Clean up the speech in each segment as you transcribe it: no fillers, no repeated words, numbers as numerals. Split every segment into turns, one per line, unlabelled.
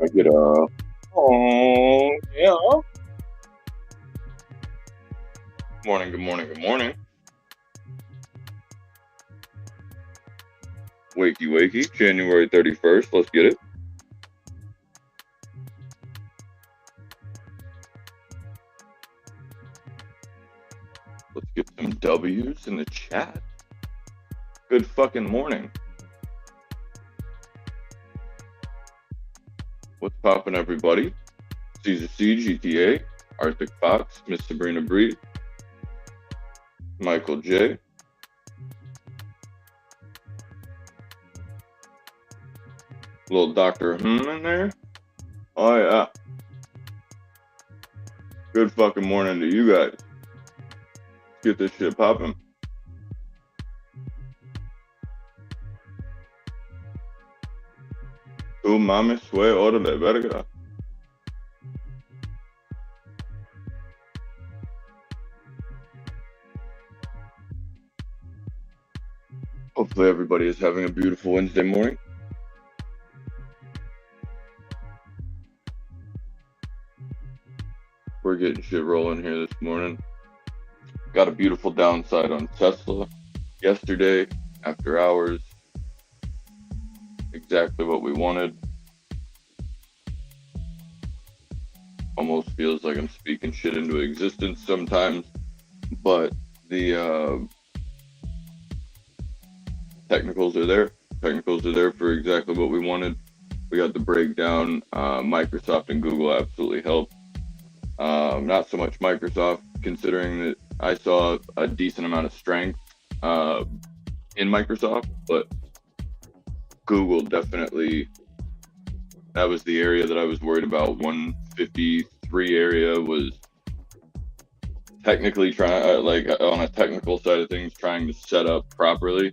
Get oh yeah. Morning, good morning, good morning. Wakey, wakey. January 31st. Let's get it. Let's get some W's in the chat. Good fucking morning. What's poppin', everybody? Caesar C, GTA, Arctic Fox, Miss Sabrina Bree, Michael J. Little Dr. in there. Oh, yeah. Good fucking morning to you guys. Let's get this shit poppin'. Tu mami sue hora de verga. Hopefully everybody is having a beautiful Wednesday morning. We're getting shit rolling here this morning. Got a beautiful downside on Tesla yesterday after hours. Exactly what we wanted. Almost feels like I'm speaking shit into existence sometimes, but the technicals are there. Technicals are there for exactly what we wanted. We got the breakdown. Microsoft and Google absolutely helped. Not so much Microsoft, considering that I saw a decent amount of strength in Microsoft, but Google definitely, that was the area that I was worried about. 153 area was technically trying, like on a technical side of things, trying to set up properly,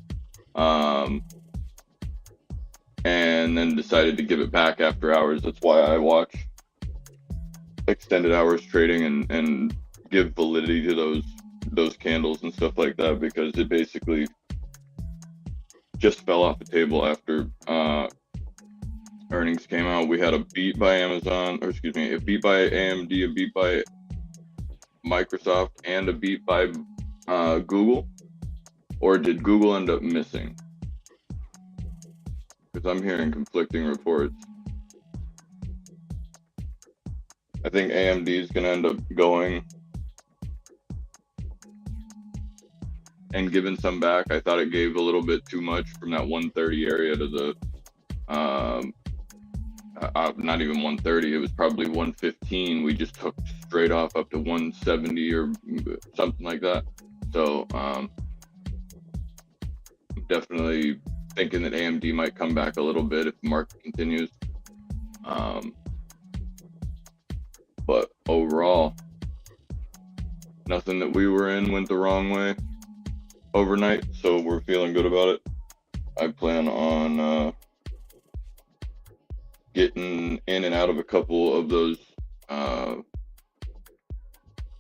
and then decided to give it back after hours. That's why I watch extended hours trading and give validity to those candles and stuff like that, because it basically just fell off the table after earnings came out. We had a beat by Amazon, or excuse me, a beat by AMD, a beat by Microsoft, and a beat by Google. Or did Google end up missing? Because I'm hearing conflicting reports. I think AMD is going to end up going and giving some back. I thought it gave a little bit too much from that 130 area to the not even 130, it was probably 115. We just took straight off up to 170 or something like that. So definitely thinking that AMD might come back a little bit if the market continues. But overall, nothing that we were in went the wrong way overnight, so we're feeling good about it. I plan on getting in and out of a couple of those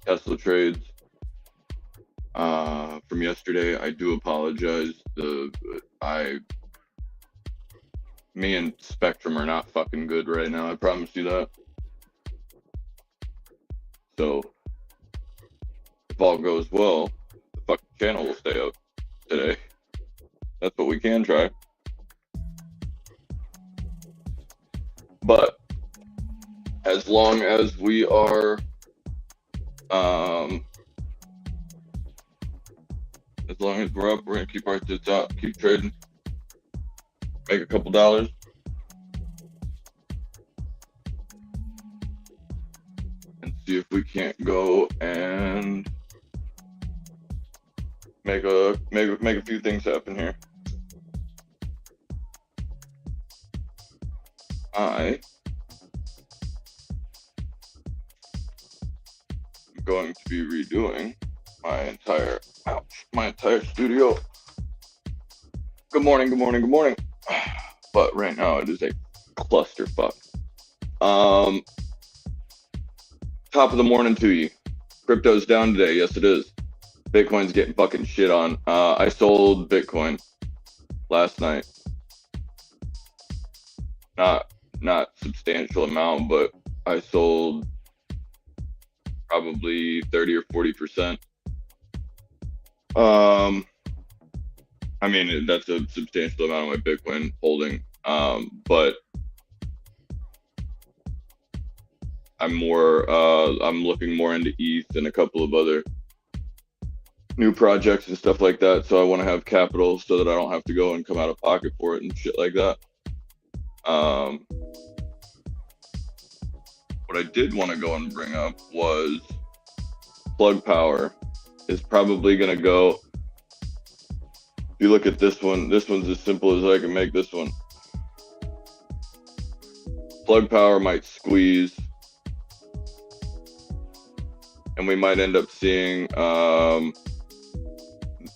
Tesla trades from yesterday. I do apologize. Me and Spectrum are not fucking good right now. I promise you that. So if all goes well, the fucking channel will stay up today. That's what we can try. But as long as we are, as long as we're up, we're gonna keep our tits out, keep trading, make a couple dollars. And see if we can't go and make a few things happen here. I am going to be redoing my entire studio. Good morning, good morning, good morning. But right now it is a clusterfuck. Top of the morning to you. Crypto's down today. Yes, it is. Bitcoin's getting fucking shit on. I sold Bitcoin last night. not substantial amount, but I sold probably 30 or 40%. I mean, that's a substantial amount of my Bitcoin holding. But I'm looking more into ETH and a couple of other new projects and stuff like that. So I want to have capital so that I don't have to go and come out of pocket for it and shit like that. What I did want to go and bring up was plug power is probably going to go. If you look at this one's as simple as I can make this one. Plug power might squeeze, and we might end up seeing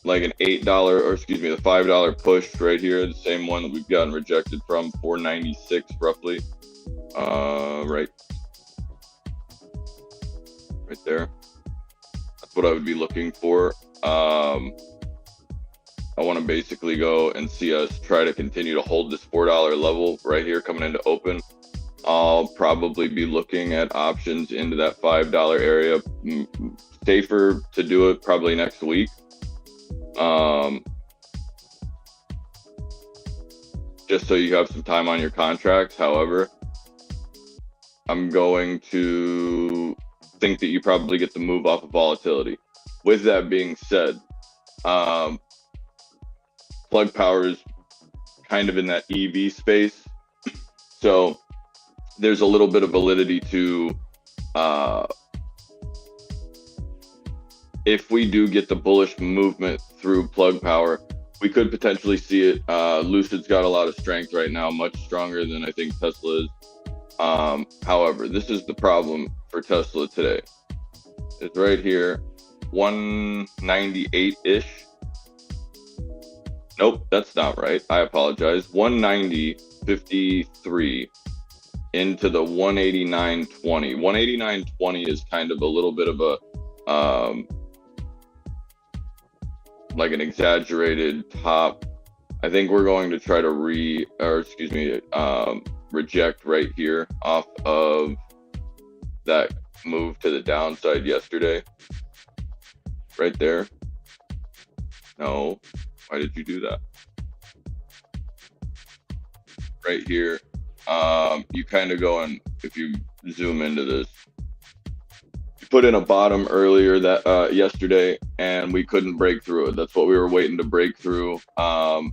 like an the $5 push right here, the same one that we've gotten rejected from, 496 roughly. Right there. That's what I would be looking for. I want to basically go and see us try to continue to hold this $4 level right here coming into open. I'll probably be looking at options into that $5 area. Safer to do it probably next week. Just so you have some time on your contracts. However, I'm going to think that you probably get the move off of volatility. With that being said, plug power is kind of in that EV space. So there's a little bit of validity to if we do get the bullish movement through plug power, we could potentially see it. Lucid's got a lot of strength right now, much stronger than I think Tesla is. However, this is the problem for Tesla today. It's right here, 198-ish. Nope, that's not right. I apologize. 190.53 into the 189.20. 189.20 is kind of a little bit of a like an exaggerated top. I think we're going to try to reject right here off of that move to the downside yesterday. Right there. No. Why did you do that? Right here. You kind of go and if you zoom into this, you put in a bottom earlier that yesterday, and we couldn't break through it. That's what we were waiting to break through. And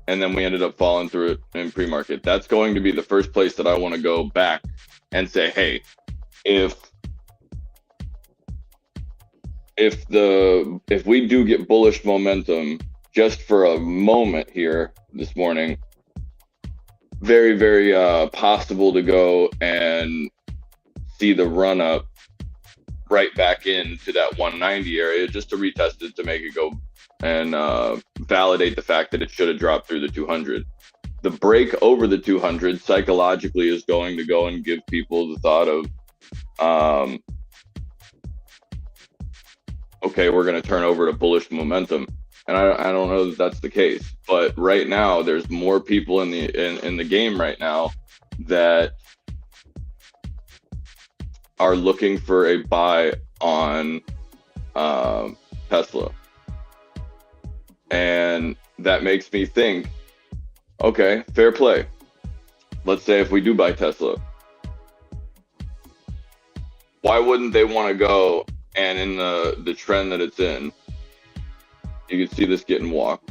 then we ended up falling through it in pre-market. That's going to be the first place that I want to go back and say, hey, if we do get bullish momentum just for a moment here this morning, very, very possible to go and see the run up right back into that 190 area just to retest it, to make it go and validate the fact that it should have dropped through the 200. The break over the 200 psychologically is going to go and give people the thought of, okay, we're going to turn over to bullish momentum. And I don't know that that's the case, but right now there's more people in the game right now that are looking for a buy on Tesla. And that makes me think, okay, fair play. Let's say if we do buy Tesla, why wouldn't they want to go and in the trend that it's in, you can see this getting walked.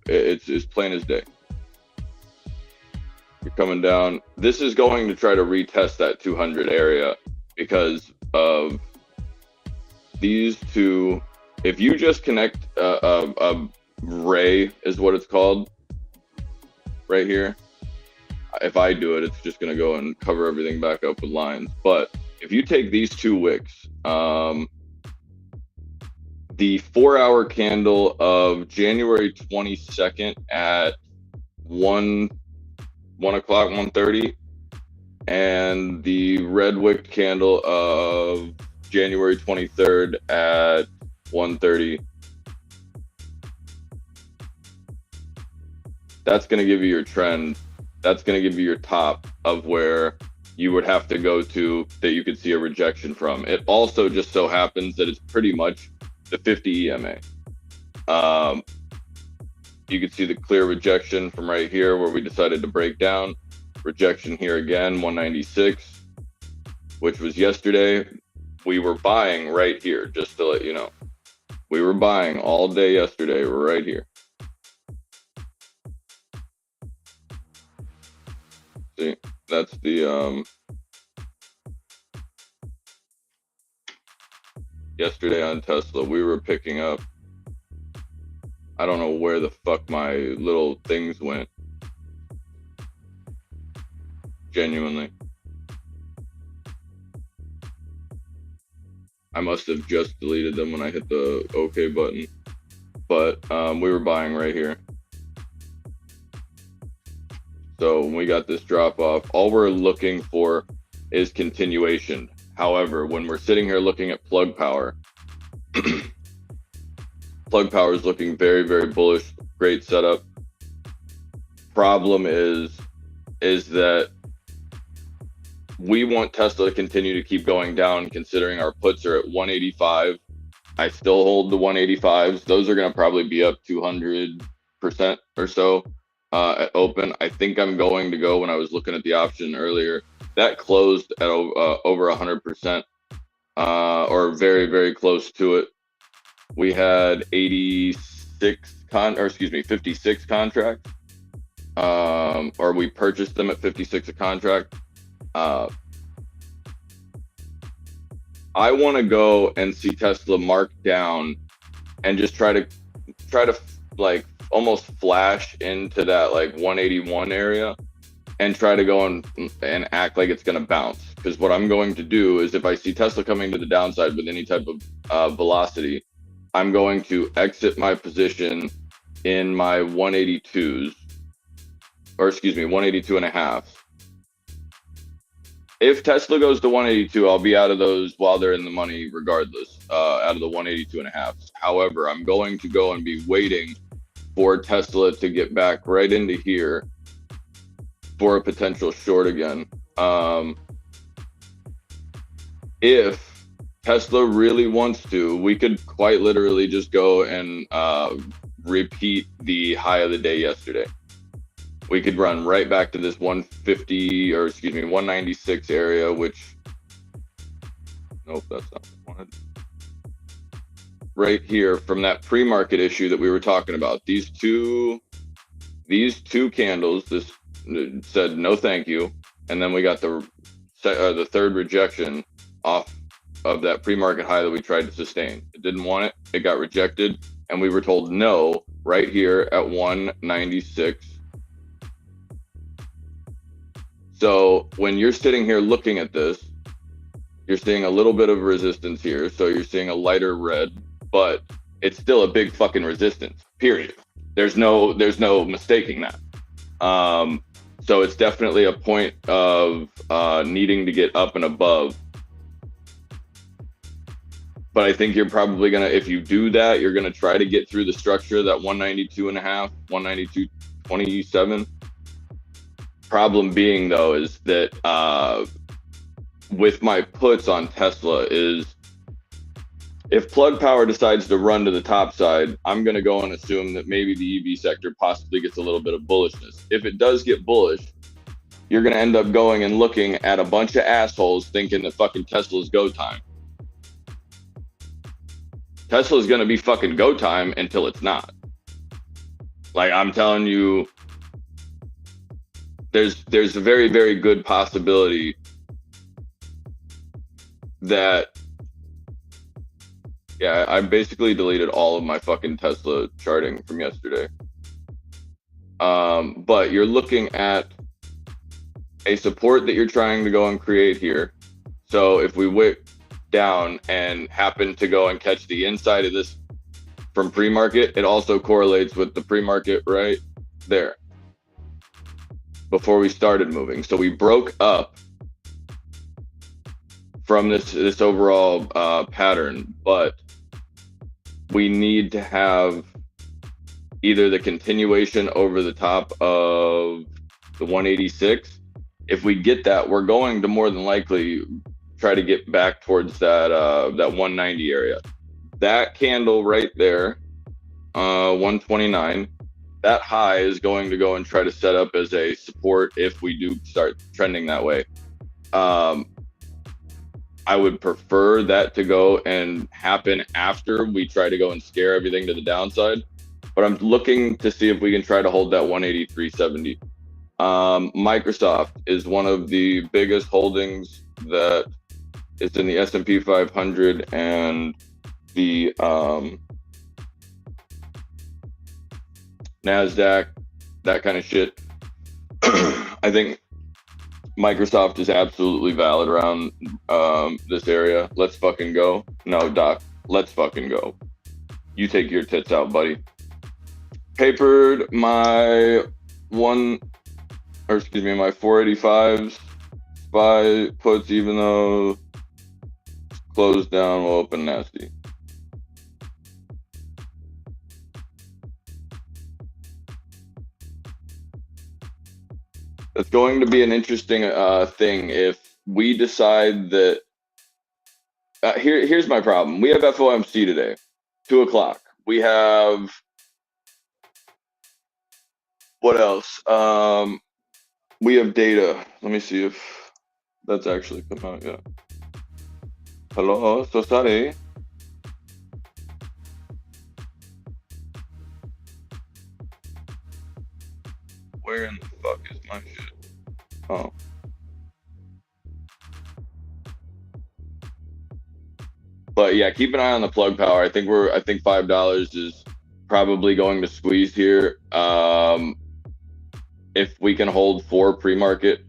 It's plain as day. You're coming down. This is going to try to retest that 200 area because of these two. If you just connect a ray is what it's called right here. If I do it, it's just going to go and cover everything back up with lines. But if you take these two wicks, the 4-hour candle of January 22nd at 1 o'clock, 1:30, and the red wick candle of January 23rd at 1:30. that's going to give you your trend. That's going to give you your top of where you would have to go to that you could see a rejection from. It also just so happens that it's pretty much the 50 EMA. You can see the clear rejection from right here where we decided to break down. Rejection here again, 196, which was yesterday. We were buying right here, just to let you know. We were buying all day yesterday. We're right here. See, that's the yesterday on Tesla. We were picking up. I don't know where the fuck my little things went. Genuinely. I must have just deleted them when I hit the OK button. But we were buying right here. So when we got this drop off, all we're looking for is continuation. However, when we're sitting here looking at plug power, plug power is looking very, very bullish. Great setup. Problem is that we want Tesla to continue to keep going down, considering our puts are at 185. I still hold the 185s. Those are going to probably be up 200% or so at open. I think I'm going to go, when I was looking at the option earlier, that closed at over 100%, or very, very close to it. We had 56 contracts, or we purchased them at 56 a contract. I want to go and see Tesla mark down and just try to like almost flash into that like 181 area and try to go and act like it's going to bounce. Because what I'm going to do is, if I see Tesla coming to the downside with any type of velocity, I'm going to exit my position in my 182s, or excuse me, 182 and a half. If Tesla goes to 182, I'll be out of those while they're in the money regardless, out of the 182 and a half. However, I'm going to go and be waiting for Tesla to get back right into here for a potential short again. If Tesla really wants to, we could quite literally just go and repeat the high of the day yesterday. We could run right back to this 196 area, which, nope, that's not what I wanted. Right here from that pre-market issue that we were talking about. These two candles, this said no thank you, and then we got the third rejection off of that pre-market high that we tried to sustain. It didn't want it. It got rejected, and we were told no right here at 196. So when you're sitting here looking at this, you're seeing a little bit of resistance here. So you're seeing a lighter red, but it's still a big fucking resistance, period. There's no mistaking that. So it's definitely a point of needing to get up and above. But I think you're probably gonna, if you do that, you're gonna try to get through the structure, that 192 and a half, 192.27. Problem being though is that with my puts on Tesla is, if plug power decides to run to the top side, I'm going to go and assume that maybe the EV sector possibly gets a little bit of bullishness. If it does get bullish, you're going to end up going and looking at a bunch of assholes thinking that fucking Tesla's go time. Tesla's going to be fucking go time until it's not. Like, I'm telling you, there's a very, very good possibility that, yeah, I basically deleted all of my fucking Tesla charting from yesterday. But you're looking at a support that you're trying to go and create here. So if we wick down and happen to go and catch the inside of this from pre-market, it also correlates with the pre-market right there before we started moving. So we broke up from this overall pattern, but we need to have either the continuation over the top of the 186. If we get that, we're going to more than likely try to get back towards that 190 area. That candle right there, 129, that high is going to go and try to set up as a support if we do start trending that way. I would prefer that to go and happen after we try to go and scare everything to the downside. But I'm looking to see if we can try to hold that 183.70. Microsoft is one of the biggest holdings that is in the S&P 500 and the NASDAQ, that kind of shit. I think Microsoft is absolutely valid around this area. Let's fucking go. No, Doc, let's fucking go. You take your tits out, buddy. Papered my my 485s SPY puts, even though closed down, will open nasty. It's going to be an interesting thing if we decide that. Here's my problem. We have FOMC today, 2 o'clock. We have what else? We have data. Let me see if that's actually come out yet. Hello, so sorry. Where in the fuck is my shit? Oh. But yeah, keep an eye on the plug power. I think $5 is probably going to squeeze here. If we can hold 4 pre-market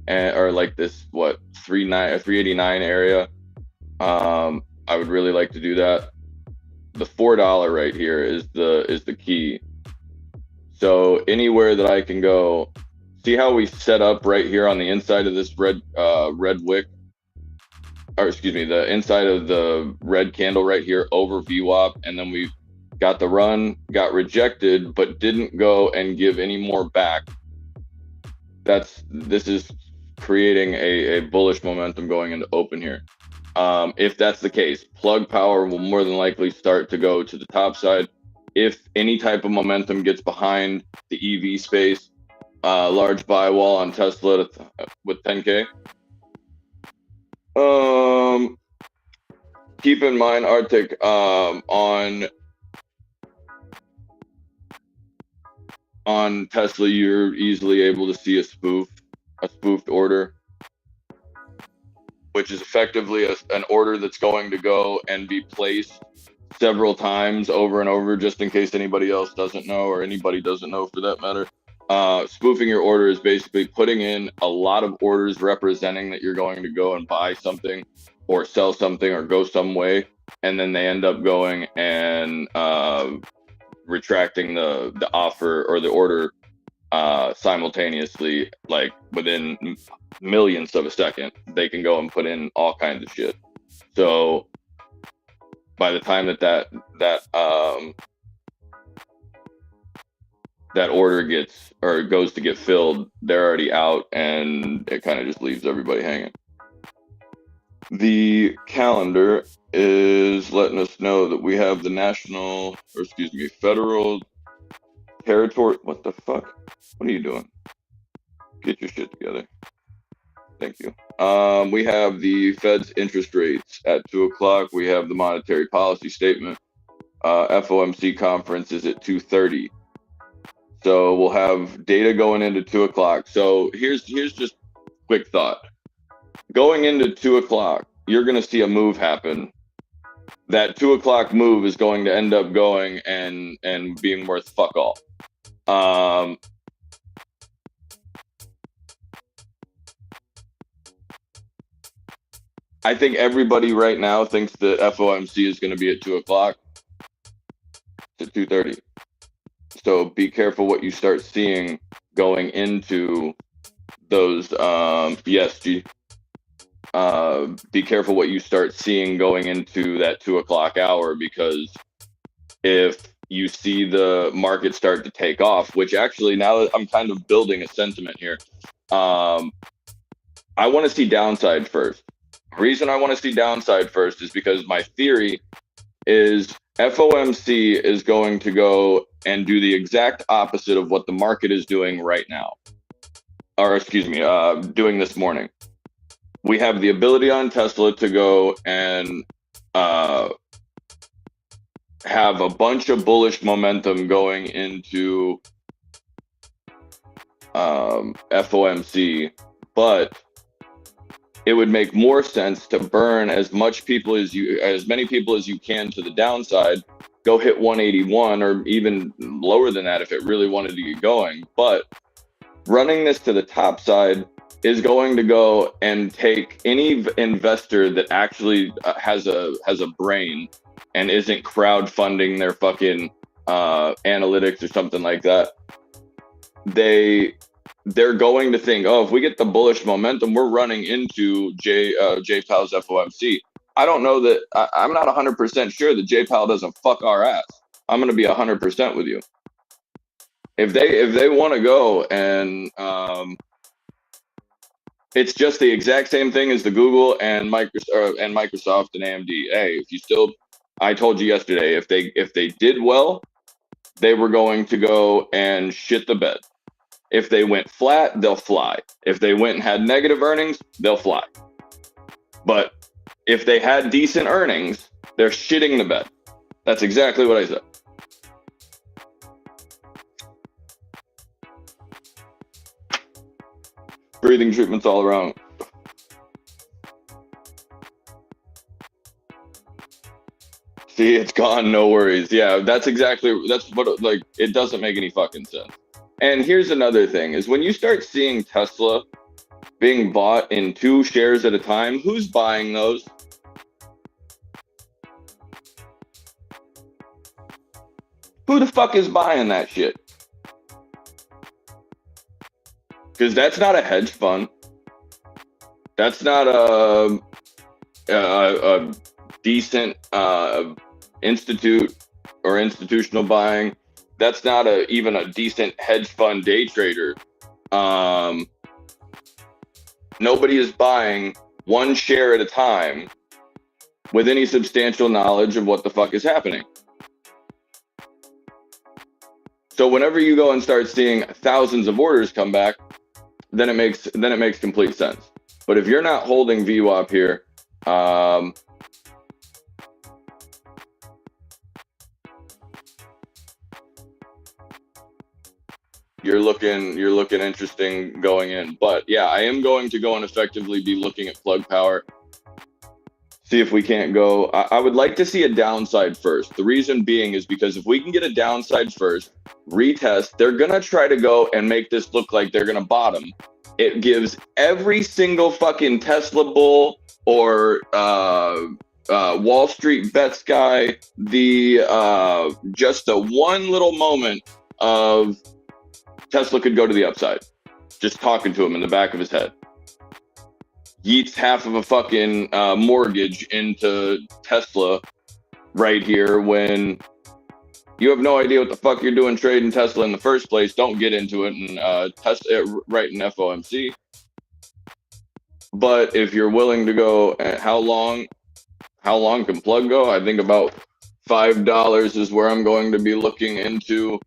or like this 389 area, I would really like to do that. The $4 right here is the key. So anywhere that I can go, see how we set up right here on the inside of this red wick, or excuse me, the inside of the red candle right here over VWAP, and then we got the run, got rejected, but didn't go and give any more back. This is creating a bullish momentum going into open here. If that's the case, plug power will more than likely start to go to the top side. If any type of momentum gets behind the EV space, large buy wall on Tesla with 10K. Keep in mind, Arctic, on Tesla, you're easily able to see a spoofed order, which is effectively an order that's going to go and be placed several times over and over, just in case anybody else doesn't know, or anybody doesn't know for that matter. Spoofing your order is basically putting in a lot of orders representing that you're going to go and buy something or sell something or go some way, and then they end up going and retracting the offer or the order simultaneously, like within millionths of a second. They can go and put in all kinds of shit. So by the time that order gets or goes to get filled, they're already out, and it kind of just leaves everybody hanging. The calendar is letting us know that we have the federal territory. What the fuck? What are you doing? Get your shit together. Thank you. We have the Fed's interest rates at 2 o'clock. We have the monetary policy statement. FOMC conference is at 2:30. So we'll have data going into 2 o'clock. So here's just quick thought. Going into 2 o'clock, you're going to see a move happen. That 2 o'clock move is going to end up going and being worth fuck all. I think everybody right now thinks the FOMC is going to be at 2 o'clock to 2:30. So be careful what you start seeing going into those. Yes, G. Be careful what you start seeing going into that 2 o'clock hour, because if you see the market start to take off, which actually now that I'm kind of building a sentiment here, I want to see downside first. The reason I want to see downside first is because my theory is FOMC is going to go and do the exact opposite of what the market is doing right now, or excuse me, doing this morning. We have the ability on Tesla to go and have a bunch of bullish momentum going into FOMC, but it would make more sense to burn as many people as you can to the downside, go hit 181 or even lower than that if it really wanted to get going. But running this to the top side is going to go and take any investor that actually has a brain and isn't crowdfunding their fucking analytics or something like that. They're going to think, oh, if we get the bullish momentum, we're running into J Powell's FOMC. I don't know that I'm not 100% sure that J Powell doesn't fuck our ass. I'm going to be 100% with you. If they want to go and it's just the exact same thing as the Google and Microsoft and AMD. Hey, I told you yesterday, if they did well, they were going to go and shit the bed. If they went flat, they'll fly. If they went and had negative earnings, they'll fly. But if they had decent earnings, they're shitting the bed. That's exactly what I said. Breathing treatments all around. See, it's gone, no worries. Yeah, that's what, like, it doesn't make any fucking sense. And here's another thing, is when you start seeing Tesla being bought in 2 shares at a time, who's buying those? Who the fuck is buying that shit? Because that's not a hedge fund. That's not a decent institute or institutional buying. That's not even a decent hedge fund day trader. Nobody is buying 1 share at a time with any substantial knowledge of what the fuck is happening. So whenever you go and start seeing thousands of orders come back, then it makes complete sense. But if you're not holding VWAP here, you're looking interesting going in. But yeah, I am going to go and effectively be looking at plug power. See if we can't go. I would like to see a downside first. The reason being is because if we can get a downside first, retest, they're gonna try to go and make this look like they're gonna bottom. It gives every single fucking Tesla bull or Wall Street bets guy just a one little moment of Tesla could go to the upside. Just talking to him in the back of his head. Yeets half of a fucking mortgage into Tesla right here when you have no idea what the fuck you're doing trading Tesla in the first place. Don't get into it and test it right in FOMC. But if you're willing to go, how long can plug go? I think about $5 is where I'm going to be looking into.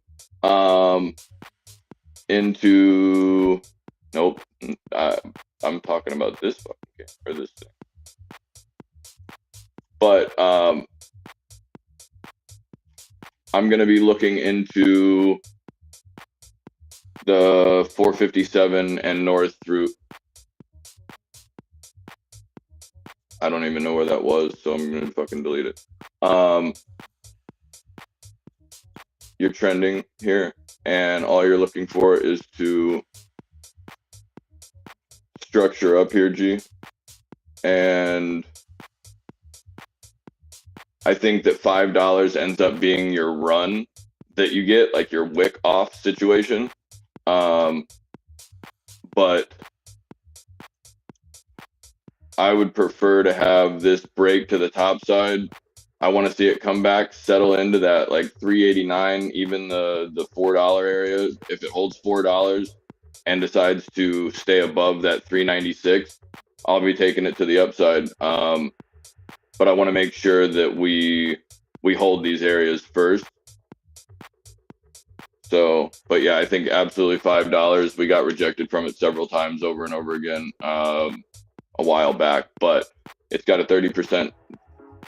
Nope. I'm talking about this fucking game or this thing. But I'm going to be looking into the 457 and north through. I don't even know where that was, so I'm going to fucking delete it. You're trending here, and all you're looking for is to structure up here, G. And I think that $5 ends up being your run that you get, like your wick off situation. But I would prefer to have this break to the top side, I want to see it come back, settle into that like 389, even the $4 area. If it holds $4 and decides to stay above that 396, I'll be taking it to the upside. But I want to make sure that we hold these areas first. So, but yeah, I think absolutely $5. We got rejected from it several times over and over again a while back, but it's got a 30%,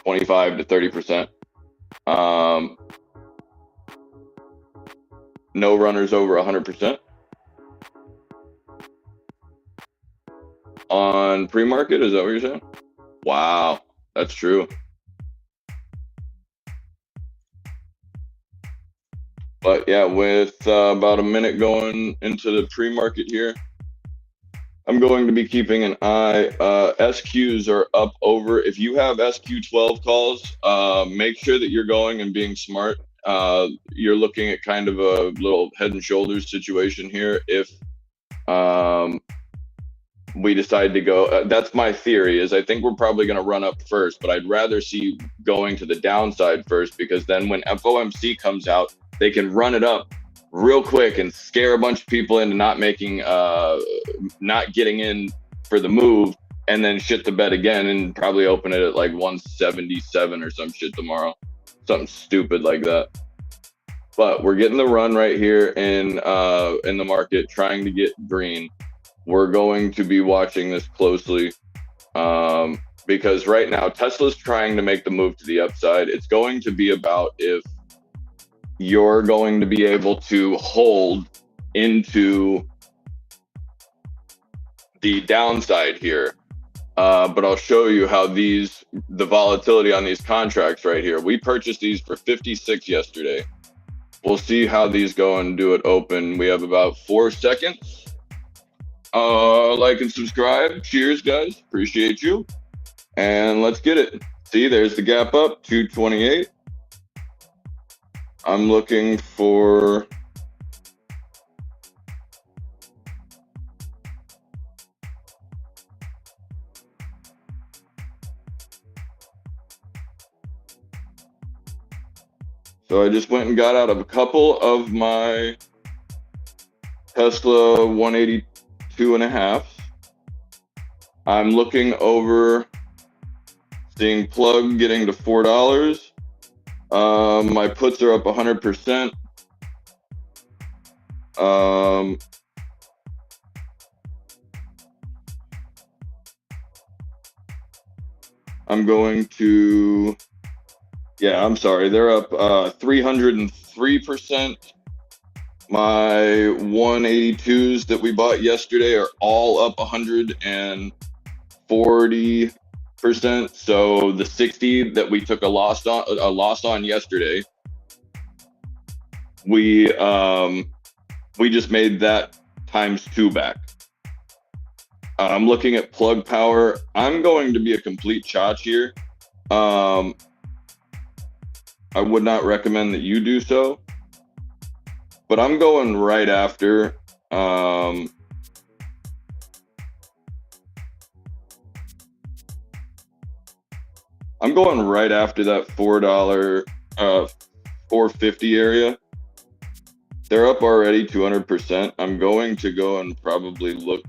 25 to 30%. No runners over 100%. On pre-market, is that what you're saying? Wow, that's true. But yeah, with about a minute going into the pre-market here, I'm going to be keeping an eye. SQs are up over. If you have SQ12 calls, make sure that you're going and being smart. You're looking at kind of a little head and shoulders situation here. If we decide to go, that's my theory, is I think we're probably going to run up first, but I'd rather see going to the downside first, because then when FOMC comes out, they can run it up real quick and scare a bunch of people into not getting in for the move, and then shit the bed again and probably open it at like 177 or some shit tomorrow, something stupid like that. But we're getting the run right here in the market, trying to get green. We're going to be watching this closely because right now Tesla's trying to make the move to the upside. It's going to be about if you're going to be able to hold into the downside here. But I'll show you how the volatility on these contracts right here. We purchased these for 56 yesterday. We'll see how these go and do it open. We have about 4 seconds. Like and subscribe. Cheers, guys. Appreciate you. And let's get it. See, there's the gap up, 228. I'm looking for... So I just went and got out of a couple of my Tesla 182.5. I'm looking over, seeing plug getting to $4. My puts are up 100%. I'm going to, yeah, I'm sorry, they're up 303%. My 182s that we bought yesterday are all up 140%. So the 60 that we took a loss on yesterday, we just made that ×2 back. I'm looking at plug power. I'm going to be a complete chotch here. I would not recommend that you do so, but I'm going right after. I'm going right after that $4, 450 area. They're up already 200%. I'm going to go and probably look.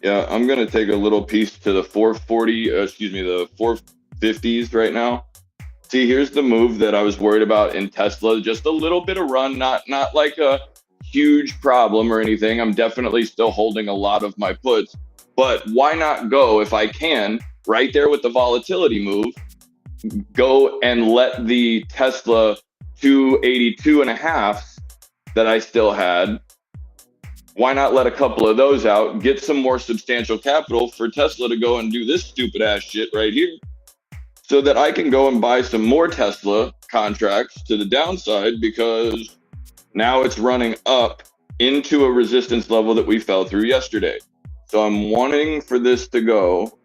Yeah, I'm going to take a little piece to the 440, the 450s right now. See, here's the move that I was worried about in Tesla. Just a little bit of run, not like a huge problem or anything. I'm definitely still holding a lot of my puts, but why not go, if I can, right there with the volatility move, go and let the Tesla 282.5s that I still had, why not let a couple of those out, get some more substantial capital for Tesla to go and do this stupid ass shit right here, so that I can go and buy some more Tesla contracts to the downside, because now it's running up into a resistance level that we fell through yesterday. So I'm wanting for this to go.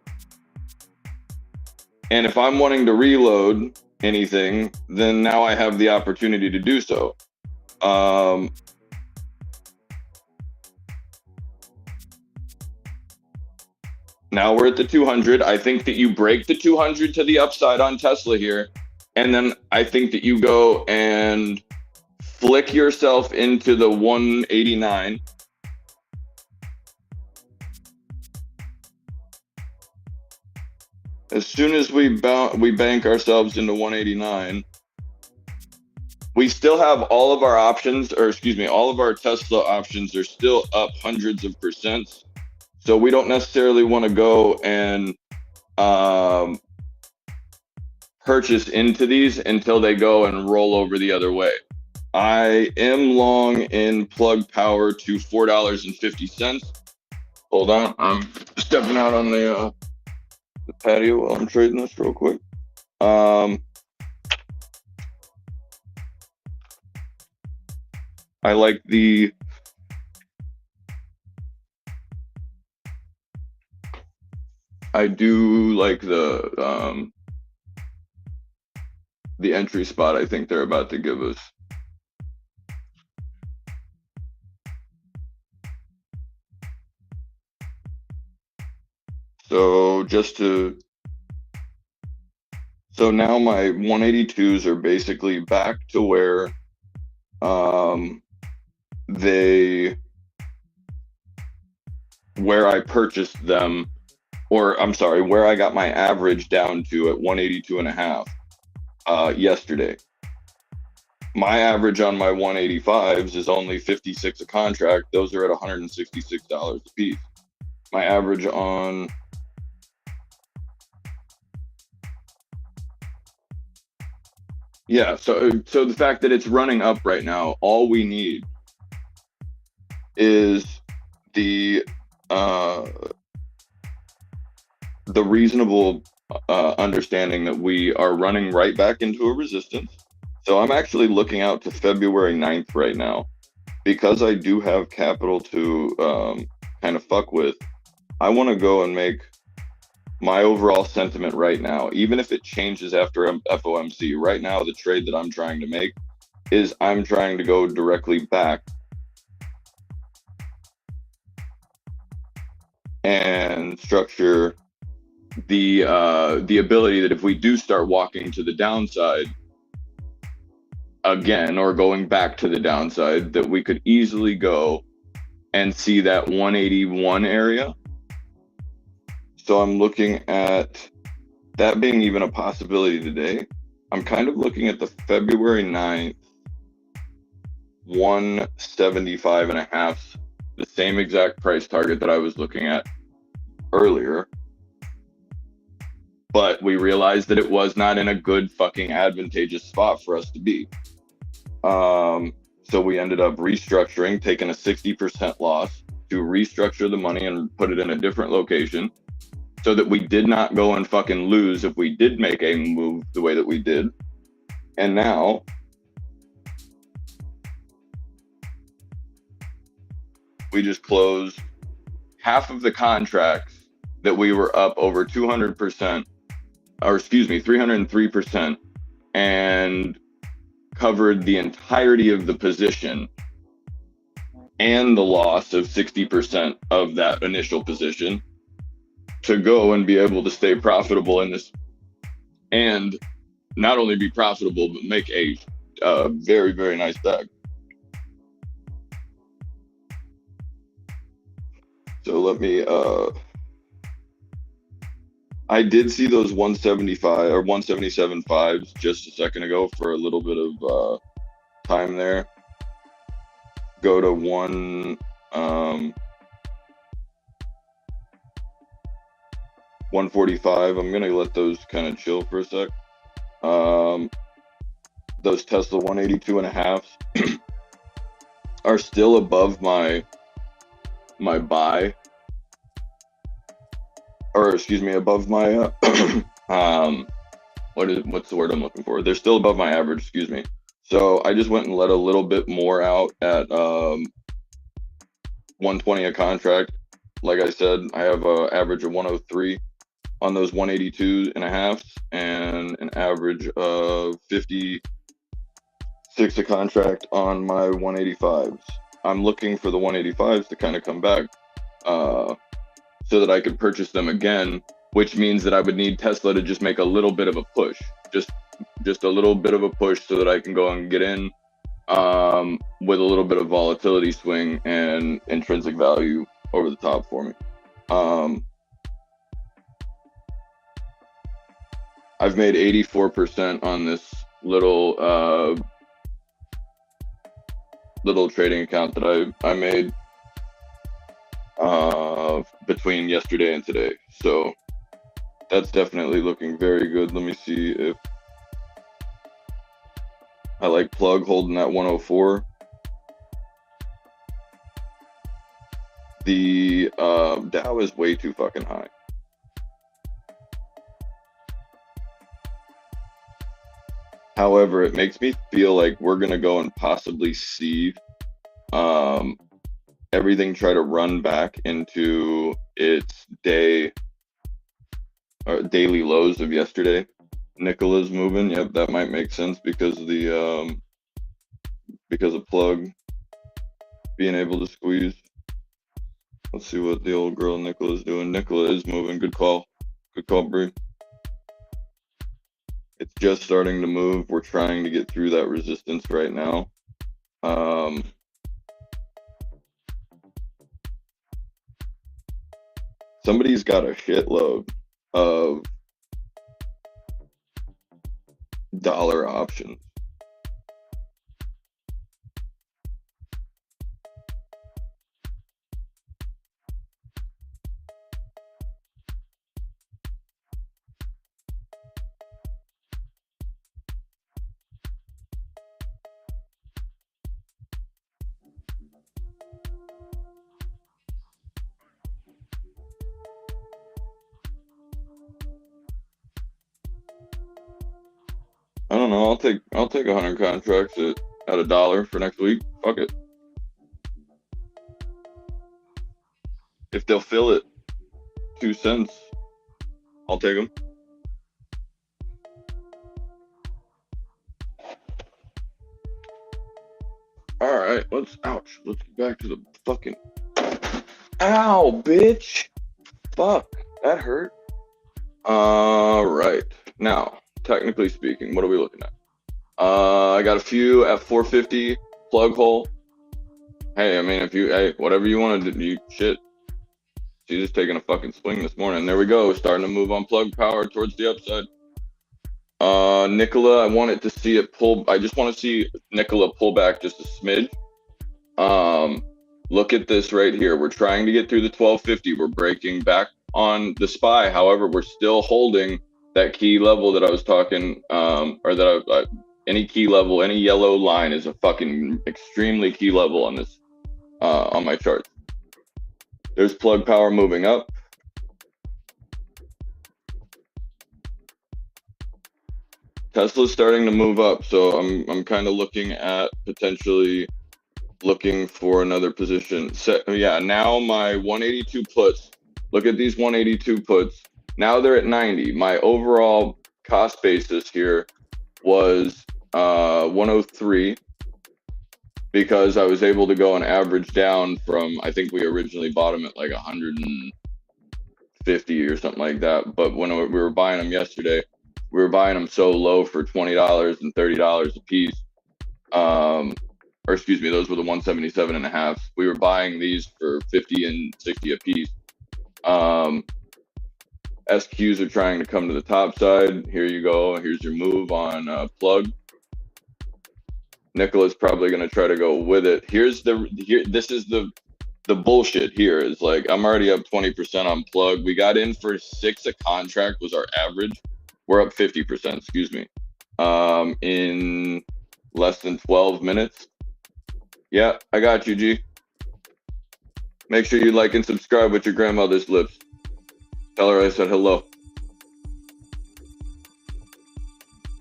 And if I'm wanting to reload anything, then now I have the opportunity to do so. Now we're at the 200. I think that you break the 200 to the upside on Tesla here. And then I think that you go and flick yourself into the 189. As soon as we bank ourselves into 189, we still have all of our options, or excuse me, all of our Tesla options are still up hundreds of percents. So we don't necessarily want to go and purchase into these until they go and roll over the other way. I am long in Plug Power to $4.50. Hold on, I'm stepping out on the patio while I'm trading this real quick. I like the I do like the entry spot I think they're about to give us. So so now my 182s are basically back to where where I purchased them, or I'm sorry, where I got my average down to at 182.5 yesterday. My average on my 185s is only 56 a contract. Those are at $166 a piece. My average on so the fact that it's running up right now, all we need is the reasonable understanding that we are running right back into a resistance. So I'm actually looking out to February 9th right now, because I do have capital to kind of fuck with. I want to go and make my overall sentiment right now, even if it changes after FOMC. Right now, the trade that I'm trying to make is I'm trying to go directly back and structure the ability that if we do start walking to the downside again, or going back to the downside, that we could easily go and see that 181 area. So I'm looking at that being even a possibility today. I'm kind of looking at the February 9th 175.5, the same exact price target that I was looking at earlier. But we realized that it was not in a good fucking advantageous spot for us to be. So we ended up restructuring, taking a 60% loss to restructure the money and put it in a different location, so that we did not go and fucking lose if we did make a move the way that we did. And now we just closed half of the contracts that we were up over 200%, or excuse me, 303%, and covered the entirety of the position and the loss of 60% of that initial position to go and be able to stay profitable in this, and not only be profitable, but make a very, very nice bag. So let me, I did see those 175 or 177 fives just a second ago for a little bit of time there. Go to 145. I'm gonna let those kind of chill for a sec. Those Tesla 182.5 are still above my buy, or excuse me, above my what's the word I'm looking for? They're still above my average, excuse me. So I just went and let a little bit more out at 120 a contract. Like I said, I have an average of 103 on those 182.5 and an average of 56 a contract on my 185s. I'm looking for the 185s to kind of come back. so that I could purchase them again, which means that I would need Tesla to just make a little bit of a push, just a little bit of a push so that I can go and get in with a little bit of volatility swing and intrinsic value over the top for me. I've made 84% on this little trading account that I made between yesterday and today. So that's definitely looking very good. Let me see if I like plug holding that 104. The Dow is way too fucking high. However, it makes me feel like we're gonna go and possibly see everything try to run back into its daily lows of yesterday. Nicola's moving. Yep, that might make sense because of the because of plug being able to squeeze. Let's see what the old girl Nicola's doing. Nicola is moving. Good call. Good call, Bree. It's just starting to move. We're trying to get through that resistance right now. Somebody's got a shitload of dollar options. I don't know. I'll take 100 contracts at $1 for next week. Fuck it. If they'll fill it 2 cents, I'll take them. All right, let's get back to the fucking. Ow, bitch! Fuck, that hurt. All right, now, technically speaking, what are we looking at? I got a few at 450 plug hole. Hey, I mean, whatever you want to do, shit. She's just taking a fucking swing this morning. There we go, starting to move on plug power towards the upside. Nicola, I wanted to see it pull. I just want to see Nicola pull back just a smidge. Look at this right here. We're trying to get through the 1250. We're breaking back on the SPY. However, we're still holding that key level that I was talking, or that any key level, any yellow line is a fucking extremely key level on this, on my chart. There's plug power moving up. Tesla's starting to move up, so I'm kind of looking at potentially looking for another position. So, yeah, now my 182 puts. Look at these 182 puts. Now they're at 90. My overall cost basis here was 103 because I was able to go and average down from, I think we originally bought them at like 150 or something like that. But when we were buying them yesterday, we were buying them so low for $20 and $30 a piece. Or excuse me, those were the 177 and a half. We were buying these for 50 and 60 a piece. SQs are trying to come to the top side. Here you go. Here's your move on plug. Nicola's probably going to try to go with it. This is the bullshit here is like, I'm already up 20% on plug. We got in for 6 a contract was our average. We're up 50%, excuse me, in less than 12 minutes. Yeah, I got you, G. Make sure you like and subscribe with your grandmother's lips. Tell her I said hello.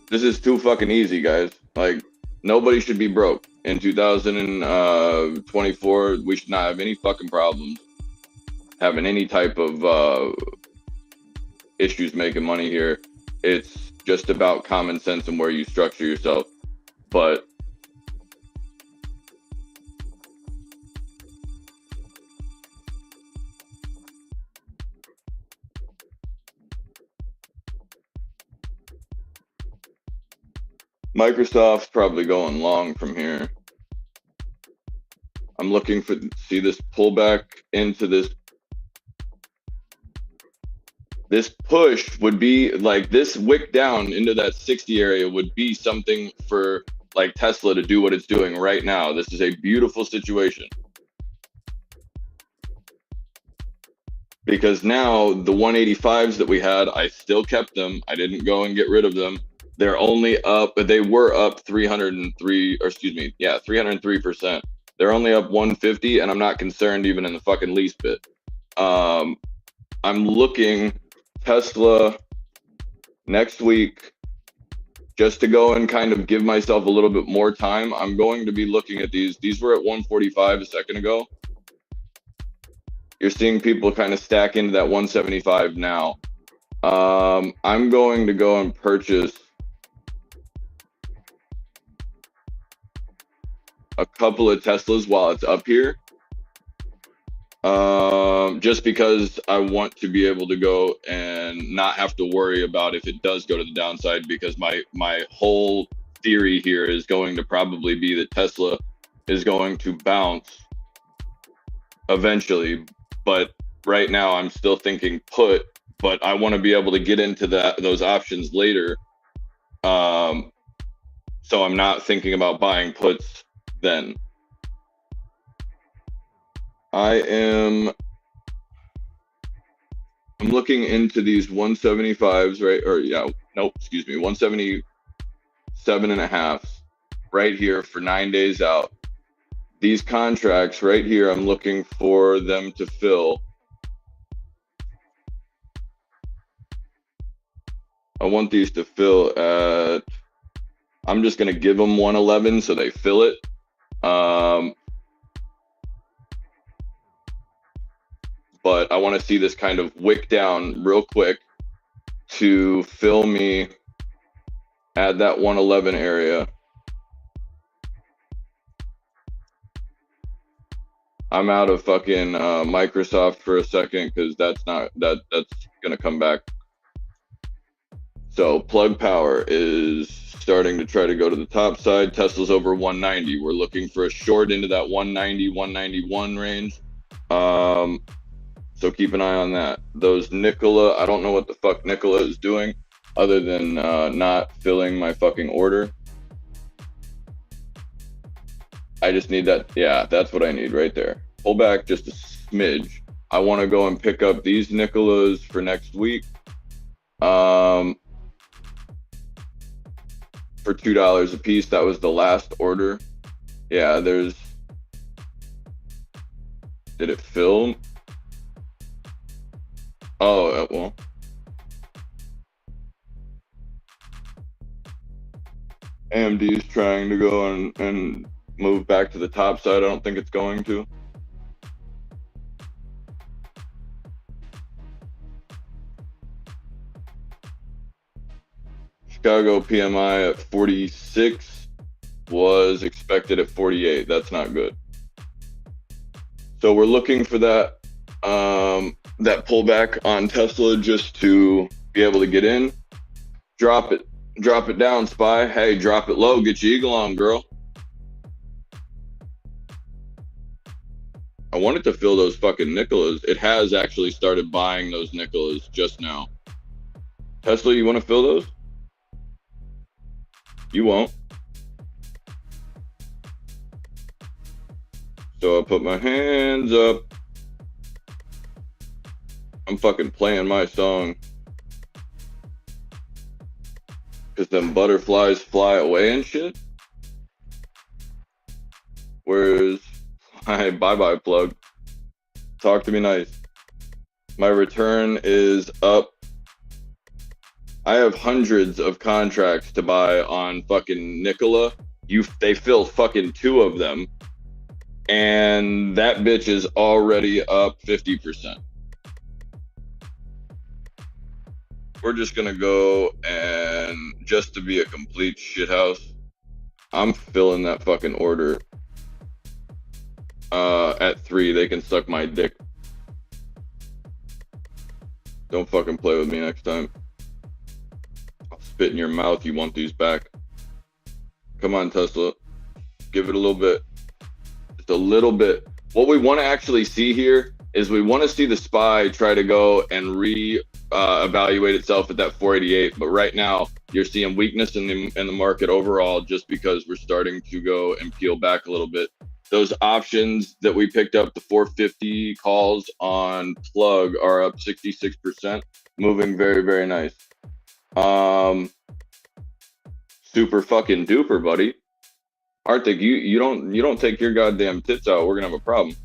This is too fucking easy, guys. Like, nobody should be broke. In 2024, we should not have any fucking problems having any type of issues making money here. It's just about common sense and where you structure yourself. But Microsoft's probably going long from here. I'm looking for, see this pullback into this. This push would be like this wick down into that 60 area would be something for like Tesla to do what it's doing right now. This is a beautiful situation. Because now the 185s that we had, I still kept them. I didn't go and get rid of them. They're only up, they were up 303, or excuse me, yeah, 303%. They're only up 150, and I'm not concerned even in the fucking least bit. I'm looking Tesla next week just to go and kind of give myself a little bit more time. I'm going to be looking at these. These were at 145 a second ago. You're seeing people kind of stack into that 175 now. I'm going to go and purchase a couple of Teslas while it's up here. Just because I want to be able to go and not have to worry about if it does go to the downside, because my whole theory here is going to probably be that Tesla is going to bounce eventually, but right now I'm still thinking put, but I want to be able to get into those options later. So I'm not thinking about buying puts then. I'm looking into these 175s, right? Or yeah, nope, excuse me, 177.5 right here for 9 days out. These contracts right here, I'm looking for them to fill. I want these to fill at, I'm just going to give them 111 so they fill it. But I want to see this kind of wick down real quick to fill me at that 111 area. I'm out of fucking Microsoft for a second because that's gonna come back. So plug power is starting to try to go to the top side. Tesla's over 190. We're looking for a short into that 190, 191 range. So keep an eye on that. Those Nikola, I don't know what the fuck Nikola is doing other than not filling my fucking order. I just need that. Yeah, that's what I need right there. Pull back just a smidge. I want to go and pick up these Nikolas for next week. For $2 a piece. That was the last order. Yeah, did it fill? Oh, well. AMD is trying to go and move back to the top side. I don't think it's going to. Chicago PMI at 46 was expected at 48. That's not good. So we're looking for that that pullback on Tesla just to be able to get in. Drop it down, SPY. Hey, drop it low. Get your eagle on, girl. I wanted to fill those fucking Nikolas. It has actually started buying those Nikolas just now. Tesla, you want to fill those? You won't. So I put my hands up. I'm fucking playing my song. Because them butterflies fly away and shit. Whereas, bye-bye plug. Talk to me nice. My return is up. I have hundreds of contracts to buy on fucking Nikola. They fill fucking 2 of them. And that bitch is already up 50%. We're just gonna go and just to be a complete shithouse, I'm filling that fucking order at 3. They can suck my dick. Don't fucking play with me next time. I'll spit in your mouth. You want these back. Come on, Tesla. Give it a little bit. Just a little bit. What we want to actually see here is we want to see the SPY try to go and evaluate itself at that 488. But right now, you're seeing weakness in the market overall just because we're starting to go and peel back a little bit. Those options that we picked up, the 450 calls on plug, are up 66%, moving very, very nice. Super fucking duper, buddy. Arctic, you don't take your goddamn tits out, we're gonna have a problem.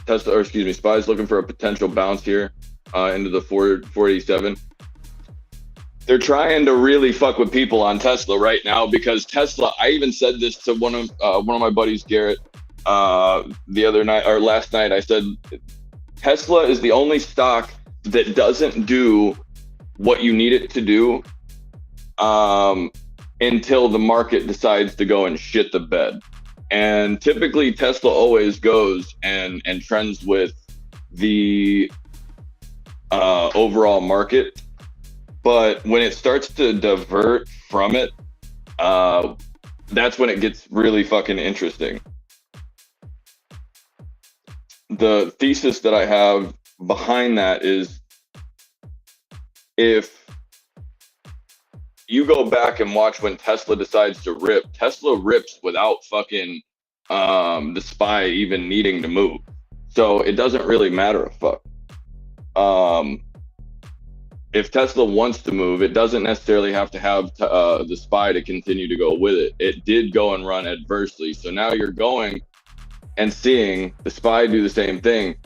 Tesla, or excuse me, SPY's looking for a potential bounce here into the 487. They're trying to really fuck with people on Tesla right now because Tesla. I even said this to one of my buddies, Garrett, the other night or last night. I said Tesla is the only stock that doesn't do what you need it to do until the market decides to go and shit the bed. And typically Tesla always goes and trends with the overall market. But when it starts to divert from it, that's when it gets really fucking interesting. The thesis that I have behind that is if you go back and watch when Tesla decides to rip, Tesla rips without fucking the SPY even needing to move. So it doesn't really matter a fuck. If Tesla wants to move, it doesn't necessarily have to have the SPY to continue to go with it. It did go and run adversely. So now you're going and seeing the SPY do the same thing.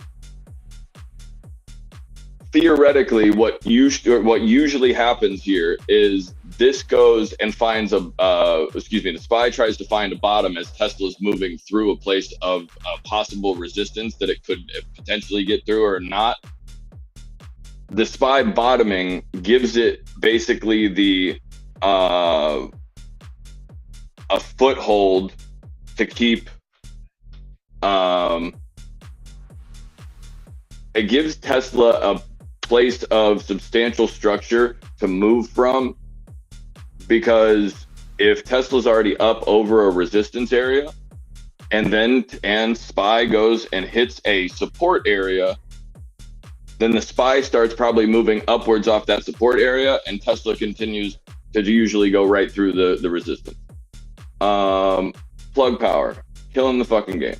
Theoretically, what usually happens here is this goes and finds the SPY tries to find a bottom as Tesla's moving through a place of possible resistance that it could potentially get through or not. The SPY bottoming gives it basically the a foothold to keep. It gives Tesla a place of substantial structure to move from, because if Tesla's already up over a resistance area and SPY goes and hits a support area, then the SPY starts probably moving upwards off that support area, and Tesla continues to usually go right through the resistance. Plug power, killing the fucking game.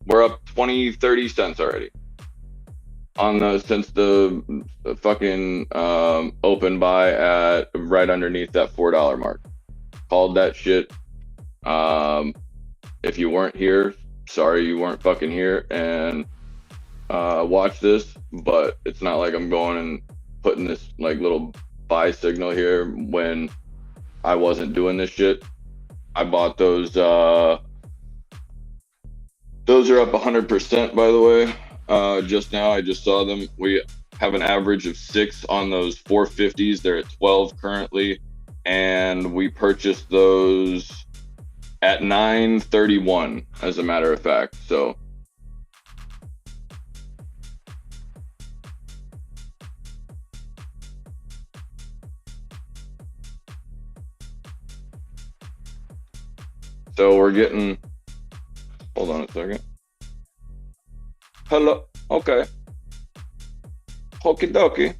We're up 20-30 cents already since the fucking open buy at right underneath that $4 mark. Called that shit. If you weren't here, sorry you weren't fucking here and watch this, but it's not like I'm going and putting this like little buy signal here when I wasn't doing this shit. I bought those. Those are up 100%, by the way. Just now, I just saw them. We have an average of 6 on those 450s. They're at 12 currently, and we purchased those at 9.31, as a matter of fact. So. So we're getting, hold on a second. Hello, okay. Okie dokie.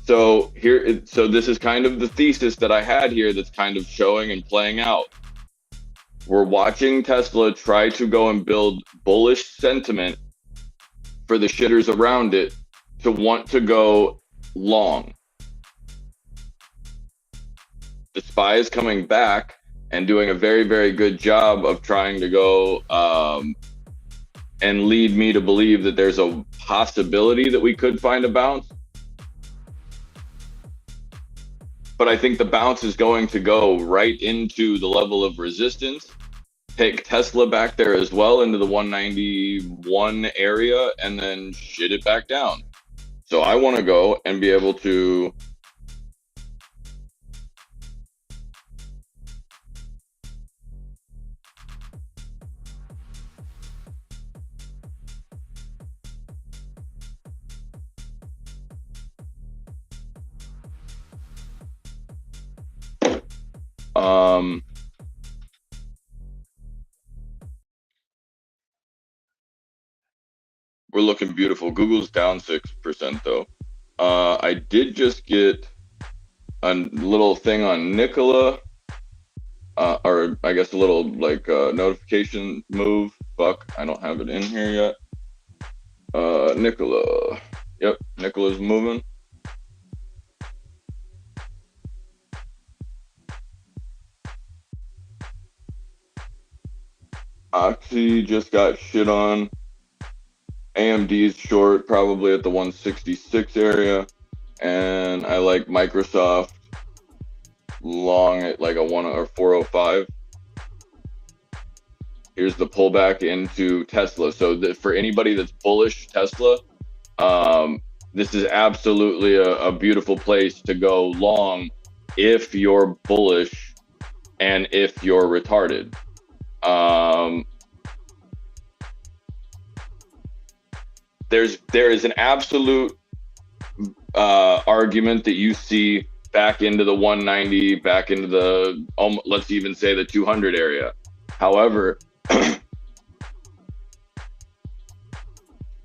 So this is kind of the thesis that I had here that's kind of showing and playing out. We're watching Tesla try to go and build bullish sentiment for the shitters around it to want to go long. The SPY is coming back and doing a very, very good job of trying to go and lead me to believe that there's a possibility that we could find a bounce. But I think the bounce is going to go right into the level of resistance, take Tesla back there as well into the 191 area, and then shit it back down. So I want to go and be able to Um, we're looking beautiful. Google's down 6% though. I did just get a little thing on Nikola, or I guess a little like notification move. Fuck, I don't have it in here yet. Nikola. Yep, Nikola's moving. Oxy just got shit on. AMD's short, probably at the 166 area. And I like Microsoft long at like a 1 or 405. Here's the pullback into Tesla. So for anybody that's bullish Tesla, this is absolutely a beautiful place to go long if you're bullish and if you're retarded. There is an absolute argument that you see back into the 190, back into the let's even say the 200 area. However,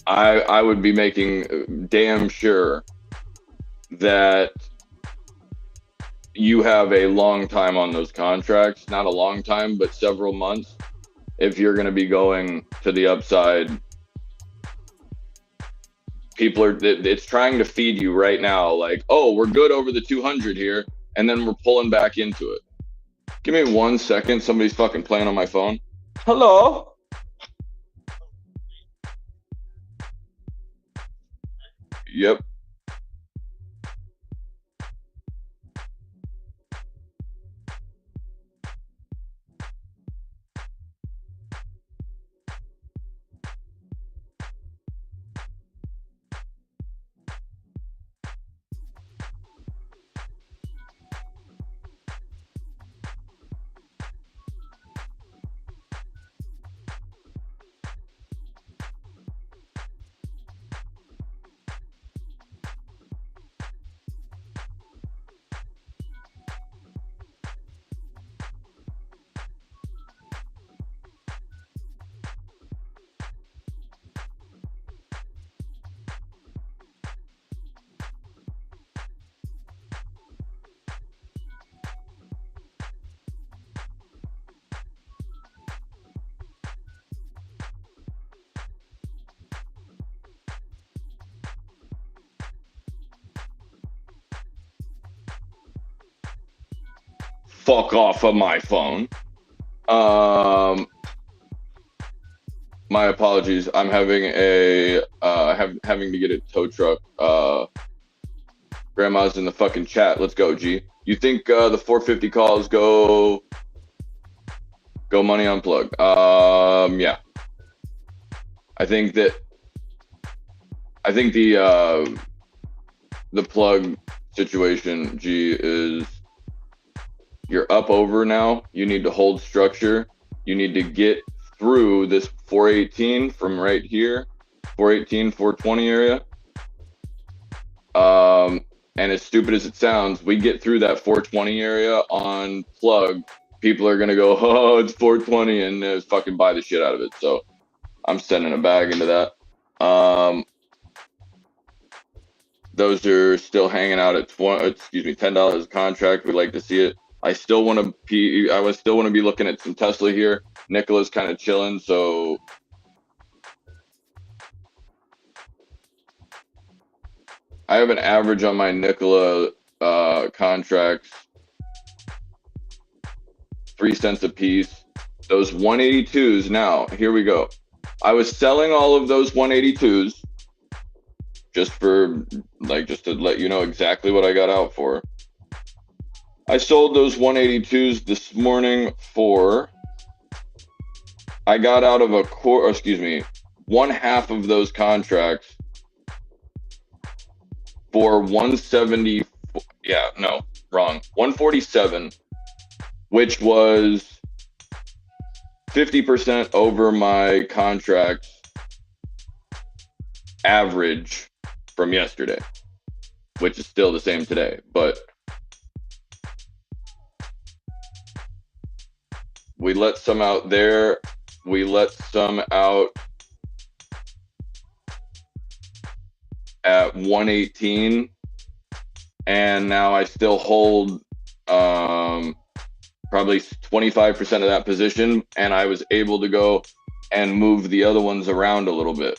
I would be making damn sure that you have a long time on those contracts, not a long time, but several months, if you're going to be going to the upside. It's trying to feed you right now, like, oh, we're good over the 200 here, and then we're pulling back into it. Give me 1 second. Somebody's fucking playing on my phone. Hello? Yep. Fuck off of my phone. My apologies. I'm having having to get a tow truck. Grandma's in the fucking chat. Let's go, G. You think the 450 calls go money on plug? Yeah. I think the plug situation, G, is you're up over now. You need to hold structure. You need to get through this 418 from right here, 418, 420 area. And as stupid as it sounds, we get through that 420 area on plug, people are going to go, oh, it's 420, and fucking buy the shit out of it. So I'm sending a bag into that. Those are still hanging out at $10 a contract. We'd like to see it. I still want to be looking at some Tesla here. Nikola's kind of chilling, so I have an average on my Nikola contracts, 3 cents a piece. Those 182s now, here we go. I was selling all of those 182s just to let you know exactly what I got out for. I sold those 182s this morning for, I got out of one half of those contracts for 170. Yeah, no, wrong. 147, which was 50% over my contract average from yesterday, which is still the same today. But We let some out there. We let some out at 118, and now I still hold probably 25% of that position, and I was able to go and move the other ones around a little bit.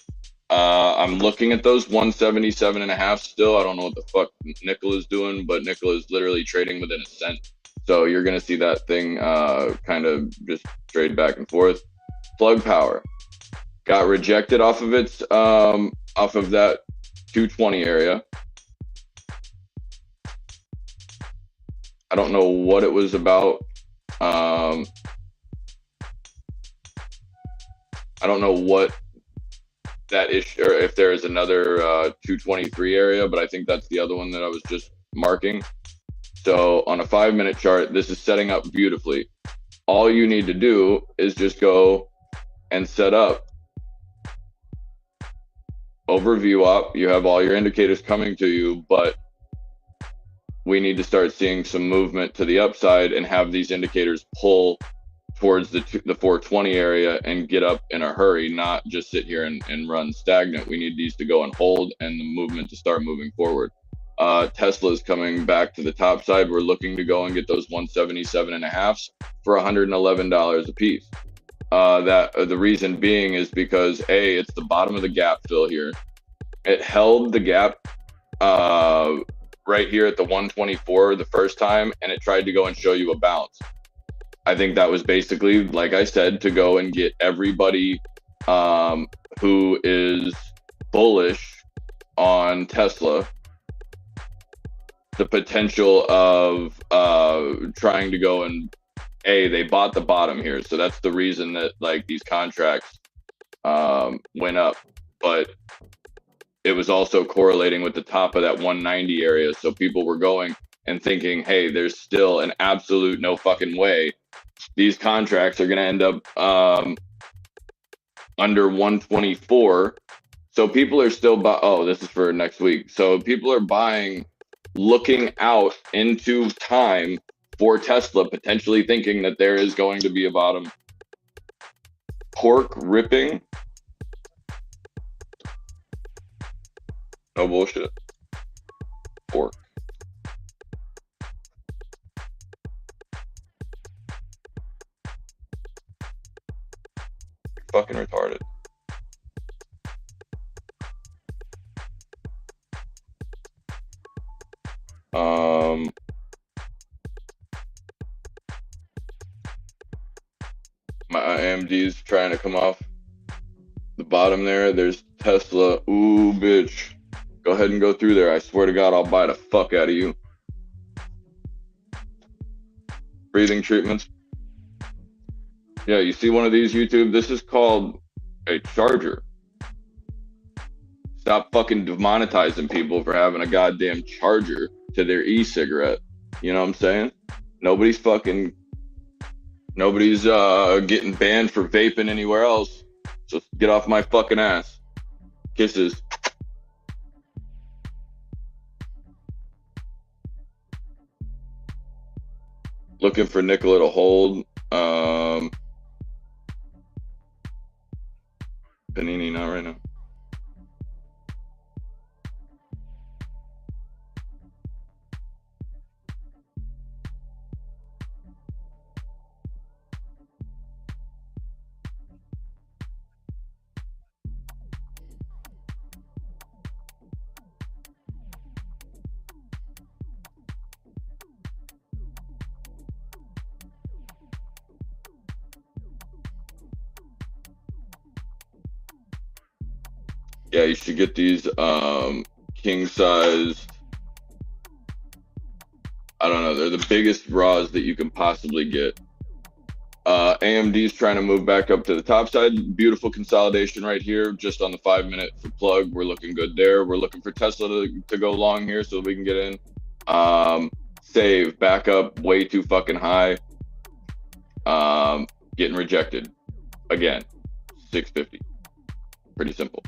I'm looking at those 177 and a half still. I don't know what the fuck nickel is doing, but nickel is literally trading within a cent. So you're going to see that thing kind of just trade back and forth. Plug power got rejected off of its off of that 220 area. I don't know what it was about. I don't know what that issue, or if there is another 223 area, but I think that's the other one that I was just marking. So on a 5-minute chart, this is setting up beautifully. All you need to do is just go and set up overview up. You have all your indicators coming to you, but we need to start seeing some movement to the upside and have these indicators pull towards the 420 area and get up in a hurry, not just sit here and run stagnant. We need these to go and hold and the movement to start moving forward. Tesla's coming back to the top side. We're looking to go and get those 177 and a halves for $111 a piece. The reason being is because it's the bottom of the gap fill here. It held the gap right here at the 124 the first time, and it tried to go and show you a bounce. I think that was basically, like I said, to go and get everybody who is bullish on Tesla the potential of trying to go and they bought the bottom here, so that's the reason that like these contracts went up, but it was also correlating with the top of that 190 area, so people were going and thinking, hey, there's still an absolute no fucking way these contracts are going to end up under 124. So people are still this is for next week, so people are buying, looking out into time for Tesla, potentially thinking that there is going to be a bottom. Pork ripping. No bullshit. Pork. Fucking retarded. My AMD's trying to come off the bottom there. There's Tesla. Ooh, bitch. Go ahead and go through there. I swear to God, I'll buy the fuck out of you. Breathing treatments. Yeah, you see one of these, YouTube? This is called a charger. Stop fucking demonetizing people for having a goddamn charger to their e-cigarette. You know what I'm saying? Nobody's getting banned for vaping anywhere else. So get off my fucking ass. Kisses. Looking for Nikola to hold. Panini, not right now. Yeah, you should get these king size. I don't know, they're the biggest raws that you can possibly get. AMD's trying to move back up to the top side. Beautiful consolidation right here, just on the 5-minute for plug. We're looking good there. We're looking for Tesla to go long here so we can get in. Save back up way too fucking high. Getting rejected again. 650. Pretty simple.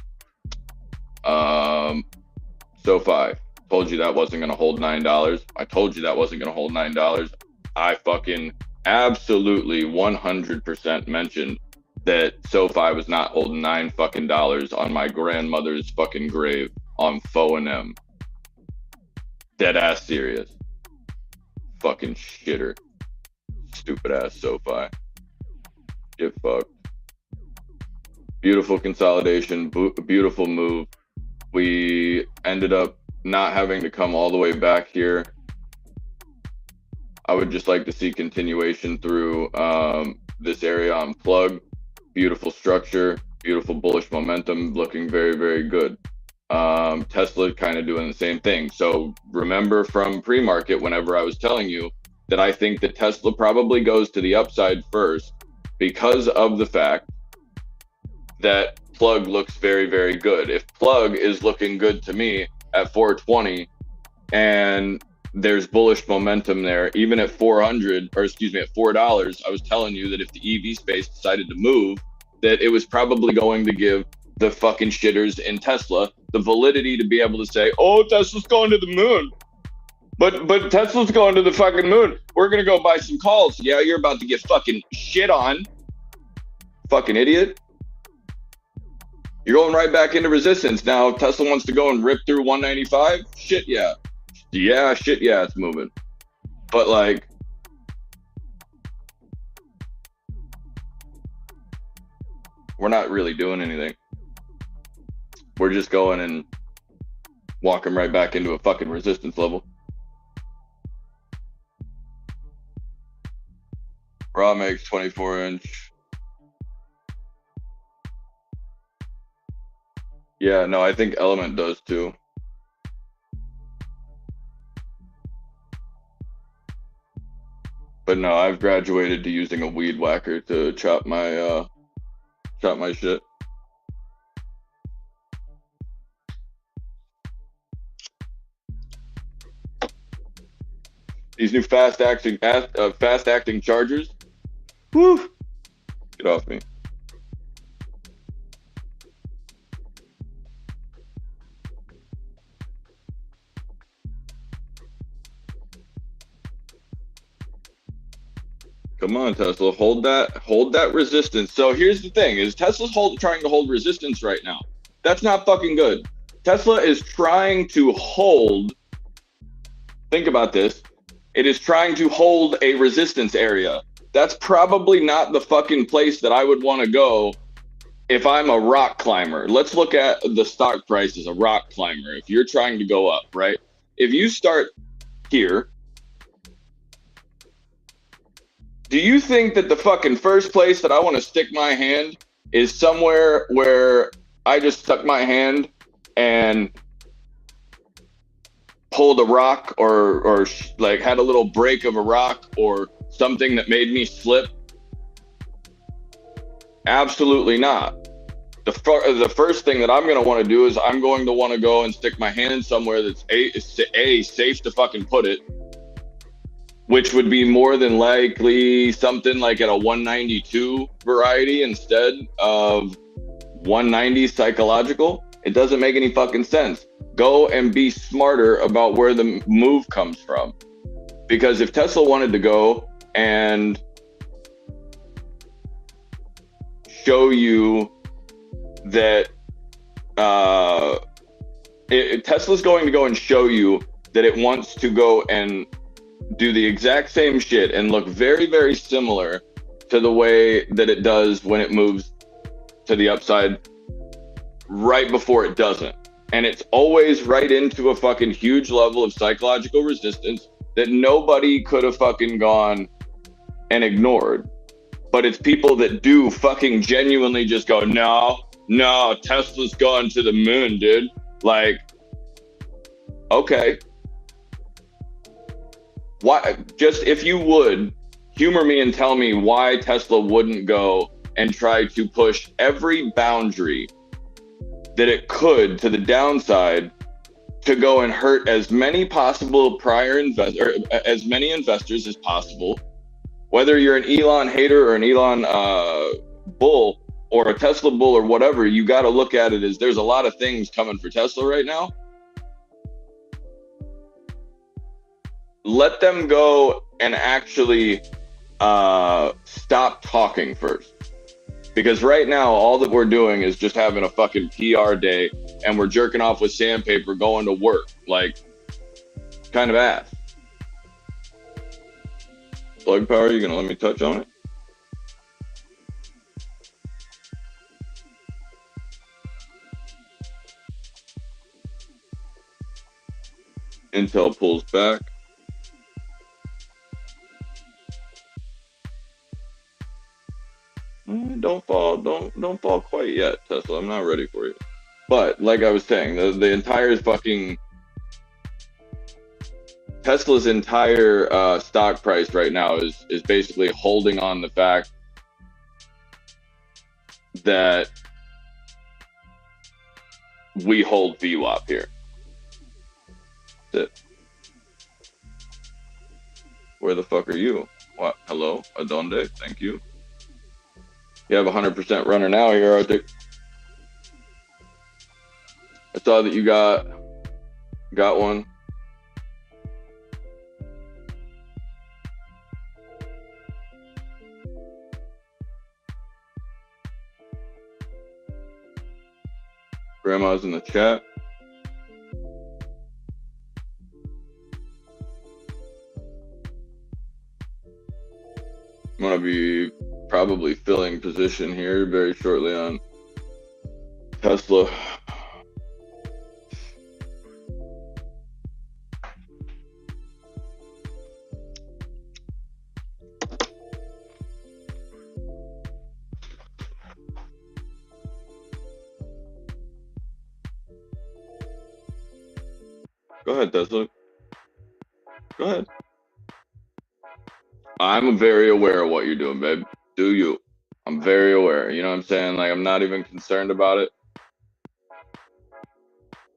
SoFi, told you that wasn't going to hold $9. I told you that wasn't going to hold $9. I fucking absolutely 100% mentioned that SoFi was not holding $9 on my grandmother's fucking grave on Fo and M. Dead ass serious. Fucking shitter. Stupid ass SoFi. Get fucked. Beautiful consolidation, beautiful move. We ended up not having to come all the way back here. I would just like to see continuation through this area on plug. Beautiful structure, beautiful bullish momentum, looking very, very good. Tesla kind of doing the same thing. So remember from pre-market, whenever I was telling you that I think that Tesla probably goes to the upside first because of the fact that plug looks very, very good. If plug is looking good to me at 420 and there's bullish momentum there, even at 400, or excuse me, at $4, I was telling you that if the EV space decided to move, that it was probably going to give the fucking shitters in Tesla the validity to be able to say, oh, Tesla's going to the moon. But Tesla's going to the fucking moon. We're going to go buy some calls. Yeah, you're about to get fucking shit on. Fucking idiot. You're going right back into resistance. Now, Tesla wants to go and rip through 195. Shit, yeah. Yeah, shit, yeah, it's moving. But, like, we're not really doing anything. We're just going and walking right back into a fucking resistance level. Raw makes 24-inch. Yeah, no, I think Element does too. But no, I've graduated to using a weed whacker to chop my shit. These new fast acting chargers. Woo! Get off me. Come on, Tesla, hold that resistance. So here's the thing: is Tesla's trying to hold resistance right now? That's not fucking good. Tesla is trying to hold. Think about this. It is trying to hold a resistance area. That's probably not the fucking place that I would want to go if I'm a rock climber. Let's look at the stock price as a rock climber. If you're trying to go up, right? If you start here, do you think that the fucking first place that I want to stick my hand is somewhere where I just stuck my hand and pulled a rock or like had a little break of a rock or something that made me slip? Absolutely not. The first thing that I'm going to want to do is I'm going to want to go and stick my hand somewhere that's a safe to fucking put it, which would be more than likely something like at a 192 variety instead of 190 psychological. It doesn't make any fucking sense. Go and be smarter about where the move comes from. Because if Tesla wanted to go and show you that Tesla's going to go and show you that it wants to go and do the exact same shit and look very, very similar to the way that it does when it moves to the upside right before it doesn't. And it's always right into a fucking huge level of psychological resistance that nobody could have fucking gone and ignored. But it's people that do fucking genuinely just go, no, Tesla's gone to the moon, dude. Like, okay. Why? Just if you would humor me and tell me why Tesla wouldn't go and try to push every boundary that it could to the downside to go and hurt as many possible as many investors as possible. Whether you're an Elon hater or an Elon bull or a Tesla bull or whatever, you got to look at it as there's a lot of things coming for Tesla right now. Let them go and actually stop talking first. Because right now, all that we're doing is just having a fucking PR day and we're jerking off with sandpaper going to work. Like, kind of ass. Plug power, you gonna let me touch on it? Intel pulls back. Don't fall quite yet, Tesla. I'm not ready for you. But like I was saying, the entire fucking Tesla's entire stock price right now is basically holding on the fact that we hold VWAP here. That's it. Where the fuck are you? What? Hello? Adonde? Thank you. You have 100% runner now here, Arctic. I saw that you got one. Grandma's in the chat. I'm gonna be probably filling position here very shortly on Tesla. Go ahead, Tesla. Go ahead. I'm very aware of what you're doing, babe. Do you? I'm very aware. You know what I'm saying? Like, I'm not even concerned about it.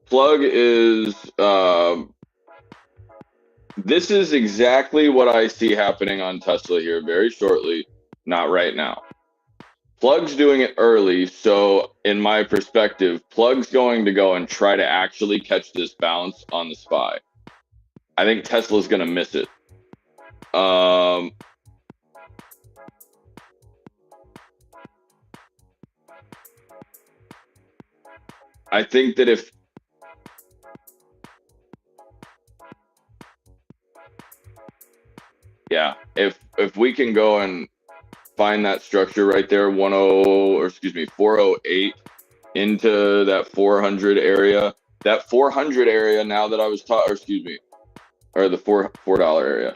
Plug is, this is exactly what I see happening on Tesla here very shortly, not right now. Plug's doing it early, so in my perspective, Plug's going to go and try to actually catch this bounce on the SPY. I think Tesla's going to miss it. I think that if we can go and find that structure right there, 408 into that 400 area. That 400 area, now that I was taught, or the $4 area.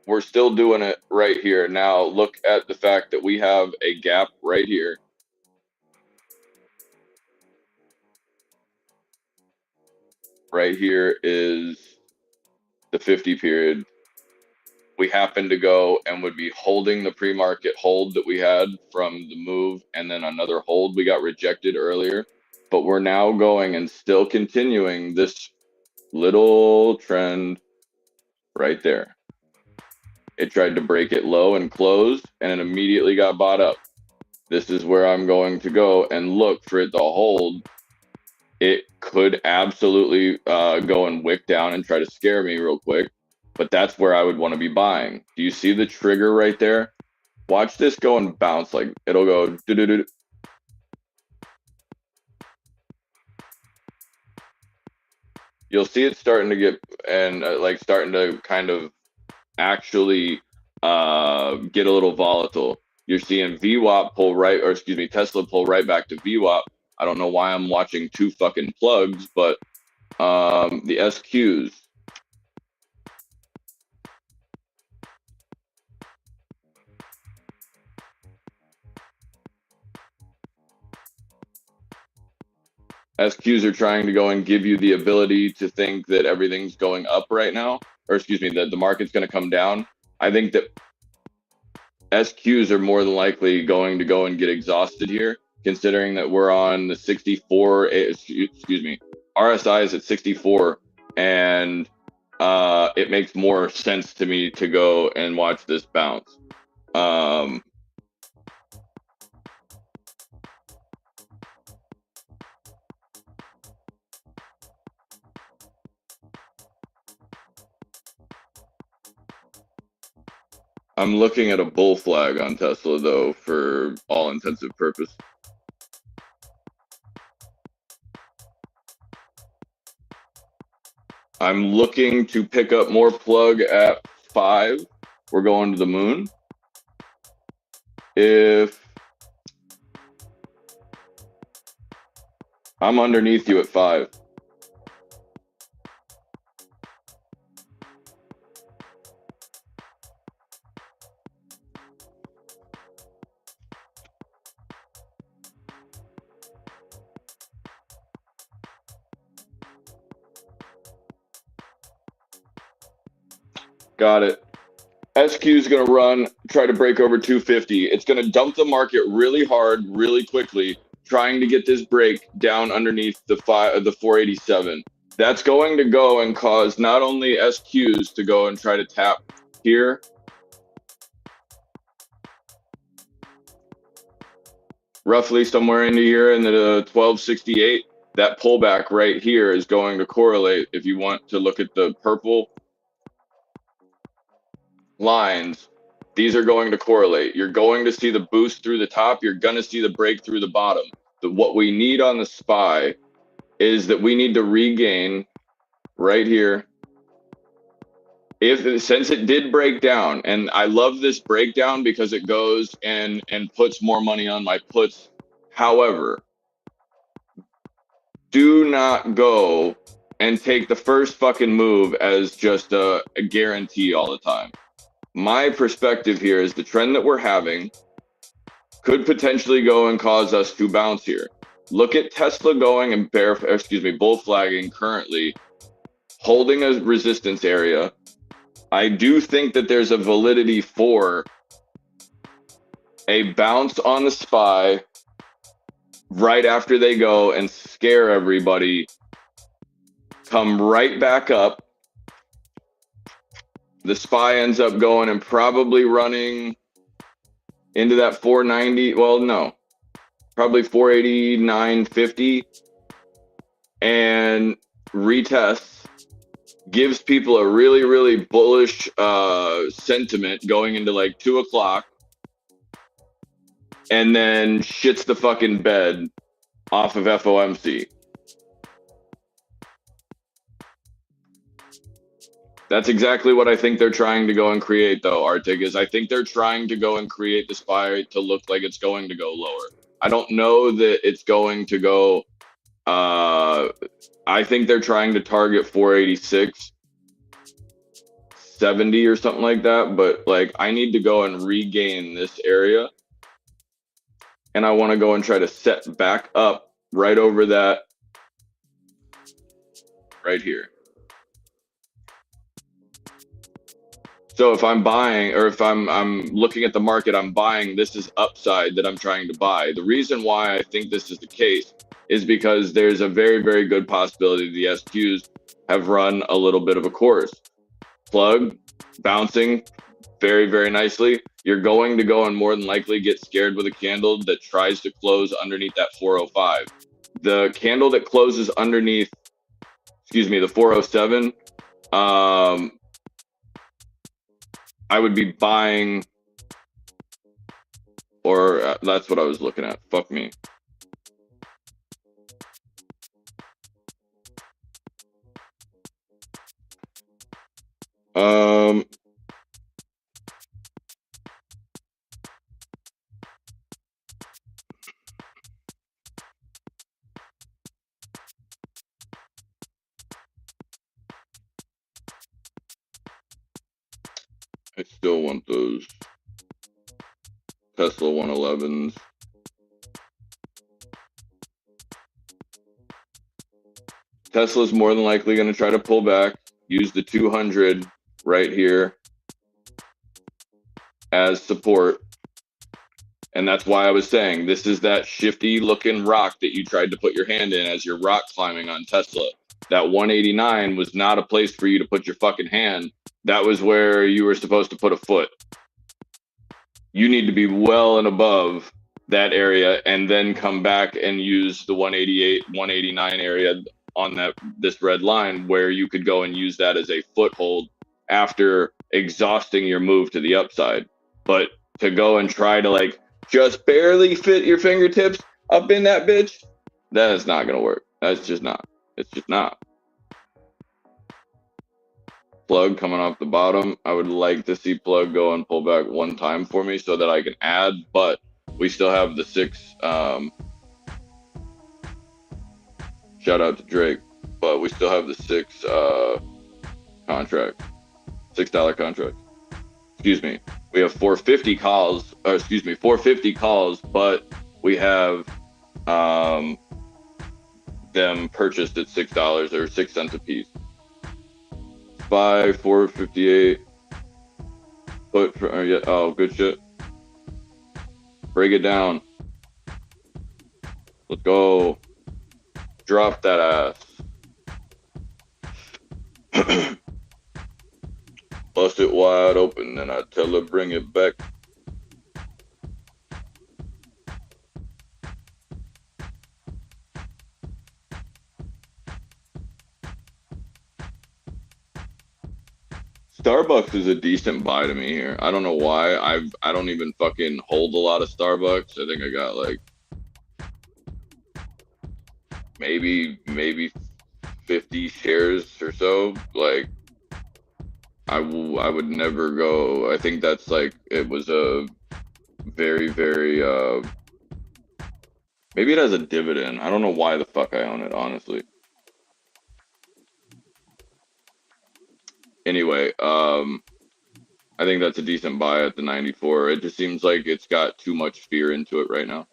We're still doing it right here. Now look at the fact that we have a gap right here. Right here is the 50 period. We happen to go and would be holding the pre-market hold that we had from the move, and then another hold we got rejected earlier. But we're now going and still continuing this little trend right there. It tried to break it low and closed, and it immediately got bought up. This is where I'm going to go and look for it to hold. It could absolutely go and wick down and try to scare me real quick, but that's where I would want to be buying. Do you see the trigger right there? Watch this go and bounce. Like, it'll go do-do-do. You'll see it starting to get, and like starting to kind of actually get a little volatile. You're seeing VWAP pull right, or excuse me, Tesla pull right back to VWAP. I don't know why I'm watching two fucking plugs, but the SQs. SQs are trying to go and give you the ability to think that everything's going up right now, or excuse me, that the market's going to come down. I think that SQs are more than likely going to go and get exhausted here, considering that we're on the 64, excuse me, RSI is at 64, and it makes more sense to me to go and watch this bounce. I'm looking at a bull flag on Tesla though, for all intensive purpose. I'm looking to pick up more plug at 5. We're going to the moon. If I'm underneath you at 5. Got it. SQ is going to run, try to break over 250. It's going to dump the market really hard, really quickly, trying to get this break down underneath the 487. That's going to go and cause not only SQs to go and try to tap here, roughly somewhere into here in the 1268. That pullback right here is going to correlate. If you want to look at the purple lines, these are going to correlate. You're going to see the boost through the top. You're going to see the break through the bottom. What we need on the SPY is that we need to regain right here. Since it did break down, and I love this breakdown because it goes and puts more money on my puts. However, do not go and take the first fucking move as just a guarantee all the time. My perspective here is the trend that we're having could potentially go and cause us to bounce here. Look at Tesla going and bull flagging currently, holding a resistance area. I do think that there's a validity for a bounce on the SPY right after they go and scare everybody, come right back up. The SPY ends up going and probably running into that 490. Well, no, probably 489.50, and retests, gives people a really, really bullish sentiment going into like 2 o'clock, and then shits the fucking bed off of FOMC. That's exactly what I think they're trying to go and create, though, Arctic, is I think they're trying to go and create the SPY to look like it's going to go lower. I don't know that it's going to go, I think they're trying to target 486.70 or something like that, but like I need to go and regain this area, and I want to go and try to set back up right over that right here. So if I'm buying, or if I'm looking at the market, I'm buying, this is upside that I'm trying to buy. The reason why I think this is the case is because there's a very, very good possibility the SQs have run a little bit of a course. Plug, bouncing very, very nicely. You're going to go and more than likely get scared with a candle that tries to close underneath that 405. The candle that closes underneath, the 407, I would be buying, or that's what I was looking at. Fuck me. I still want those Tesla 111s. Tesla's more than likely going to try to pull back, use the 200 right here as support. And that's why I was saying this is that shifty looking rock that you tried to put your hand in as you're rock climbing on Tesla. That 189 was not a place for you to put your fucking hand. That was where you were supposed to put a foot. You need to be well and above that area and then come back and use the 188, 189 area on this red line where you could go and use that as a foothold after exhausting your move to the upside. But to go and try to like just barely fit your fingertips up in that bitch, that is not gonna work. That's just not. It's just not. Plug coming off the bottom. I would like to see plug go and pull back one time for me so that I can add, but we still have the 6 shout out to Drake, but we still have the 6 contract. $6 contract. Excuse me. We have 450 calls, or excuse me, 450 calls, but we have them purchased at $6 or 6 cents a piece. Buy 458. Put for oh, good shit. Break it down. Let's go. Drop that ass. Bust it wide open, and I tell her bring it back. Starbucks is a decent buy to me here. I don't know why. I don't even fucking hold a lot of Starbucks. I think I got like maybe 50 shares or so. Like I would never go. I think that's like it was a very maybe it has a dividend. I don't know why the fuck I own it, honestly. Anyway, I think that's a decent buy at the 94. It just seems like it's got too much fear into it right now.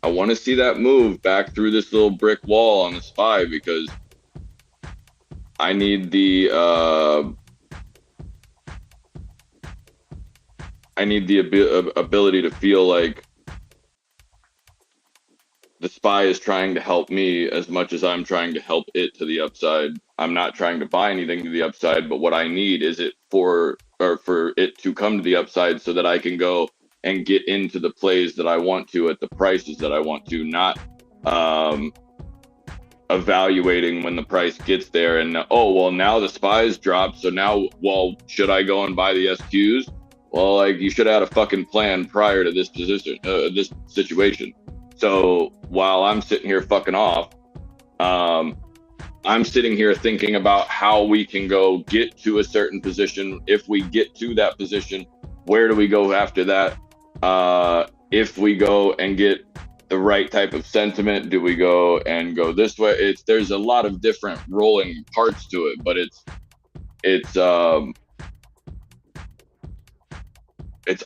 I want to see that move back through this little brick wall on the SPY because I need the ability to feel like the SPY is trying to help me as much as I'm trying to help it to the upside. I'm not trying to buy anything to the upside, but what I need is for it to come to the upside so that I can go and get into the plays that I want to at the prices that I want to, not evaluating when the price gets there and, oh, well, now the SPY's dropped, so now, well, should I go and buy the SQs? Well, like, you should have had a fucking plan prior to this position, this situation. So while I'm sitting here fucking off, I'm sitting here thinking about how we can go get to a certain position. If we get to that position, where do we go after that? If we go and get the right type of sentiment, do we go and go this way? There's a lot of different rolling parts to it, but it's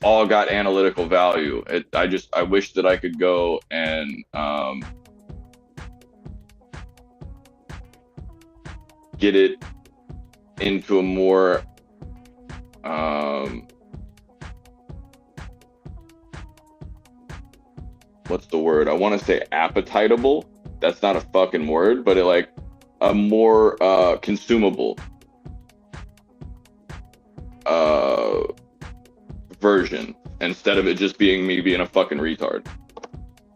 all got analytical value. I wish that I could go and get it into a more what's the word? I want to say appetitable. That's not a fucking word, but like a more consumable version instead of it just being me being a fucking retard.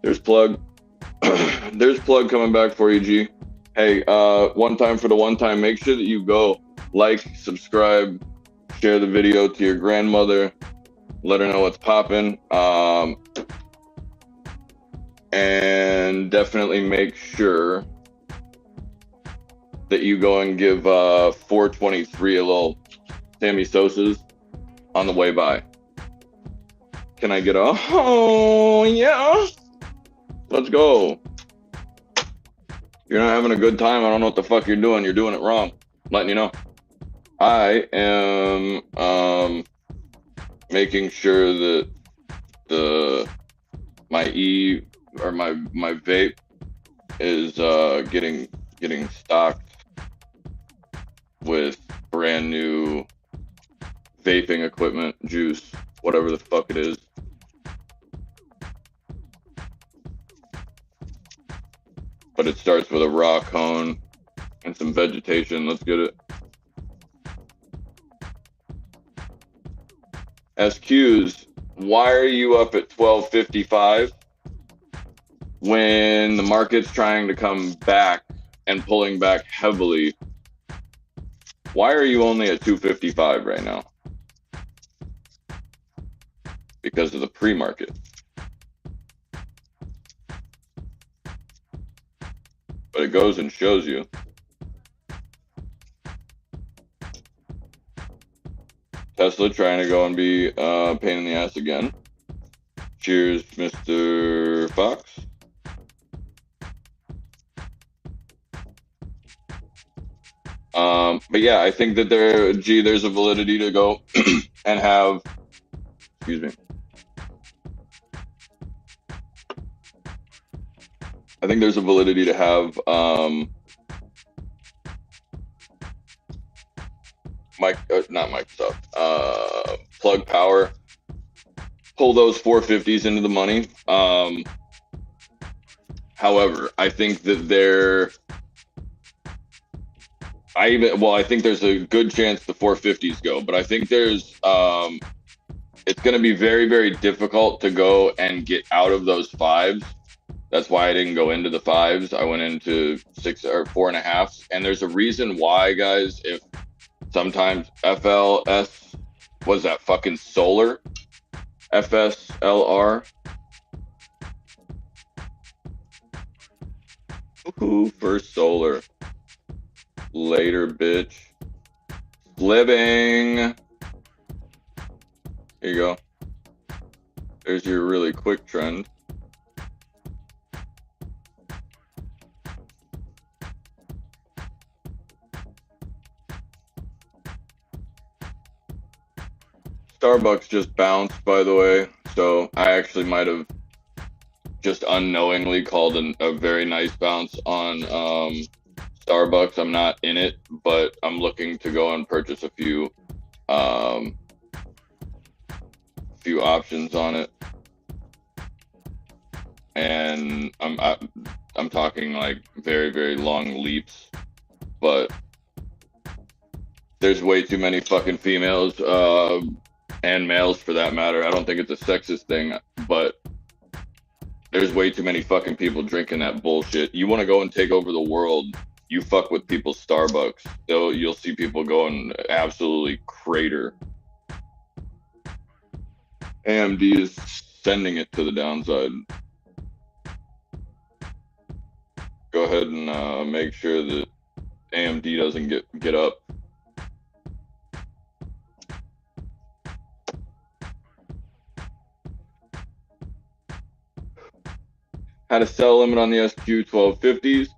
There's plug. There's plug coming back for you, G. Hey, one time for the one time, make sure that you go like, subscribe, share the video to your grandmother, let her know what's popping, and definitely make sure that you go and give 423 a little Sammy Sosa's on the way by. Can I get a, oh, yeah? Let's go. You're not having a good time. I don't know what the fuck you're doing. You're doing it wrong. I'm letting you know. I am making sure that my vape is getting stocked with brand new vaping equipment, juice, whatever the fuck it is. But it starts with a raw cone and some vegetation. Let's get it. SQs, why are you up at 1255 when the market's trying to come back and pulling back heavily? Why are you only at 255 right now? because of the pre-market. But it goes and shows you. Tesla trying to go and be a pain in the ass again. Cheers, Mr. Fox. But yeah, I think that there's a validity to go and have, excuse me. I think there's a validity to have not Microsoft, Plug Power pull those 450s into the money. However, I think that I think there's a good chance the 450s go, but I think there's it's going to be very, very difficult to go and get out of those fives. That's why I didn't go into the fives. I went into 6 or 4.5s. And there's a reason why, guys. If sometimes FLS was that fucking solar, FSLR. Ooh, first solar. Later, bitch. Living. Here you go. There's your really quick trend. Starbucks just bounced, by the way, so I actually might have just unknowingly called a very nice bounce on Starbucks. I'm not in it, but I'm looking to go and purchase a few options on it, and I'm talking like very, very long leaps, but there's way too many fucking females and males for that matter. I don't think it's a sexist thing, but there's way too many fucking people drinking that bullshit. You want to go and take over the world, you fuck with people's Starbucks. You'll see people go and absolutely crater. AMD is sending it to the downside. Go ahead and make sure that AMD doesn't get up. Had a sell limit on the SQ 1250s.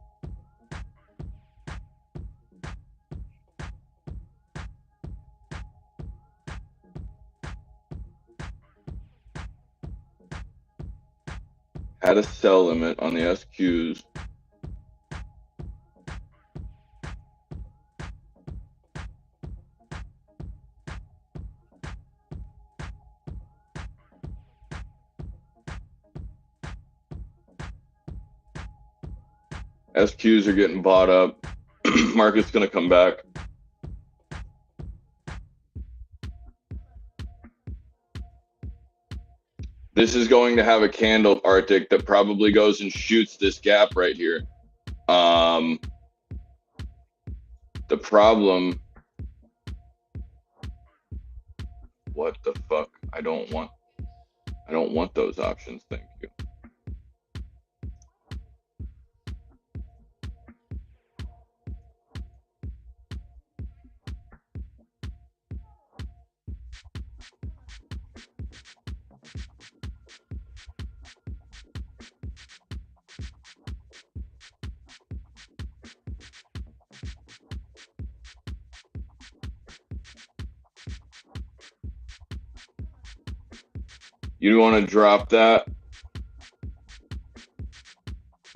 Had a sell limit on the SQs. SQs are getting bought up. Market's going to come back. This is going to have a candle, Arctic, that probably goes and shoots this gap right here. The problem... What the fuck? I don't want those options, thank you. You want to drop that,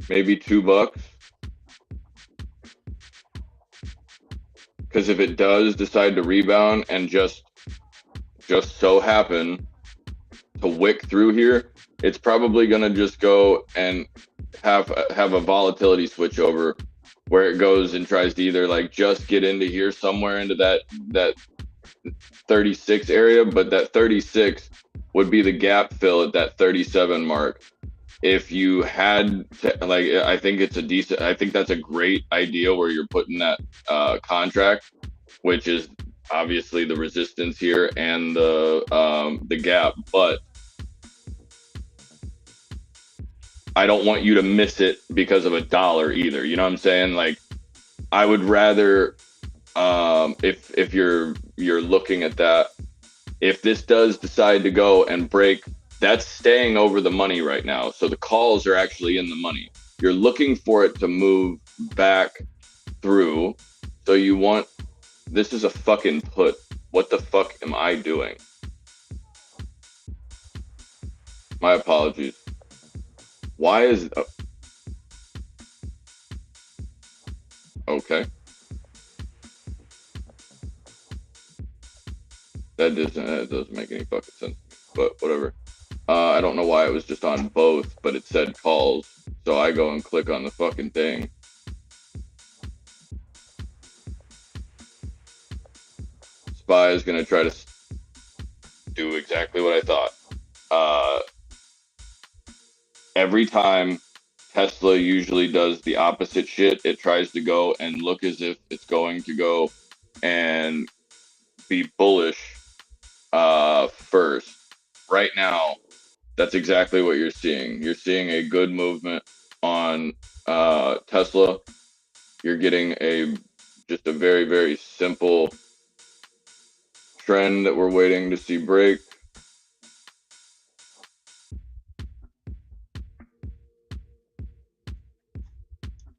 maybe $2, because if it does decide to rebound and just so happen to wick through here, it's probably going to just go and have a volatility switch over where it goes and tries to either like just get into here somewhere into that 36 area, but that 36 would be the gap fill at that 37 mark. If you had to, like, I think that's a great idea where you're putting that contract, which is obviously the resistance here and the gap. But I don't want you to miss it because of $1 either. You know what I'm saying? Like, I would rather, if you're looking at that, if this does decide to go and break, that's staying over the money right now. So the calls are actually in the money. You're looking for it to move back through. So you want, this is a fucking put. What the fuck am I doing? My apologies. Why is, okay. That doesn't make any fucking sense, but whatever. I don't know why it was just on both, but it said calls. So I go and click on the fucking thing. SPY is going to try to do exactly what I thought. Every time Tesla usually does the opposite shit, it tries to go and look as if it's going to go and be bullish first. Right now, that's exactly what you're seeing. You're seeing a good movement on Tesla. You're getting just a very, very simple trend that we're waiting to see break.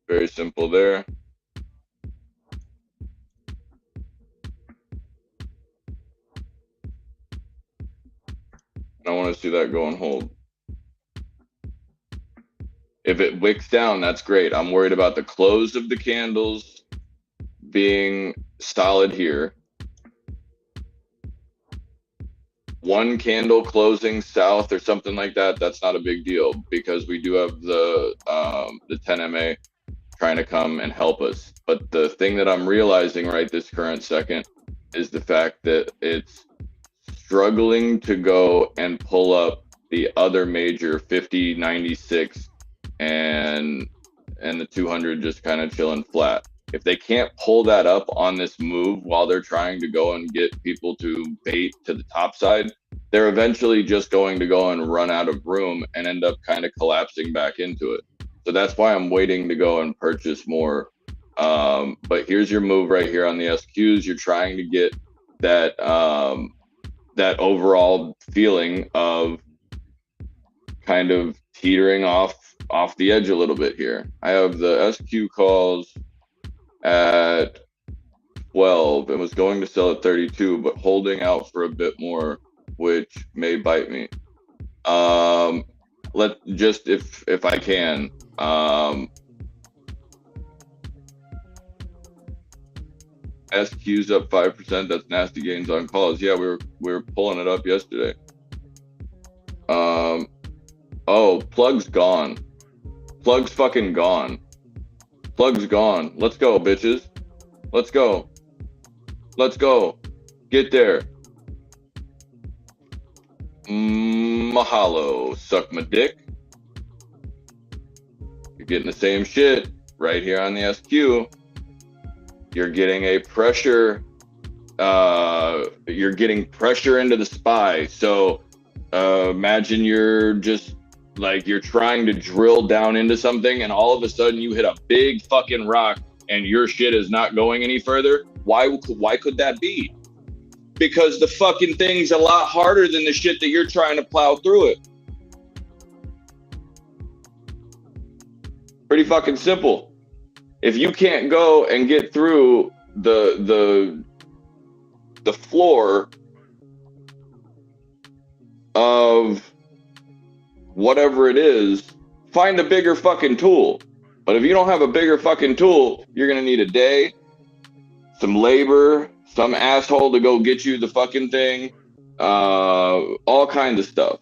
Very simple there. I want to see that go and hold. If it wicks down, that's great. I'm worried about the close of the candles being solid here. One candle closing south or something like that, that's not a big deal because we do have the 10 MA trying to come and help us. But the thing that I'm realizing right this current second is the fact that it's struggling to go and pull up the other major 50, 96 and the 200 just kind of chilling flat. If they can't pull that up on this move while they're trying to go and get people to bait to the top side, they're eventually just going to go and run out of room and end up kind of collapsing back into it. So that's why I'm waiting to go and purchase more. But here's your move right here on the SQs. You're trying to get that that overall feeling of kind of teetering off the edge a little bit here. I have the SQ calls at 12 and was going to sell at 32, but holding out for a bit more, which may bite me. Let just if I can. SQ's up 5%. That's nasty gains on calls. Yeah, we were pulling it up yesterday. Oh, plug's gone. Plug's fucking gone. Plug's gone. Let's go, bitches. Let's go. Let's go. Get there. Mahalo. Suck my dick. You're getting the same shit right here on the SQ. You're getting a pressure. You're getting pressure into the SPY. So imagine you're just like you're trying to drill down into something and all of a sudden you hit a big fucking rock and your shit is not going any further. Why could that be? Because the fucking thing's a lot harder than the shit that you're trying to plow through it. Pretty fucking simple. If you can't go and get through the floor of whatever it is, find a bigger fucking tool. But if you don't have a bigger fucking tool, you're gonna need a day, some labor, some asshole to go get you the fucking thing, all kinds of stuff,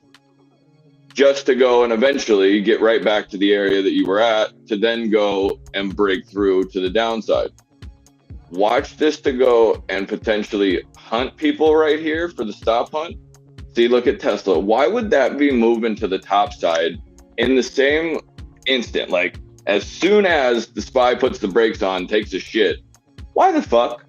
just to go and eventually get right back to the area that you were at to then go and break through to the downside. Watch this to go and potentially hunt people right here for the stop hunt. See, look at Tesla. Why would that be moving to the top side in the same instant? Like, as soon as the SPY puts the brakes on, takes a shit. Why the fuck?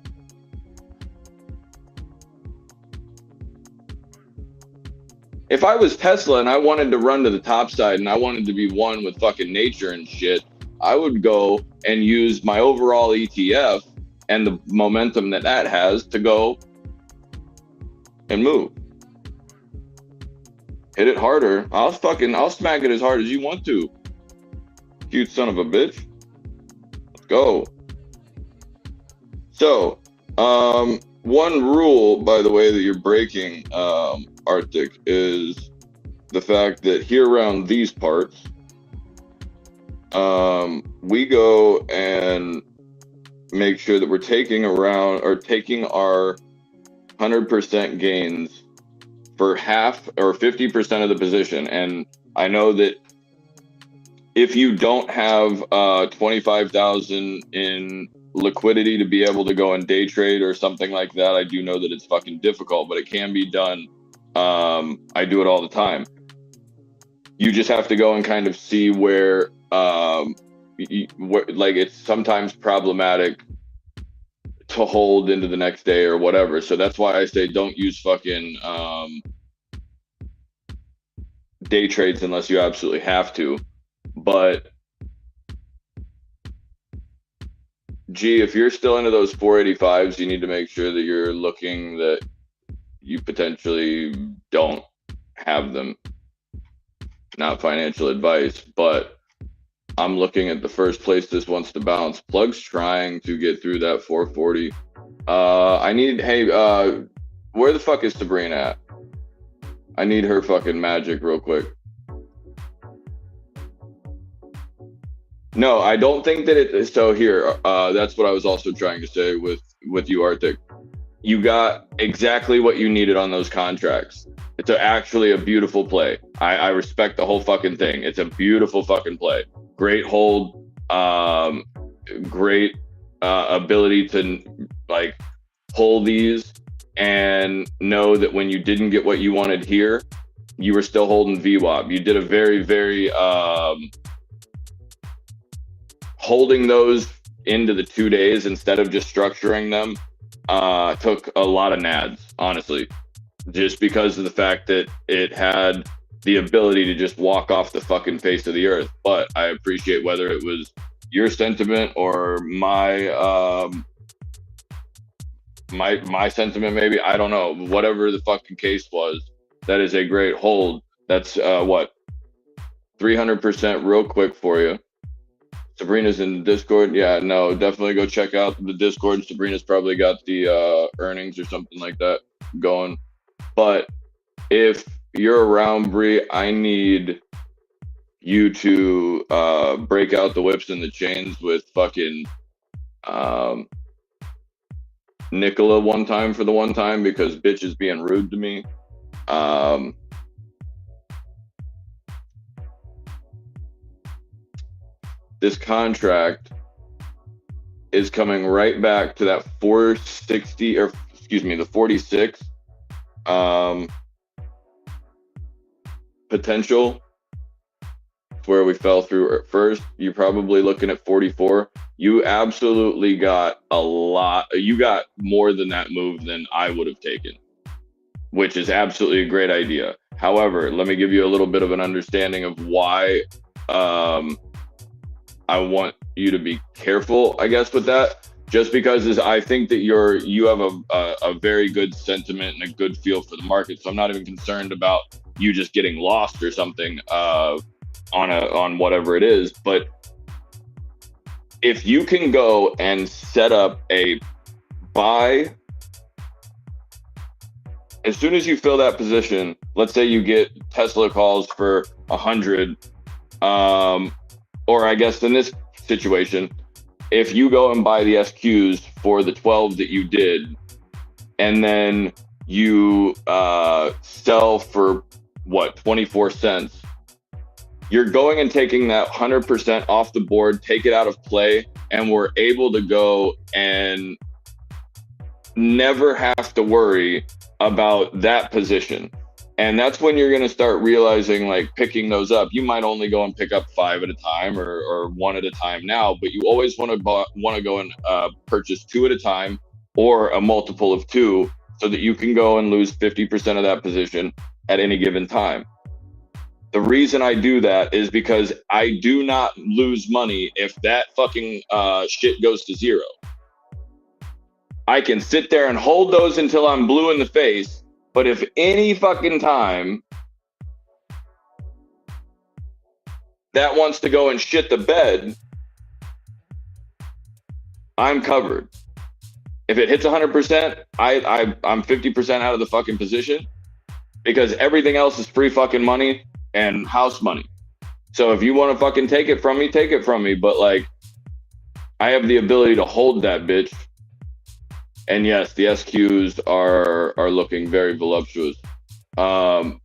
If I was Tesla and I wanted to run to the top side and I wanted to be one with fucking nature and shit, I would go and use my overall ETF and the momentum that that has to go and move. Hit it harder. I'll smack it as hard as you want to. Cute son of a bitch. Let's go. So, one rule, by the way, that you're breaking, Arctic, is the fact that here around these parts, we go and make sure that we're taking our 100% gains for half or 50% of the position. And I know that if you don't have 25,000 in liquidity to be able to go and day trade or something like that, I do know that it's fucking difficult, but it can be done. I do it all the time. You just have to go and kind of see where like it's sometimes problematic to hold into the next day or whatever. So that's why I say don't use fucking day trades unless you absolutely have to. But gee, if you're still into those 485s, you need to make sure that you're looking that you potentially don't have them. Not financial advice, but I'm looking at the first place this wants to bounce. Plug's trying to get through that 440. Where the fuck is Sabrina at? I need her fucking magic real quick. No, I don't think that it is. So here, that's what I was also trying to say with you, Arctic. You got exactly what you needed on those contracts. It's actually a beautiful play. I respect the whole fucking thing. It's a beautiful fucking play. Great hold, great ability to like pull these and know that when you didn't get what you wanted here, you were still holding VWAP. You did a very, very holding those into the 2 days instead of just structuring them took a lot of nads, honestly, just because of the fact that it had the ability to just walk off the fucking face of the earth. But I appreciate whether it was your sentiment or my my sentiment, maybe, I don't know, whatever the fucking case was, that is a great hold. That's 300% real quick for you. Sabrina's in the Discord. Yeah, no, definitely go check out the Discord. Sabrina's probably got the earnings or something like that going. But if you're around, Bree, I need you to break out the whips and the chains with fucking Nicola one time for the one time, because bitch is being rude to me. This contract is coming right back to that 460, or excuse me, the 46 potential where we fell through at first. You're probably looking at 44. You absolutely got a lot. You got more than that move than I would have taken, which is absolutely a great idea. However, let me give you a little bit of an understanding of why I want you to be careful, I guess, with that. Just because I think that you have a very good sentiment and a good feel for the market. So I'm not even concerned about you just getting lost or something on whatever it is. But if you can go and set up a buy as soon as you fill that position, let's say you get Tesla calls for 100, or I guess in this situation, if you go and buy the SQs for the 12 that you did, and then you sell for what, 24 cents, you're going and taking that 100% off the board, take it out of play, and we're able to go and never have to worry about that position. And that's when you're going to start realizing, like, picking those up. You might only go and pick up 5 at a time or 1 at a time now, but you always want to go and purchase 2 at a time or a multiple of 2, so that you can go and lose 50% of that position, at any given time. The reason I do that is because I do not lose money if that fucking shit goes to zero. I can sit there and hold those until I'm blue in the face, but if any fucking time that wants to go and shit the bed, I'm covered. If it hits 100%, I'm 50% out of the fucking position because everything else is free fucking money and house money. So if you want to fucking take it from me, take it from me. But like, I have the ability to hold that bitch. And yes, the SQs are looking very voluptuous. But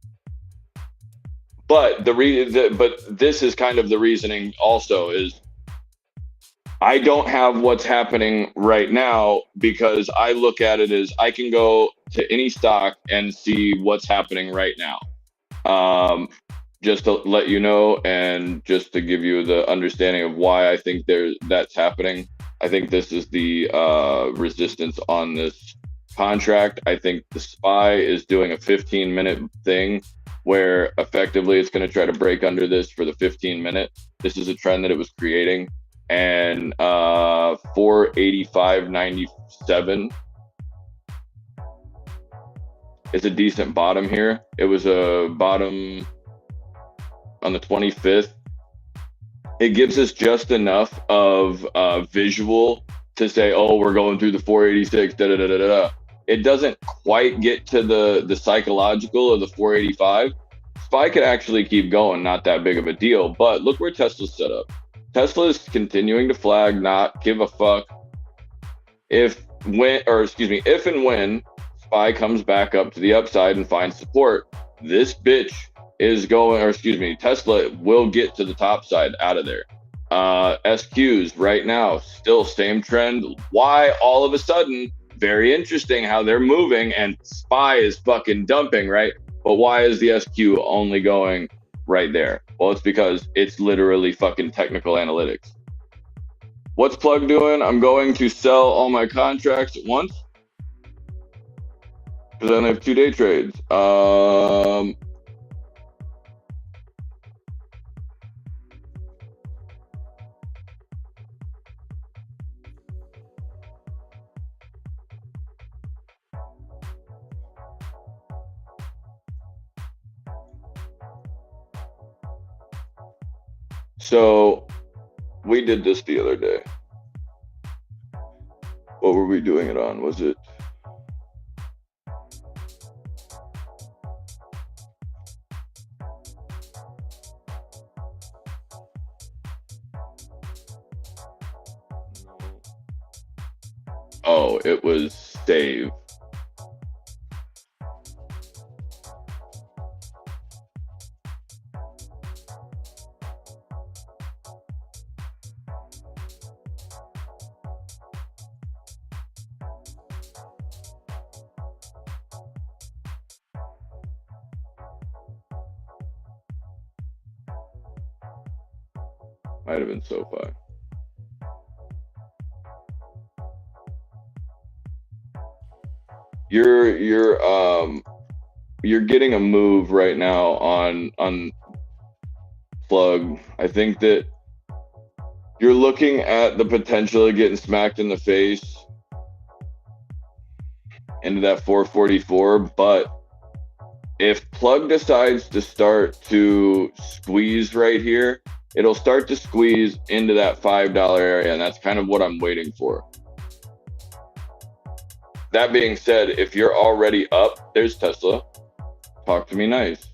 this is kind of the reasoning also is I don't have what's happening right now because I look at it as I can go to any stock and see what's happening right now. Just to let you know and just to give you the understanding of why I think that's happening. I think this is the resistance on this contract. I think the SPY is doing a 15-minute thing where effectively it's going to try to break under this for the 15-minute. This is a trend that it was creating. And 485.97 is a decent bottom here. It was a bottom on the 25th. It gives us just enough of visual to say, oh, we're going through the 486, da da da da da. It doesn't quite get to the psychological of the 485. SPY could actually keep going, not that big of a deal. But look where Tesla's set up. Tesla is continuing to flag, not give a fuck if and when SPY comes back up to the upside and finds support. This bitch is going, Tesla will get to the top side out of there. SQs right now, still same trend. Why all of a sudden? Very interesting how they're moving and SPY is fucking dumping, right? But why is the SQ only going right there? Well, it's because it's literally fucking technical analytics. What's Plug doing? I'm going to sell all my contracts at once because I only have 2-day trades. So we did this the other day. What were we doing it on? Was it? Oh, it was save. Might have been SoFi. You're getting a move right now on Plug. I think that you're looking at the potential of getting smacked in the face into that 444, but if Plug decides to start to squeeze right here, it'll start to squeeze into that $5 area, and that's kind of what I'm waiting for. That being said, if you're already up, there's Tesla. Talk to me nice.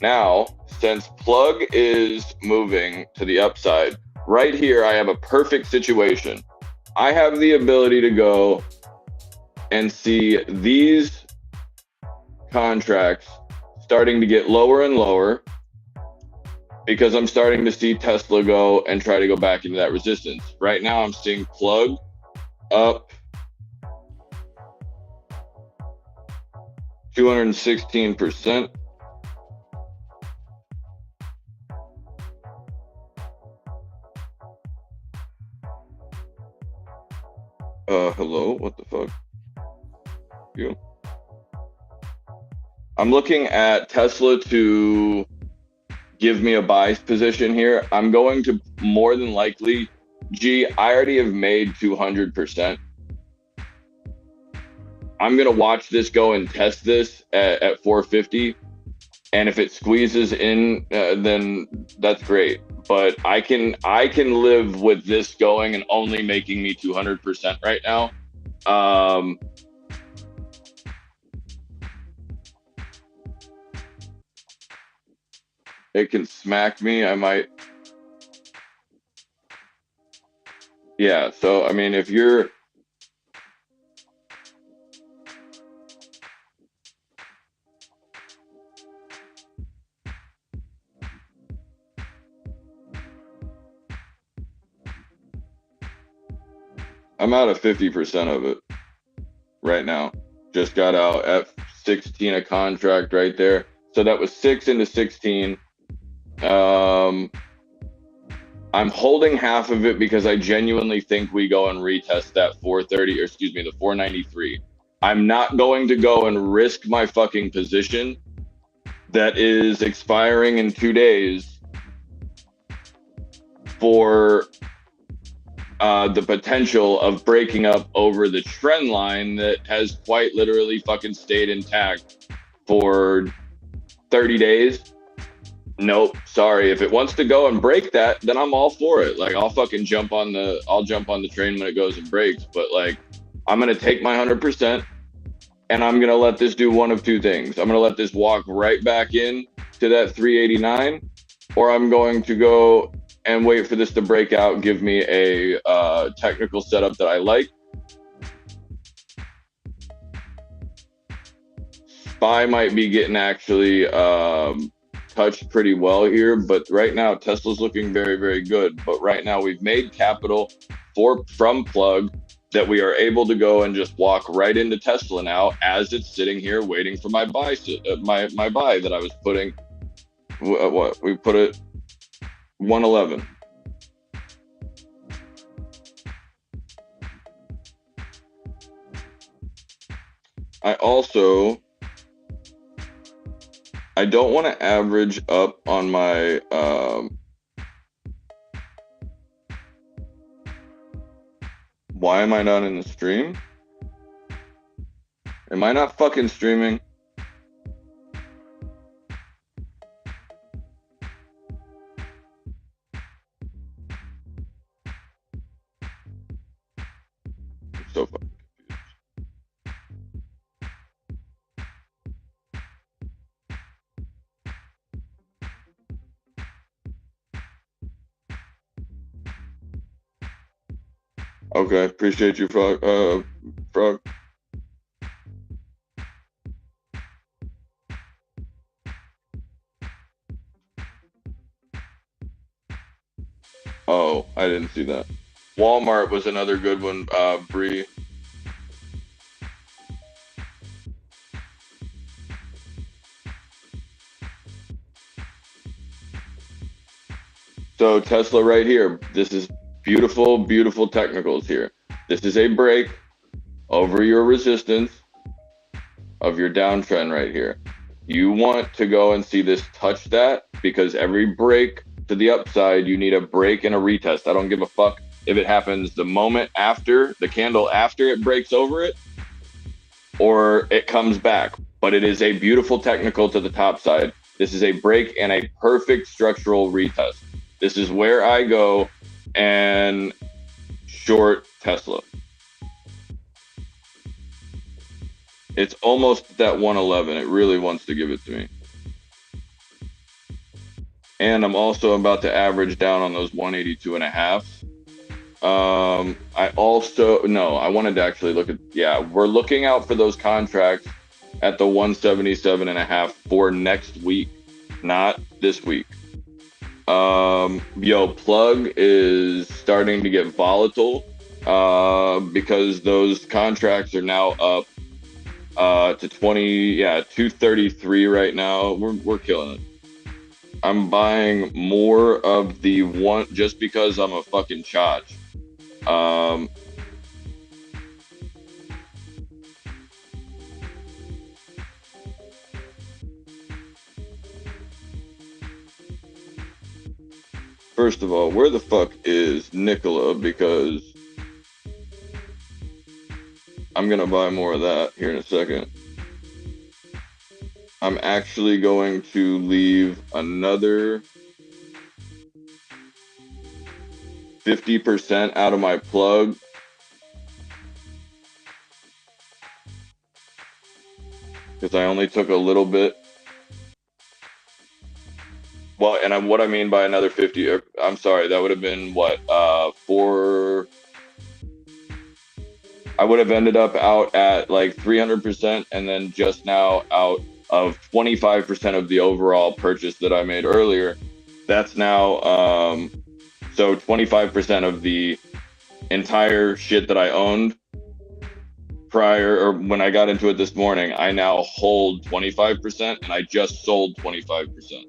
Now, since Plug is moving to the upside, right here I have a perfect situation. I have the ability to go and see these contracts starting to get lower and lower because I'm starting to see Tesla go and try to go back into that resistance. Right now I'm seeing Plug up 216%. Hello, what the fuck? You. I'm looking at Tesla to give me a buy position here. I'm going to more than likely, I already have made 200%. I'm going to watch this go and test this at 450. And if it squeezes in, then that's great. But I can live with this going and only making me 200% right now. It can smack me. I might. Yeah. So I mean, if you're, I'm out of 50% of it right now. Just got out at 16 a contract right there. So that was 6 into 16. I'm holding half of it because I genuinely think we go and retest that 430, or excuse me, the 493. I'm not going to go and risk my fucking position that is expiring in 2 days for the potential of breaking up over the trend line that has quite literally fucking stayed intact for 30 days. Nope, sorry. If it wants to go and break that, then I'm all for it. Like I'll fucking jump on the train when it goes and breaks. But like I'm gonna take my 100% and I'm gonna let this do one of two things. I'm gonna let this walk right back in to that 389, or I'm going to go and wait for this to break out, give me a technical setup that I like. SPY might be getting actually touched pretty well here, but right now Tesla's looking very, very good. But right now we've made capital from plug that we are able to go and just walk right into Tesla now as it's sitting here waiting for my buy, my buy that I was putting. What we put it 111. I don't want to average up on my why am I not in the stream? Am I not fucking streaming? I'm so fucking confused. Okay, appreciate you, Frog. Frog. Oh, I didn't see that. Walmart was another good one, Bree. So Tesla right here. This is beautiful, beautiful technicals here. This is a break over your resistance of your downtrend right here. You want to go and see this touch that, because every break to the upside, you need a break and a retest. I don't give a fuck if it happens the moment after, the candle after it breaks over it, or it comes back. But it is a beautiful technical to the top side. This is a break and a perfect structural retest. This is where I go and short Tesla. It's almost that 111. It really wants to give it to me. And I'm also about to average down on those 182 and a half. I wanted to actually look at, we're looking out for those contracts at the 177 and a half for next week, not this week. Plug is starting to get volatile because those contracts are now up to 233 right now. We're killing it. I'm buying more of the one just because I'm a fucking chotch. first of all, where the fuck is Nicola? Because I'm gonna buy more of that here in a second. I'm actually going to leave another 50% out of my plug because I only took a little bit. Well, and what I mean by another 50, I'm sorry, that would have been what, I would have ended up out at like 300% and then just now out of 25% of the overall purchase that I made earlier. That's now, so 25% of the entire shit that I owned prior, or when I got into it this morning, I now hold 25% and I just sold 25%.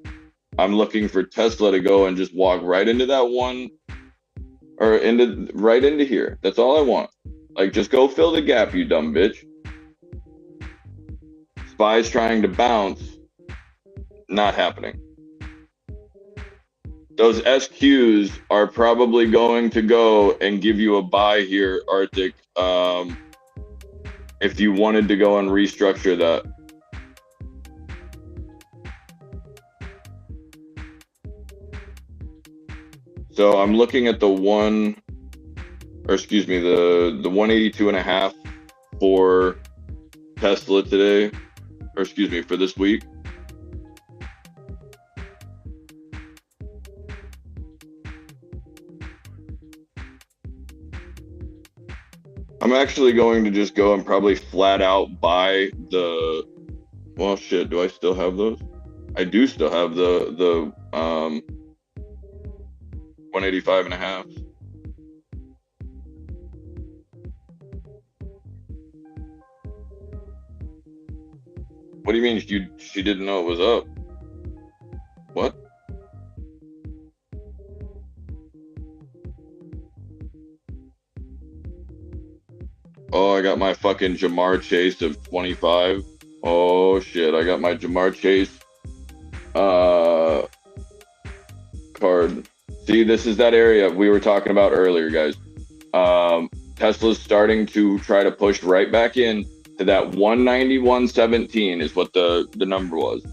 I'm looking for Tesla to go and just walk right into that one, or right into here. That's all I want. Like, just go fill the gap, you dumb bitch. Spies trying to bounce, not happening. Those SQs are probably going to go and give you a buy here, Arctic, if you wanted to go and restructure that. So I'm looking at the 182.5 for Tesla today, or excuse me, for this week. I'm actually going to just go and probably flat out buy the, well, shit, do I still have those? I do still have the 185.5. What do you mean she didn't know it was up? What? Oh, I got my fucking Jamar Chase of 25. Oh shit, I got my Jamar Chase card. See, this is that area we were talking about earlier, guys. Tesla's starting to try to push right back in to that 191.17 is what the number was.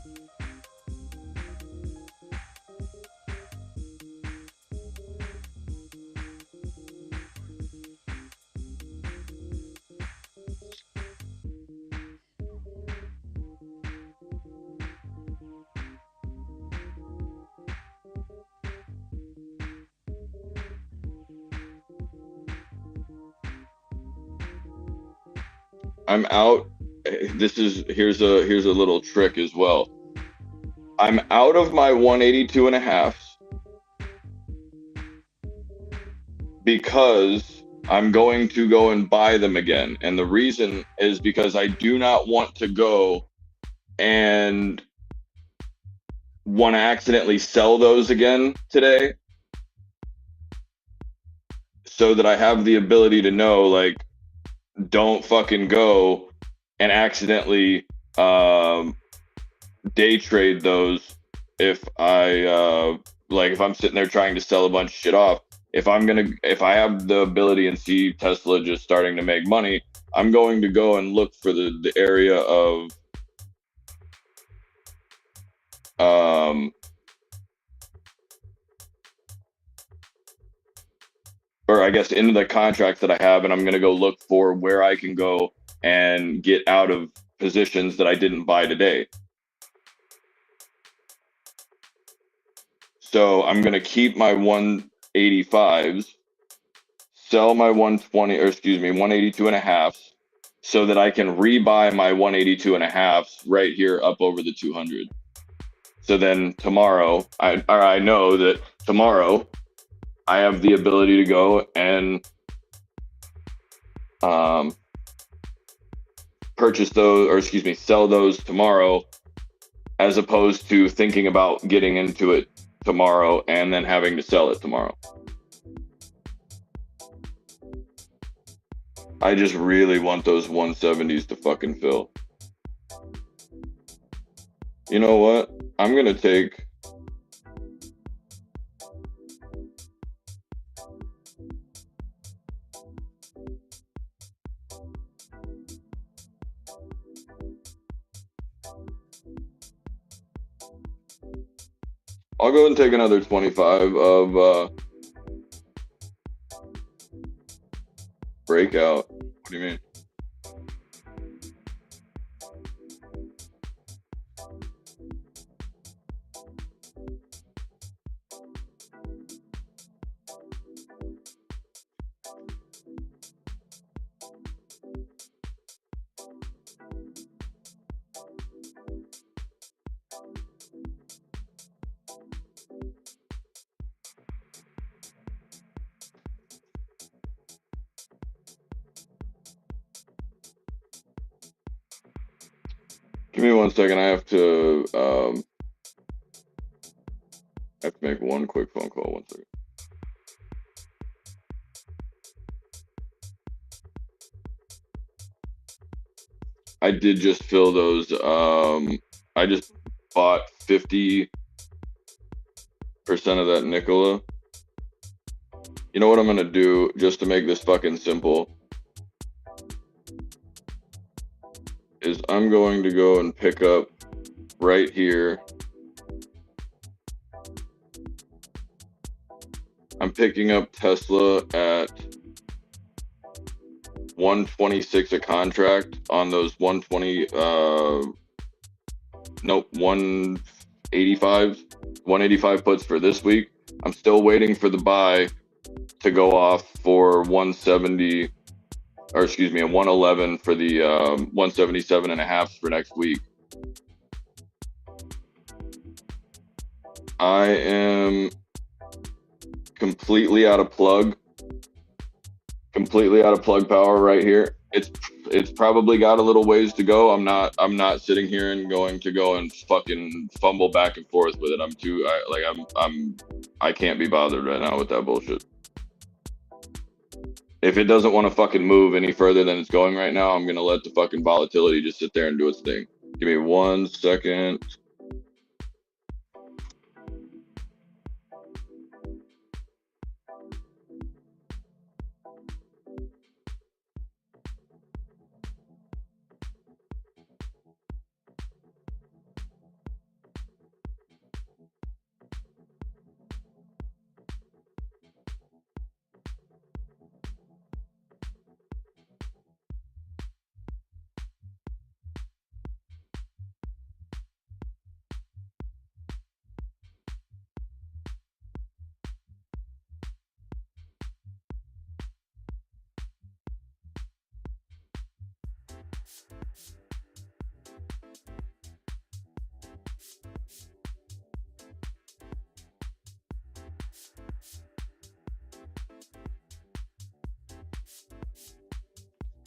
I'm out. Here's a little trick as well. I'm out of my 182.5 because I'm going to go and buy them again. And the reason is because I do not want to go and want to accidentally sell those again today, so that I have the ability to know, like, don't fucking go and accidentally day trade those if I if I'm sitting there trying to sell a bunch of shit off. If I have the ability and see Tesla just starting to make money, I'm going to go and look for the area of or I guess into the contracts that I have, and I'm going to go look for where I can go and get out of positions that I didn't buy today. So I'm going to keep my 185s, sell my 182.5, so that I can rebuy my 182.5 right here up over the 200. So then tomorrow, I know that tomorrow I have the ability to go and purchase those, or excuse me, sell those tomorrow, as opposed to thinking about getting into it tomorrow and then having to sell it tomorrow. I just really want those 170s to fucking fill. You know what? I'm gonna take I'll go and take another 25 of breakout. What do you mean? Give me 1 second. I have to make one quick phone call. 1 second. I did just fill those. I just bought 50% of that Nikola. You know what I'm gonna do just to make this fucking simple is I'm going to go and pick up right here. I'm picking up Tesla at 126 a contract on those 185 puts for this week. I'm still waiting for the buy to go off for 170, or excuse me, a 111 for the 177 and a half for next week. I am completely out of plug power right here. It's probably got a little ways to go. I'm not sitting here and going to go and fucking fumble back and forth with it. I can't be bothered right now with that bullshit. If it doesn't want to fucking move any further than it's going right now, I'm gonna let the fucking volatility just sit there and do its thing. Give me 1 second.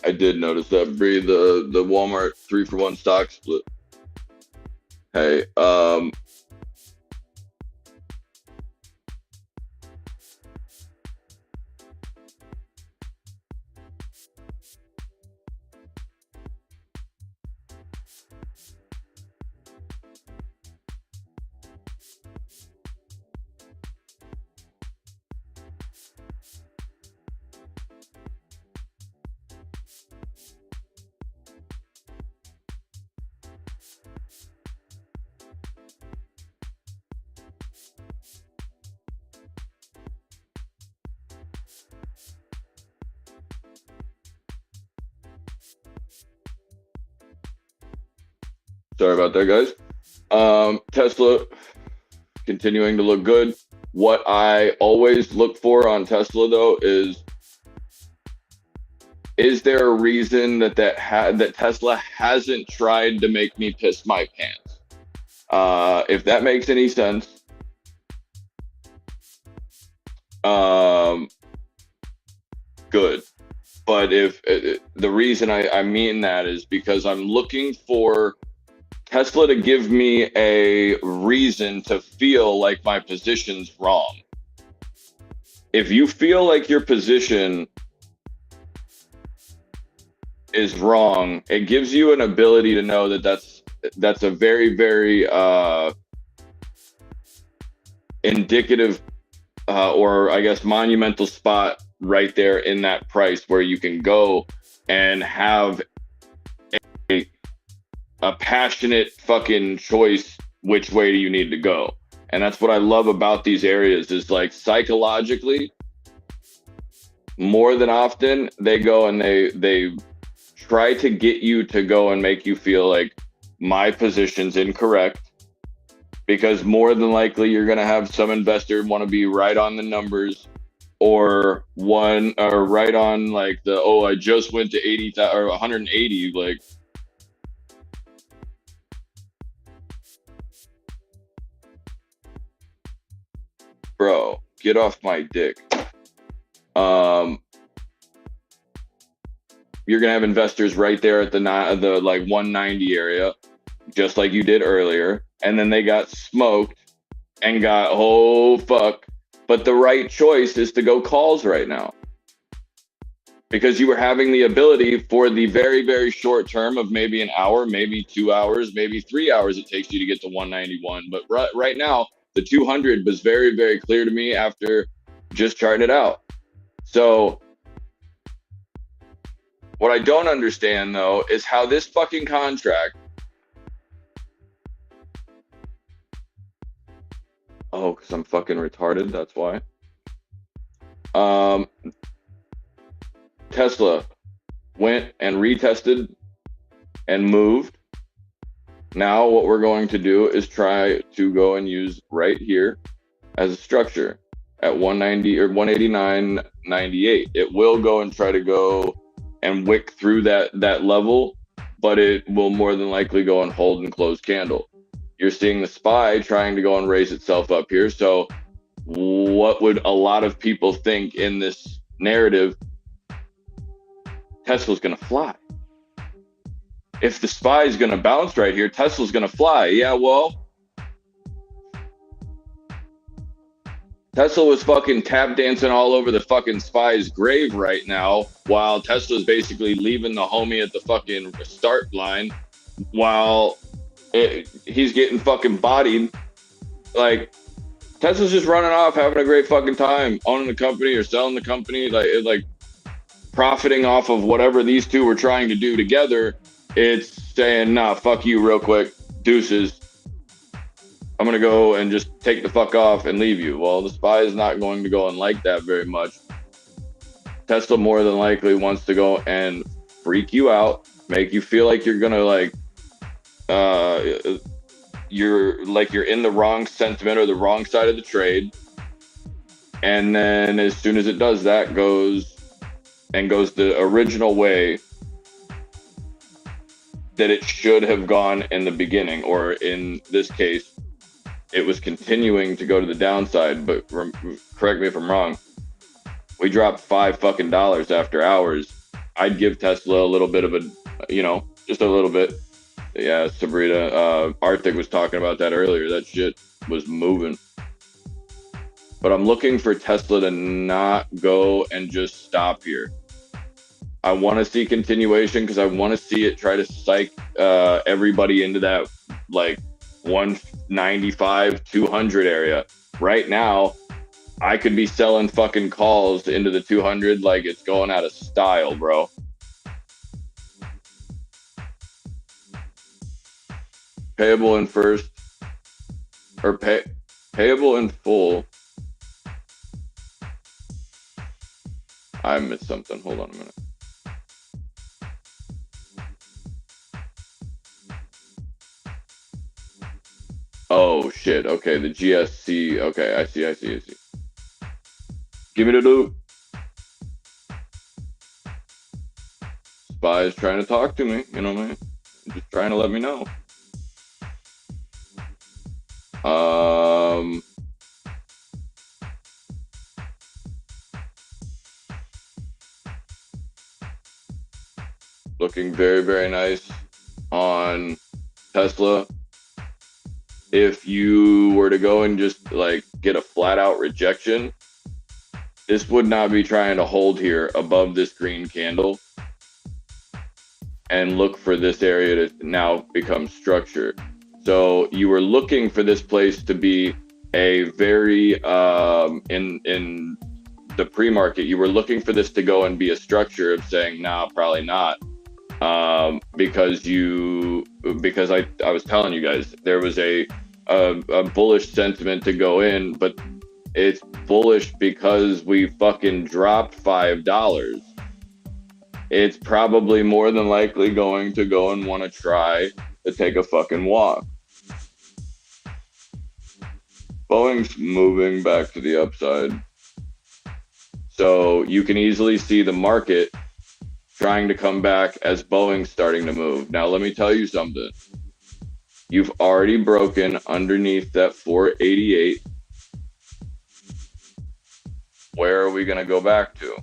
I did notice that, Bree, the Walmart 3-for-1 stock split. Hey, sorry about that, guys. Tesla continuing to look good. What I always look for on Tesla, though, is there a reason that Tesla hasn't tried to make me piss my pants? If that makes any sense, good. But if the reason I mean that is because I'm looking for Tesla to give me a reason to feel like my position's wrong. If you feel like your position is wrong, it gives you an ability to know that that's a very, very indicative or I guess monumental spot right there in that price where you can go and have a passionate fucking choice which way do you need to go. And that's what I love about these areas is like psychologically, more than often they go and they try to get you to go and make you feel like my position's incorrect, because more than likely you're going to have some investor want to be right on the numbers, or right on like the, oh, I just went to 80,000 or 180, like, bro, get off my dick. You're gonna have investors right there at the like 190 area, just like you did earlier, and then they got smoked and got, oh fuck. But the right choice is to go calls right now, because you were having the ability for the very, very short term of maybe an hour, maybe 2 hours, maybe 3 hours it takes you to get to 191. But right now, the 200 was very, very clear to me after just charting it out. So what I don't understand though is how this fucking contract, oh, because I'm fucking retarded, that's why. Tesla went and retested and moved. Now what we're going to do is try to go and use right here as a structure at 190 or 189.98. It will go and try to go and wick through that level, but it will more than likely go and hold and close candle. You're seeing the SPY trying to go and raise itself up here. So what would a lot of people think in this narrative? Tesla's gonna fly. If the SPY is gonna bounce right here, Tesla's gonna fly. Yeah, well, Tesla was fucking tap dancing all over the fucking SPY's grave right now, while Tesla's basically leaving the homie at the fucking start line, while he's getting fucking bodied. Like, Tesla's just running off, having a great fucking time, owning the company or selling the company, like profiting off of whatever these two were trying to do together. It's saying, nah, fuck you real quick, deuces. I'm going to go and just take the fuck off and leave you. Well, the SPY is not going to go and like that very much. Tesla more than likely wants to go and freak you out, make you feel like you're going to like, you're in the wrong sentiment or the wrong side of the trade. And then as soon as it does that, goes the original way that it should have gone in the beginning, or in this case, it was continuing to go to the downside. But correct me if I'm wrong, we dropped $5 fucking after hours. I'd give Tesla a little bit of a, just a little bit. Yeah, Sabrina, Arctic was talking about that earlier. That shit was moving. But I'm looking for Tesla to not go and just stop here. I want to see continuation, because I want to see it try to psych everybody into that like 195, 200 area. Right now, I could be selling fucking calls into the 200 like it's going out of style, bro. Payable in first, or payable in full. I missed something. Hold on a minute. Oh shit. Okay, the GSC. Okay, I see. Give me the loot. SPY is trying to talk to me, you know what I mean? Just trying to let me know. Looking very, very nice on Tesla. If you were to go and just like get a flat out rejection, this would not be trying to hold here above this green candle and look for this area to now become structure. So you were looking for this place to be a very, in the pre-market, you were looking for this to go and be a structure of saying, nah, probably not. Because I was telling you guys, there was a a bullish sentiment to go in, but it's bullish because we fucking dropped $5. It's probably more than likely going to go and want to try to take a fucking walk. Boeing's moving back to the upside. So you can easily see the market trying to come back as Boeing's starting to move. Now, let me tell you something. You've already broken underneath that 488. Where are we going to go back to?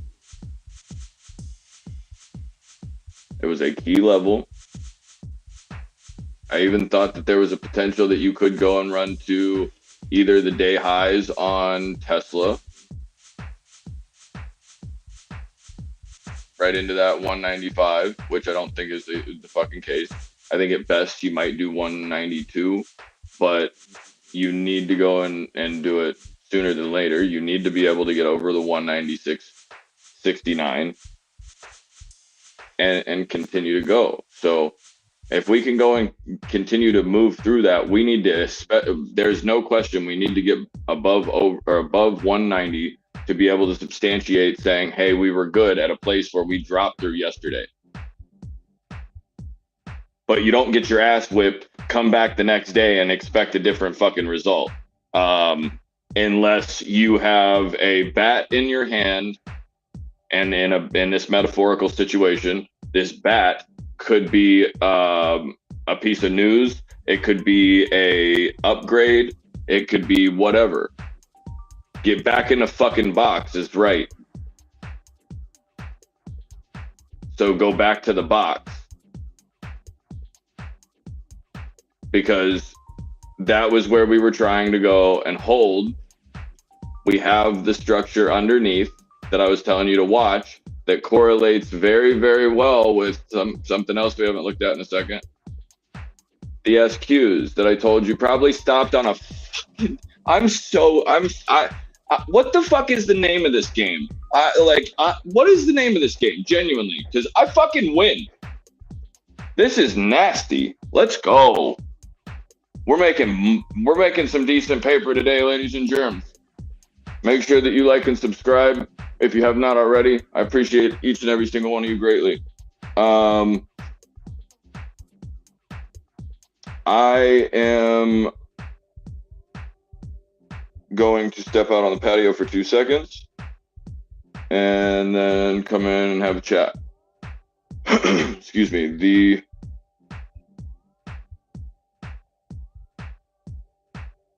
It was a key level. I even thought that there was a potential that you could go and run to either the day highs on Tesla, right into that 195, which I don't think is the fucking case. I think at best you might do 192, but you need to go and do it sooner than later. You need to be able to get over the 196.69 and continue to go. So if we can go and continue to move through that, we need to, there's no question, we need to get above 190 to be able to substantiate saying, hey, we were good at a place where we dropped through yesterday. But you don't get your ass whipped, come back the next day and expect a different fucking result. Unless you have a bat in your hand, and in this metaphorical situation, this bat could be a piece of news, it could be a upgrade, it could be whatever. Get back in the fucking box is right. So go back to the box. Because that was where we were trying to go and hold. We have the structure underneath that I was telling you to watch that correlates very, very well with something else we haven't looked at in a second. The SQs that I told you probably stopped on a fucking, what the fuck is the name of this game? What is the name of this game? Genuinely, because I fucking win. This is nasty. Let's go. We're making some decent paper today, ladies and germs. Make sure that you like and subscribe if you have not already. I appreciate each and every single one of you greatly. I am going to step out on the patio for 2 seconds and then come in and have a chat. Excuse me. The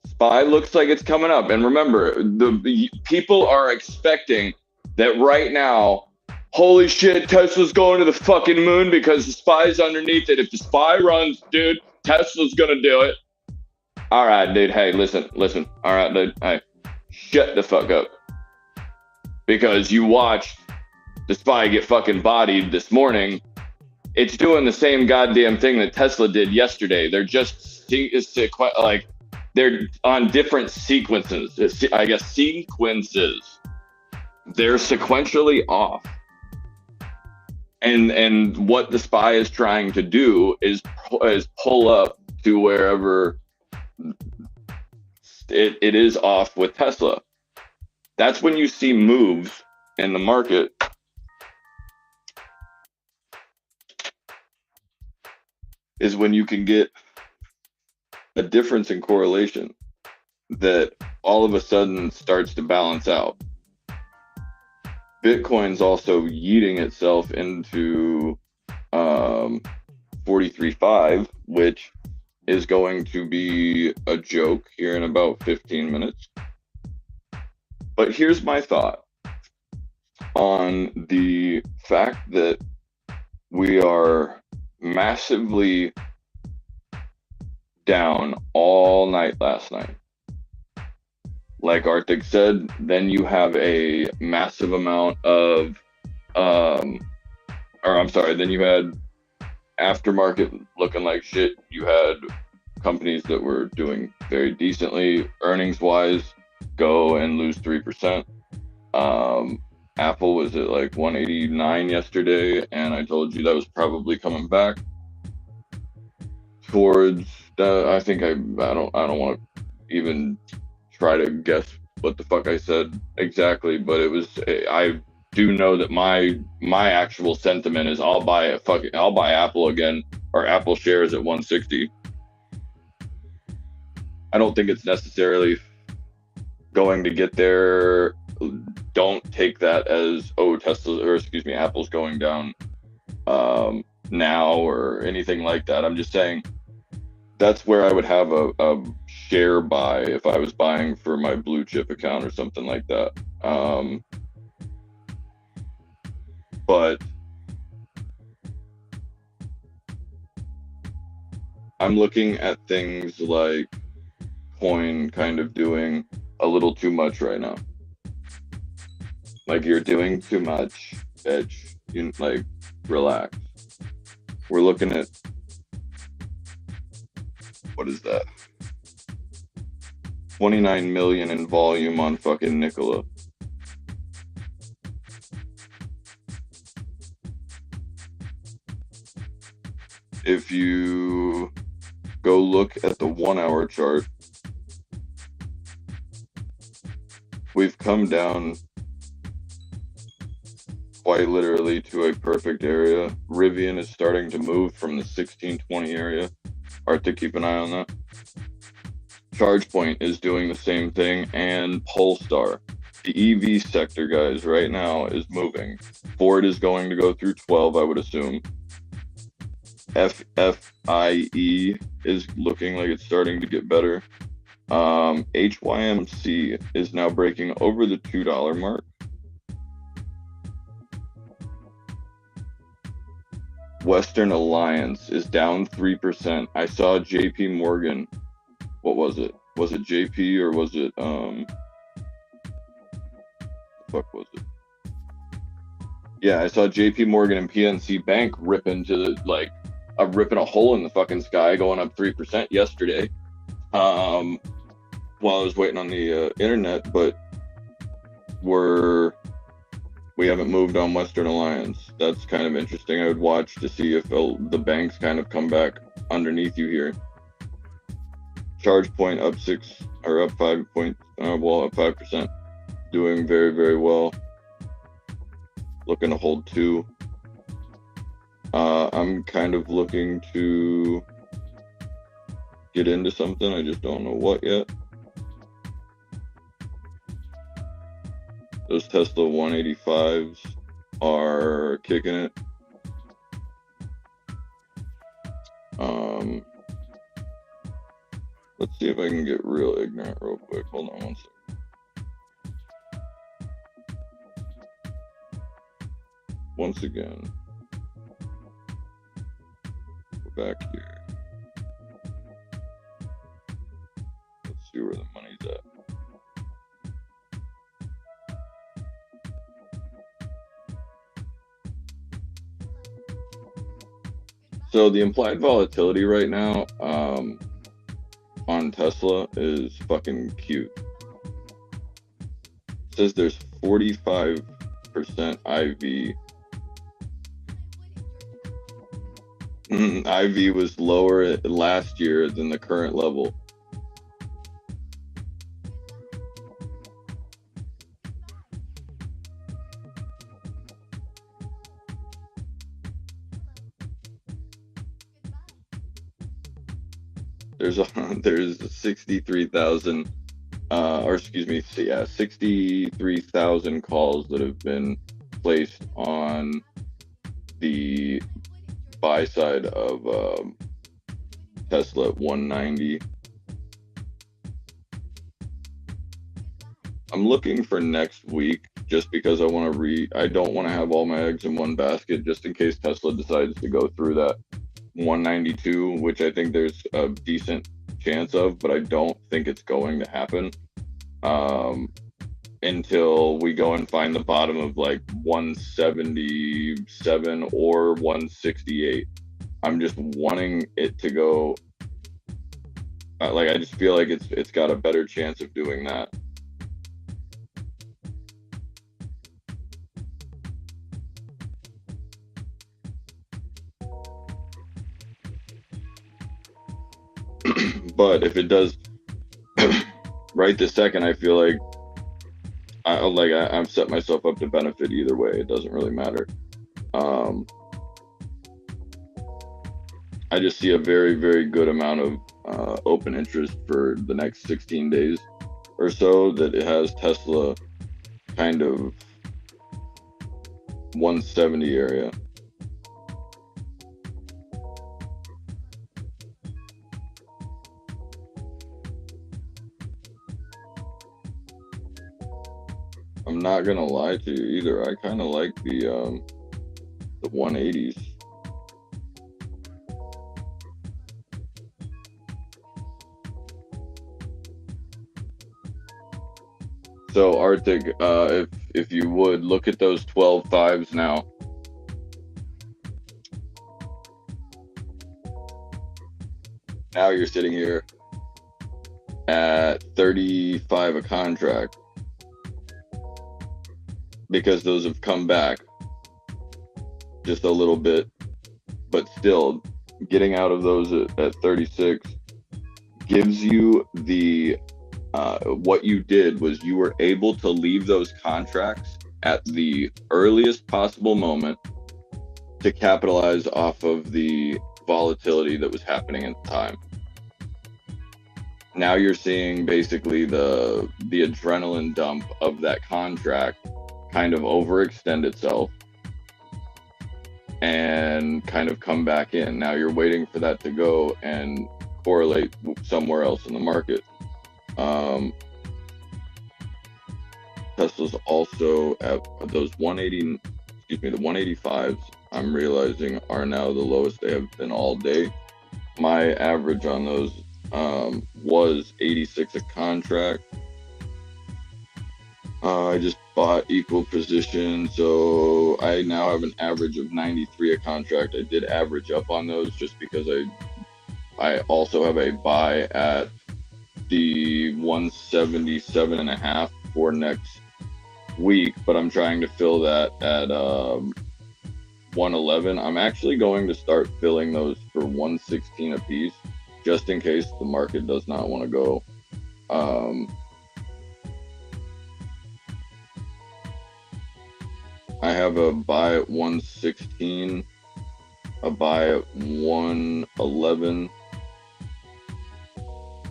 SPY looks like it's coming up. And remember, the people are expecting that right now, holy shit, Tesla's going to the fucking moon because the SPY's underneath it. If the SPY runs, dude, Tesla's gonna do it. All right, dude. Hey, listen. All right, dude. Hey, shut the fuck up. Because you watched the SPY get fucking bodied this morning. It's doing the same goddamn thing that Tesla did yesterday. They're just like they're on different sequences. I guess sequences. They're sequentially off. And what the SPY is trying to do is pull up to wherever it is off with Tesla. That's when you see moves in the market. Is when you can get a difference in correlation that all of a sudden starts to balance out. Bitcoin's also yeeting itself into 43.5, which is going to be a joke here in about 15 minutes. But here's my thought on the fact that we are massively down all night last night. Like Arctic said, then you have a massive amount of, then you had aftermarket looking like shit. You had companies that were doing very decently earnings-wise go and lose 3%. Apple was at like 189 yesterday, and I told you that was probably coming back towards I think I don't want to even try to guess what the fuck I said exactly, but it was I do know that my actual sentiment is I'll buy Apple again, or Apple shares at 160. I don't think it's necessarily going to get there. Don't take that as, oh, Apple's going down now or anything like that. I'm just saying that's where I would have a share buy if I was buying for my blue chip account or something like that. But I'm looking at things like coin kind of doing a little too much right now. Like, you're doing too much, bitch. You like, relax. We're looking at, what is that? 29 million in volume on fucking Nikola. If you go look at the 1 hour chart, we've come down quite literally to a perfect area. Rivian is starting to move from the 1620 area. Hard to keep an eye on that. ChargePoint is doing the same thing, and Polestar. The EV sector, guys, right now is moving. Ford is going to go through 12, I would assume. FFIE is looking like it's starting to get better. HYMC is now breaking over the $2 mark. Western Alliance is down 3%. I saw JP Morgan. What was it? Was it JP or was it the fuck was it? Yeah, I saw JP Morgan and PNC Bank ripping a hole in the fucking sky, going up 3% yesterday. While I was waiting on the internet, but we haven't moved on Western Alliance. That's kind of interesting. I would watch to see if the banks kind of come back underneath you here. ChargePoint up 5%, doing very, very well. Looking to hold 2. I'm kind of looking to get into something. I just don't know what yet. Those Tesla 185s are kicking it. Let's see if I can get real ignorant real quick. Hold on one second. Once again, we're back here. Let's see where the money's at. So the implied volatility right now on Tesla is fucking cute. It says there's 45% IV. IV was lower last year than the current level. There's 63,000 63,000 calls that have been placed on the buy side of Tesla at 190. I'm looking for next week just because I don't want to have all my eggs in one basket, just in case Tesla decides to go through that 192, which I think there's a decent chance of, but I don't think it's going to happen until we go and find the bottom of like 177 or 168. I'm just wanting it to go I just feel like it's got a better chance of doing that. But if it does right this second, I feel like I've set myself up to benefit either way. It doesn't really matter. Um, I just see a very, very good amount of open interest for the next 16 days or so that it has Tesla kind of 170 area. I'm not gonna lie to you either. I kind of like the 180s. So Arctic, if you would look at those 12 fives now. Now you're sitting here at 35 a contract because those have come back just a little bit, but still getting out of those at 36 gives you the what you did was you were able to leave those contracts at the earliest possible moment to capitalize off of the volatility that was happening at the time. Now you're seeing basically the adrenaline dump of that contract kind of overextend itself and kind of come back in. Now you're waiting for that to go and correlate somewhere else in the market. Tesla's also at those 180, excuse me, the 185s, I'm realizing are now the lowest they have been all day. My average on those was 86 a contract. I just bought equal position, so I now have an average of 93 a contract. I did average up on those just because I also have a buy at the 177 and a half for next week, but I'm trying to fill that at 111. I'm actually going to start filling those for 116 a piece just in case the market does not want to go. I have a buy at 116, a buy at 111,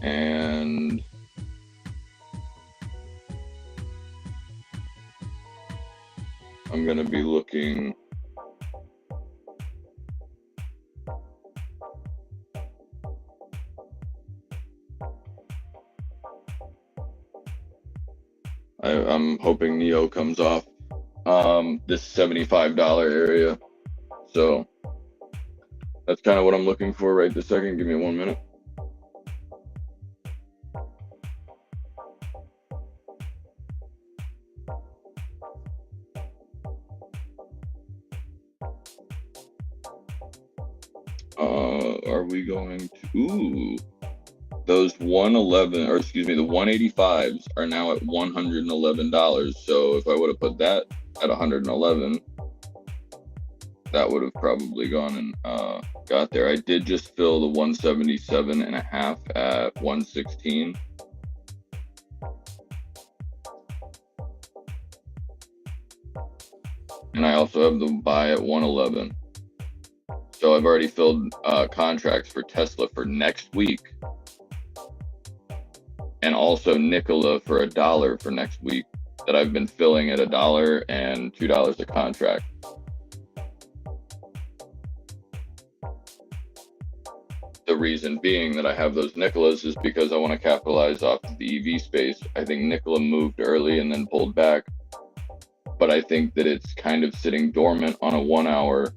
and I'm going to be looking I'm hoping Neo comes off this $75 area. So that's kind of what I'm looking for right this second. Give me 1 minute. Are we going to those 111, or excuse me, the 185s are now at $111. So if I would have put that at 111, that would have probably gone and got there. I did just fill the 177 and a half at 116. And I also have the buy at 111. So I've already filled contracts for Tesla for next week. And also Nikola for $1 for next week that I've been filling at $1 and $2 a contract. The reason being that I have those Nikolas is because I want to capitalize off of the EV space. I think Nikola moved early and then pulled back, but I think that it's kind of sitting dormant on a 1 hour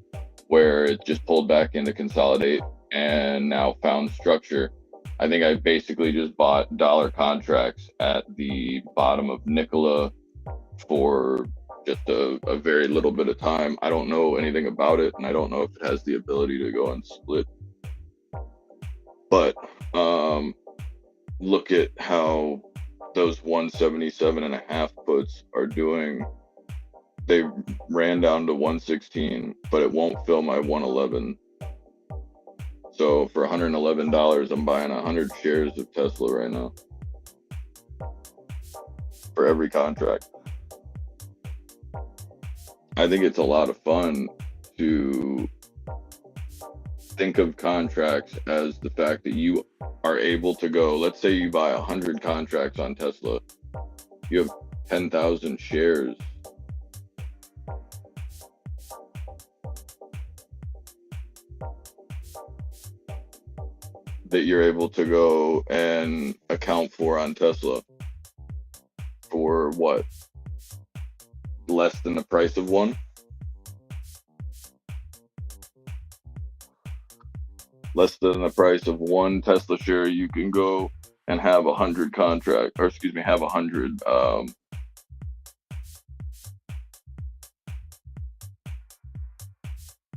where it just pulled back in to consolidate and now found structure. I think I basically just bought dollar contracts at the bottom of Nikola for just a very little bit of time. I don't know anything about it, and I don't know if it has the ability to go and split. But look at how those 177 and a half puts are doing. They ran down to 116, but it won't fill my 111. So for $111, I'm buying 100 shares of Tesla right now for every contract. I think it's a lot of fun to think of contracts as the fact that you are able to go, let's say you buy 100 contracts on Tesla, you have 10,000 shares. That you're able to go and account for on Tesla for what? Less than the price of one? Less than the price of one Tesla share, you can go and have 100 contract, or excuse me, have 100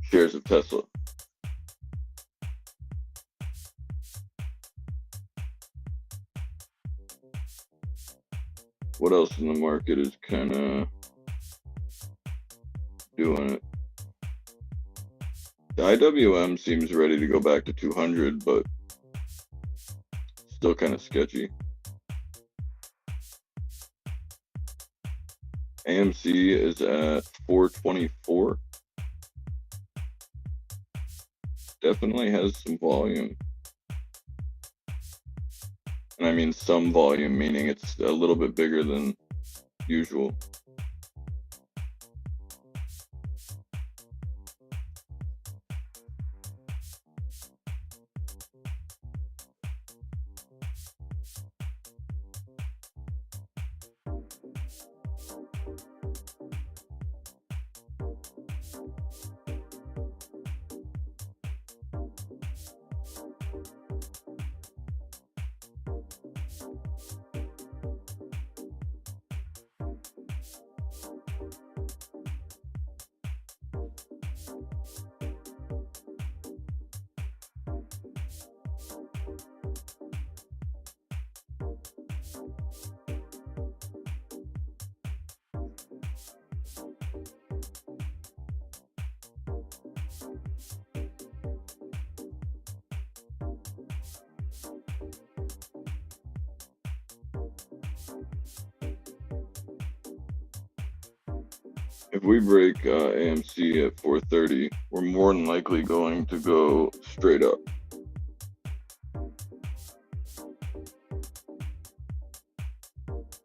shares of Tesla. What else in the market is kind of doing it? The IWM seems ready to go back to 200, but still kind of sketchy. AMC is at 424. Definitely has some volume. And I mean some volume, meaning it's a little bit bigger than usual. If we break AMC at 430, we're more than likely going to go straight up.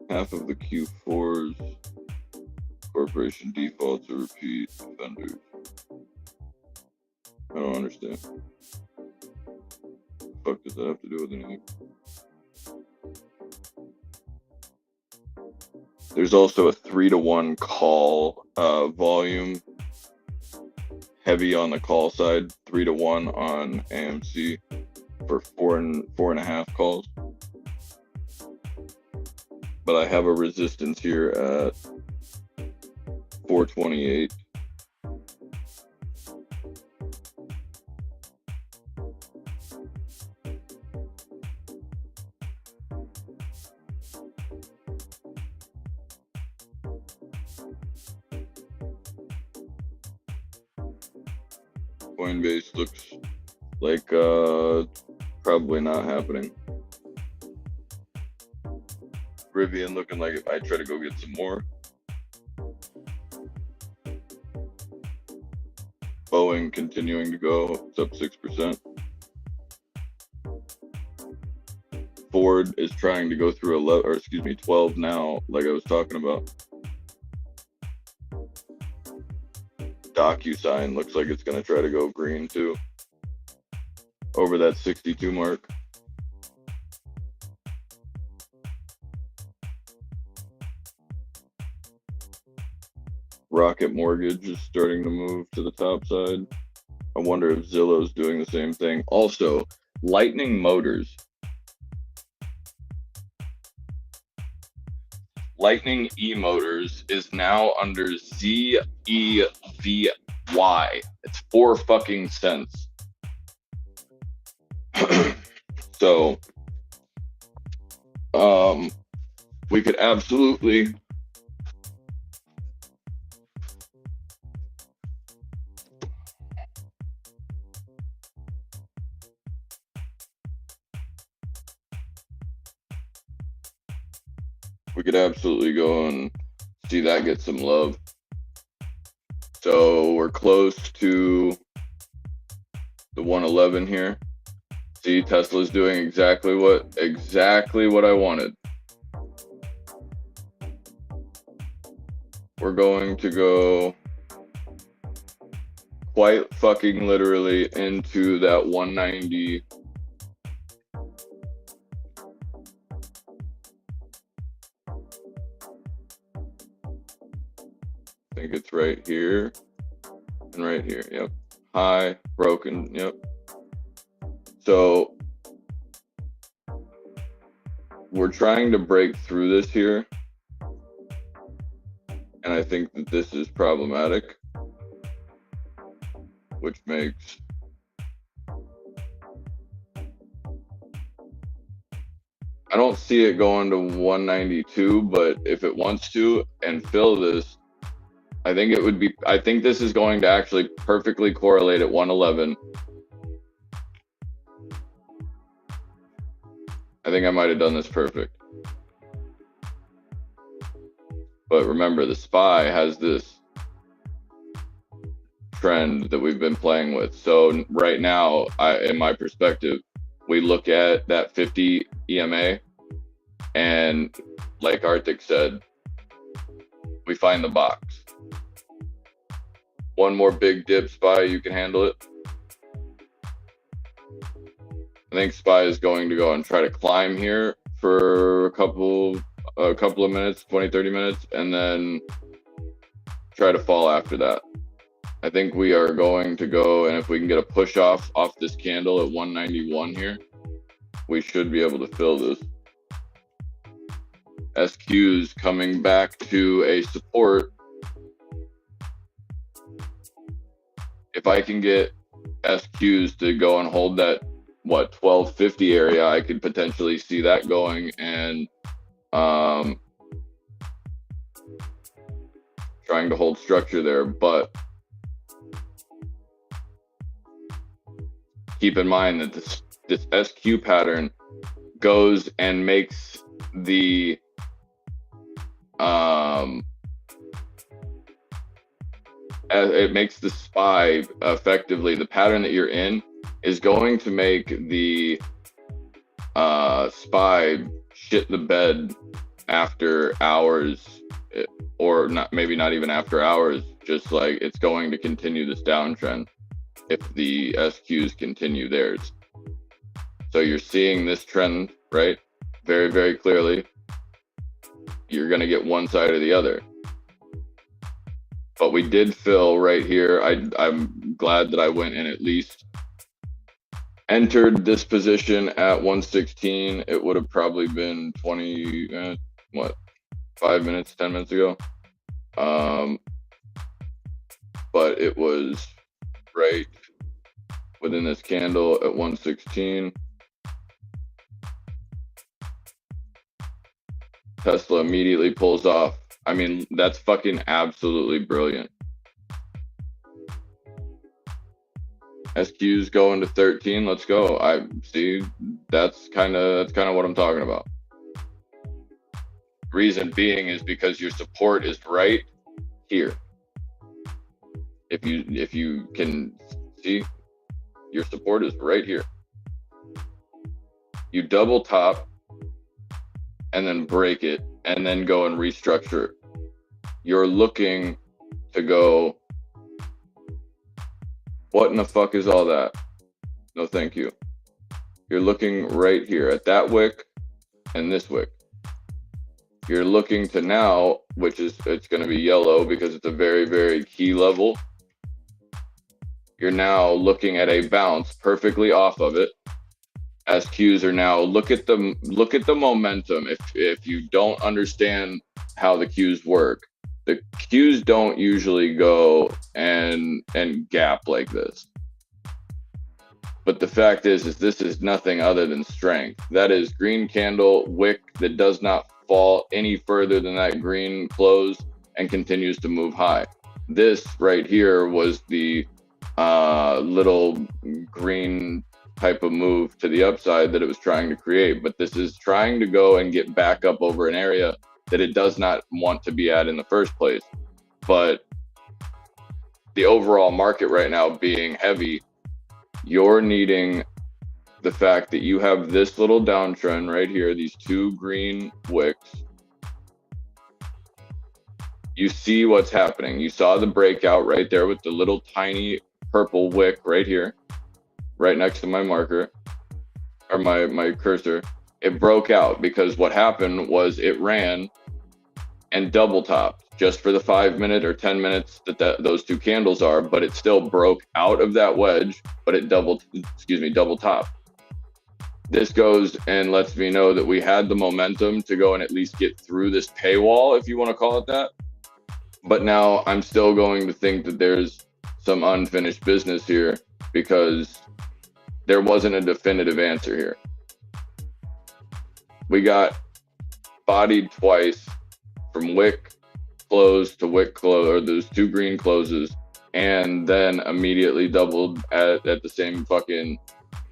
Half of the Q4s, corporation defaults or repeat offenders. I don't understand. What the fuck does that have to do with anything? There's also a 3-to-1 call volume, heavy on the call side, 3-to-1 on AMC for 4.5 calls. But I have a resistance here at 428. Coinbase looks like probably not happening. Rivian looking like if I try to go get some more. Boeing continuing to go, it's up 6%. Ford is trying to go through 12 now, like I was talking about. DocuSign looks like it's going to try to go green too, over that 62 mark. Rocket Mortgage is starting to move to the top side. I wonder if Zillow's doing the same thing. Also, Lightning Motors. Lightning E-Motors is now under ZEVY. It's 4 fucking cents. So, we could absolutely we could absolutely go and see that get some love. So we're close to the 111 here. See, Tesla's doing exactly what I wanted. We're going to go quite fucking literally into that 190. I think it's right here and right here. Yep. High, broken. Yep. So we're trying to break through this here. And I think that this is problematic, which makes I don't see it going to 192, but if it wants to and fill this, I think it would be, I think this is going to actually perfectly correlate at 111. I think I might have done this perfect. But remember, the SPY has this trend that we've been playing with. So right now, in my perspective, we look at that 50 EMA, and like Arctic said, we find the box. One more big dip, SPY, you can handle it. I think SPY is going to go and try to climb here for a couple of minutes, 20, 30 minutes, and then try to fall after that. I think we are going to go, and if we can get a push off this candle at 191 here, we should be able to fill this. SQ's coming back to a support. If I can get SQs to go and hold that, 1250 area, I could potentially see that going and trying to hold structure there. But keep in mind that this SQ pattern goes and makes the it makes the SPY effectively, the pattern that you're in is going to make the SPY shit the bed after hours, or not, maybe not even after hours, just like it's going to continue this downtrend if the SQs continue theirs. So you're seeing this trend, right? Very, very clearly. You're going to get one side or the other. But we did fill right here. I'm glad that I went and at least entered this position at 116. It would have probably been 5 minutes, 10 minutes ago. But it was right within this candle at 116. Tesla immediately pulls off. I mean, that's fucking absolutely brilliant. SQ's going to 13. Let's go. I see. That's kind of what I'm talking about. Reason being is because your support is right here. If you can see, your support is right here. You double top and then break it and then go and restructure. You're looking to go, what in the fuck is all that? No, thank you. You're looking right here at that wick and this wick. You're looking to now, which is, it's going to be yellow because it's a very, very key level. You're now looking at a bounce perfectly off of it. SQs are now, look at the momentum. If you don't understand how the Qs work, the Qs don't usually go and gap like this. But the fact is this is nothing other than strength. That is green candle wick that does not fall any further than that green close and continues to move high. This right here was the little green type of move to the upside that it was trying to create, but this is trying to go and get back up over an area that it does not want to be at in the first place. But the overall market right now being heavy, you're needing the fact that you have this little downtrend right here, these two green wicks. You see what's happening. You saw the breakout right there with the little tiny purple wick right here, right next to my marker, or my cursor. It broke out because what happened was it ran and double topped just for the 5 minute or 10 minutes that those two candles are, but it still broke out of that wedge, but it double top. This goes and lets me know that we had the momentum to go and at least get through this paywall, if you want to call it that. But now I'm still going to think that there's some unfinished business here because there wasn't a definitive answer here. We got bodied twice from wick close to wick close, or those two green closes, and then immediately doubled at the same fucking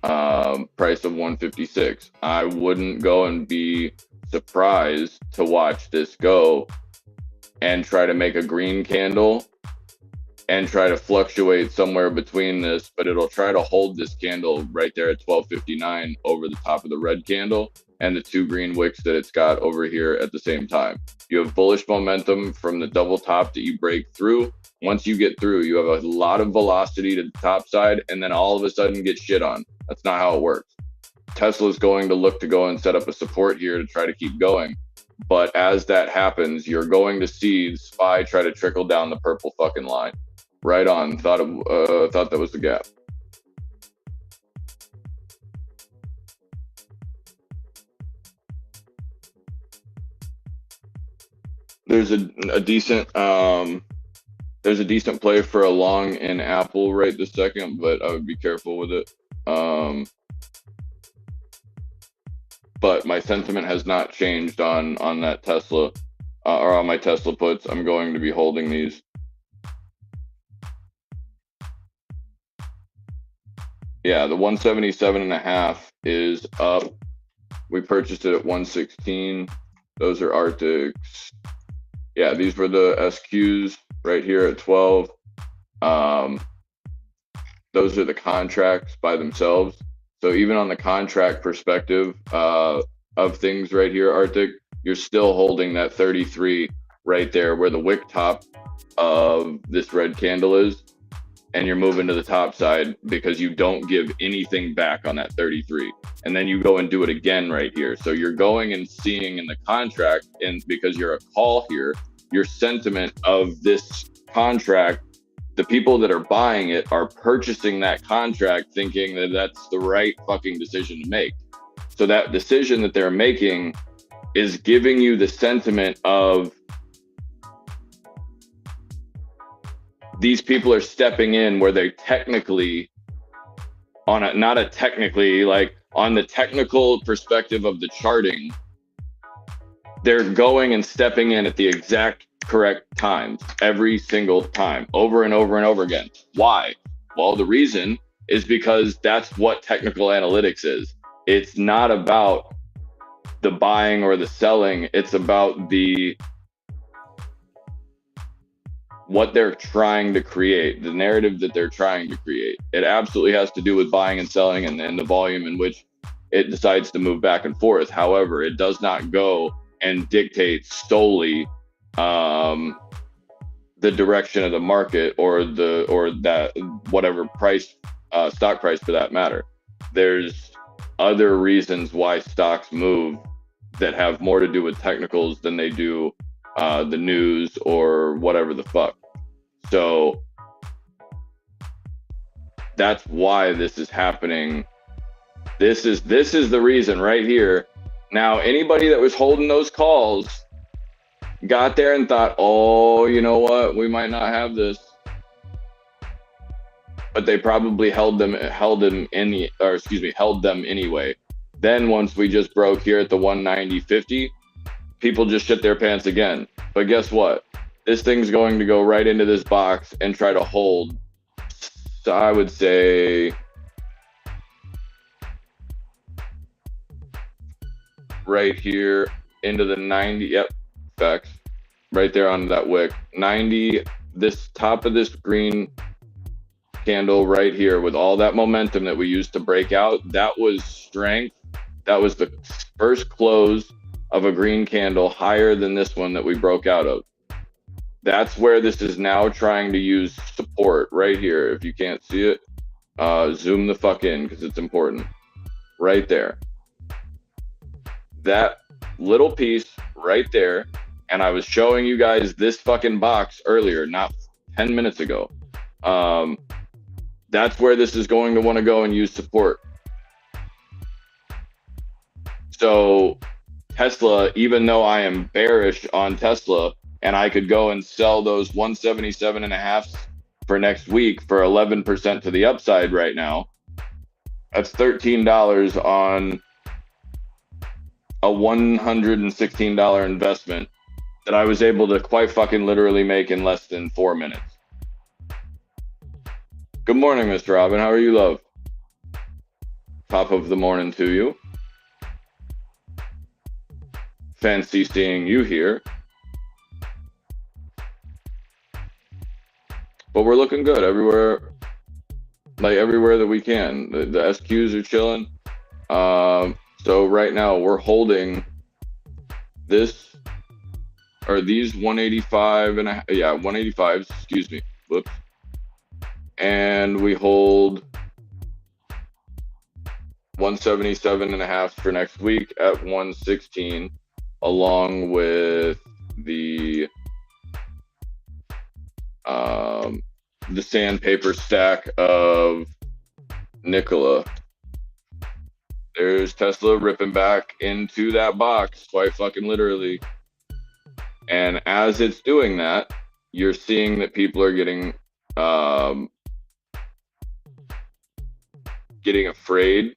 price of 156. I wouldn't go and be surprised to watch this go and try to make a green candle and try to fluctuate somewhere between this, but it'll try to hold this candle right there at 1259 over the top of the red candle and the two green wicks that it's got over here at the same time. You have bullish momentum from the double top that you break through. Once you get through, you have a lot of velocity to the top side, and then all of a sudden get shit on. That's not how it works. Tesla's going to look to go and set up a support here to try to keep going. But as that happens, you're going to see SPY try to trickle down the purple fucking line. Right on. Thought that was the gap. There's a decent play for a long in Apple right this second, but I would be careful with it. But my sentiment has not changed on that Tesla or on my Tesla puts. I'm going to be holding these. Yeah, the 177.5 is up. We purchased it at 116. Those are Arctics. Yeah, these were the SQs right here at 12. Those are the contracts by themselves. So even on the contract perspective of things right here, Arctic, you're still holding that 33 right there where the wick top of this red candle is. And you're moving to the top side because you don't give anything back on that 33. And then you go and do it again right here. So you're going and seeing in the contract, and because you're a call here, your sentiment of this contract, the people that are buying it are purchasing that contract thinking that that's the right fucking decision to make. So that decision that they're making is giving you the sentiment of these people are stepping in where they technically on the technical perspective of the charting, they're going and stepping in at the exact correct times every single time, over and over and over again. Why? Well, the reason is because that's what technical analytics is. It's not about the buying or the selling. It's about what they're trying to create, the narrative that they're trying to create. It absolutely has to do with buying and selling and the volume in which it decides to move back and forth. However, it does not go and dictate solely the direction of the market or that whatever price, stock price for that matter. There's other reasons why stocks move that have more to do with technicals than they do the news or whatever the fuck. So that's why this is happening. This is the reason right here. Now, anybody that was holding those calls got there and thought, oh, you know what, we might not have this, but they probably held them anyway. Then once we just broke here at the 190.50, people just shit their pants again. But guess what? This thing's going to go right into this box and try to hold. So I would say right here into the 90. Yep. Facts. Right there on that wick. 90, this top of this green candle right here with all that momentum that we used to break out, that was strength. That was the first close of a green candle higher than this one that we broke out of. That's where this is now trying to use support right here. If you can't see it, zoom the fuck in because it's important. Right there. That little piece right there. And I was showing you guys this fucking box earlier, not 10 minutes ago. That's where this is going to want to go and use support. So Tesla, even though I am bearish on Tesla, and I could go and sell those 177.5 for next week for 11% to the upside right now, that's $13 on a $116 investment that I was able to quite fucking literally make in less than 4 minutes. Good morning, Mr. Robin. How are you, love? Top of the morning to you. Fancy seeing you here. But we're looking good everywhere, like everywhere that we can. The SQs are chilling. So right now we're holding this, or these 185 and a, yeah, 185s, excuse me. Whoops. And we hold 177.5 for next week at 116, along with the sandpaper stack of Nikola. There's Tesla ripping back into that box, quite fucking literally. And as it's doing that, you're seeing that people are getting afraid,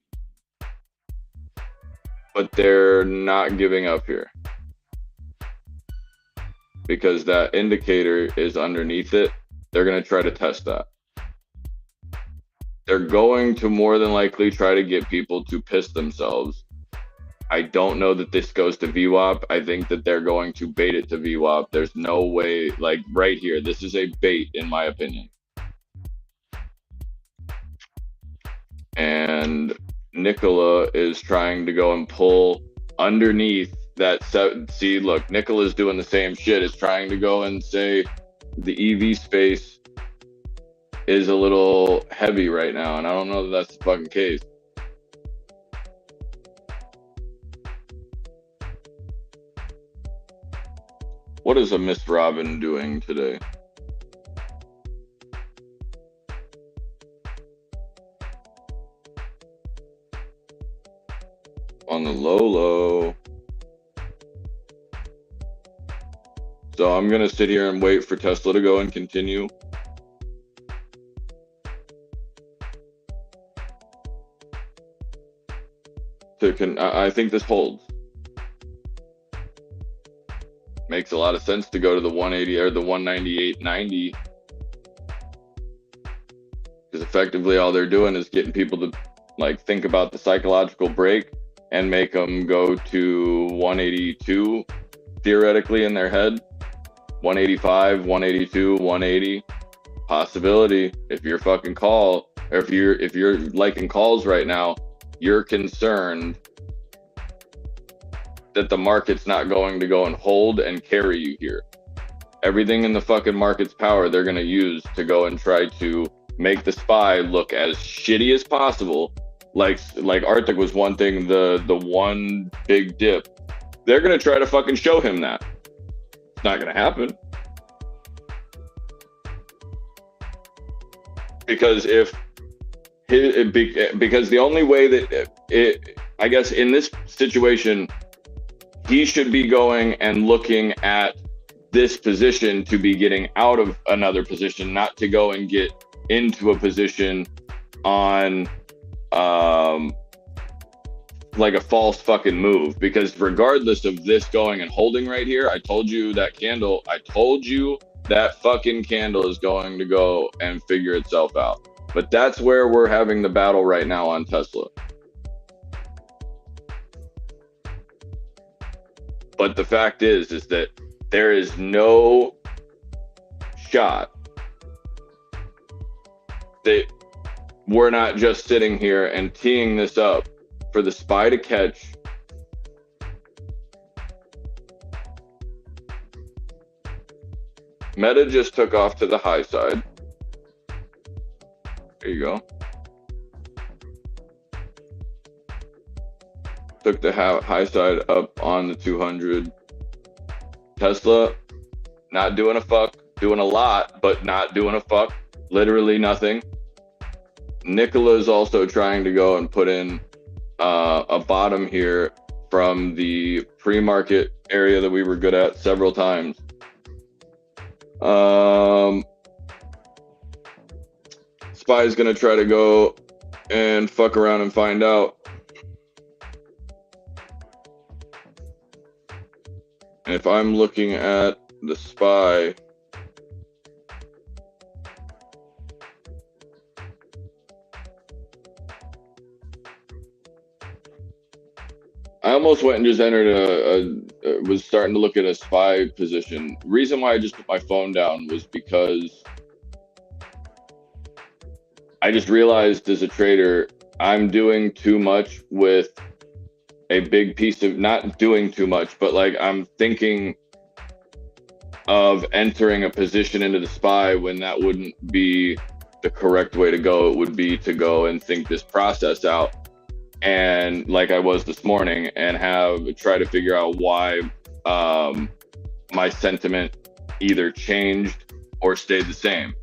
but they're not giving up here because that indicator is underneath it. They're going to try to test that. They're going to more than likely try to get people to piss themselves. I don't know that this goes to VWAP. I think that they're going to bait it to VWAP. There's no way, like right here, this is a bait in my opinion. And Nikola is trying to go and pull underneath that. See, look, Nikola's doing the same shit. It's trying to go and say the EV space is a little heavy right now, and I don't know that that's the fucking case. What is a Miss Robin doing today? On the low. So I'm gonna sit here and wait for Tesla to go and continue. I think this holds. Makes a lot of sense to go to the 180 or the 198.90, because effectively all they're doing is getting people to like think about the psychological break and make them go to 182 theoretically in their head. 185, 182, 180 possibility. If you're fucking call, or if you're liking calls right now, you're concerned that the market's not going to go and hold and carry you here. Everything in the fucking market's power they're going to use to go and try to make the SPY look as shitty as possible. Like Arctic was one thing, the one big dip. They're going to try to fucking show him that. It's not going to happen. Because because the only way that I guess in this situation, he should be going and looking at this position to be getting out of another position, not to go and get into a position on like a false fucking move. Because regardless of this going and holding right here, I told you that fucking candle is going to go and figure itself out. But that's where we're having the battle right now on Tesla. But the fact is that There is no shot that we're not just sitting here and teeing this up for the SPY to catch. Meta just took off to the high side. There you go. Took the high side up on the 200. Tesla, not doing a fuck. Doing a lot, but not doing a fuck. Literally nothing. Nikola's also trying to go and put in a bottom here from the pre-market area that we were good at several times. SPY is going to try to go and fuck around and find out. And if I'm looking at the SPY, I almost went and just entered was starting to look at a SPY position. Reason why I just put my phone down was because I just realized as a trader, I'm doing too much with a big piece of, not doing too much, but like I'm thinking of entering a position into the SPY when that wouldn't be the correct way to go. It would be to go and think this process out. And like I was this morning, and try to figure out why my sentiment either changed or stayed the same.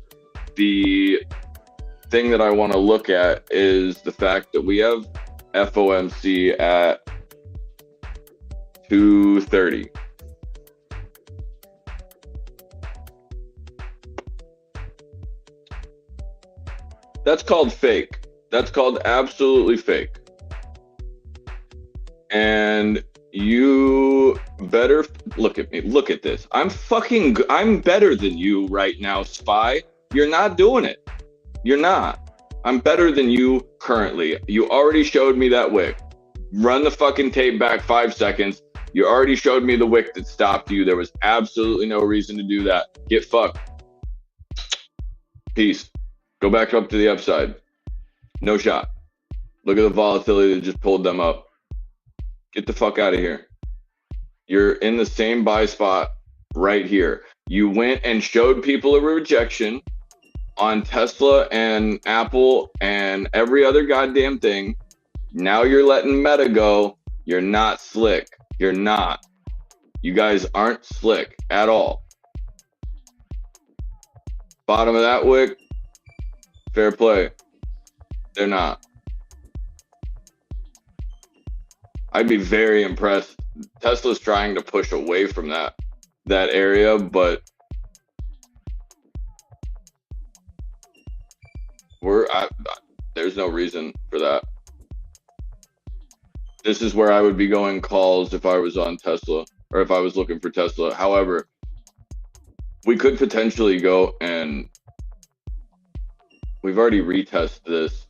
The thing that I want to look at is the fact that we have FOMC at 2:30. That's called fake. That's called absolutely fake. And you better look at me. Look at this. I'm better than you right now, SPY. You're not doing it. You're not. I'm better than you currently. You already showed me that wick. Run the fucking tape back 5 seconds. You already showed me the wick that stopped you. There was absolutely no reason to do that. Get fucked. Peace. Go back up to the upside. No shot. Look at the volatility that just pulled them up. Get the fuck out of here. You're in the same buy spot right here. You went and showed people a rejection on Tesla and Apple and every other goddamn thing. Now you're letting Meta go. You're not slick. You're not. You guys aren't slick at all. Bottom of that wick, fair play. They're not. I'd be very impressed. Tesla's trying to push away from that area, but there's no reason for that. This is where I would be going calls if I was on Tesla, or if I was looking for Tesla. However, we could potentially go, and we've already retested this,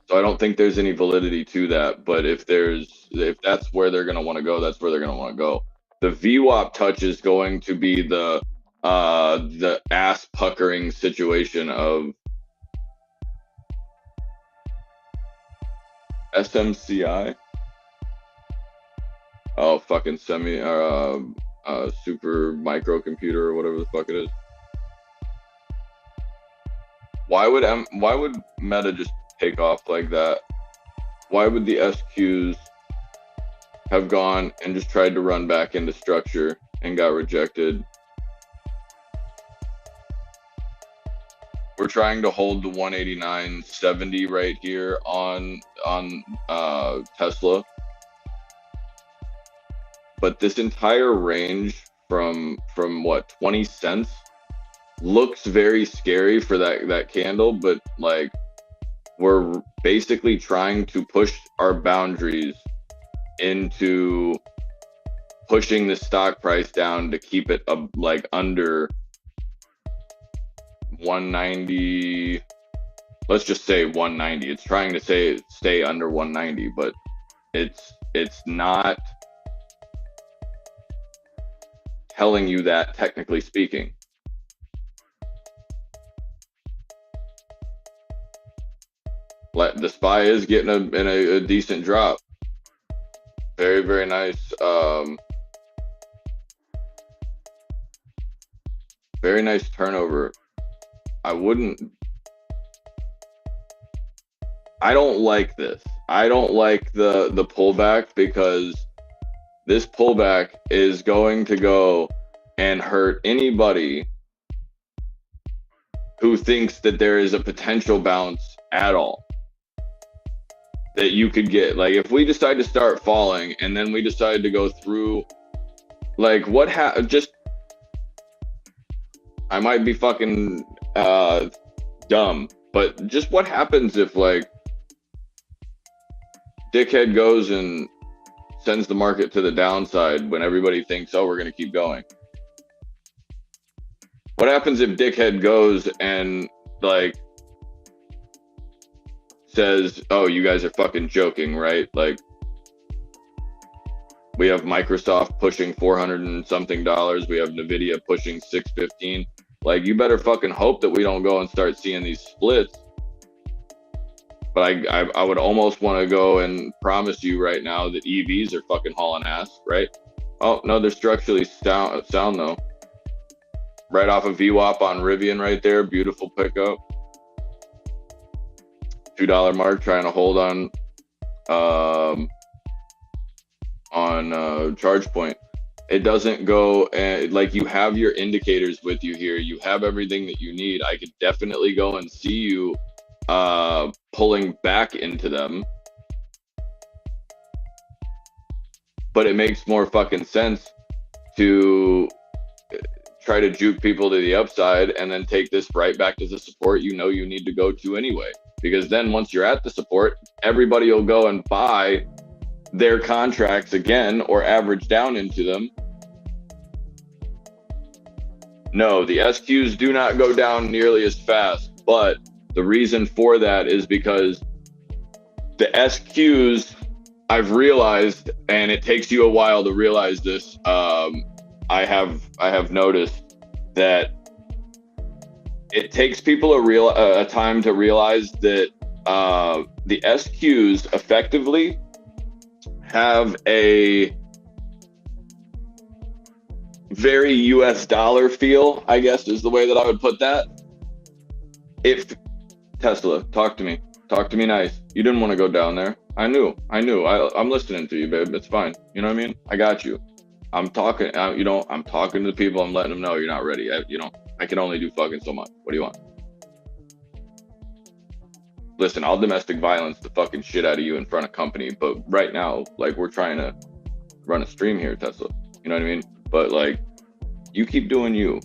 so I don't think there's any validity to that. But if that's where they're going to want to go, that's where they're going to want to go. The VWAP touch is going to be the ass puckering situation of SMCI. Oh, fucking super microcomputer or whatever the fuck it is. Why would Meta just take off like that? Why would the SQs have gone and just tried to run back into structure and got rejected? We're trying to hold the 189.70 right here on Tesla. But this entire range from what, 20 cents looks very scary for that candle, but like we're basically trying to push our boundaries into pushing the stock price down to keep it like under 190. Let's just say 190. It's trying to stay under 190, but it's not telling you that, technically speaking. The SPY is getting a decent drop. Very, very nice. Very nice turnover. I don't like this. I don't like the pullback, because this pullback is going to go and hurt anybody who thinks that there is a potential bounce at all that you could get. Like, if we decide to start falling and then we decide to go through, like, just, I might be fucking dumb, but just what happens if, like, dickhead goes and sends the market to the downside when everybody thinks, oh, we're going to keep going? What happens if dickhead goes and, like, says, oh, you guys are fucking joking, right? Like, we have Microsoft pushing $400 and something. We have Nvidia pushing 615. Like, you better fucking hope that we don't go and start seeing these splits. But I would almost want to go and promise you right now that EVs are fucking hauling ass, right? Oh, no, they're structurally sound though. Right off of VWAP on Rivian right there. Beautiful pickup. $2 mark, trying to hold on charge point. It doesn't go, like, you have your indicators with you here. You have everything that you need. I could definitely go and see you pulling back into them, but it makes more fucking sense to try to juke people to the upside and then take this right back to the support you need to go to anyway. Because then once you're at the support, everybody will go and buy their contracts again or average down into them. No, the SQs do not go down nearly as fast, but the reason for that is because the SQs, I've realized, and it takes you a while to realize this, I have noticed that it takes people a time to realize that the SQs effectively have a very US dollar feel, I guess is the way that I would put that. If Tesla, talk to me nice. You didn't want to go down there. I knew. I'm listening to you, babe. It's fine. You know what I mean? I got you. I'm talking, I'm talking to the people. I'm letting them know you're not ready. I can only do fucking so much. What do you want? Listen, I'll domestic violence the fucking shit out of you in front of company, but right now, like, we're trying to run a stream here, Tesla. You know what I mean? But, like, you keep doing you.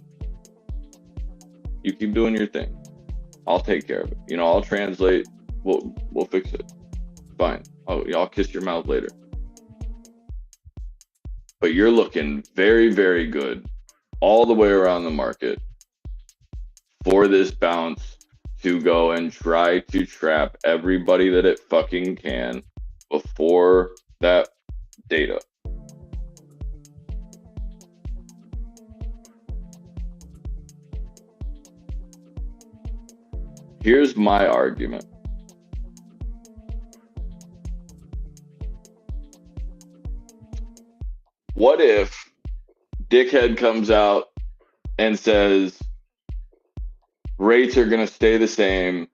You keep doing your thing. I'll take care of it. I'll translate. We'll fix it. Fine. I'll kiss your mouth later. But you're looking very, very good all the way around the market for this bounce to go and try to trap everybody that it fucking can before that data. Here's my argument. What if dickhead comes out and says rates are going to stay the same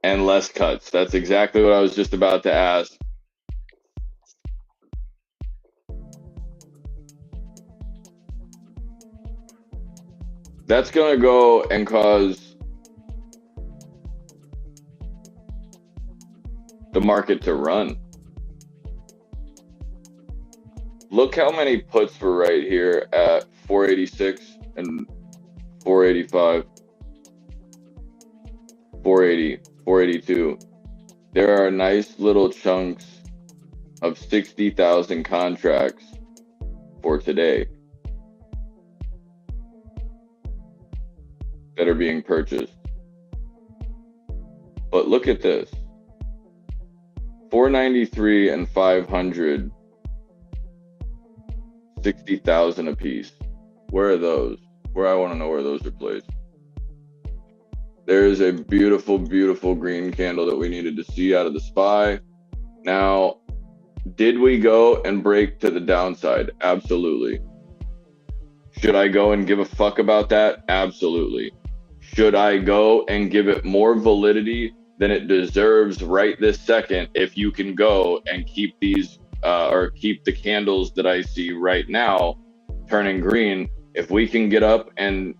and less cuts? That's exactly what I was just about to ask. That's going to go and cause the market to run. Look how many puts were right here at 486 and 485, 480, 482. There are nice little chunks of 60,000 contracts for today that are being purchased. But look at this. 493 and 500 60,000 a piece. Where are those? Where I want to know where those are placed. There is a beautiful, beautiful green candle that we needed to see out of the SPY. Now, did we go and break to the downside? Absolutely. Should I go and give a fuck about that? Absolutely. Should I go and give it more validity than it deserves right this second if you can go and keep these or keep the candles that I see right now turning green? If we can get up and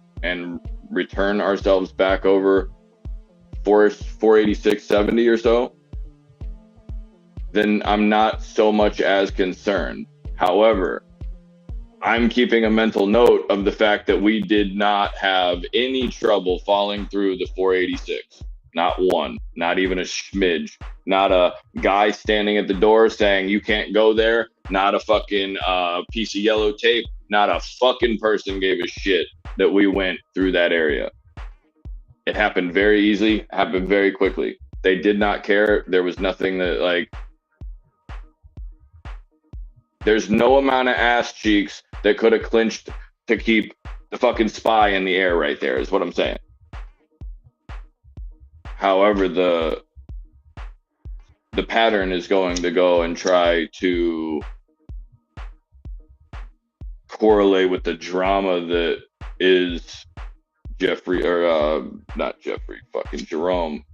return ourselves back over 486.70 or so, then I'm not so much as concerned. However, I'm keeping a mental note of the fact that we did not have any trouble falling through the 486. Not one, not even a smidge. Not a guy standing at the door saying you can't go there. Not a fucking piece of yellow tape. Not a fucking person gave a shit that we went through that area. It happened very easily, happened very quickly. They did not care. There was nothing that, like, there's no amount of ass cheeks that could have clinched to keep the fucking SPY in the air right there, is what I'm saying. However, the pattern is going to go and try to correlate with the drama that is Jeffrey, or not Jeffrey, fucking Jerome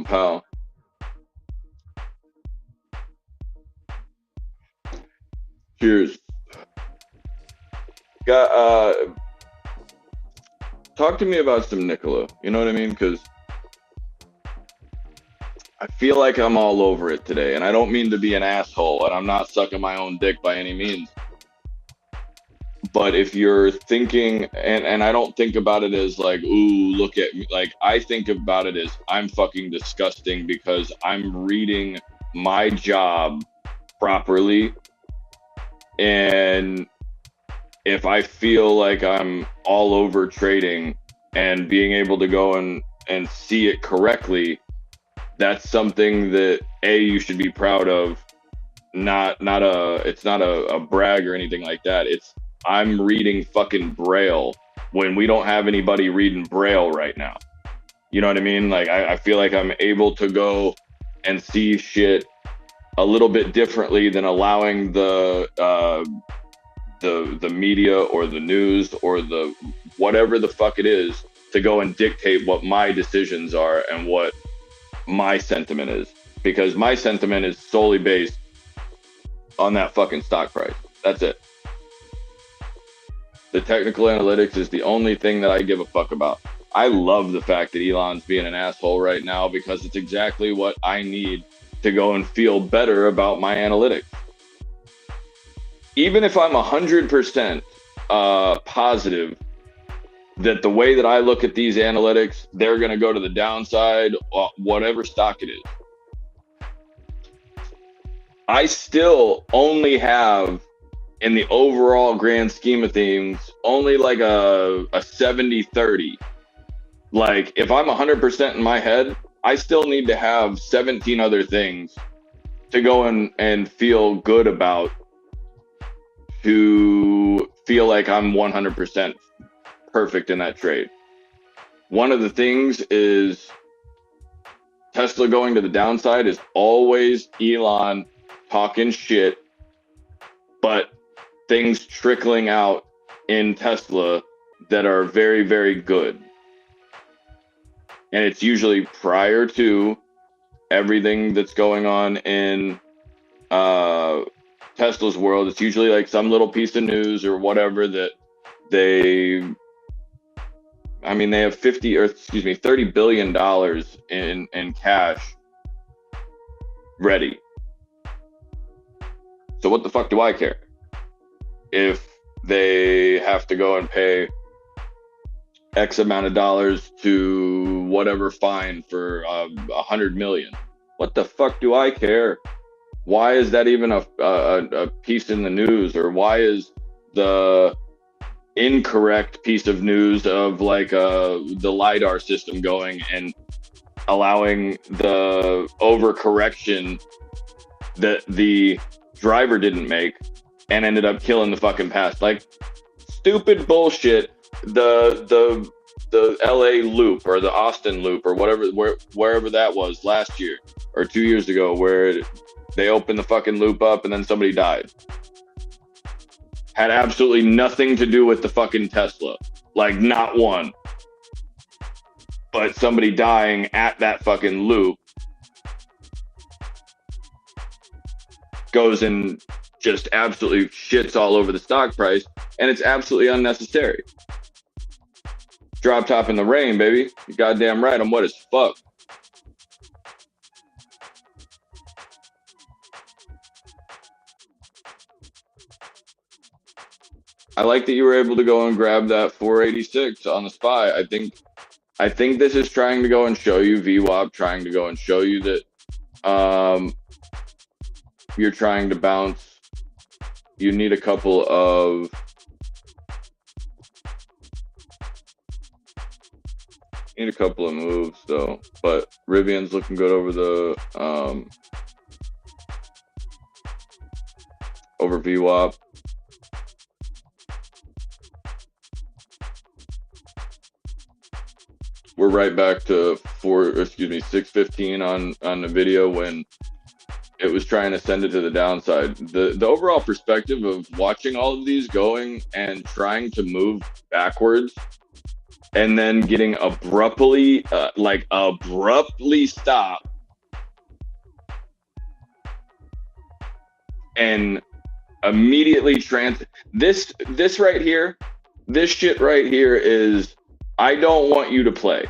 Powell. Cheers. Talk to me about some Nikola. You know what I mean? Because I feel like I'm all over it today, and I don't mean to be an asshole, and I'm not sucking my own dick by any means. But if you're thinking, and I don't think about it as like, ooh, look at me. Like, I think about it as I'm fucking disgusting because I'm reading my job properly. And if I feel like I'm all over trading and being able to go and see it correctly, that's something that you should be proud of. It's not a brag or anything like that. It's, I'm reading fucking Braille when we don't have anybody reading Braille right now. You know what I mean? Like, I feel like I'm able to go and see shit a little bit differently than allowing the media or the news or the whatever the fuck it is to go and dictate what my decisions are and what my sentiment is, because my sentiment is solely based on that fucking stock price. That's it. The technical analytics is the only thing that I give a fuck about. I love the fact that Elon's being an asshole right now because it's exactly what I need to go and feel better about my analytics. Even if I'm 100% positive that the way that I look at these analytics, they're going to go to the downside, whatever stock it is, I still only have, in the overall grand scheme of things, only like a 70-30. Like, if I'm 100% in my head, I still need to have 17 other things to go and feel good about, to feel like I'm 100% perfect in that trade. One of the things is Tesla going to the downside is always Elon talking shit, but things trickling out in Tesla that are very, very good. And it's usually prior to everything that's going on in Tesla's world. It's usually like some little piece of news or whatever that they have $30 billion in cash ready. So what the fuck do I care if they have to go and pay X amount of dollars to whatever fine for 100 million? What the fuck do I care? Why is that even a piece in the news? Or why is the incorrect piece of news of like the LiDAR system going and allowing the overcorrection that the driver didn't make and ended up killing the fucking pass. Like, stupid bullshit. The LA loop or the Austin loop or whatever, wherever that was last year or 2 years ago, where they opened the fucking loop up and then somebody died. Had absolutely nothing to do with the fucking Tesla. Like, not one. But somebody dying at that fucking loop goes and just absolutely shits all over the stock price, and it's absolutely unnecessary. Drop top in the rain, baby. You're goddamn right. I'm wet as fuck. I like that you were able to go and grab that 486 on the SPY. I think this is trying to go and show you VWAP, trying to go and show you that you're trying to bounce. You need a couple of moves though. But Rivian's looking good over the over VWAP. We're right back to 615 on the video when it was trying to send it to the downside. The overall perspective of watching all of these going and trying to move backwards and then getting abruptly stop and immediately this right here, this shit right here is, I don't want you to play.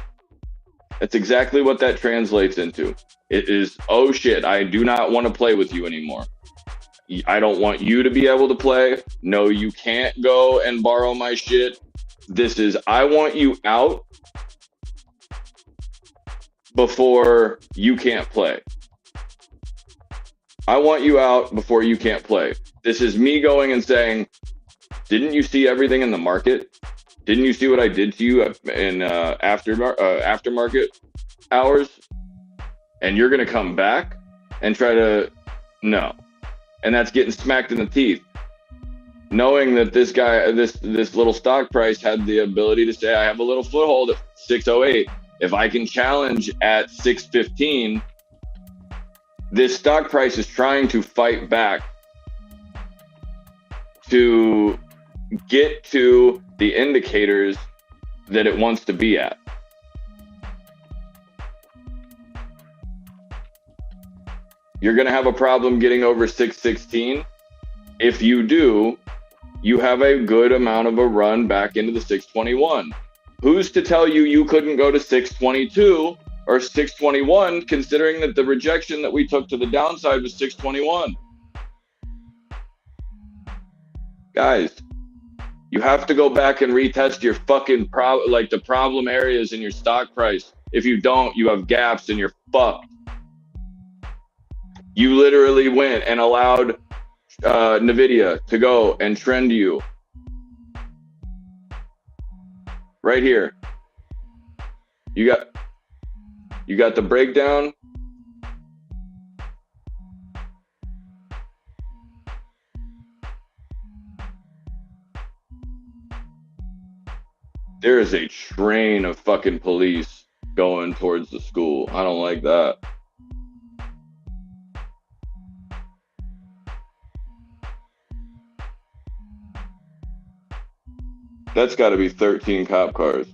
That's exactly what that translates into. It is, oh shit, I do not want to play with you anymore. I don't want you to be able to play. No, you can't go and borrow my shit. This is, I want you out before you can't play. I want you out before you can't play. This is me going and saying, didn't you see everything in the market? Didn't you see what I did to you in aftermarket hours? And you're going to come back and try to, no. And that's getting smacked in the teeth. Knowing that this guy, this little stock price had the ability to say, I have a little foothold at 608. If I can challenge at 615, this stock price is trying to fight back to get to the indicators that it wants to be at. You're going to have a problem getting over 616. If you do, you have a good amount of a run back into the 621. Who's to tell you you couldn't go to 622 or 621, considering that the rejection that we took to the downside was 621? Guys, you have to go back and retest your fucking the problem areas in your stock price. If you don't, you have gaps and you're fucked. You literally went and allowed NVIDIA to go and trend you. Right here. You got the breakdown. There is a train of fucking police going towards the school. I don't like that. That's got to be 13 cop cars.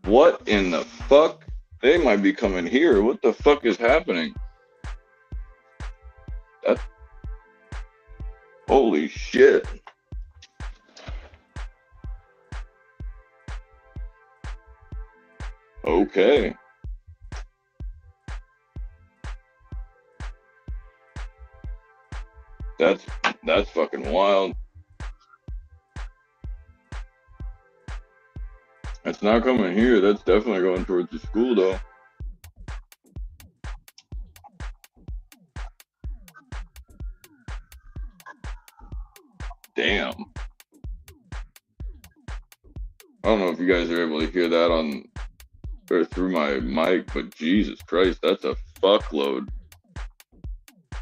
What in the fuck? They might be coming here. What the fuck is happening? Holy shit. Okay. That's fucking wild. It's not coming here. That's definitely going towards the school though. Damn. I don't know if you guys are able to hear that on or through my mic, but Jesus Christ, that's a fuckload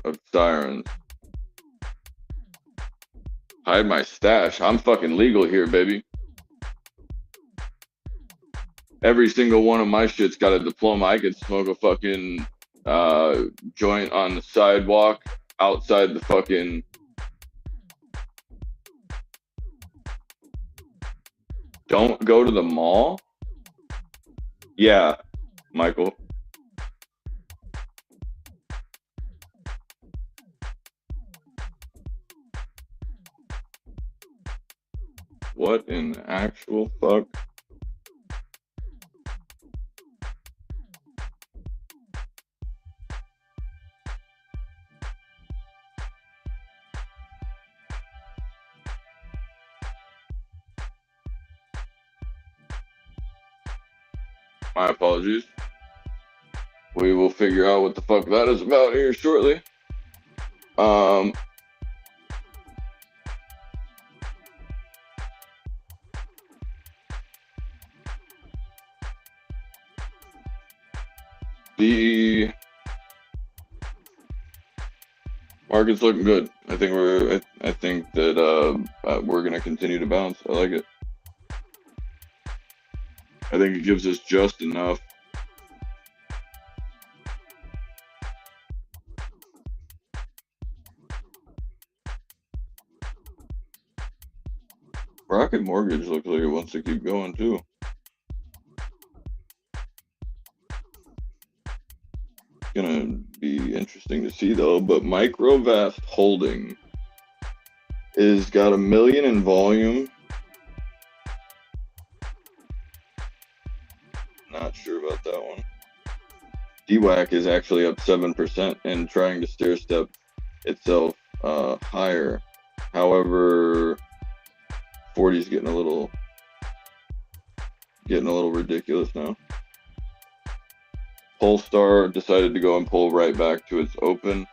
of sirens. Hide my stash. I'm fucking legal here, baby. Every single one of my shit's got a diploma. I could smoke a fucking joint on the sidewalk outside the fucking. Don't go to the mall? Yeah, Michael. What in actual fuck? My apologies. We will figure out what the fuck that is about here shortly. The market's looking good. I think that we're gonna continue to bounce. I like it. I think it gives us just enough. Rocket Mortgage looks like it wants to keep going too. Gonna be interesting to see though, but Microvast Holding is got $1 million in volume. Not sure about that one. DWAC is actually up 7% and trying to stair step itself higher. However, 40 is getting a little ridiculous now. Polestar decided to go and pull right back to its open.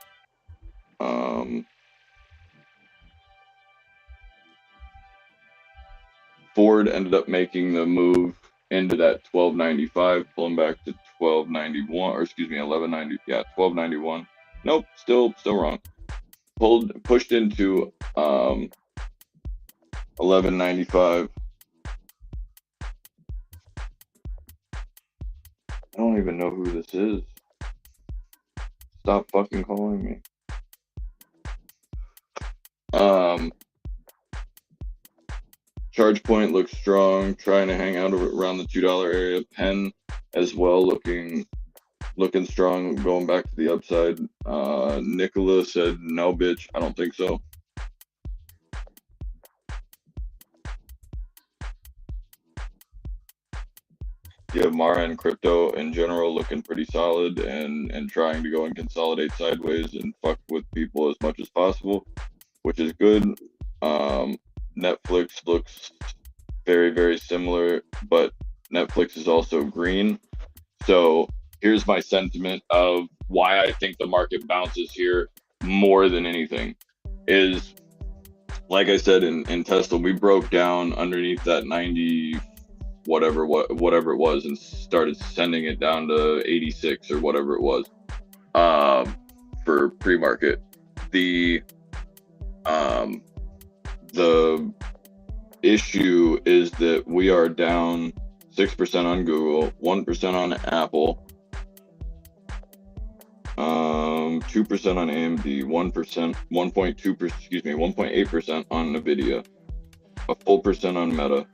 Ford ended up making the move into that 1295, pulling back to 1291, or excuse me, 1190. Yeah, 1291. Nope, still wrong. Pushed into 1195. I don't even know who this is. Stop fucking calling me. Charge point looks strong, trying to hang out around the $2 area. Penn as well, looking strong, going back to the upside. Nicola said, no, bitch, I don't think so. You have Mara and crypto in general looking pretty solid and trying to go and consolidate sideways and fuck with people as much as possible, which is good. Netflix looks very, very similar, but Netflix is also green. So here's my sentiment of why I think the market bounces here more than anything is, like I said, in Tesla, we broke down underneath that 90 whatever it was and started sending it down to 86 or whatever it was for pre-market. The issue is that we are down 6% on Google, 1% on Apple, 2% on AMD, 1.8% on Nvidia, a full percent on Meta.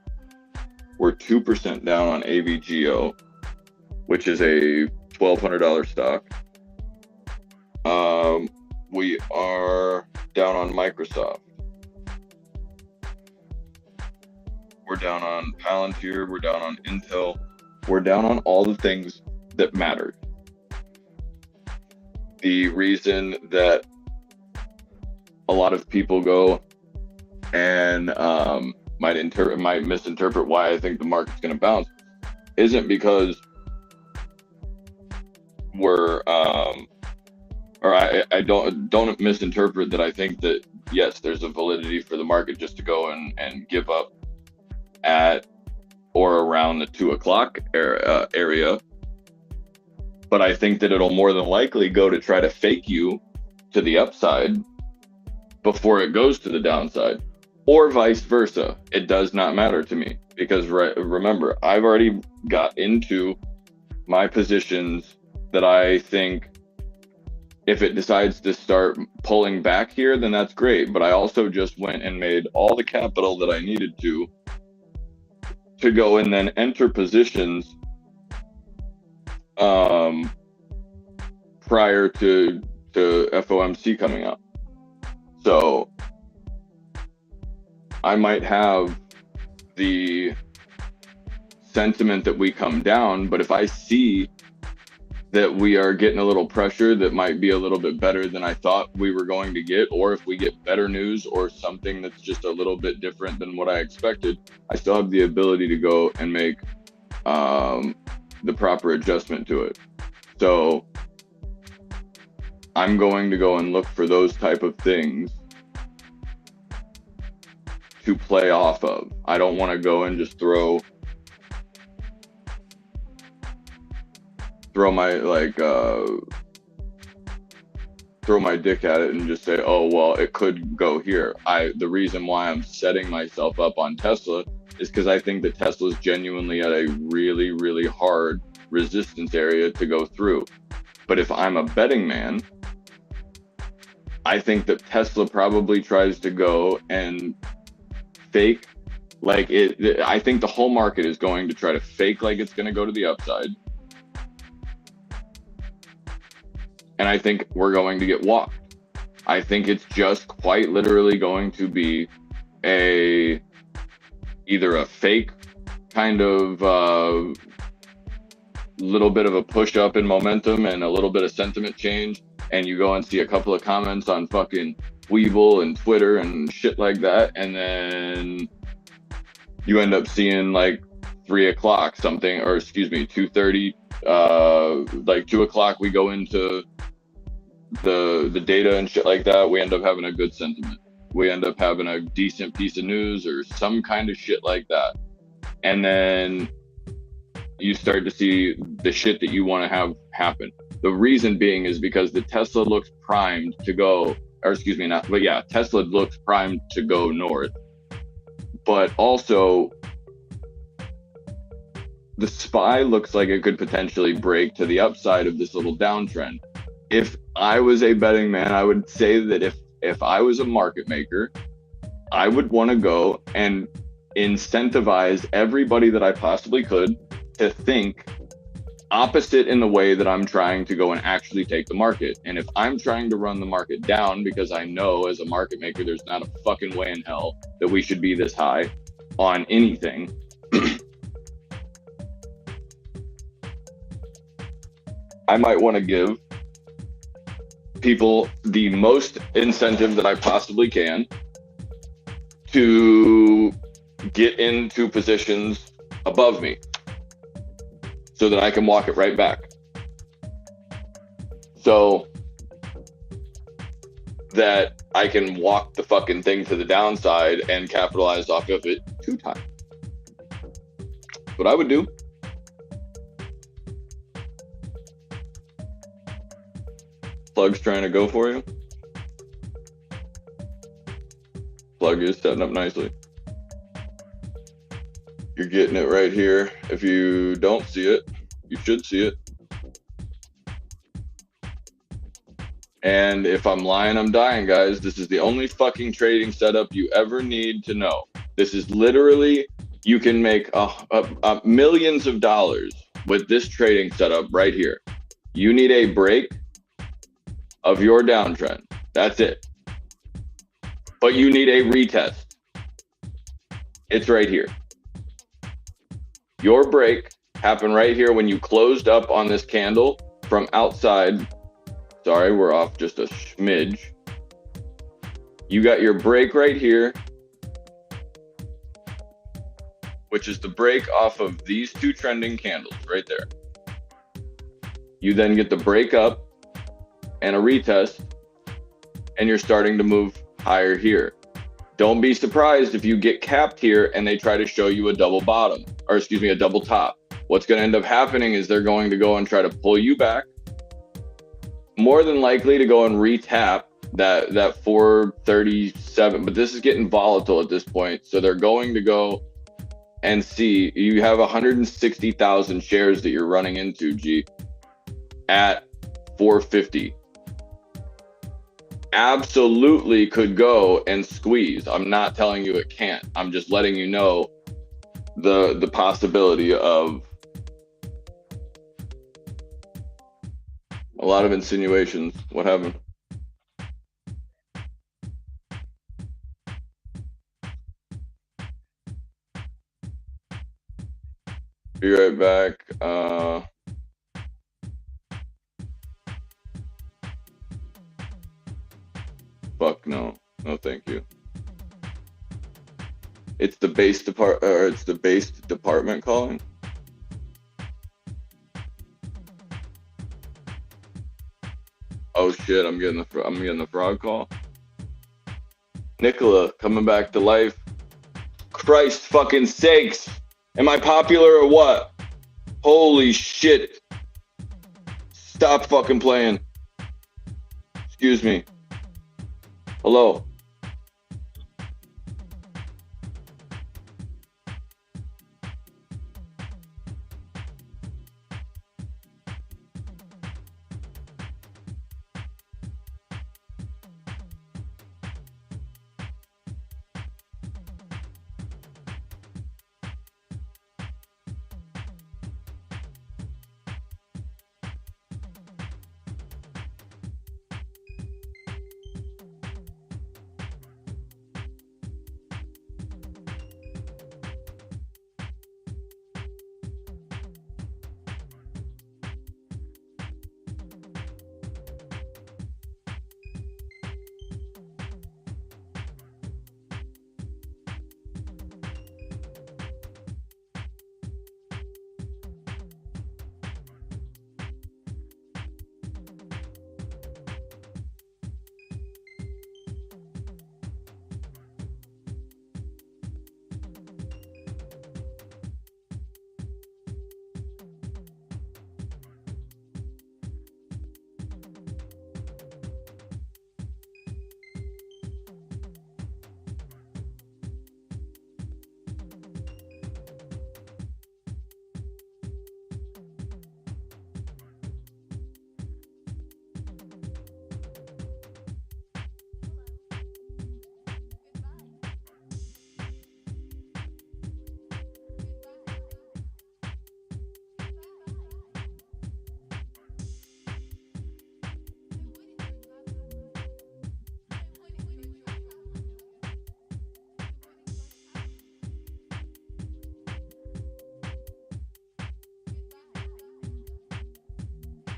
We're 2% down on AVGO, which is a $1,200 stock. We are down on Microsoft. We're down on Palantir. We're down on Intel. We're down on all the things that mattered. The reason that a lot of people go and might misinterpret why I think the market's going to bounce isn't because we're I don't misinterpret that I think that yes, there's a validity for the market just to go and give up at or around the 2 o'clock area. But I think that it'll more than likely go to try to fake you to the upside before it goes to the downside, or vice versa. It does not matter to me, because remember, I've already got into my positions that I think if it decides to start pulling back here, then that's great. But I also just went and made all the capital that I needed to go and then enter positions prior to FOMC coming up. So I might have the sentiment that we come down, but if I see that we are getting a little pressure that might be a little bit better than I thought we were going to get, or if we get better news or something that's just a little bit different than what I expected, I still have the ability to go and make the proper adjustment to it. So I'm going to go and look for those type of things to play off of. I don't want to go and just throw my dick at it and just say, oh well, it could go here. The reason why I'm setting myself up on Tesla is because I think that Tesla's genuinely at a really, really hard resistance area to go through. But if I'm a betting man, I think that Tesla probably tries to go and fake like it. I think the whole market is going to try to fake like it's going to go to the upside. And I think we're going to get walked. I think it's just quite literally going to be either a fake kind of little bit of a push up in momentum and a little bit of sentiment change, and you go and see a couple of comments on fucking Weeble and Twitter and shit like that, and then you end up seeing like 3 o'clock something, or excuse me, 2:30, like 2 o'clock we go into the data and shit like that. We end up having a good sentiment. We end up having a decent piece of news or some kind of shit like that. And then you start to see the shit that you want to have happen. The reason being is because the Tesla looks primed to go, or excuse me, not, but yeah, Tesla looks primed to go north. But also, the SPY looks like it could potentially break to the upside of this little downtrend. If I was a betting man, I would say that if I was a market maker, I would want to go and incentivize everybody that I possibly could to think opposite in the way that I'm trying to go and actually take the market. And if I'm trying to run the market down because I know as a market maker there's not a fucking way in hell that we should be this high on anything, I might want to give people the most incentive that I possibly can to get into positions above me so that I can walk it right back. So that I can walk the fucking thing to the downside and capitalize off of it 2 times. What I would do. Plug's trying to go for you. Plug is setting up nicely. You're getting it right here. If you don't see it, you should see it. And if I'm lying, I'm dying, guys. This is the only fucking trading setup you ever need to know. This is literally, you can make millions of dollars with this trading setup right here. You need a break of your downtrend. That's it. But you need a retest. It's right here. Your break happened right here when you closed up on this candle from outside. Sorry, we're off just a smidge. You got your break right here, which is the break off of these 2 trending candles right there. You then get the break up and a retest, and you're starting to move higher here. Don't be surprised if you get capped here and they try to show you a double bottom. or excuse me, a double top. What's going to end up happening is they're going to go and try to pull you back, more than likely to go and retap that 437, but this is getting volatile at this point. So they're going to go and see, you have 160,000 shares that you're running into, G, at 450. Absolutely could go and squeeze. I'm not telling you it can't. I'm just letting you know the possibility of a lot of insinuations. What happened? Be right back. Fuck no. No, thank you. It's the base department calling. Oh shit, I'm getting the frog call. Nicola coming back to life. Christ fucking sakes. Am I popular or what? Holy shit. Stop fucking playing. Excuse me. Hello.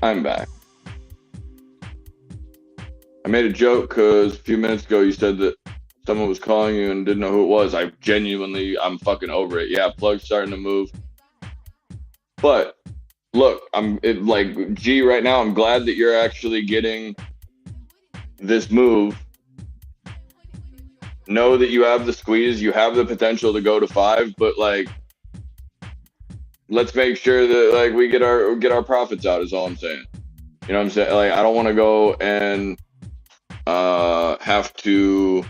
I'm back. I made a joke because a few minutes ago you said that someone was calling you and didn't know who it was. I'm fucking over it. Yeah, plug's starting to move. But look, like G right now, I'm glad that you're actually getting this move. Know that you have the squeeze, you have the potential to go to 5, but like let's make sure that like we get our profits out is all I'm saying. You know what I'm saying? Like I don't want to go and have to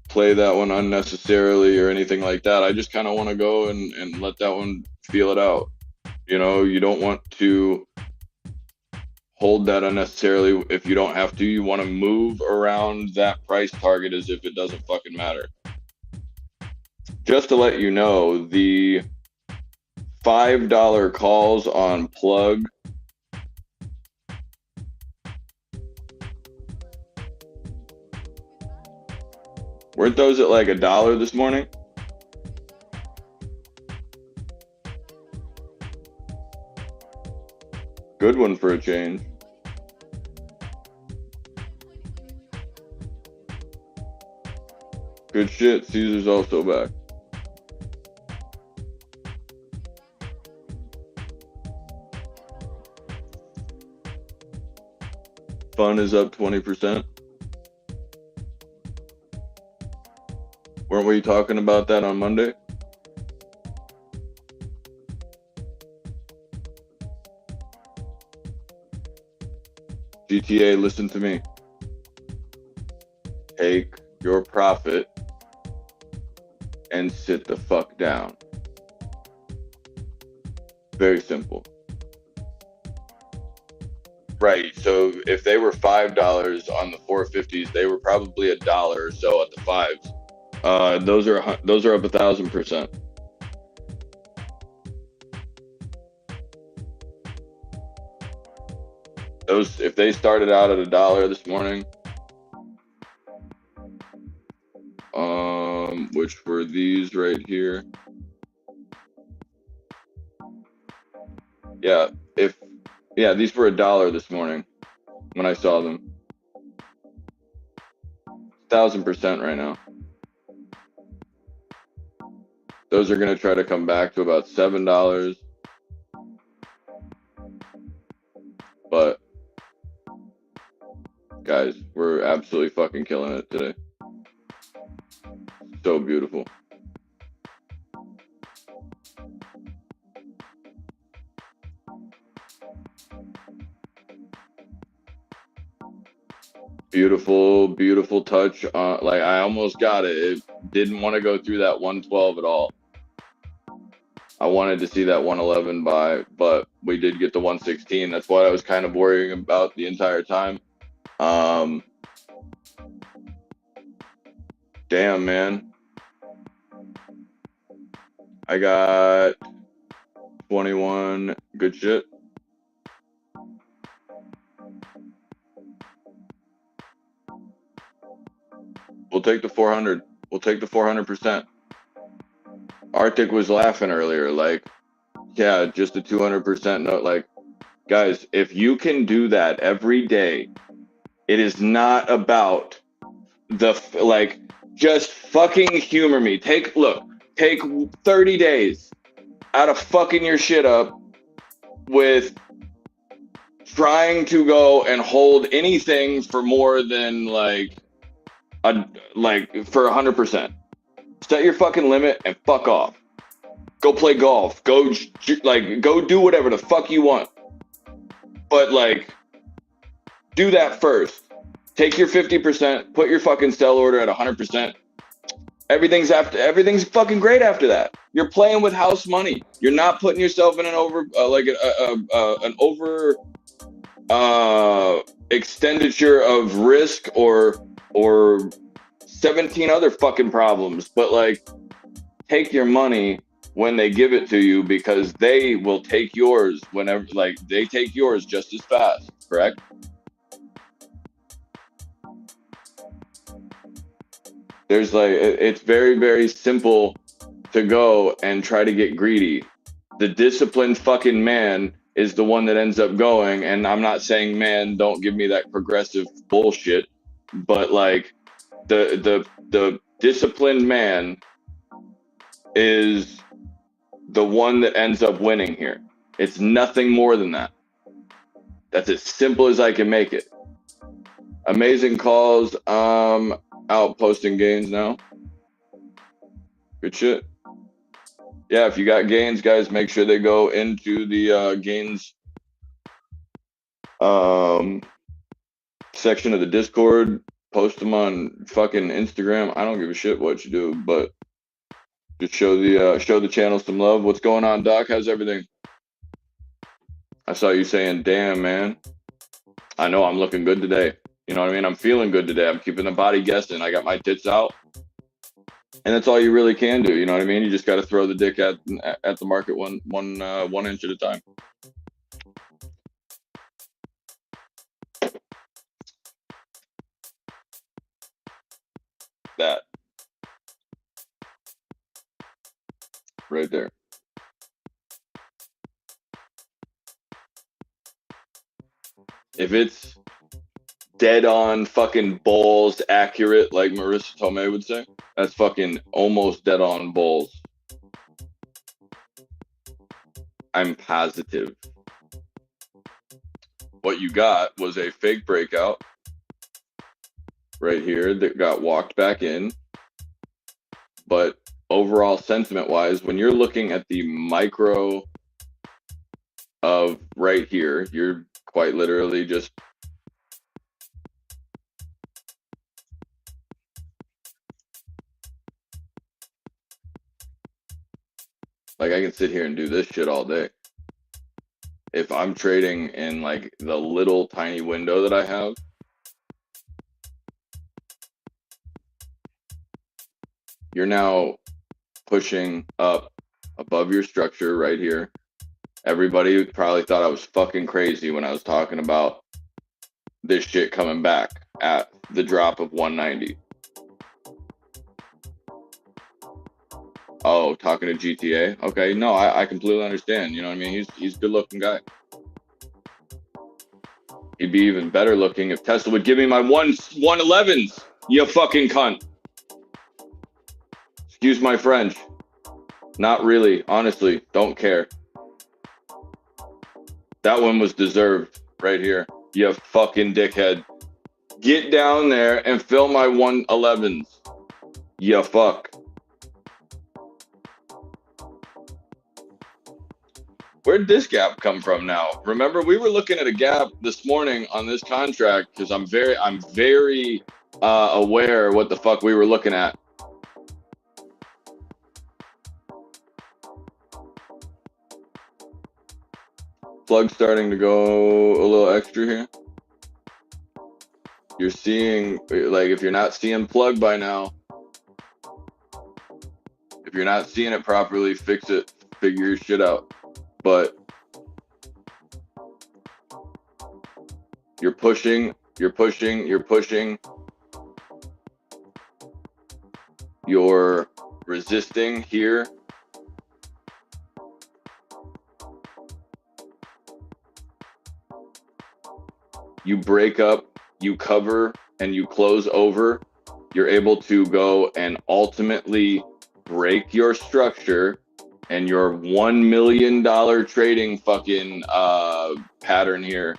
play that one unnecessarily or anything like that. I just kind of want to go and let that one feel it out. You know, you don't want to hold that unnecessarily if you don't have to. You want to move around that price target as if it doesn't fucking matter. Just to let you know, the $5 calls on plug weren't those at like $1 this morning? Good one for a change. Good shit. Caesar's also back. Fun is up 20%. Weren't we talking about that on Monday? GTA, listen to me. Take your profit and sit the fuck down. Very simple. Right. So if they were $5 on the 450s, they were probably $1 or so at the fives. Those are up 1,000%. Those, if they started out at $1 this morning, which were these right here. Yeah, these were $1 this morning when I saw them. 1,000% right now. Those are gonna try to come back to about $7, but guys, we're absolutely fucking killing it today. So beautiful. Beautiful, beautiful touch. Like I almost got it. It didn't want to go through that 112 at all. I wanted to see that 111 buy, but we did get the 116. That's what I was kind of worrying about the entire time. Damn, man. I got 21. Good shit. We'll take the 400. We'll take the 400%. Arctic was laughing earlier, like, yeah, just a 200% note. Like, guys, if you can do that every day, it is not about like, just fucking humor me. Take 30 days out of fucking your shit up with trying to go and hold anything for more than for 100%. Set your fucking limit and fuck off. Go play golf. Go do whatever the fuck you want. But like, do that first. Take your 50%. Put your fucking sell order at 100%. Everything's fucking great after that. You're playing with house money. You're not putting yourself in an expenditure of risk or 17 other fucking problems. But like, take your money when they give it to you, because they will take yours whenever, like, they take yours just as fast, correct? There's like, it's very, very simple to go and try to get greedy. The disciplined fucking man is the one that ends up going, and I'm not saying, man, don't give me that progressive bullshit, but like, the disciplined man is the one that ends up winning here. It's nothing more than that. That's as simple as I can make it. Amazing calls. Out posting gains now. Good shit. Yeah, if you got gains, guys, make sure they go into the gains section of the Discord. Post them on fucking Instagram. I don't give a shit what you do, but just show the channel some love. What's going on, Doc? How's everything? I saw you saying, damn, man. I know I'm looking good today. You know what I mean? I'm feeling good today. I'm keeping the body guessing. I got my tits out. And that's all you really can do. You know what I mean? You just got to throw the dick at the market one inch at a time. That. Right there. If it's dead on fucking balls accurate, like Marissa Tomei would say, that's fucking almost dead on balls. I'm positive. What you got was a fake breakout right here that got walked back in. but overall sentiment wise, when you're looking at the micro of right here, you're quite literally just like, I can sit here and do this shit all day. If I'm trading in like the little tiny window that I have, you're now pushing up above your structure right here. Everybody probably thought I was fucking crazy when I was talking about this shit coming back at the drop of 190. Oh, talking to GTA? Okay, no, I completely understand. You know what I mean? He's a good looking guy. He'd be even better looking if Tesla would give me my 111s, you fucking cunt. Excuse my French. Not really, honestly, don't care. That one was deserved right here. You fucking dickhead. Get down there and fill my 111s. You fuck. Where'd this gap come from now? Remember, we were looking at a gap this morning on this contract because I'm very aware what the fuck we were looking at. Plug starting to go a little extra here. You're seeing, like, if you're not seeing plug by now, if you're not seeing it properly, fix it, figure your shit out. But you're pushing, you're resisting here. You break up, you cover, and you close over. You're able to go and ultimately break your structure, and your $1 million trading fucking pattern here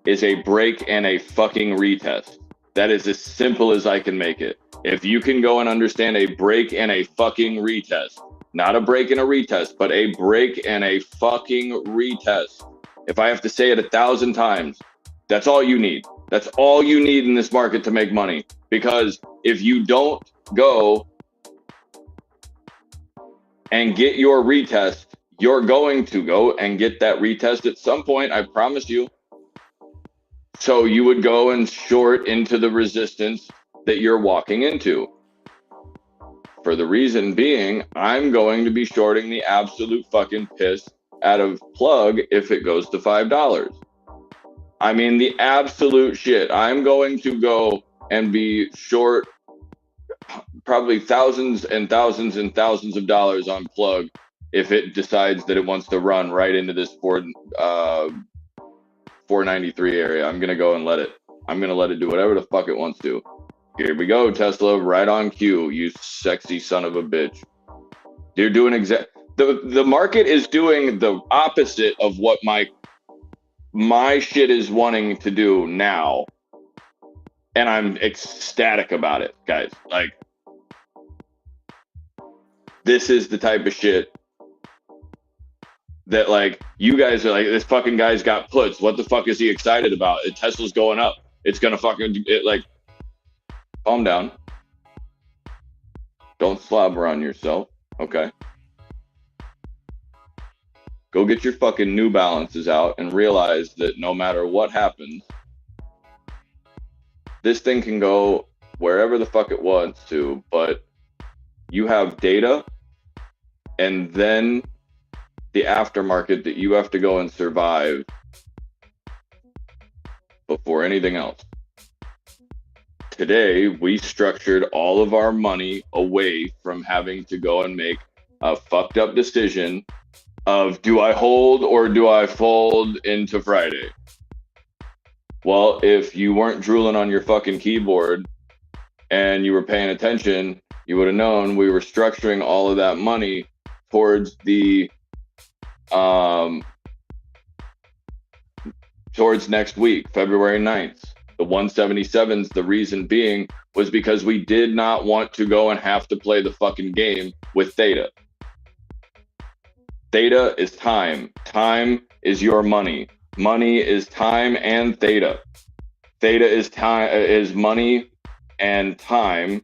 is a break and a fucking retest. That is as simple as I can make it. If you can go and understand a break and a fucking retest, not a break and a retest, but a break and a fucking retest. If I have to say it 1,000 times, that's all you need. That's all you need in this market to make money. Because if you don't go and get your retest, you're going to go and get that retest at some point, I promise you. So you would go and short into the resistance that you're walking into. For the reason being, I'm going to be shorting the absolute fucking piss out of plug if it goes to $5. I mean, the absolute shit. I'm going to go and be short probably thousands and thousands and thousands of dollars on plug if it decides that it wants to run right into this 493 area. I'm going to go and let it. I'm going to let it do whatever the fuck it wants to. Here we go, Tesla, right on cue, you sexy son of a bitch. You're doing the market is doing the opposite of what my shit is wanting to do now. And I'm ecstatic about it, guys. Like, this is the type of shit that, like, you guys are like, this fucking guy's got puts. What the fuck is he excited about? Tesla's going up. It's gonna fucking, like, calm down. Don't slobber on yourself, okay? Go get your fucking New Balances out and realize that no matter what happens, this thing can go wherever the fuck it wants to, but you have data and then the aftermarket that you have to go and survive before anything else. Today, we structured all of our money away from having to go and make a fucked up decision of, do I hold or do I fold into Friday? Well, if you weren't drooling on your fucking keyboard and you were paying attention, you would have known we were structuring all of that money towards the towards next week, February 9th. The 177s, the reason being was because we did not want to go and have to play the fucking game with theta. Theta is time. Time is your money. Money is time and theta. Theta is time, is money and time.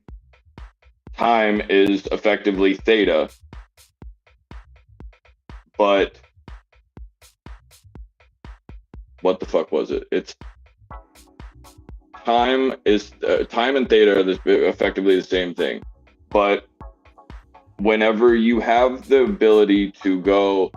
Time is effectively theta. But what the fuck was it? It's time is time and theta are effectively the same thing. But whenever you have the ability to go,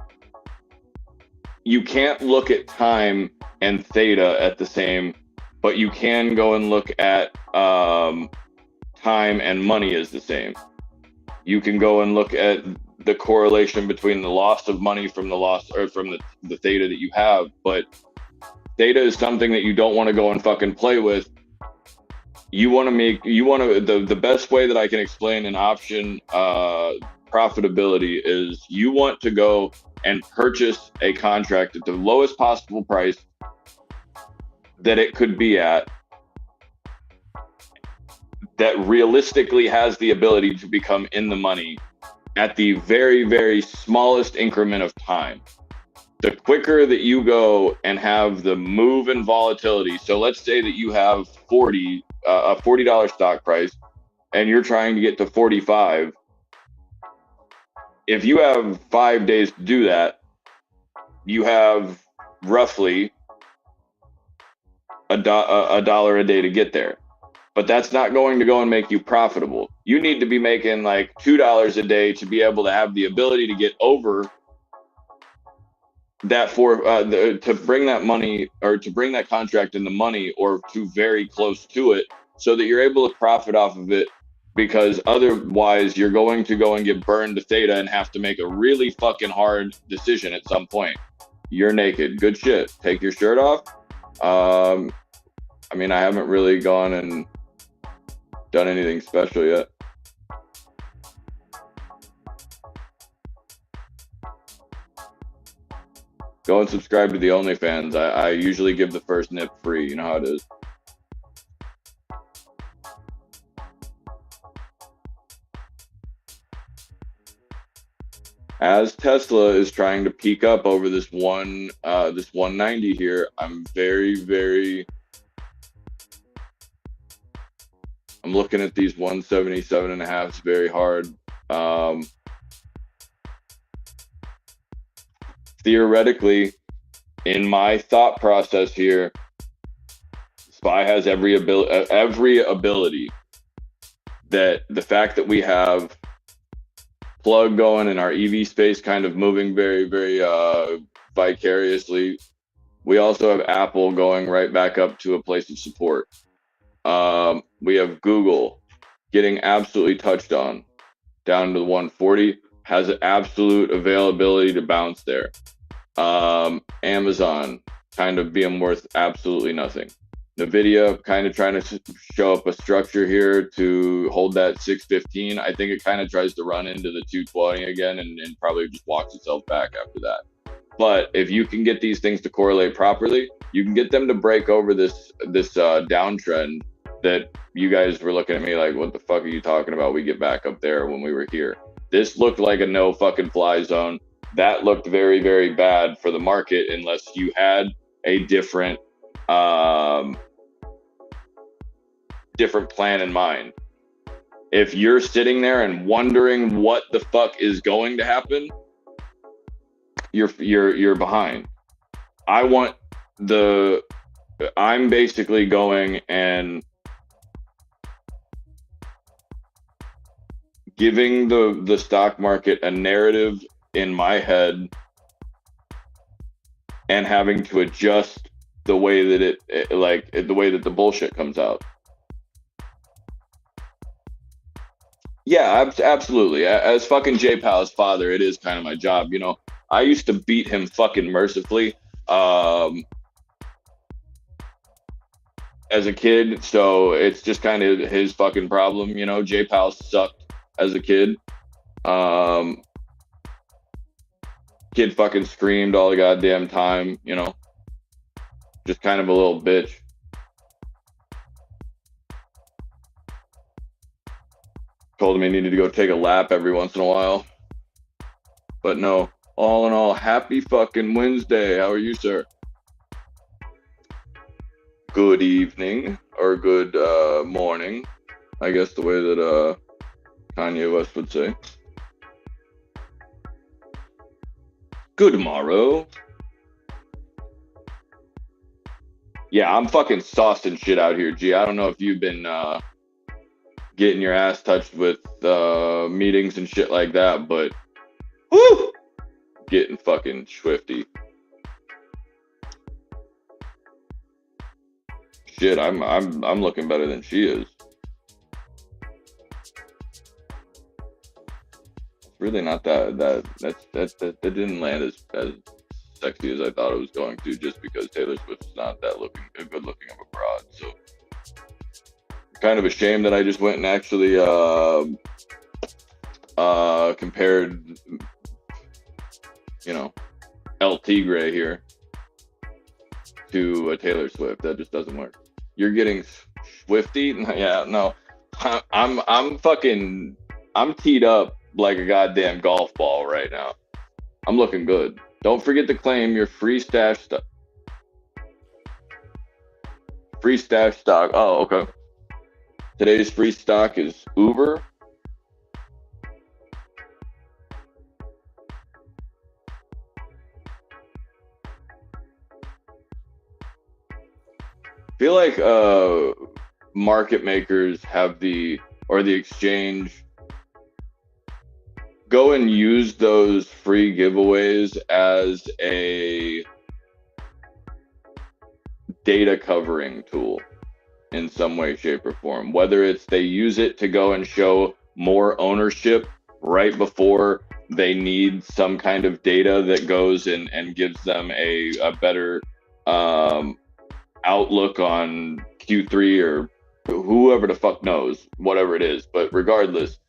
you can't look at time and theta at the same, but you can go and look at time and money as the same. You can go and look at the correlation between the loss of money from the loss or from the theta that you have, but theta is something that you don't want to go and fucking play with. The best way that I can explain an option profitability is you want to go and purchase a contract at the lowest possible price that it could be at, that realistically has the ability to become in the money at the very, very smallest increment of time. The quicker that you go and have the move and volatility, so let's say that you have a $40 stock price and you're trying to get to 45. If you have 5 days to do that, you have roughly a dollar a day to get there. But that's not going to go and make you profitable. You need to be making like $2 a day to be able to have the ability to get over that to bring that money or to bring that contract in the money or to very close to it so that you're able to profit off of it, because otherwise you're going to go and get burned to theta and have to make a really fucking hard decision at some point. You're naked. Good shit. Take your shirt off. I mean, I haven't really gone and done anything special yet. Go and subscribe to the OnlyFans. I usually give the first nip free. You know how it is. As Tesla is trying to peak up over this 190 here, I'm I'm looking at these 177.5s very hard. Theoretically, in my thought process here, SPY has every ability that the fact that we have Plug going in our EV space kind of moving very, very vicariously. We also have Apple going right back up to a place of support. We have Google getting absolutely touched on down to the 140, has an absolute availability to bounce there. Amazon kind of being worth absolutely nothing. NVIDIA kind of trying to show up a structure here to hold that 615. I think it kind of tries to run into the 220 again and probably just walks itself back after that. But if you can get these things to correlate properly, you can get them to break over this downtrend that you guys were looking at me like, what the fuck are you talking about? We get back up there when we were here. This looked like a no fucking fly zone. That looked very, very bad for the market unless you had a different plan in mind. If you're sitting there and wondering what the fuck is going to happen, you're behind. I'm basically going and giving the stock market a narrative in my head and having to adjust the way that the way that the bullshit comes out. Yeah, absolutely. As fucking J Pal's father, it is kind of my job. You know, I used to beat him fucking mercifully as a kid, so it's just kind of his fucking problem. You know, J Pal sucked as a kid. Kid fucking screamed all the goddamn time. You know, just kind of a little bitch. Told him he needed to go take a lap every once in a while. But no, all in all, happy fucking Wednesday. How are you, sir? Good evening, or good morning, I guess the way that Kanye West would say. Good tomorrow. Yeah, I'm fucking sauced and shit out here, G. I don't know if you've been getting your ass touched with meetings and shit like that, but whoo, getting fucking swifty. Shit, I'm looking better than she is. It's really not that didn't land as sexy as I thought it was going to, just because Taylor Swift's not that good looking of a broad. So kind of a shame that I just went and actually compared, you know, El Tigre here to a Taylor Swift. That just doesn't work. You're getting Swifty? Yeah, no. I'm teed up like a goddamn golf ball right now. I'm looking good. Don't forget to claim your free stash stock. Free stash stock. Oh, okay. Today's free stock is Uber. I feel like market makers have the exchange go and use those free giveaways as a data covering tool in some way, shape, or form. Whether it's they use it to go and show more ownership right before they need some kind of data that goes and gives them a better outlook on Q3 or whoever the fuck knows, whatever it is. But regardless,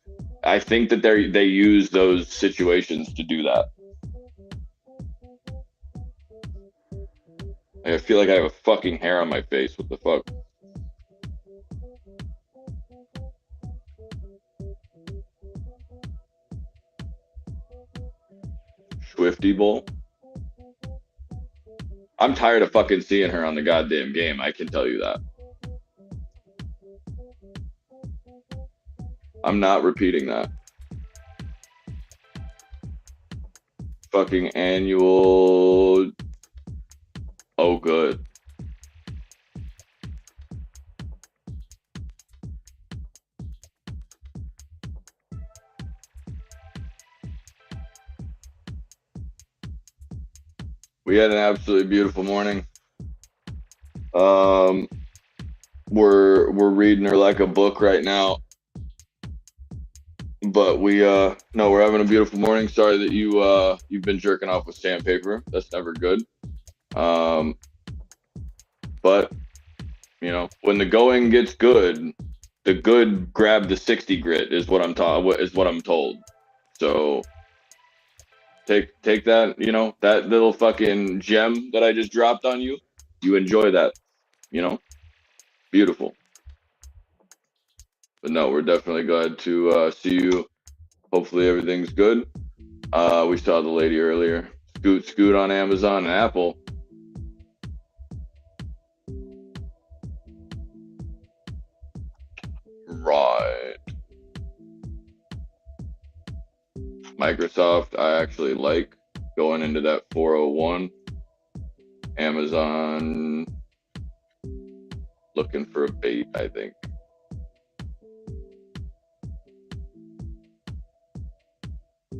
I think that they use those situations to do that. I feel like I have a fucking hair on my face. What the fuck? Swifty Bowl. I'm tired of fucking seeing her on the goddamn game. I can tell you that. I'm not repeating that. Fucking annual. Oh, good. We had an absolutely beautiful morning. We're reading her like a book right now. But we're having a beautiful morning. Sorry that you've been jerking off with sandpaper. That's never good. But you know, when the going gets good, the good grab the 60 grit is what I'm told. So take that, you know, that little fucking gem that I just dropped on you. You enjoy that, you know? Beautiful. But no, we're definitely glad to see you. Hopefully everything's good. We saw the lady earlier. Scoot on Amazon and Apple. Right. Microsoft, I actually like going into that 401. Amazon, looking for a bait, I think.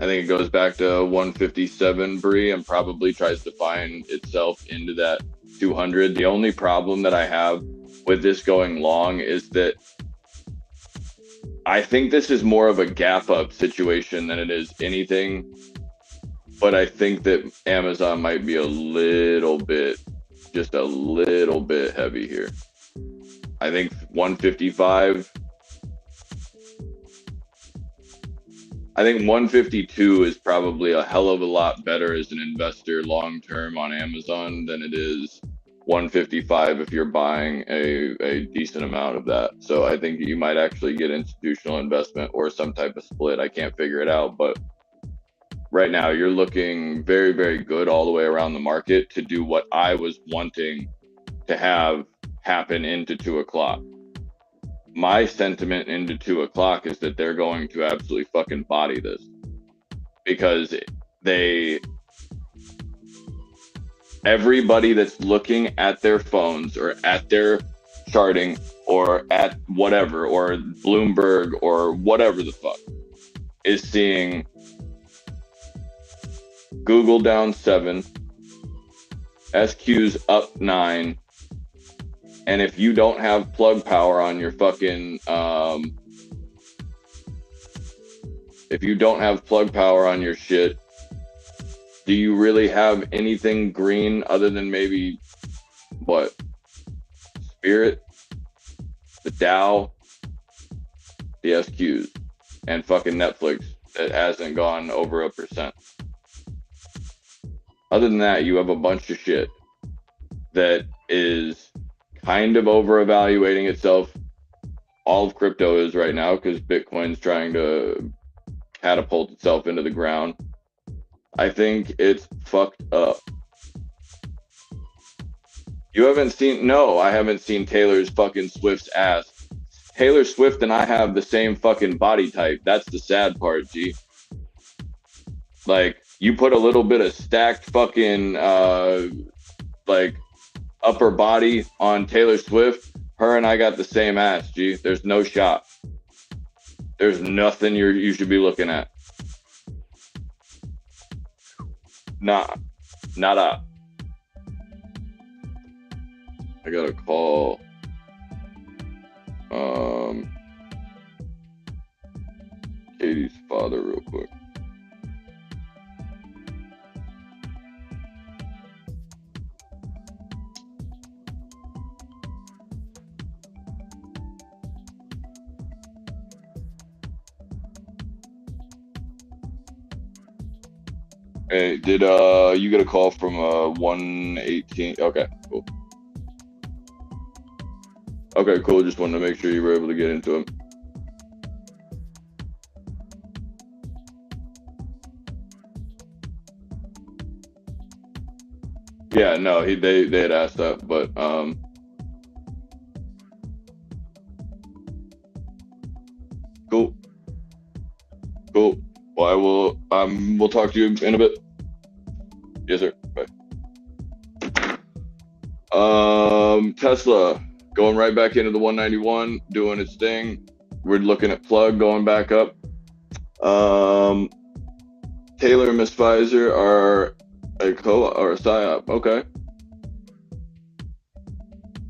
I think it goes back to 157 Bree and probably tries to find itself into that 200. The only problem that I have with this going long is that I think this is more of a gap up situation than it is anything. But I think that Amazon might be just a little bit heavy here. I think 155. I think 152 is probably a hell of a lot better as an investor long term on Amazon than it is 155 if you're buying a decent amount of that. So I think you might actually get institutional investment or some type of split. I can't figure it out, but right now you're looking very, very good all the way around the market to do what I was wanting to have happen into 2 o'clock. My sentiment into 2 o'clock is that they're going to absolutely fucking body this, because everybody that's looking at their phones or at their charting or at whatever, or Bloomberg or whatever the fuck, is seeing Google down 7, SQ's up 9, and if you don't have plug power on your fucking if you don't have plug power on your shit, do you really have anything green other than maybe what? Spirit, the Dow, the SQs, and fucking Netflix that hasn't gone over 1%. Other than that, you have a bunch of shit that is kind of over evaluating itself. All of crypto is right now, because Bitcoin's trying to catapult itself into the ground. I think it's fucked up. You haven't seen, no, I haven't seen Taylor's fucking Swift's ass. Taylor Swift and I have the same fucking body type. That's the sad part, G. Like, you put a little bit of stacked fucking, like, upper body on Taylor Swift, her and I got the same ass, G. There's no shot. There's nothing you should be looking at. Nah, nada. I gotta call Katie's father real quick. Hey, did you get a call from 118? Okay, cool. Okay, cool. Just wanted to make sure you were able to get into him. Yeah, no, they had asked that, but cool. Cool. Well, I will we'll talk to you in a bit. Yes, sir. Bye. Tesla going right back into the 191, doing its thing. We're looking at plug going back up. Taylor and Miss Pfizer are a PSYOP. Okay.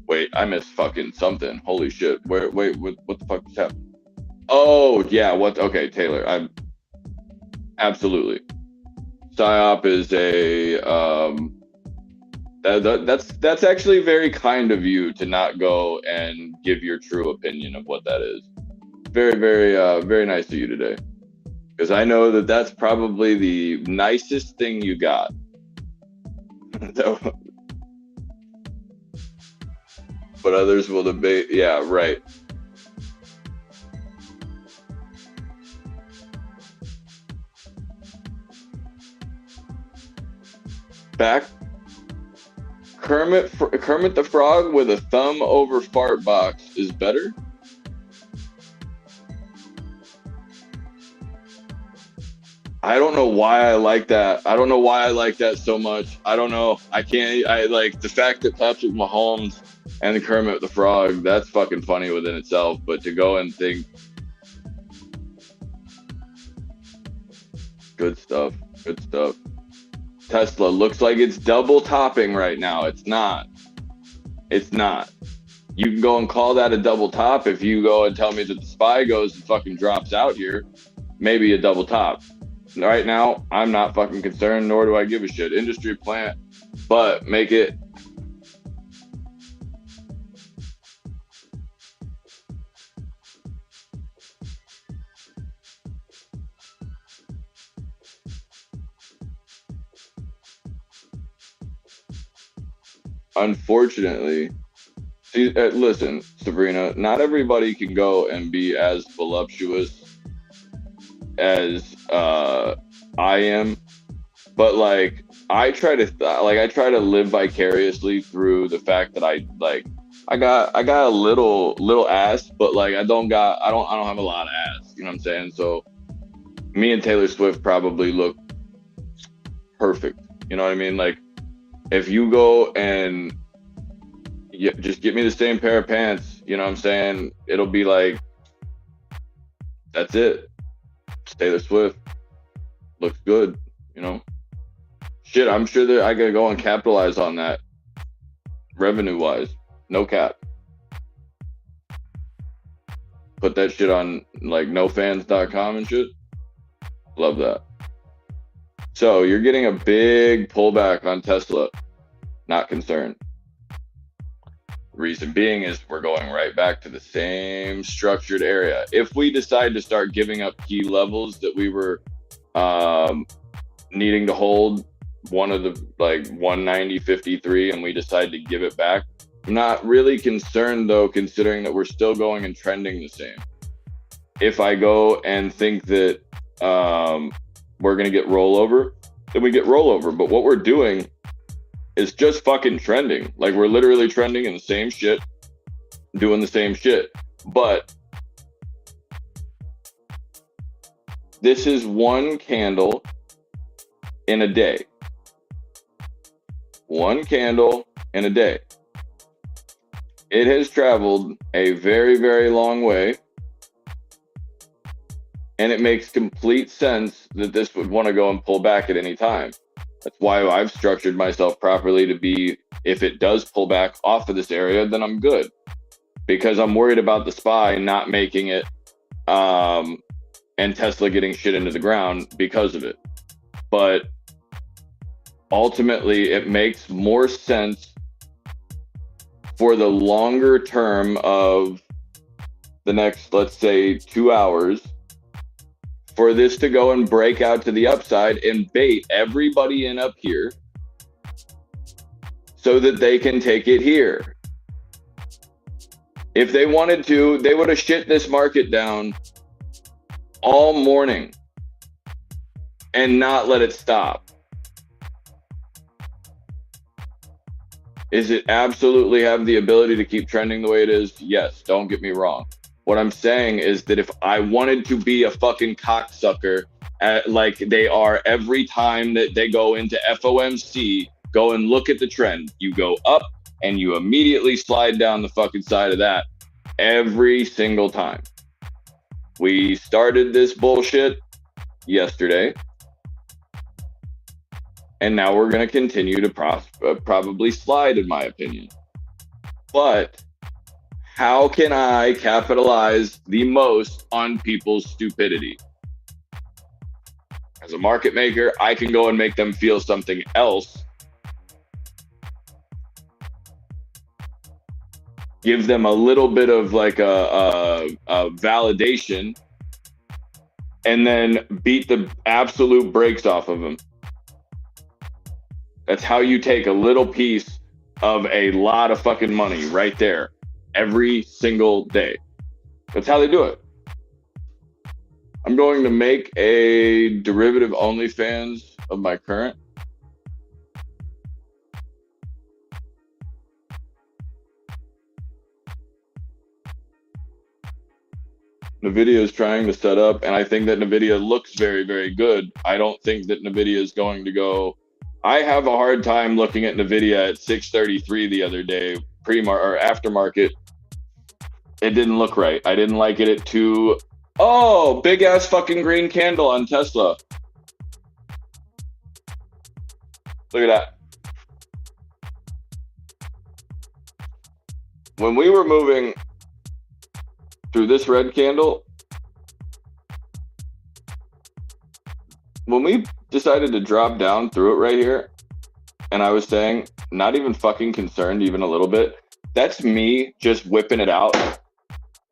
Wait, I missed fucking something. Holy shit. Wait, what the fuck just happened? Oh, yeah, okay, Taylor. I'm absolutely. PSYOP is a that's actually very kind of you to not go and give your true opinion of what that is. Very, very, very nice of you today. Because I know that that's probably the nicest thing you got. But others will debate. Yeah, right. Back. Kermit the Frog with a thumb over fart box is better? I don't know why I like that. I don't know why I like that so much. I don't know. I like the fact that Patrick Mahomes and the Kermit the Frog, that's fucking funny within itself. But to go and think, good stuff. Good stuff. Tesla looks like it's double topping right now. It's not. It's not. You can go and call that a double top if you go and tell me that the SPY goes and fucking drops out here. Maybe a double top. Right now, I'm not fucking concerned, nor do I give a shit. Industry plant, but make it. unfortunately, see, listen, Sabrina, not everybody can go and be as voluptuous as I am, but like I try to live vicariously through the fact that I got a little ass, but like I don't have a lot of ass. You know what I'm saying? So me and Taylor Swift probably look perfect. You know what I mean? Like if you go and just get me the same pair of pants, you know what I'm saying? It'll be like that's it. It's Taylor Swift looks good. You know, shit. I'm sure that I gotta go and capitalize on that revenue wise. No cap. Put that shit on like nofans.com and shit. Love that. So you're getting a big pullback on Tesla. Not concerned. Reason being is we're going right back to the same structured area. If we decide to start giving up key levels that we were needing to hold, one of the like 190.53, and we decide to give it back, I'm not really concerned though, considering that we're still going and trending the same. If I go and think that we're going to get rollover, then we get rollover. But what we're doing is just fucking trending. Like we're literally trending in the same shit, doing the same shit. But this is one candle in a day. One candle in a day. It has traveled a very, very long way. And it makes complete sense that this would want to go and pull back at any time. That's why I've structured myself properly to be, if it does pull back off of this area, then I'm good. Because I'm worried about the SPY not making it and Tesla getting shit into the ground because of it. But ultimately, it makes more sense for the longer term of the next, let's say, 2 hours, for this to go and break out to the upside and bait everybody in up here so that they can take it here. If they wanted to, they would have shit this market down all morning and not let it stop. Is it absolutely have the ability to keep trending the way it is? Yes, don't get me wrong. What I'm saying is that if I wanted to be a fucking cocksucker, like they are every time that they go into FOMC, go and look at the trend. You go up and you immediately slide down the fucking side of that every single time. We started this bullshit yesterday, and now we're going to continue to probably slide, in my opinion. But how can I capitalize the most on people's stupidity? As a market maker, I can go and make them feel something else. Give them a little bit of like a validation, and then beat the absolute brakes off of them. That's how you take a little piece of a lot of fucking money right there. Every single day. That's how they do it. I'm going to make a derivative OnlyFans of my current. NVIDIA is trying to set up, and I think that NVIDIA looks very, very good. I don't think that NVIDIA is going to go. I have a hard time looking at NVIDIA at 633 the other day, or aftermarket. It didn't look right. I didn't like it at 2. Oh, big ass fucking green candle on Tesla. Look at that. When we were moving through this red candle, when we decided to drop down through it right here, and I was saying, not even fucking concerned even a little bit, that's me just whipping it out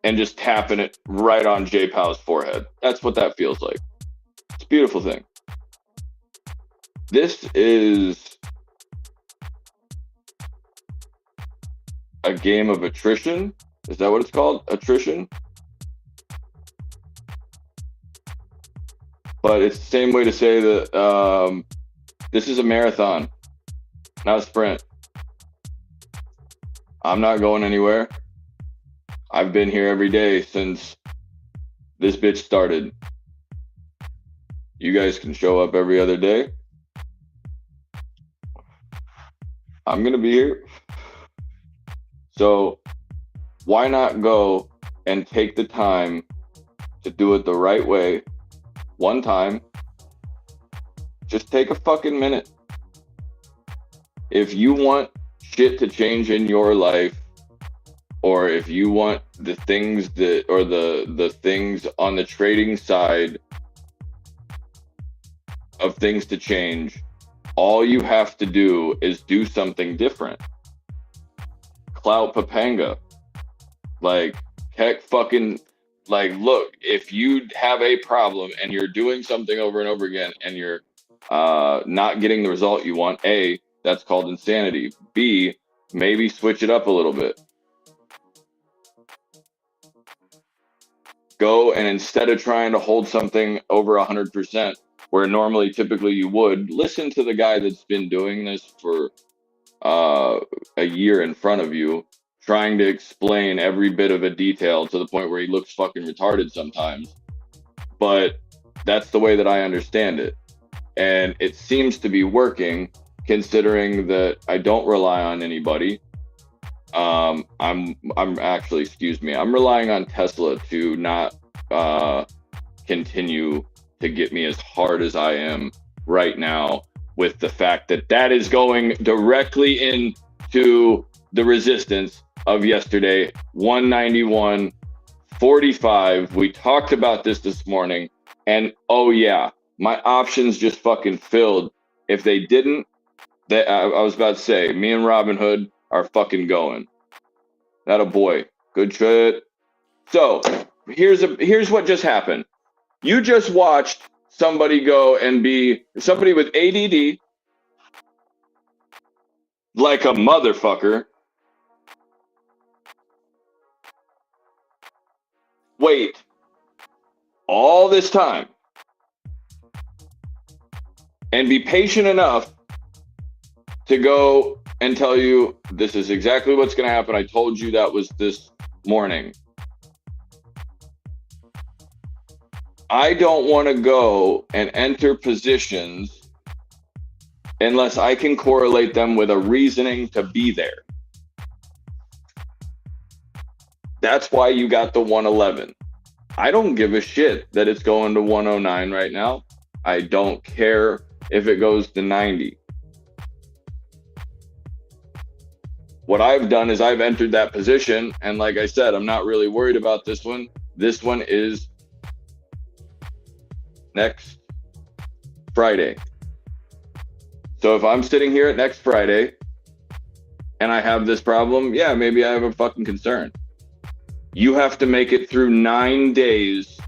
and just tapping it right on J-Pow's forehead. That's what that feels like. It's a beautiful thing. This is a game of attrition. Is that what it's called? Attrition? But it's the same way to say that this is a marathon, not a sprint. I'm not going anywhere. I've been here every day since this bitch started. You guys can show up every other day. I'm going to be here. So why not go and take the time to do it the right way one time? Just take a fucking minute. If you want shit to change in your life, or if you want the things that, or the things on the trading side of things to change, all you have to do is do something different. Clout Papanga. Like, heck fucking, like, look, if you have a problem and you're doing something over and over again and you're not getting the result you want, A, that's called insanity. B, maybe switch it up a little bit. Go and instead of trying to hold something over 100%, where normally typically you would, listen to the guy that's been doing this for a year in front of you, trying to explain every bit of a detail to the point where he looks fucking retarded sometimes. But that's the way that I understand it. And it seems to be working, considering that I don't rely on anybody. I'm actually, excuse me, I'm relying on Tesla to not continue to get me as hard as I am right now, with the fact that that is going directly into the resistance of yesterday, 191.45. We talked about this morning, and oh yeah, my options just fucking filled. If they didn't, I was about to say, me and Robin Hood are fucking going. That a boy. Good shit. So here's what just happened. You just watched somebody go and be somebody with ADD, like a motherfucker. Wait all this time and be patient enough to go and tell you this is exactly what's going to happen. I told you that was this morning. I don't want to go and enter positions unless I can correlate them with a reasoning to be there. That's why you got the 111. I don't give a shit that it's going to 109 right now. I don't care if it goes to 90. What I've done is I've entered that position, and like I said, I'm not really worried about this one. This one is next Friday. So if I'm sitting here at next Friday and I have this problem, yeah, maybe I have a fucking concern. You have to make it through 9 days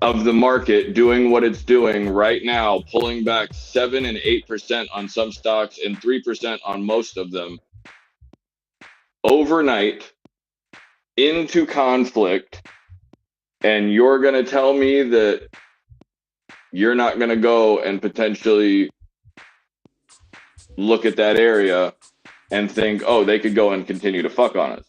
of the market doing what it's doing right now, pulling back 7 and 8% on some stocks and 3% on most of them overnight into conflict. And you're going to tell me that you're not going to go and potentially look at that area and think, oh, they could go and continue to fuck on us.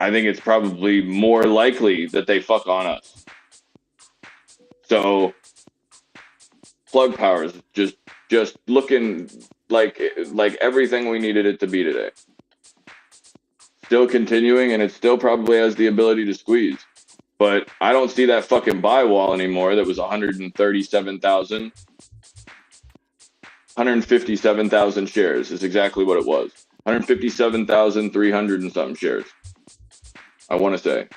I think it's probably more likely that they fuck on us. So Plug Power's just looking like everything we needed it to be today. Still continuing, and it still probably has the ability to squeeze. But I don't see that fucking buy wall anymore. That was 137,000. 157,000 shares is exactly what it was. 157,300 and something shares, I want to say.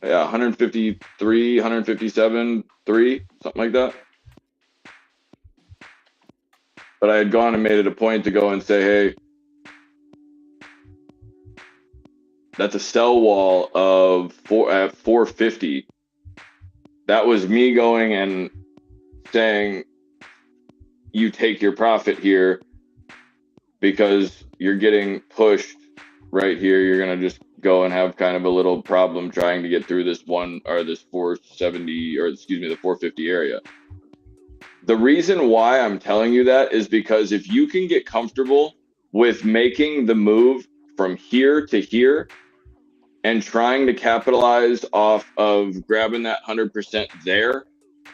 Yeah, 153, 157, 3, something like that. But I had gone and made it a point to go and say, hey, That's a sell wall of at 450. That was me going and saying, you take your profit here because you're getting pushed right here. You're going to just go and have kind of a little problem trying to get through this one or this 470 or excuse me, the 450 area. The reason why I'm telling you that is because if you can get comfortable with making the move from here to here and trying to capitalize off of grabbing that 100% there,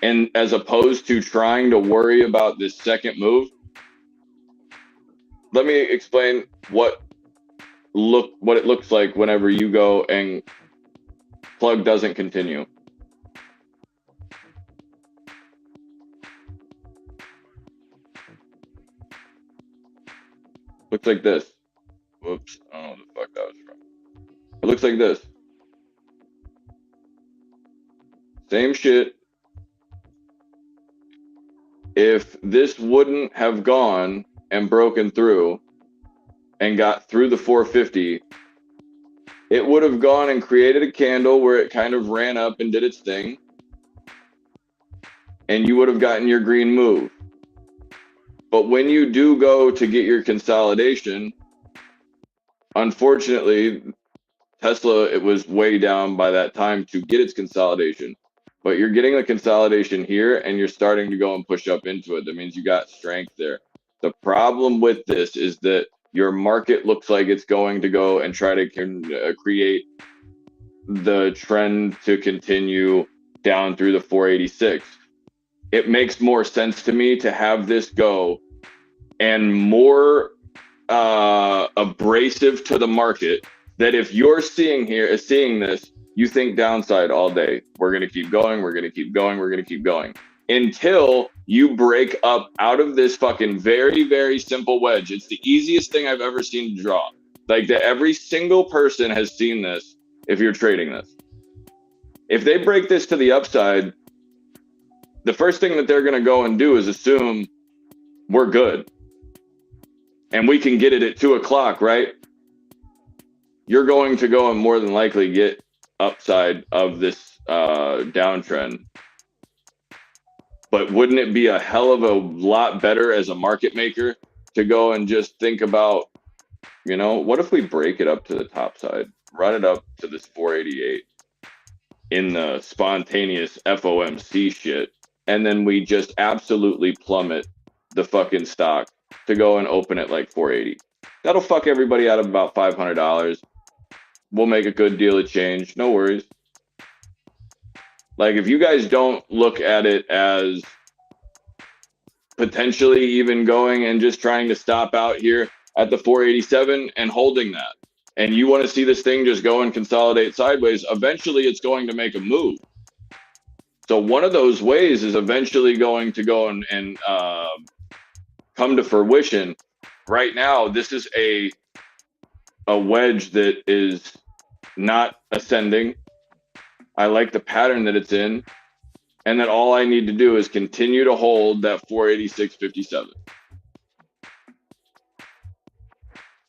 and as opposed to trying to worry about this second move, let me explain what it looks like whenever you go and plug doesn't continue. Looks like this. Whoops, I don't know what the fuck that was from. It looks like this. Same shit. If this wouldn't have gone and broken through and got through the 450, it would have gone and created a candle where it kind of ran up and did its thing, and you would have gotten your green move. But when you do go to get your consolidation, unfortunately, Tesla, it was way down by that time to get its consolidation. But you're getting the consolidation here, and you're starting to go and push up into it. That means you got strength there. The problem with this is that your market looks like it's going to go and try to create the trend to continue down through the 486. It makes more sense to me to have this go and more abrasive to the market, that if you're seeing this, you think downside all day. We're going to keep going. We're going to keep going. We're going to keep going until you break up out of this fucking very, very simple wedge. It's the easiest thing I've ever seen to draw. Like that every single person has seen this if you're trading this. If they break this to the upside, the first thing that they're going to go and do is assume we're good and we can get it at 2 o'clock, right? You're going to go and more than likely get upside of this downtrend. But wouldn't it be a hell of a lot better as a market maker to go and just think about, you know, what if we break it up to the top side, run it up to this 488 in the spontaneous FOMC shit, and then we just absolutely plummet the fucking stock to go and open it like 480. That'll fuck everybody out of about $500. We'll make a good deal of change. No worries. Like, if you guys don't look at it as potentially even going and just trying to stop out here at the 487 and holding that, and you want to see this thing just go and consolidate sideways, eventually it's going to make a move. So one of those ways is eventually going to go and come to fruition. Right now, this is a wedge that is not ascending. I like the pattern that it's in, and that all I need to do is continue to hold that 486.57.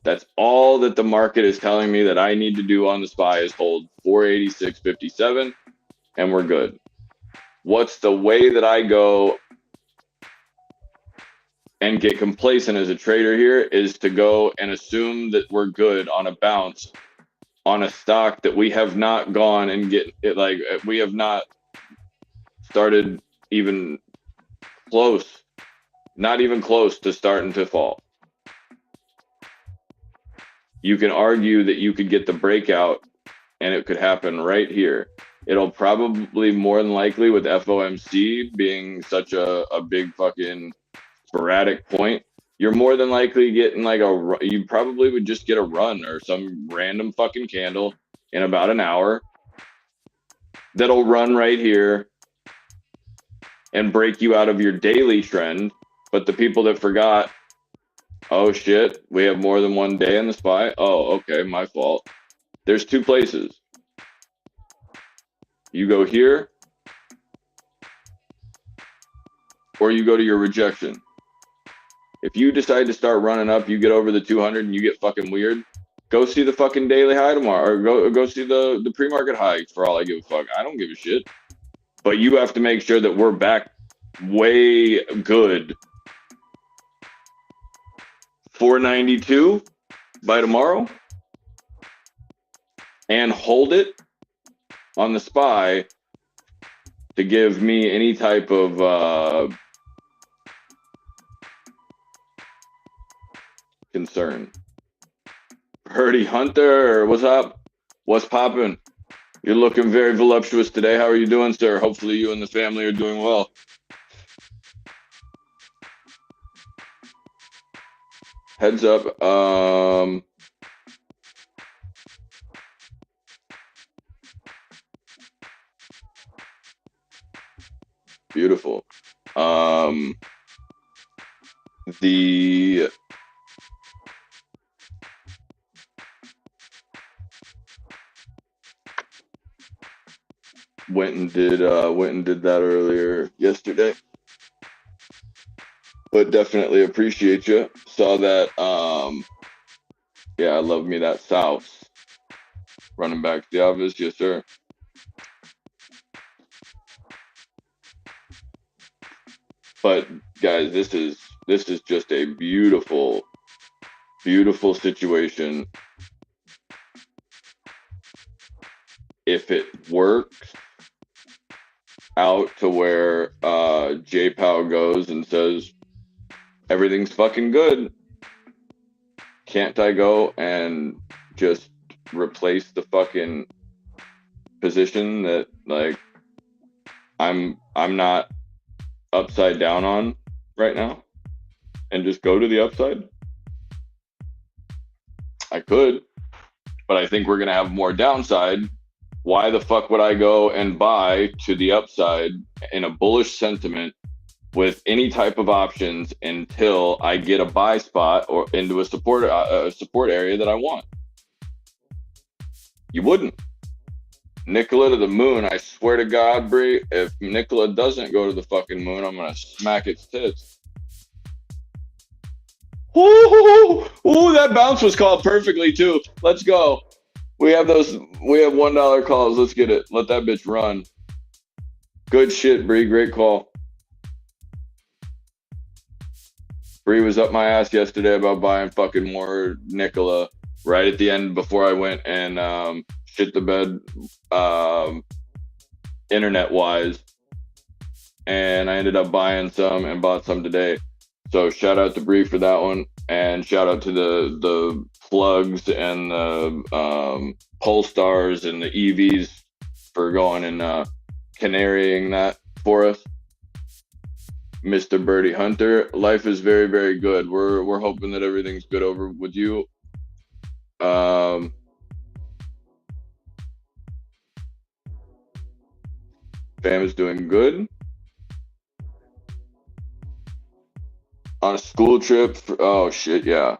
That's all that the market is telling me that I need to do on the SPY is hold 486.57, and we're good. What's the way that I go and get complacent as a trader here is to go and assume that we're good on a bounce on a stock that we have not gone and get it, like we have not started even close, not even close to starting to fall. You can argue that you could get the breakout and it could happen right here. It'll probably more than likely, with FOMC being such a big fucking sporadic point, you're more than likely getting like you probably would just get a run or some random fucking candle in about an hour that'll run right here and break you out of your daily trend. But the people that forgot, oh shit, we have more than one day in the SPY. Oh, okay, my fault. There's two places. You go here, or you go to your rejection. If you decide to start running up, you get over the 200 and you get fucking weird, Go see the fucking daily high tomorrow, or go see the pre-market high. For all I give a fuck, I don't give a shit. But you have to make sure that we're back way good 492 by tomorrow, and hold it on the SPY to give me any type of concern. Purdy Hunter, what's up? What's poppin'? You're looking very voluptuous today. How are you doing, sir? Hopefully you and the family are doing well. Heads up. Beautiful. The went and did that earlier yesterday, but definitely appreciate you. Saw that. Yeah, I love me that South. Running back to the office, yes sir. But guys, this is just a beautiful situation. If it works out to where J Powell goes and says everything's fucking good, can't I go and just replace the fucking position that like I'm not upside down on right now and just go to the upside? I could, but I think we're gonna have more downside. Why the fuck would I go and buy to the upside in a bullish sentiment with any type of options until I get a buy spot or into a support area that I want? You wouldn't. Nicola to the moon. I swear to God, Bree, if Nicola doesn't go to the fucking moon, I'm gonna smack its tits. Ooh, that bounce was called perfectly too. Let's go. We have $1 calls. Let's get it. Let that bitch run. Good shit, Bree. Great call. Bree was up my ass yesterday about buying fucking more Nicola right at the end before I went and shit the bed internet wise. And I ended up buying some and bought some today. So shout out to Bree for that one, and shout out to the plugs and the Polestars and the EVs for going and canarying that for us. Mr. Birdie Hunter, life is very, very good. We're hoping that everything's good over with you. Fam is doing good. On a school trip. Oh shit, yeah.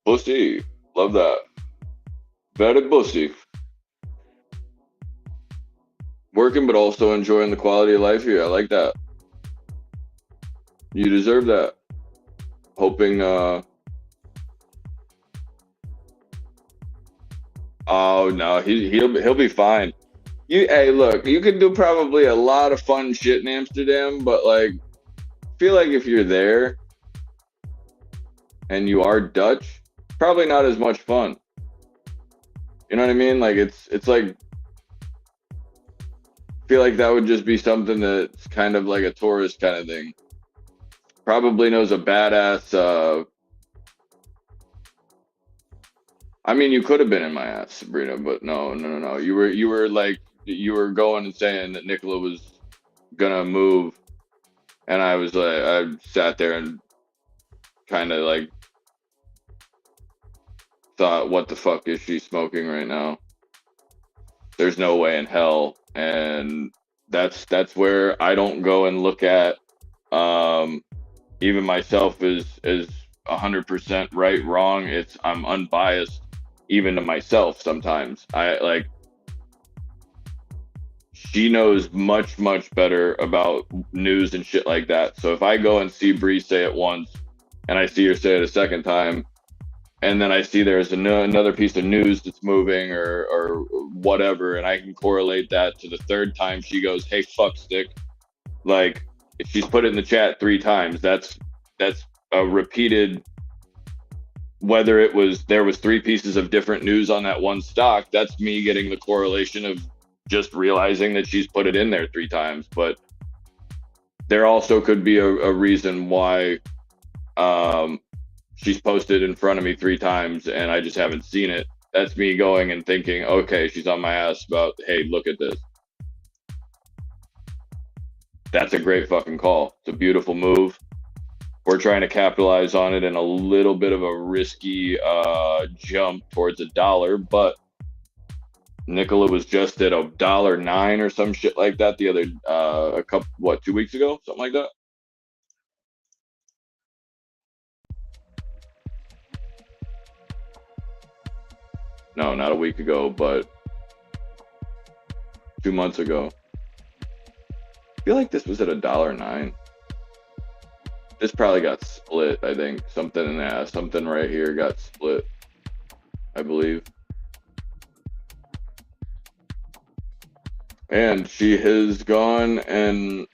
Bussy, love that. Very bussy. Working, but also enjoying the quality of life here. I like that. You deserve that. Hoping. Oh no, he'll be fine. Hey, look, you can do probably a lot of fun shit in Amsterdam, but like, feel like if you're there and you are Dutch, probably not as much fun. You know what I mean? Like it's like, feel like that would just be something that's kind of like a tourist kind of thing. Probably knows a badass. I mean, you could have been in my ass, Sabrina, but no. You were like, you were going and saying that Nicola was gonna move, and I was like, I sat there and kind of like thought, what the fuck is she smoking right now? There's no way in hell. And that's where I don't go and look at even myself is 100% right, wrong. I'm unbiased even to myself sometimes. I like, she knows much, much better about news and shit like that. So if I go and see Bree say it once and I see her say it a second time, and then I see there's another piece of news that's moving or whatever, and I can correlate that to the third time she goes, "Hey, fuck stick." Like, if she's put it in the chat 3 times, that's a repeated, whether there was 3 pieces of different news on that one stock, that's me getting the correlation of just realizing that she's put it in there 3 times. But there also could be a reason why she's posted in front of me 3 times and I just haven't seen it. That's me going and thinking, okay, she's on my ass about, hey, look at this. That's a great fucking call. It's a beautiful move. We're trying to capitalize on it in a little bit of a risky jump towards $1, but Nikola was just at $1.09 or some shit like that the other 2 weeks ago, something like that. No, not a week ago, but 2 months ago. I feel like this was at $1.09. This probably got split, I think. Something right here got split, I believe. And she has gone and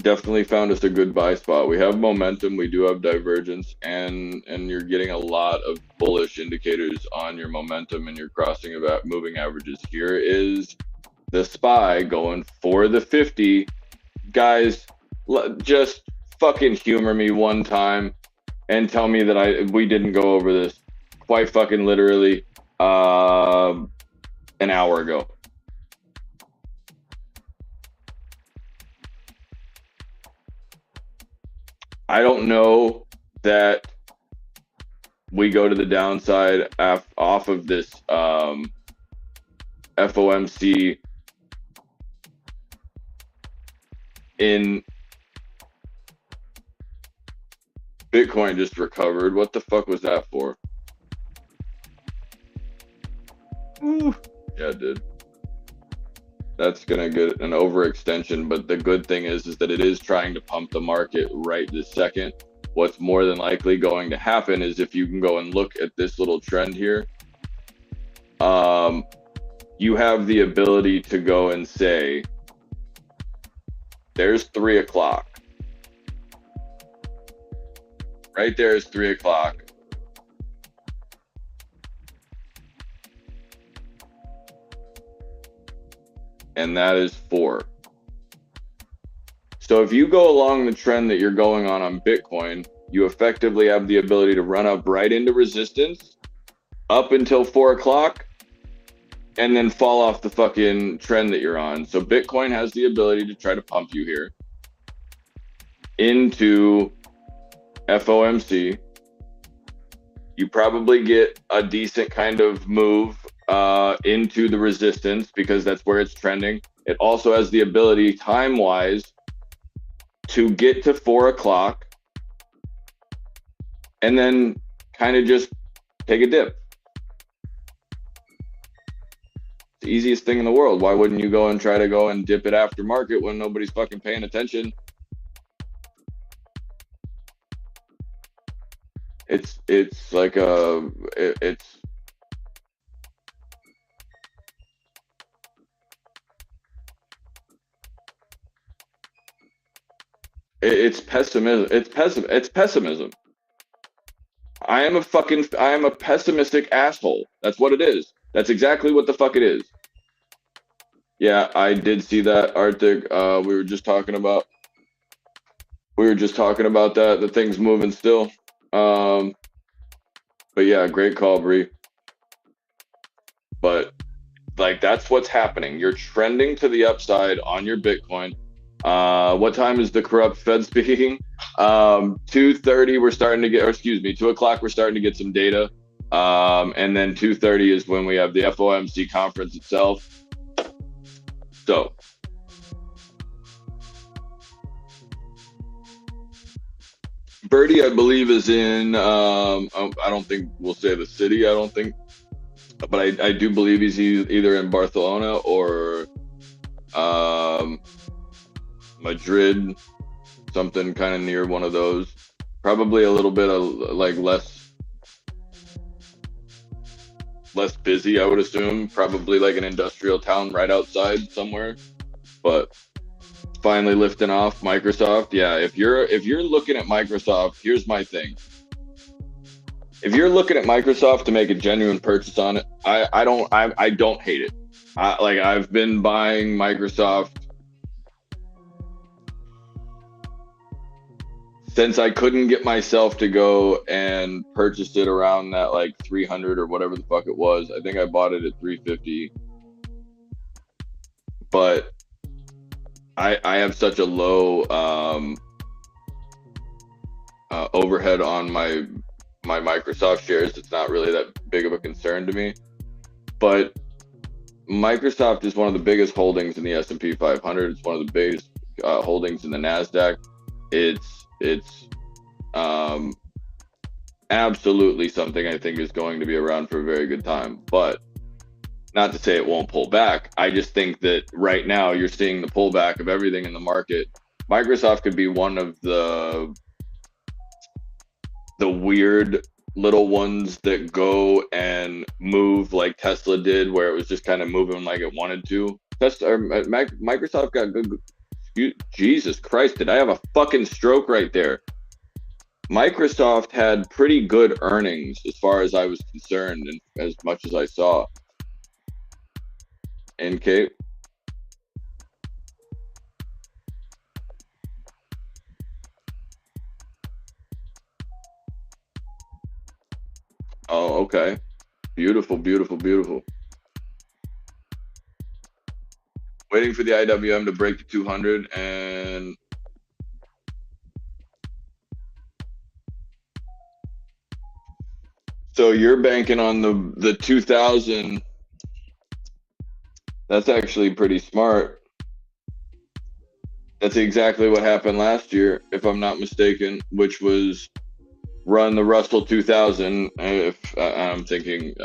definitely found us a good buy spot. We have momentum, we do have divergence, and you're getting a lot of bullish indicators on your momentum and your crossing of moving averages. Here is the SPY going for the 50. Guys, just fucking humor me one time and tell me that we didn't go over this quite fucking literally an hour ago. I don't know that we go to the downside off of this FOMC in Bitcoin just recovered. What the fuck was that for? Ooh. Yeah, it did. That's gonna get an overextension, but the good thing is that it is trying to pump the market right this second. What's more than likely going to happen is, if you can go and look at this little trend here, you have the ability to go and say, there's 3 o'clock. Right there is 3 o'clock. And that is 4. So if you go along the trend that you're going on Bitcoin, you effectively have the ability to run up right into resistance up until 4 o'clock and then fall off the fucking trend that you're on. So Bitcoin has the ability to try to pump you here into FOMC. You probably get a decent kind of move into the resistance because that's where it's trending. It also has the ability, time-wise, to get to 4 o'clock and then kind of just take a dip. It's the easiest thing in the world. Why wouldn't you go and try to go and dip it after market when nobody's fucking paying attention? It's like it's pessimism. It's pessimism. I am a pessimistic asshole. That's what it is. That's exactly what the fuck it is. Yeah, I did see that, Arctic. We were just talking about that. The thing's moving still. But yeah, great call, Bree. But like, that's what's happening. You're trending to the upside on your Bitcoin. What time is the corrupt Fed speaking? 2:30 we're starting to get, or excuse me, 2 o'clock we're starting to get some data. And then 2:30 is when we have the FOMC conference itself. So Birdie, I believe, is in I don't think we'll say the city, I don't think, but I do believe he's either in Barcelona or Madrid, something kind of near one of those. Probably a little bit of like less busy, I would assume. Probably like an industrial town right outside somewhere. But finally lifting off Microsoft. Yeah, if you're looking at Microsoft, here's my thing. If you're looking at Microsoft to make a genuine purchase on it, I don't hate it. I've been buying Microsoft since I couldn't get myself to go and purchase it around that like 300 or whatever the fuck it was. I think I bought it at 350. But I have such a low overhead on my Microsoft shares. It's not really that big of a concern to me. But Microsoft is one of the biggest holdings in the S&P 500. It's one of the biggest holdings in the Nasdaq. It's absolutely something I think is going to be around for a very good time. But not to say it won't pull back. I just think that right now you're seeing the pullback of everything in the market. Microsoft could be one of the weird little ones that go and move like Tesla did, where it was just kind of moving like it wanted to. Microsoft got good. Jesus Christ, did I have a fucking stroke right there? Microsoft had pretty good earnings as far as I was concerned, and as much as I saw. And Kate? Oh, okay. Beautiful, beautiful, beautiful. Waiting for the IWM to break the 200, and so you're banking on the 2000. That's actually pretty smart. That's exactly what happened last year, if I'm not mistaken, which was run the Russell 2000. If I'm thinking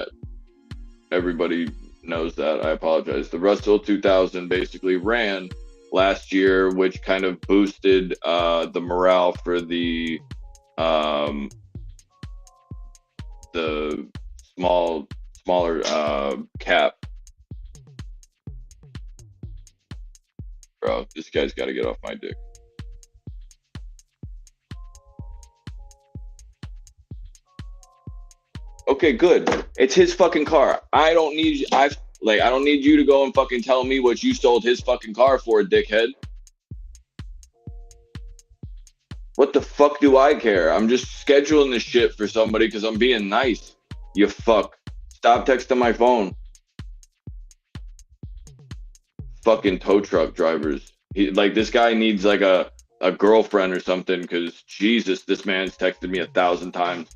everybody knows that, I apologize. The Russell 2000 basically ran last year, which kind of boosted the morale for the smaller cap. Bro, this guy's got to get off my dick. Okay, good. It's his fucking car. I don't need you to go and fucking tell me what you sold his fucking car for, dickhead. What the fuck do I care? I'm just scheduling this shit for somebody because I'm being nice. You fuck. Stop texting my phone. Fucking tow truck drivers. This guy needs like a girlfriend or something, because Jesus, this man's texted me 1,000 times.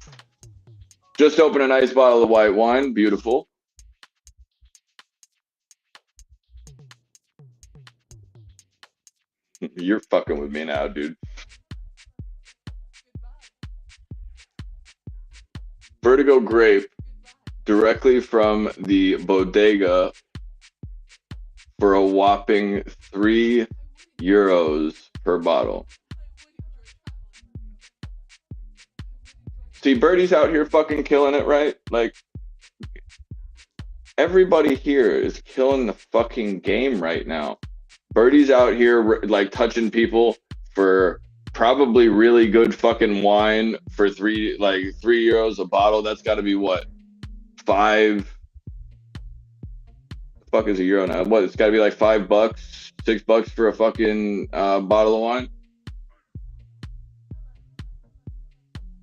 Just open a nice bottle of white wine. Beautiful. You're fucking with me now, dude. Vertigo grape directly from the bodega for a whopping €3 per bottle. See, Birdie's out here fucking killing it, right? Like, everybody here is killing the fucking game right now. Birdie's out here like touching people for probably really good fucking wine for €3 a bottle. That's got to be what, $5? The fuck is a euro now? What? It's got to be like $5, $6 for a fucking bottle of wine.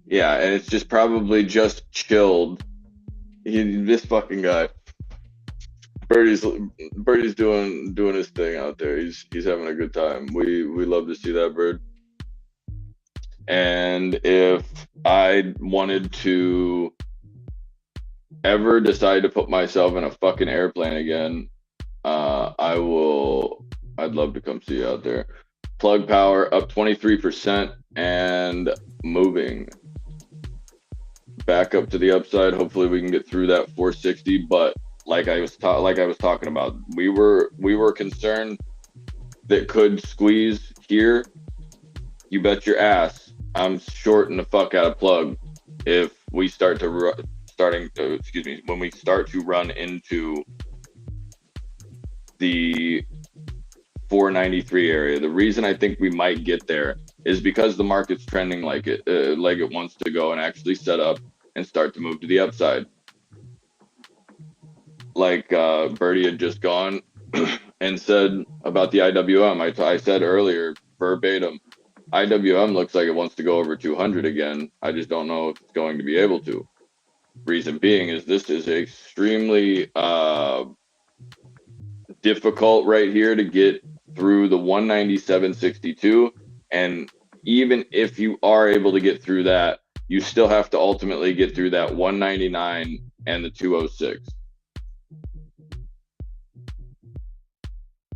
Yeah, and it's just probably just chilled. This fucking guy. Birdie's doing his thing out there. He's having a good time. We love to see that, Bird. And if I wanted to ever decide to put myself in a fucking airplane again, I'd love to come see you out there. Plug Power up 23% and moving back up to the upside. Hopefully we can get through that 460, but like I was talking about, we were concerned that could squeeze here, you bet your ass I'm shorting the fuck out of plug if we start to when we start to run into the 493 area. The reason I think we might get there is because the market's trending like it wants to go and actually set up and start to move to the upside. Like Birdie had just gone and said about the IWM. I said earlier verbatim, IWM looks like it wants to go over 200 again. I just don't know if it's going to be able to. Reason being is this is extremely difficult right here to get through the 197.62, and even if you are able to get through that, you still have to ultimately get through that 199 and the 206.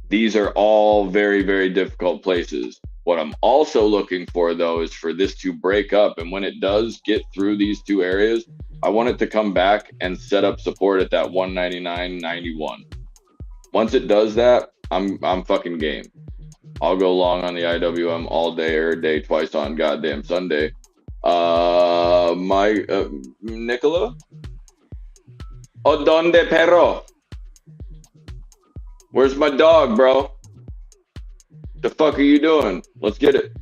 These are all very, very difficult places. What I'm also looking for, though, is for this to break up, and when it does get through these two areas, I want it to come back and set up support at that 199.91. Once it does that, I'm fucking game. I'll go long on the IWM all day, every day, twice on goddamn Sunday. Nicola? O donde perro? Where's my dog, bro? The fuck are you doing? Let's get it.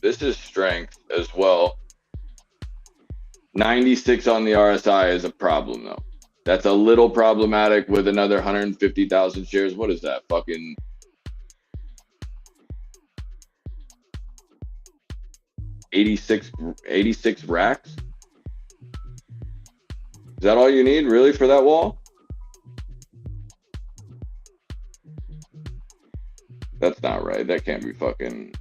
This is strength as well. 96 on the RSI is a problem, though. That's a little problematic with another 150,000 shares. What is that? Fucking 86 racks? Is that all you need, really, for that wall? That's not right. That can't be fucking...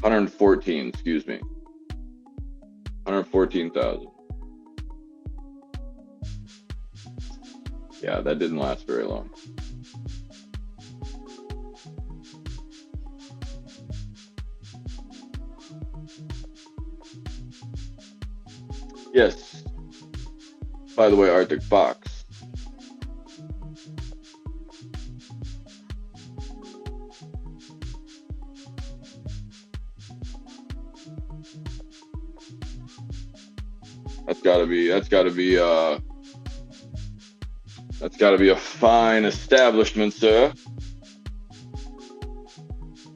$114, excuse me. 114,000. Yeah, that didn't last very long. Yes. By the way, Arctic Fox. That's gotta be a fine establishment, sir.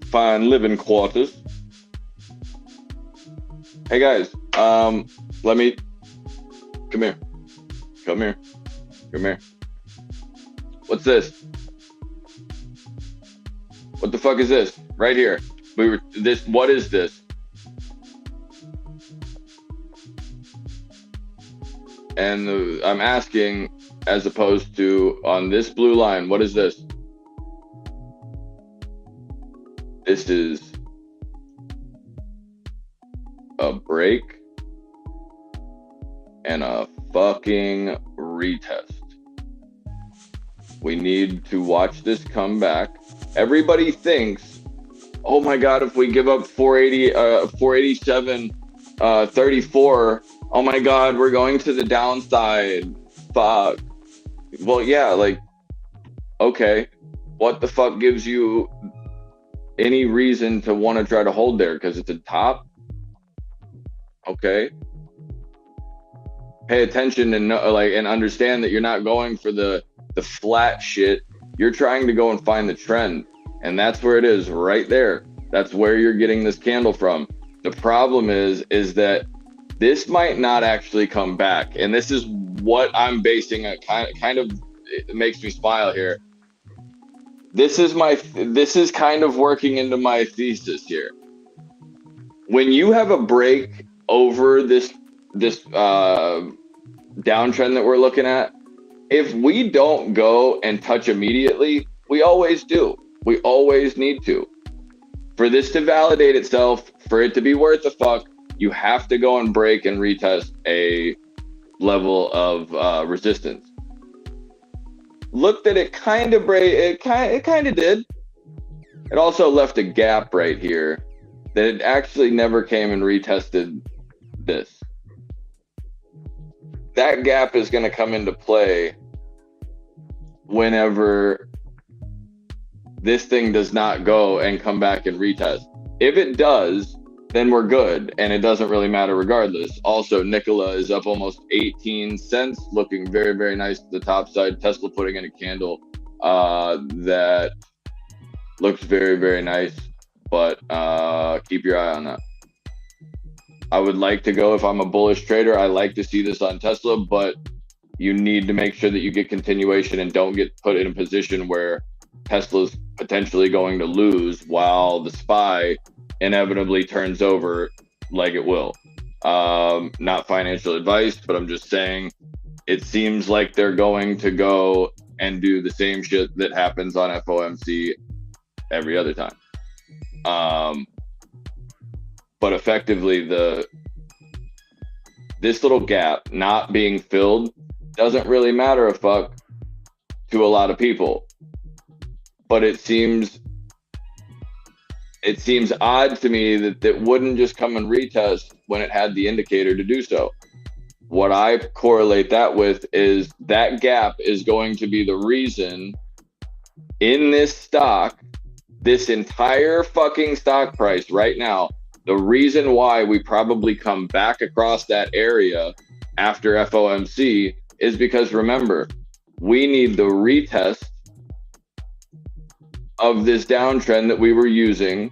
Fine living quarters. Hey guys, let me come here. What's this? What the fuck is this? Right here. What is this? And I'm asking, as opposed to on this blue line, what is this? This is a break and a fucking retest. We need to watch this come back. Everybody thinks, oh my God, if we give up 487, 34, oh my God, we're going to the downside. Fuck. Well, yeah, like, okay, what the fuck gives you any reason to want to try to hold there? Because it's a top? Okay. Pay attention and and understand that you're not going for the flat shit. You're trying to go and find the trend. And that's where it is, right there. That's where you're getting this candle from. The problem is that this might not actually come back. And this is what I'm basing a kind of, it makes me smile here. This is kind of working into my thesis here. When you have a break over this downtrend that we're looking at, if we don't go and touch immediately, we always do. We always need to. For this to validate itself, for it to be worth a fuck, you have to go and break and retest a level of resistance. Looked at it kind of break. It kind of did. It also left a gap right here that it actually never came and retested this. That gap is going to come into play whenever this thing does not go and come back and retest. If it does, then we're good, and it doesn't really matter regardless. Also, Nikola is up almost 18 cents, looking very, very nice to the top side. Tesla putting in a candle that looks very, very nice, but keep your eye on that. I would like to go, if I'm a bullish trader, I like to see this on Tesla, but you need to make sure that you get continuation and don't get put in a position where Tesla's potentially going to lose while the SPY inevitably turns over like it will. Not financial advice, but I'm just saying it seems like they're going to go and do the same shit that happens on FOMC every other time. But effectively, this little gap not being filled doesn't really matter a fuck to a lot of people. But it seems odd to me that it wouldn't just come and retest when it had the indicator to do so. What I correlate that with is that gap is going to be the reason in this stock, this entire fucking stock price right now, the reason why we probably come back across that area after FOMC is because, remember, we need the retest of this downtrend that we were using,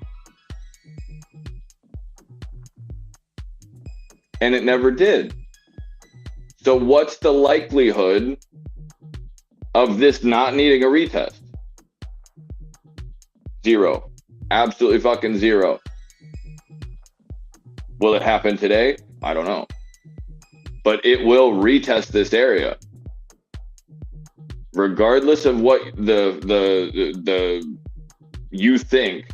and it never did. So what's the likelihood of this not needing a retest? Zero. Absolutely fucking zero. Will it happen today? I don't know. But it will retest this area. Regardless of what the you think,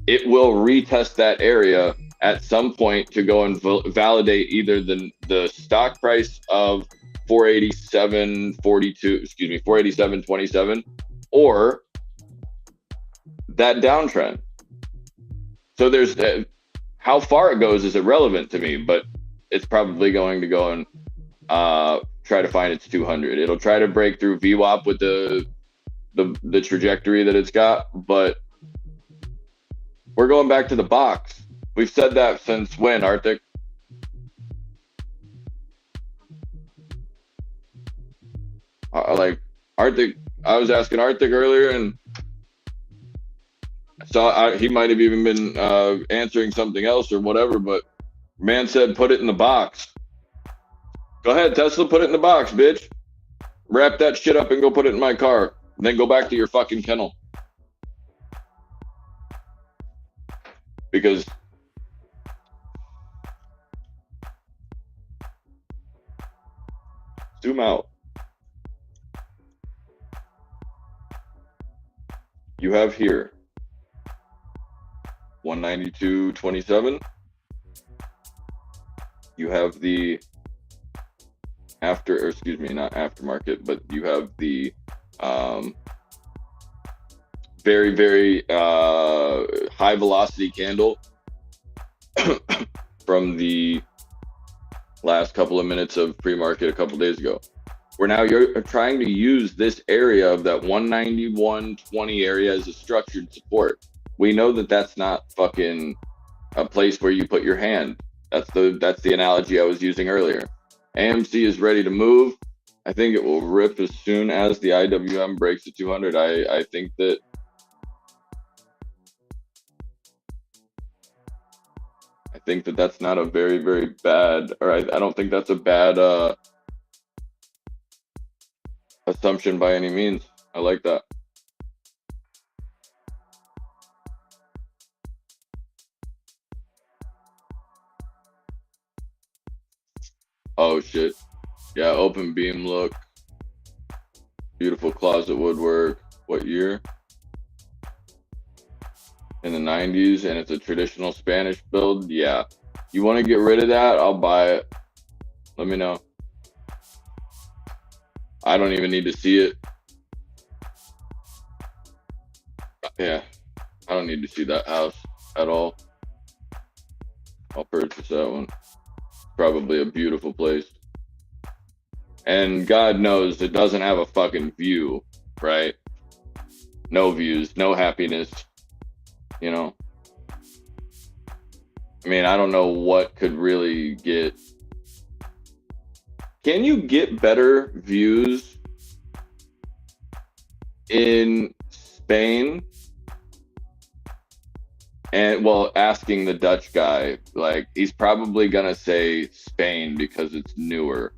it will retest that area at some point to go and validate either the stock price of 487.27, or that downtrend. So there's how far it goes is irrelevant to me, but it's probably going to go and try to find its 200. It'll try to break through VWAP with the trajectory that it's got, but we're going back to the box. We've said that since when, Arctic? Arctic, I was asking Arctic earlier, and he might have even been answering something else or whatever, but man said put it in the box. Go ahead, Tesla, put it in the box, bitch. Wrap that shit up and go put it in my car. Then go back to your fucking kennel. Because zoom out. You have here 192.27. You have the not aftermarket, but you have the very, very high velocity candle from the last couple of minutes of pre-market a couple days ago. Where now you're trying to use this area of that 191.20 area as a structured support. We know that that's not fucking a place where you put your hand. That's the analogy I was using earlier. AMC is ready to move. I think it will rip as soon as the IWM breaks the 200. I think that that's not a very, very bad, or I don't think that's a bad assumption by any means. I like that. Oh shit. Yeah, open beam look. Beautiful closet woodwork. What year? In the 90s, and it's a traditional Spanish build. Yeah. You want to get rid of that? I'll buy it. Let me know. I don't even need to see it. Yeah. I don't need to see that house at all. I'll purchase that one. Probably a beautiful place. And God knows it doesn't have a fucking view, right? No views, no happiness, you know? I mean, I don't know what could really get. Can you get better views in Spain? And well, asking the Dutch guy, like, he's probably gonna say Spain because it's newer,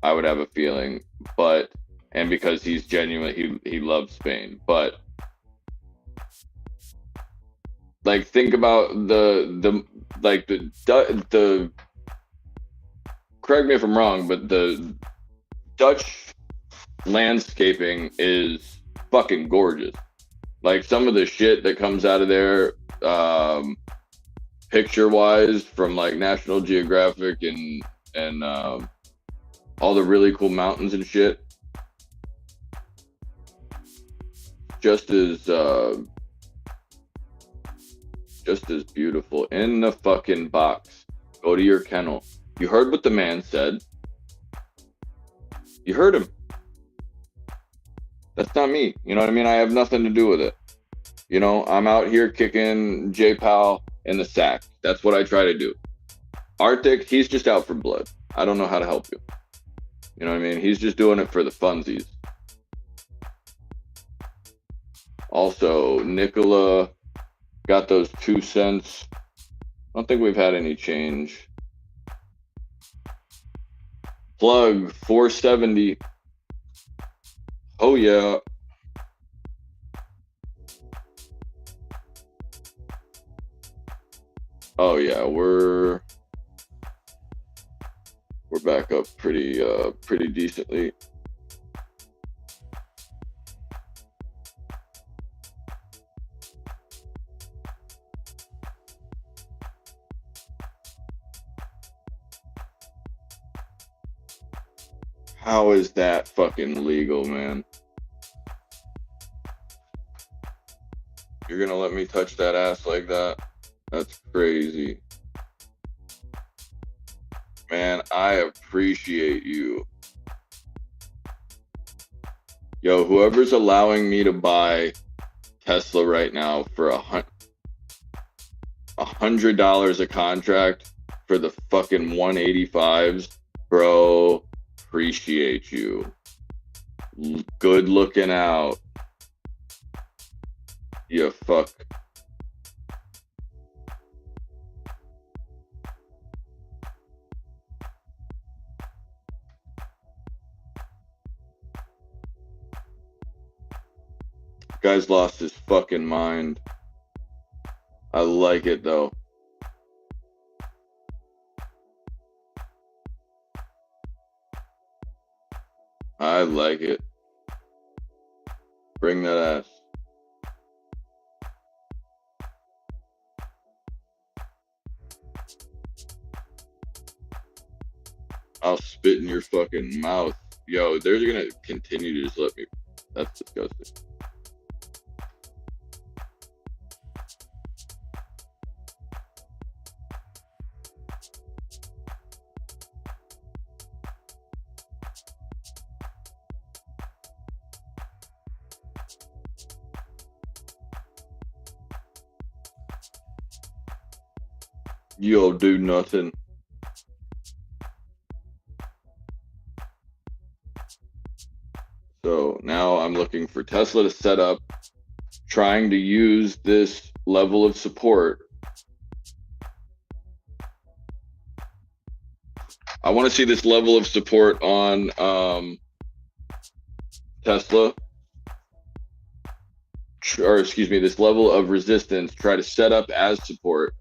I would have a feeling, and because he's genuine, he loves Spain. But like, think about the correct me if I'm wrong, but the Dutch landscaping is fucking gorgeous. Like, some of the shit that comes out of there, picture wise, from like National Geographic and all the really cool mountains and shit, just as beautiful. In the fucking box. Go to your kennel. You heard what the man said. You heard him. That's not me. You know what I mean? I have nothing to do with it. You know, I'm out here kicking J-Pal in the sack. That's what I try to do. Arctic, he's just out for blood. I don't know how to help you. You know what I mean? He's just doing it for the funsies. Also, Nicola got those 2 cents. I don't think we've had any change. Plug 470. Oh yeah. Oh yeah, we're back up pretty decently. How is that fucking legal, man? You're gonna let me touch that ass like that? That's crazy. Man, I appreciate you. Yo, whoever's allowing me to buy Tesla right now for $100 a contract for the fucking 185s, bro, appreciate you. Good looking out. You fuck. Guy's lost his fucking mind. I like it though. I like it. Bring that ass. I'll spit in your fucking mouth. Yo, they're gonna continue to just let me. That's disgusting. You'll do nothing. So now I'm looking for Tesla to set up, trying to use this level of support. I want to see this level of support on Tesla, or excuse me, this level of resistance, try to set up as support.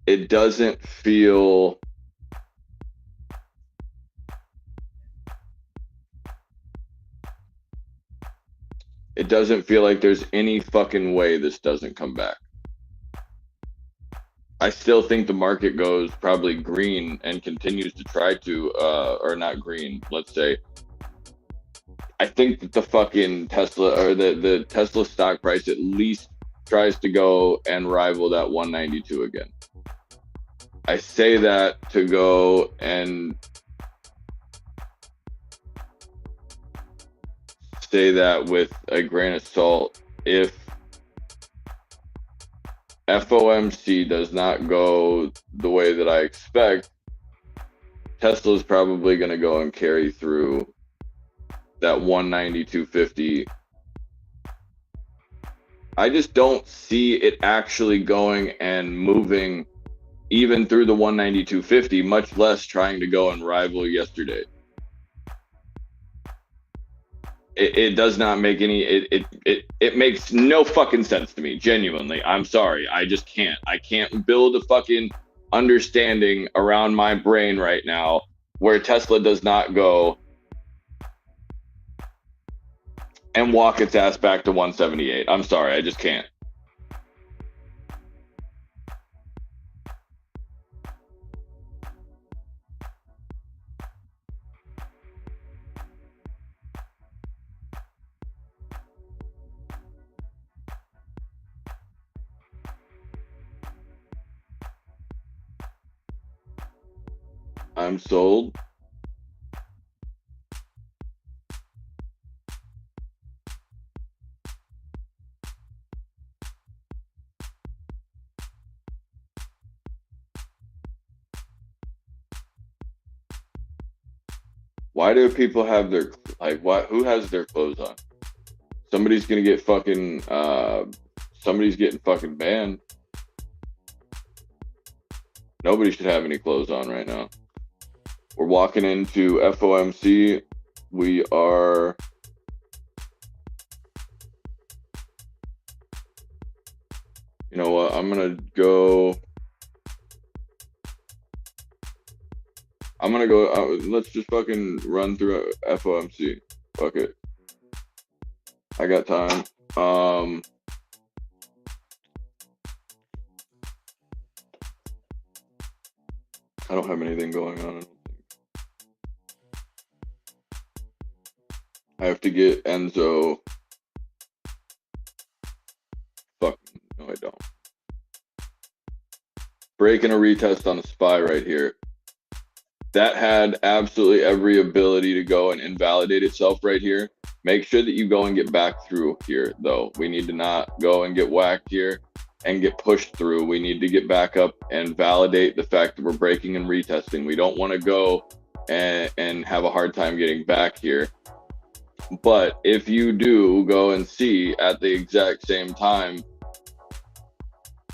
It doesn't feel like there's any fucking way this doesn't come back. I still think the market goes probably green and continues to try to, or not green, let's say. I think that the fucking Tesla or the Tesla stock price at least tries to go and rival that 192 again. I say that to go and say that with a grain of salt. If FOMC does not go the way that I expect, Tesla is probably going to go and carry through that 192.50. I just don't see it actually going and moving even through the 192.50, much less trying to go and rival yesterday. It does not make any, it makes no fucking sense to me, genuinely. I'm sorry. I just can't. I can't build a fucking understanding around my brain right now where Tesla does not go and walk its ass back to 178. I'm sorry. I just can't. I'm sold. Why do people have their, like, what? Who has their clothes on? Somebody's gonna get fucking, somebody's getting fucking banned. Nobody should have any clothes on right now. We're walking into FOMC. We are, you know what? I'm gonna go. Let's just fucking run through FOMC. Fuck it. I got time. I don't have anything going on. I have to get Enzo. Fuck, no, I don't. Breaking a retest on a SPY right here. That had absolutely every ability to go and invalidate itself right here. Make sure that you go and get back through here, though. We need to not go and get whacked here and get pushed through. We need to get back up and validate the fact that we're breaking and retesting. We don't want to go and have a hard time getting back here. But if you do go and see at the exact same time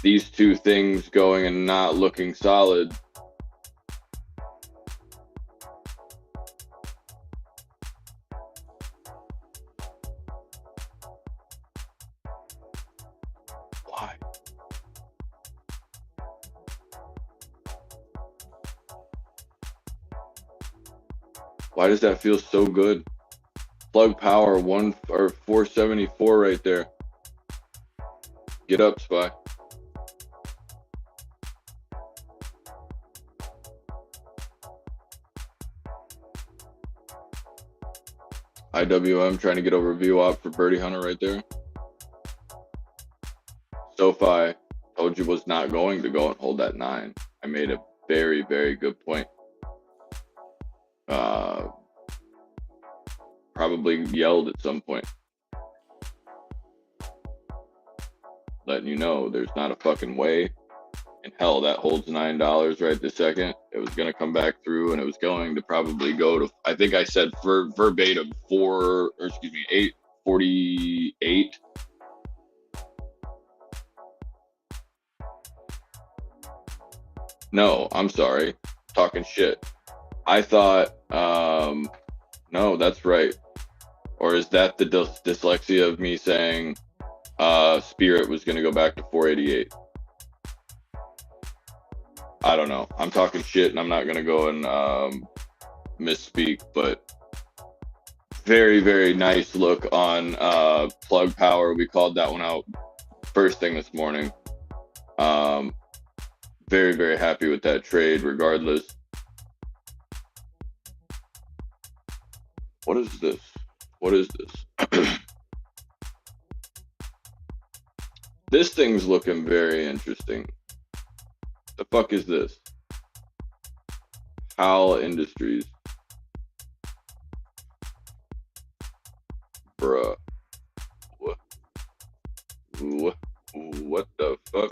these two things going and not looking solid, why? Why does that feel so good? Plug power 474 right there. Get up, SPY. IWM trying to get over VWAP for Birdie Hunter right there. SoFi told you was not going to go and hold that 9. I made a very, very good point. Probably yelled at some point. Letting you know there's not a fucking way in hell that holds $9 right this second. It was going to come back through and it was going to probably go to, I think I said verbatim 848. No, I'm sorry. Talking shit. I thought, no, that's right. Or is that the dyslexia of me saying Spirit was going to go back to 488? I don't know. I'm talking shit and I'm not going to go and misspeak, but very, very nice look on plug power. We called that one out first thing this morning. Very, very happy with that trade regardless. What is this? What is this? This thing's looking very interesting. The fuck is this? Howell Industries. Bruh. What? What the fuck?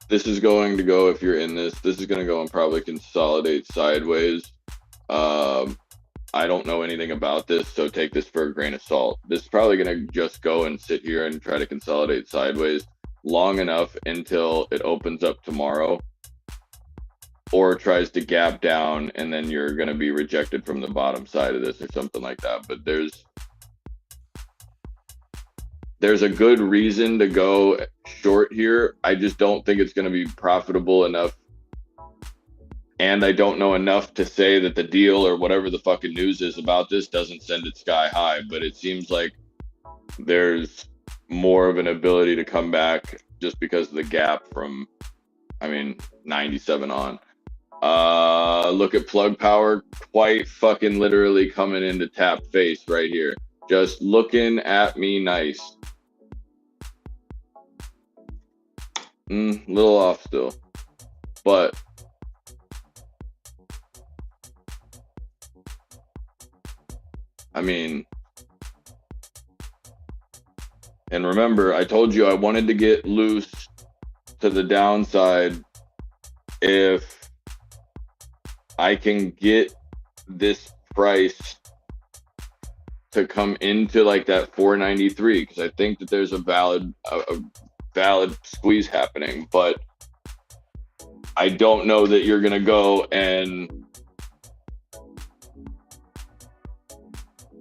This is going to go, if you're in this is going to go and probably consolidate sideways. I don't know anything about this, so take this for a grain of salt. This is probably going to just go and sit here and try to consolidate sideways long enough until it opens up tomorrow, or tries to gap down, and then you're going to be rejected from the bottom side of this or something like that. But there's a good reason to go short here. I just don't think it's going to be profitable enough. And I don't know enough to say that the deal or whatever the fucking news is about this doesn't send it sky high, but it seems like there's more of an ability to come back just because of the gap from, 97 on. Look at plug power, quite fucking literally coming into tap face right here. Just looking at me nice. Little off still, but and remember, I told you I wanted to get loose to the downside if I can get this price to come into like that 493, because I think that there's a valid squeeze happening, but I don't know that you're gonna go and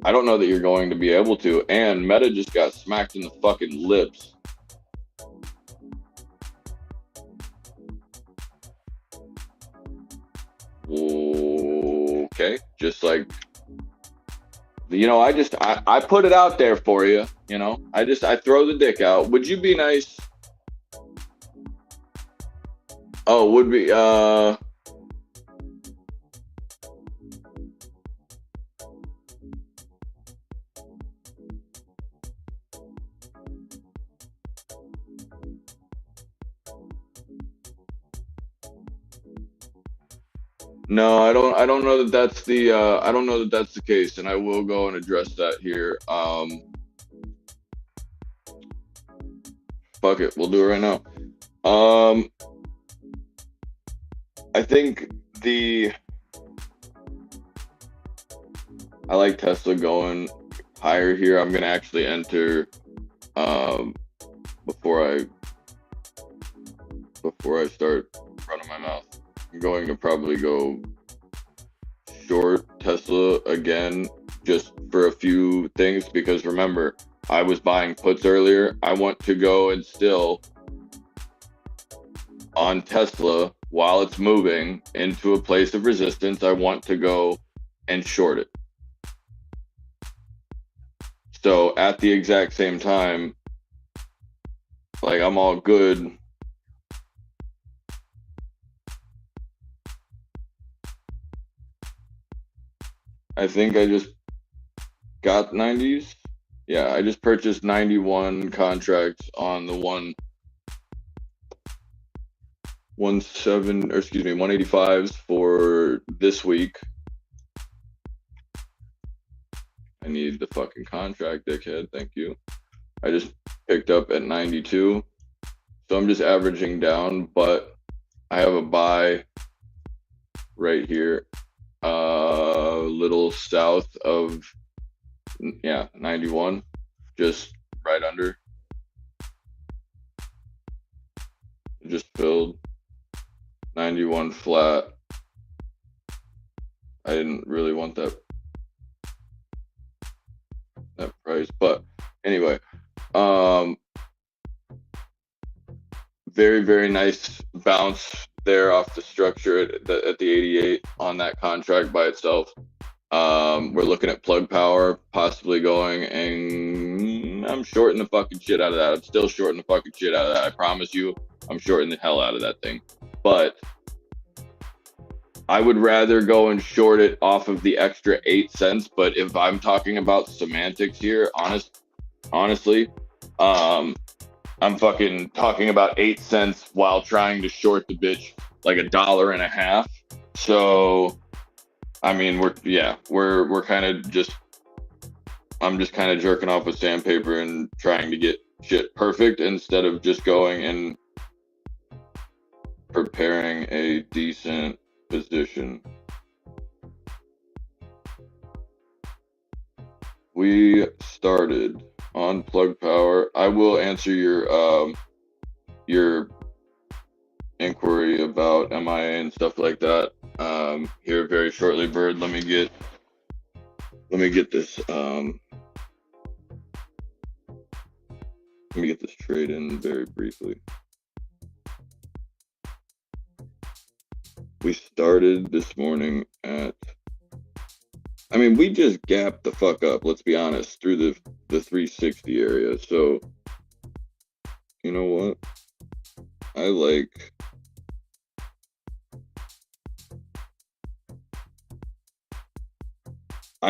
I don't know that you're going to be able to. And Meta just got smacked in the fucking lips. Okay, just like, I put it out there for you. I throw the dick out. Would you be nice? Oh, would be No, I don't know that that's the I don't know that that's the case, and I will go and address that here. Fuck it, we'll do it right now. I think I like Tesla going higher here. I'm gonna actually enter before I start running my mouth. I'm going to probably go short Tesla again, just for a few things, because remember, I was buying puts earlier. I want to go and still on Tesla while it's moving into a place of resistance. I want to go and short it. So at the exact same time, like, I'm all good. I think I just got 90s. Yeah, I just purchased 91 contracts on the 185s for this week. I need the fucking contract, dickhead. Thank you. I just picked up at 92. So I'm just averaging down, but I have a buy right here, little south of 91, just right under. Just filled 91 flat. I didn't really want that price, but anyway, very, very nice bounce there off the structure at the 88 on that contract by itself. We're looking at plug power possibly going, and I'm shorting the fucking shit out of that. I'm still shorting the fucking shit out of that. I promise you, I'm shorting the hell out of that thing. But I would rather go and short it off of the extra 8 cents. But if I'm talking about semantics here, honestly, um, I'm fucking talking about 8 cents while trying to short the bitch like $1.50. So I mean, we're kind of just I'm just kind of jerking off with sandpaper and trying to get shit perfect instead of just going and preparing a decent position. We started on plug power. I will answer your inquiry about MIA and stuff like that here very shortly, Bird. Let me get this let me get this trade in very briefly. We started this morning at, I mean, we just gapped the fuck up, let's be honest, through the 360 area. So, you know what? I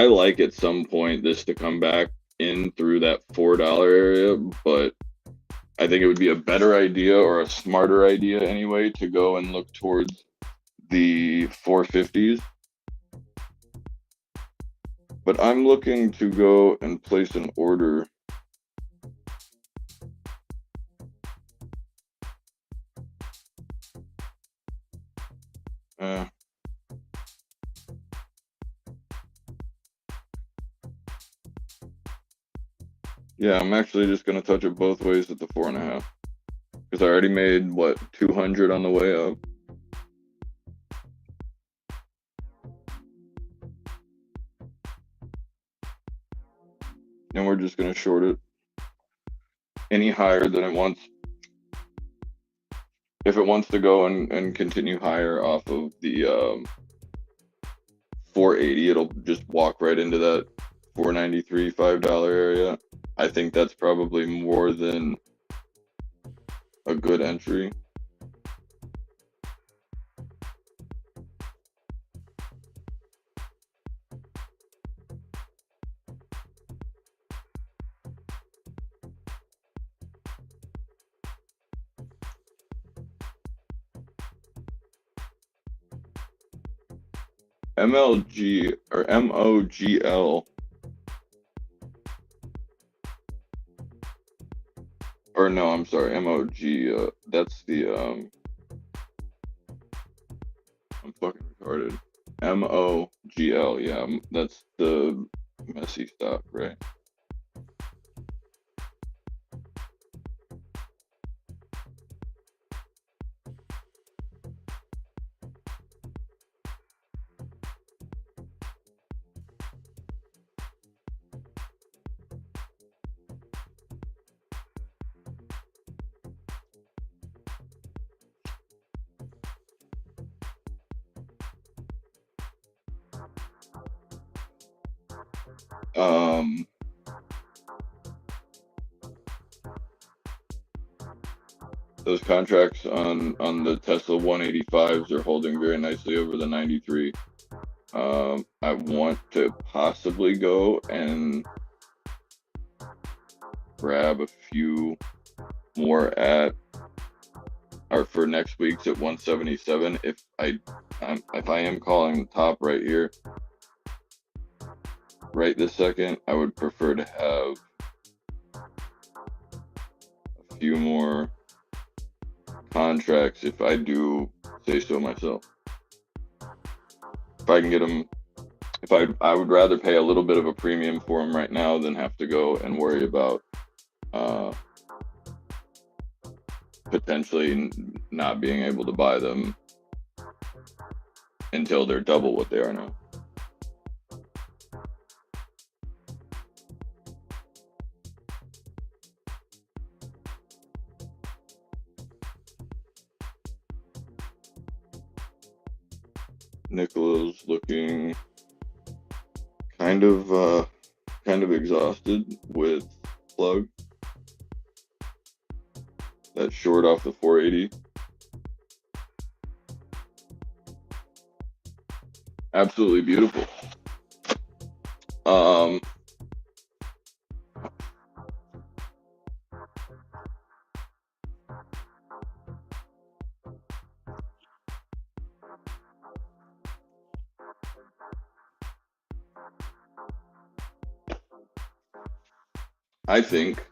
like at some point this to come back in through that $4 area, but I think it would be a better idea or a smarter idea anyway to go and look towards the 450s. But I'm looking to go and place an order. Yeah, I'm actually just gonna touch it both ways at the 4.5 because I already made what 200 on the way up. And we're just gonna short it any higher than it wants. If it wants to go and continue higher off of the 480, it'll just walk right into that 493 $5 area. I think that's probably more than a good entry. MLG or MOGL, or no, I'm sorry, MOG. That's the I'm fucking retarded. MOGL, yeah, that's the messy stock, right? Those contracts on the Tesla 185s are holding very nicely over the 93. I want to possibly go and grab a few more at or for next week's at 177. If I am calling the top right here, right this second, I would prefer to have a few more contracts if I do say so myself. If I can get them, I would rather pay a little bit of a premium for them right now than have to go and worry about potentially not being able to buy them until they're double what they are now. Nicola's looking kind of exhausted with plug. That short off the 480. Absolutely beautiful. I think,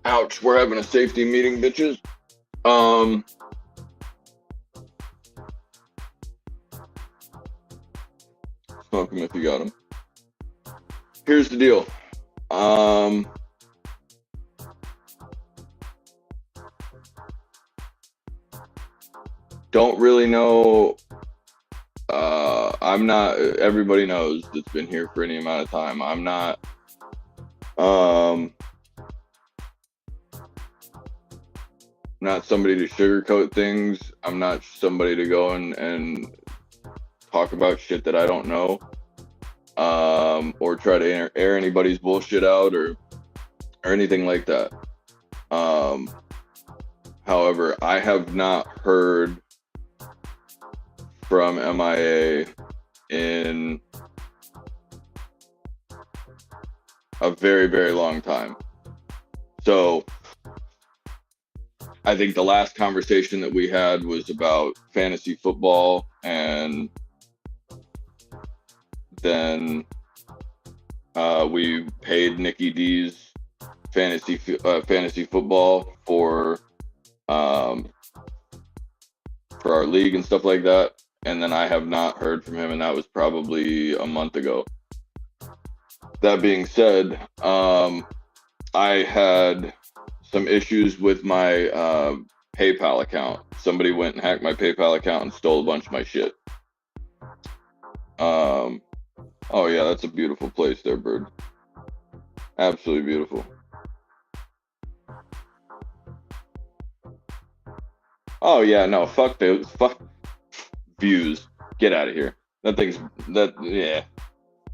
ouch, we're having a safety meeting, bitches. Smoke them if you got them. Here's the deal. Don't really know. I'm not. Everybody knows that's been here for any amount of time. I'm not. Not somebody to sugarcoat things. I'm not somebody to go and talk about shit that I don't know. Or try to air anybody's bullshit out or anything like that. However, I have not heard from MIA in a very, very long time. So I think the last conversation that we had was about fantasy football, and then we paid Nikki D's fantasy football for our league and stuff like that. And then I have not heard from him, and that was probably a month ago. That being said, I had some issues with my PayPal account. Somebody went and hacked my PayPal account and stole a bunch of my shit. Oh yeah, that's a beautiful place there, Bird. Absolutely beautiful. Oh yeah, no, fuck those, fuck views. Get out of here. Yeah.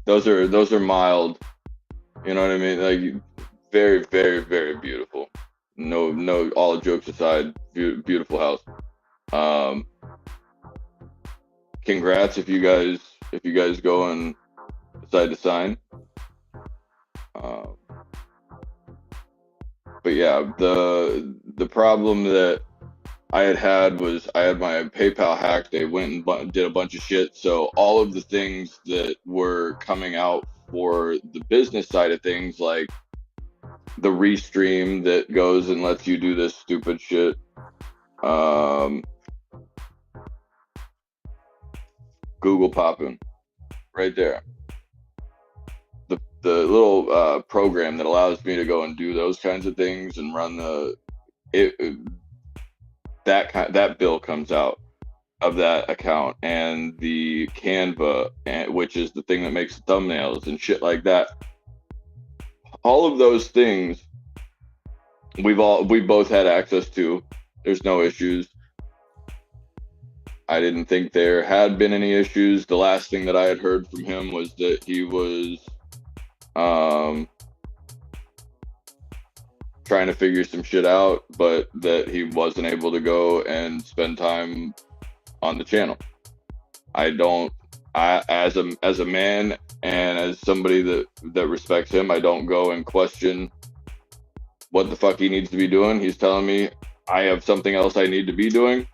Those are mild. You know what I mean? Like very, very, very beautiful. No, all jokes aside, beautiful house. Congrats if you guys go and decide to sign. But yeah, the problem that I had was I had my PayPal hacked. They went and did a bunch of shit. So all of the things that were coming out for the business side of things, like the restream that goes and lets you do this stupid shit, Google popping right there. The little program that allows me to go and do those kinds of things and run that bill comes out of that account, and the Canva, which is the thing that makes the thumbnails and shit like that. All of those things we both had access to. There's no issues. I didn't think there had been any issues. The last thing that I had heard from him was that he was trying to figure some shit out, but that he wasn't able to go and spend time on the channel. I as a man and as somebody that respects him, I don't go and question what the fuck he needs to be doing. He's telling me I have something else I need to be doing,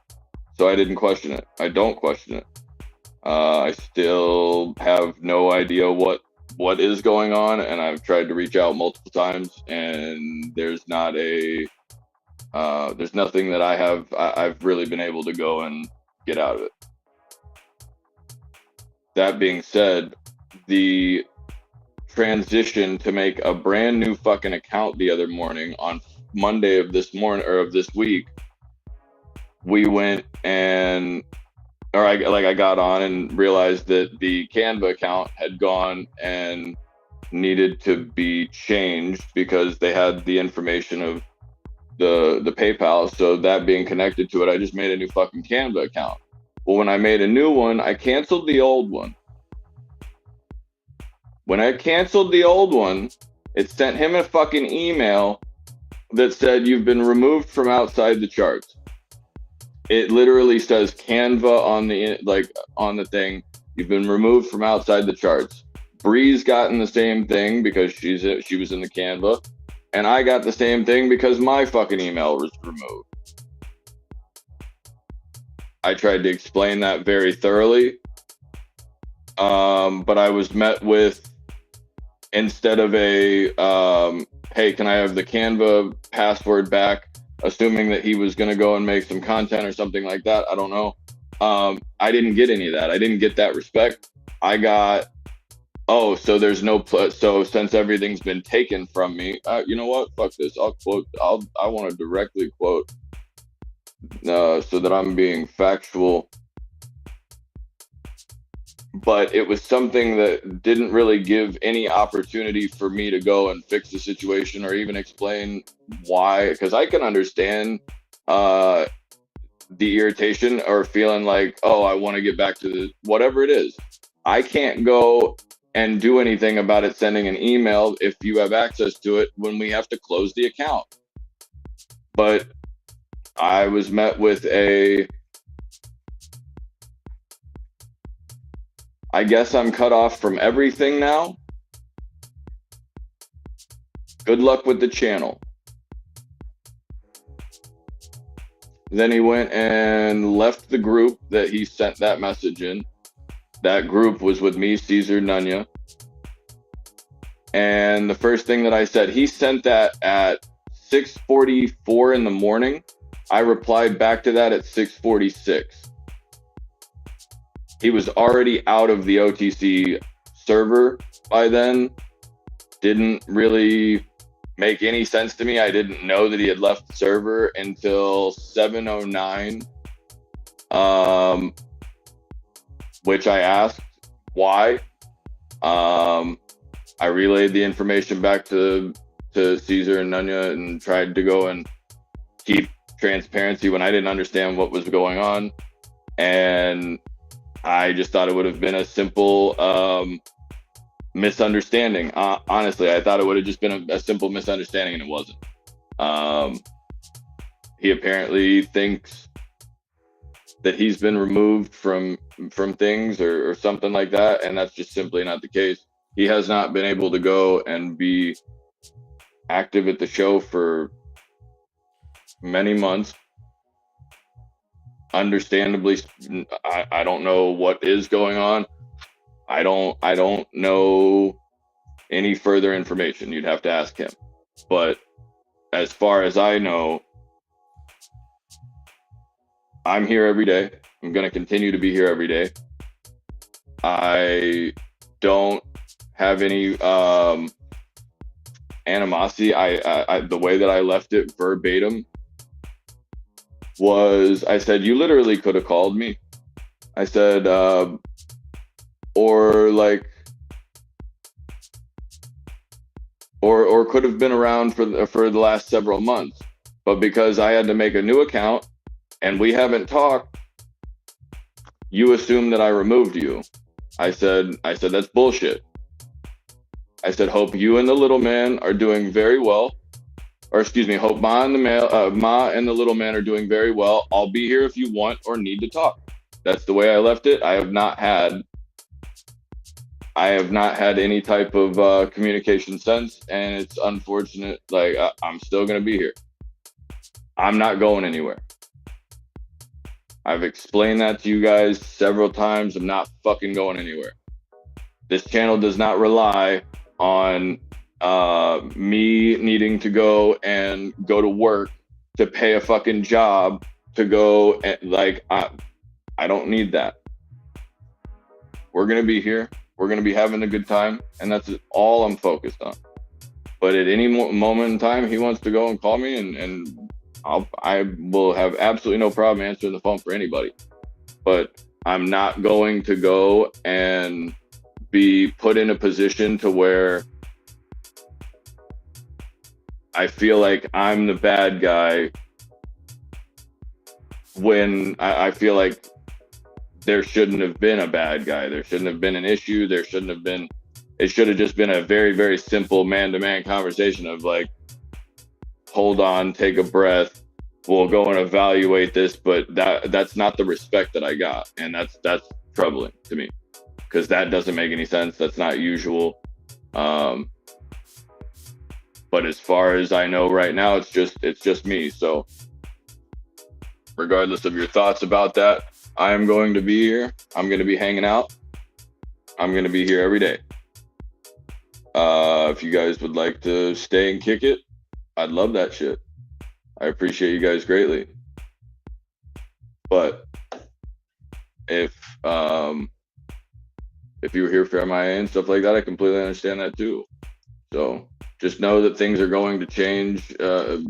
so I didn't question it. I don't question it. I still have no idea what is going on, and I've tried to reach out multiple times, and there's nothing that I've really been able to go and get out of it. That being said, the transition to make a brand new fucking account the other morning on Monday of this week, we went and I got on and realized that the Canva account had gone and needed to be changed because they had the information of the PayPal. So that being connected to it, I just made a new fucking Canva account. Well, when I made a new one, I canceled the old one. When I canceled the old one, it sent him a fucking email that said you've been removed from outside the charts. It literally says Canva on the thing, You've been removed from outside the charts. Bree's gotten the same thing because she was in the Canva, and I got the same thing because my fucking email was removed. I tried to explain that very thoroughly, but I was met with, instead of a hey, can I have the Canva password back, assuming that he was going to go and make some content or something like that. I don't know. I didn't get any of that. I didn't get that respect. I got, oh, so there's no, so since everything's been taken from me, you know what? Fuck this. I want to directly quote, so that I'm being factual. But it was something that didn't really give any opportunity for me to go and fix the situation or even explain why, because I can understand the irritation or feeling like, oh, I want to get back to whatever it is. I can't go and do anything about it sending an email if you have access to it when we have to close the account. But I was met with a, I guess I'm cut off from everything now. Good luck with the channel. Then he went and left the group that he sent that message in. That group was with me, Caesar, Nunya. And the first thing that I said, he sent that at 6:44 in the morning. I replied back to that at 6:46. He was already out of the OTC server by then. Didn't really make any sense to me. I didn't know that he had left the server until 7:09, which I asked why. I relayed the information back to Caesar and Nunya and tried to go and keep transparency when I didn't understand what was going on. And I just thought it would have been a simple misunderstanding. Honestly, I thought it would have just been a simple misunderstanding, and it wasn't. He apparently thinks that he's been removed from things or something like that, and that's just simply not the case. He has not been able to go and be active at the show for many months. Understandably, I don't know what is going on. I don't know any further information. You'd have to ask him. But as far as I know, I'm here every day. I'm going to continue to be here every day. I don't have any animosity. I the way that I left it verbatim was, I said, you literally could have called me. I said, or could have been around for the last several months, but because I had to make a new account and we haven't talked, you assume that I removed you. I said that's bullshit. I said, hope you and the little man are doing very well. Or excuse me, hope Ma and the little man are doing very well. I'll be here if you want or need to talk. That's the way I left it. I have not had any type of communication since, and it's unfortunate. Like, I'm still gonna be here. I'm not going anywhere. I've explained that to you guys several times. I'm not fucking going anywhere. This channel does not rely on me needing to go to work to pay a fucking job to go and, like, I don't need that. We're gonna be here. We're gonna be having a good time, and that's all I'm focused on. But at any moment in time, he wants to go and call me, and I will have absolutely no problem answering the phone for anybody. But I'm not going to go and be put in a position to where I feel like I'm the bad guy when I feel like there shouldn't have been a bad guy. There shouldn't have been an issue. There shouldn't have been, it should have just been a very, very simple man-to-man conversation of like, hold on, take a breath. We'll go and evaluate this, but that's not the respect that I got. And that's troubling to me. because that doesn't make any sense. That's not usual. But as far as I know right now, it's just me. So regardless of your thoughts about that, I am going to be here. I'm going to be hanging out. I'm going to be here every day. If you guys would like to stay and kick it, I'd love that shit. I appreciate you guys greatly. But if you were here for MIA and stuff like that, I completely understand that too. So just know that things are going to change a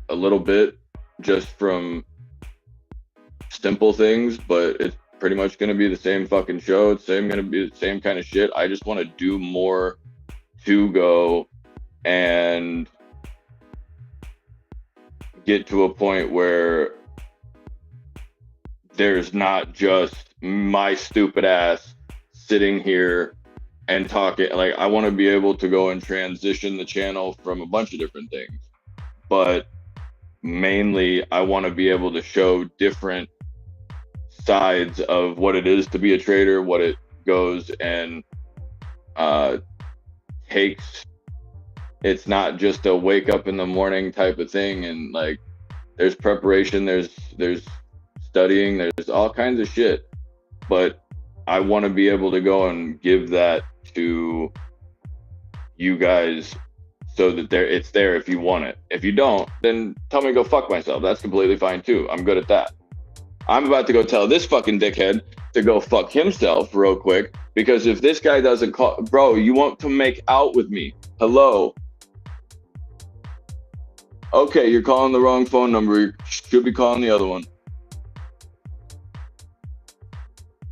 little bit, just from simple things, but it's pretty much going to be the same fucking show. It's going to be the same kind of shit. I just want to do more to go and get to a point where there's not just my stupid ass sitting here and talking. Like, I want to be able to go and transition the channel from a bunch of different things, but mainly I want to be able to show different sides of what it is to be a trader, what it goes and takes. It's not just a wake up in the morning type of thing, and like there's preparation, there's studying, there's all kinds of shit, but I want to be able to go and give that to you guys so that it's there if you want it. If you don't, then tell me to go fuck myself. That's completely fine too. I'm good at that. I'm about to go tell this fucking dickhead to go fuck himself real quick, because if this guy doesn't call, bro, you want to make out with me? Hello? Okay, you're calling the wrong phone number. You should be calling the other one.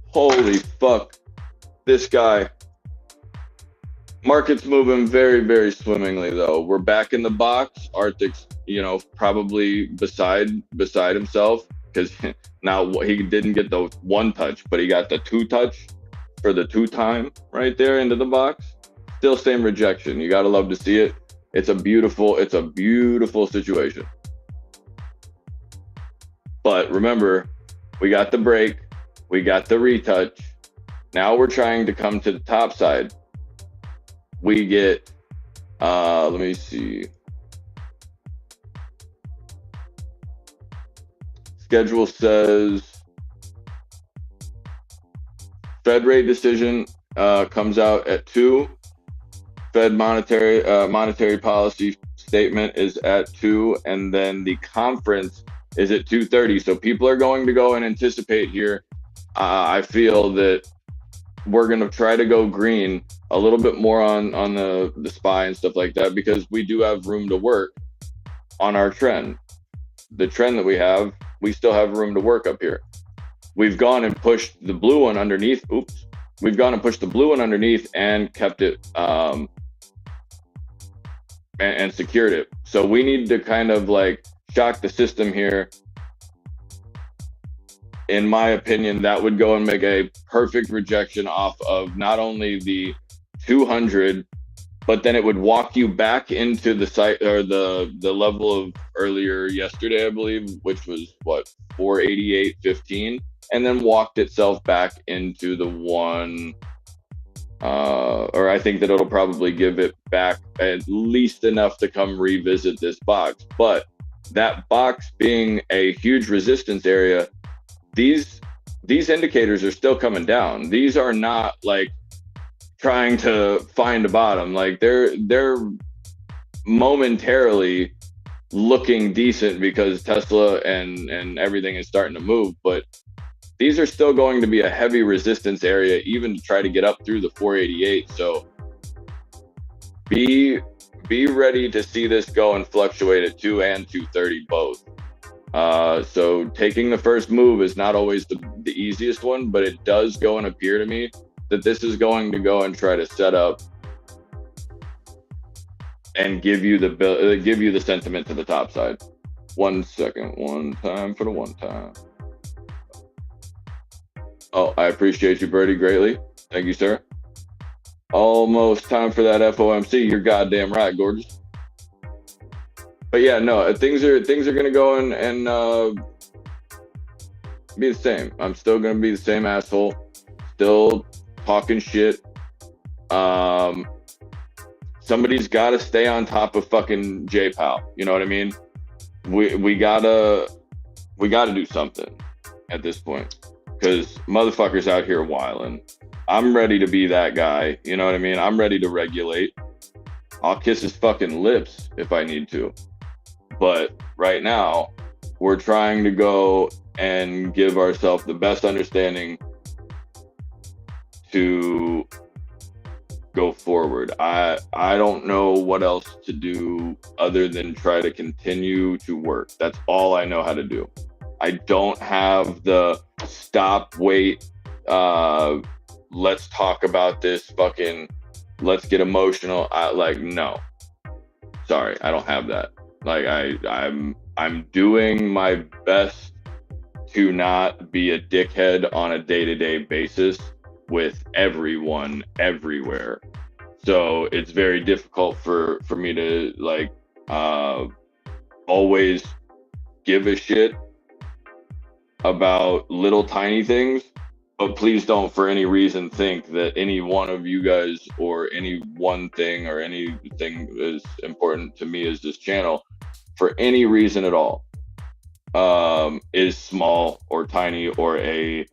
Holy fuck. This guy. Market's moving very, very swimmingly though. We're back in the box. Arctic's, probably beside himself, because now he didn't get the one touch, but he got the two touch for the two time right there into the box. Still same rejection. You gotta love to see it. It's a beautiful situation. But remember, we got the break, we got the retouch. Now we're trying to come to the top side. We get, let me see. Schedule says Fed rate decision comes out at 2. Fed monetary policy statement is at 2, and then the conference is at 2:30. So people are going to go and anticipate here. I feel that we're going to try to go green a little bit more on the SPY and stuff like that, because we do have room to work on our trend. The trend that we have, we still have room to work up here. We've gone and pushed the blue one underneath. Oops. We've gone and pushed the blue one underneath and kept it and secured it. So we need to kind of like shock the system here. In my opinion, that would go and make a perfect rejection off of not only the 200, but then it would walk you back into the site, or the level of earlier yesterday, I believe, which was what, 488.15, and then walked itself back into the one, or I think that it'll probably give it back at least enough to come revisit this box. But that box being a huge resistance area, these indicators are still coming down. These are not like trying to find a bottom. Like they're momentarily looking decent because Tesla and everything is starting to move, but these are still going to be a heavy resistance area, even to try to get up through the 488. So be ready to see this go and fluctuate at 2 and 230 both. So taking the first move is not always the easiest one, but it does go and appear to me that this is going to go and try to set up and give you the sentiment to the top side. 1 second, one time for the one time. Oh, I appreciate you, Birdie, greatly. Thank you, sir. Almost time for that FOMC. You're goddamn right, gorgeous. But yeah, no, things are gonna go and be the same. I'm still gonna be the same asshole. Still talking shit. Somebody's got to stay on top of fucking J-Pal. You know what I mean? We gotta do something at this point, because motherfuckers out here wilding. I'm ready to be that guy. You know what I mean? I'm ready to regulate. I'll kiss his fucking lips if I need to. But right now, we're trying to go and give ourselves the best understanding to go forward. I don't know what else to do other than try to continue to work. That's all I know how to do. I don't have the stop, wait, let's talk about this fucking, let's get emotional. No. Sorry, I don't have that. Like I'm doing my best to not be a dickhead on a day-to-day basis with everyone everywhere. So it's very difficult for me to like always give a shit about little tiny things. But please don't for any reason think that any one of you guys or any one thing or anything as important to me as this channel for any reason at all is small or tiny or a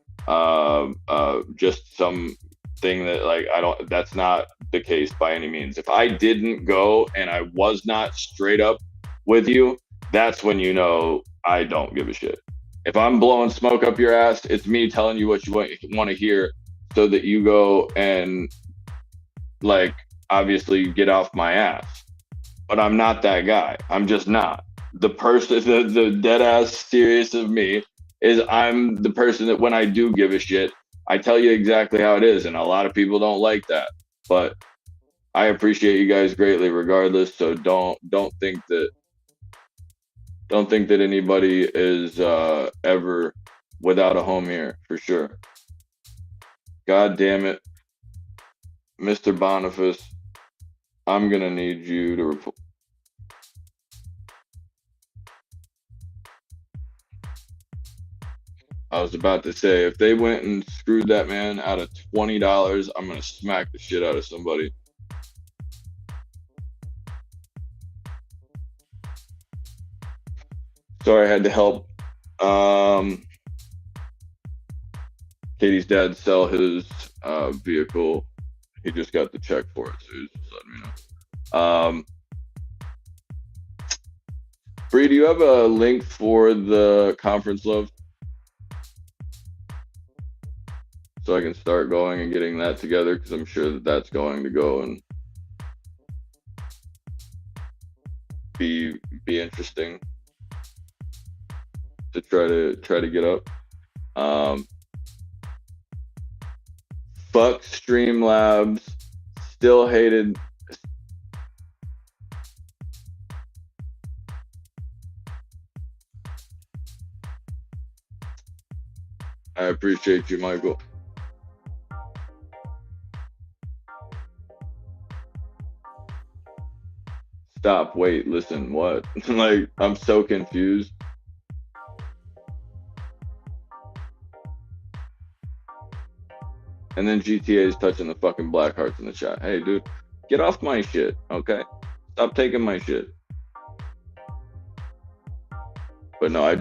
just some thing that like that's not the case by any means. If I didn't go and I was not straight up with you, that's when you know I don't give a shit. If I'm blowing smoke up your ass, it's me telling you what you want to hear so that you go and like obviously get off my ass. But I'm not that guy. I'm just not. The person, the dead ass serious of me is I'm the person that when I do give a shit, I tell you exactly how it is. And a lot of people don't like that. But I appreciate you guys greatly regardless. So don't think that anybody is ever without a home here, for sure. God damn it, Mr. Boniface, I'm gonna need you to report. I was about to say, if they went and screwed that man out of $20, I'm gonna smack the shit out of somebody. Sorry, I had to help Katie's dad sell his vehicle. He just got the check for it, so he's just letting me know. Bree, do you have a link for the conference, love? So I can start going and getting that together, because I'm sure that that's going to go and be interesting to try to get up. Fuck Streamlabs, still hated. I appreciate you, Michael. Stop, wait, listen, what? Like, I'm so confused. And then GTA is touching the fucking black hearts in the chat. Hey, dude, get off my shit, okay? Stop taking my shit. But no, I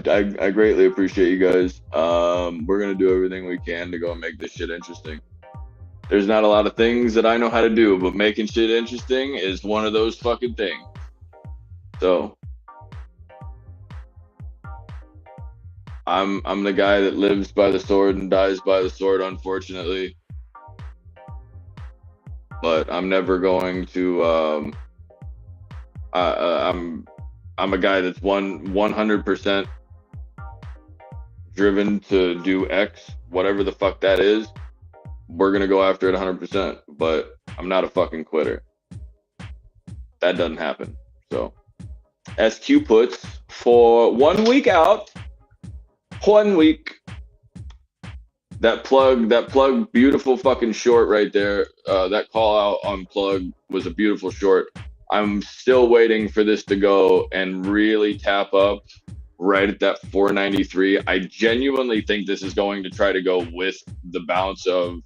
greatly appreciate you guys. We're gonna do everything we can to go and make this shit interesting. There's not a lot of things that I know how to do, but making shit interesting is one of those fucking things. So I'm the guy that lives by the sword and dies by the sword, unfortunately. But I'm never going to I'm a guy that's 100% driven to do X, whatever the fuck that is. We're gonna go after it 100%, but I'm not a fucking quitter. That doesn't happen. So SQ puts for 1 week out, 1 week. That plug, beautiful fucking short right there. That call out on plug was a beautiful short. I'm still waiting for this to go and really tap up right at that 493. I genuinely think this is going to try to go with the bounce of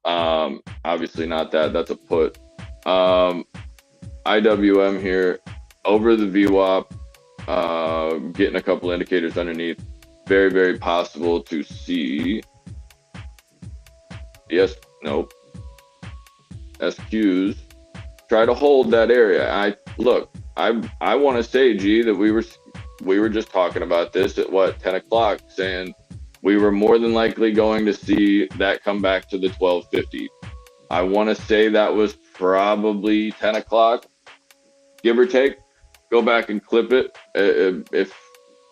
Obviously not that. That's a put. IWM here over the VWAP, getting a couple indicators underneath. Very, very possible to see. Yes, nope. SQs. Try to hold that area. I want to say, G, that we were just talking about this at what, 10 o'clock, saying we were more than likely going to see that come back to the 1250. I want to say that was probably 10 o'clock, give or take. Go back and clip it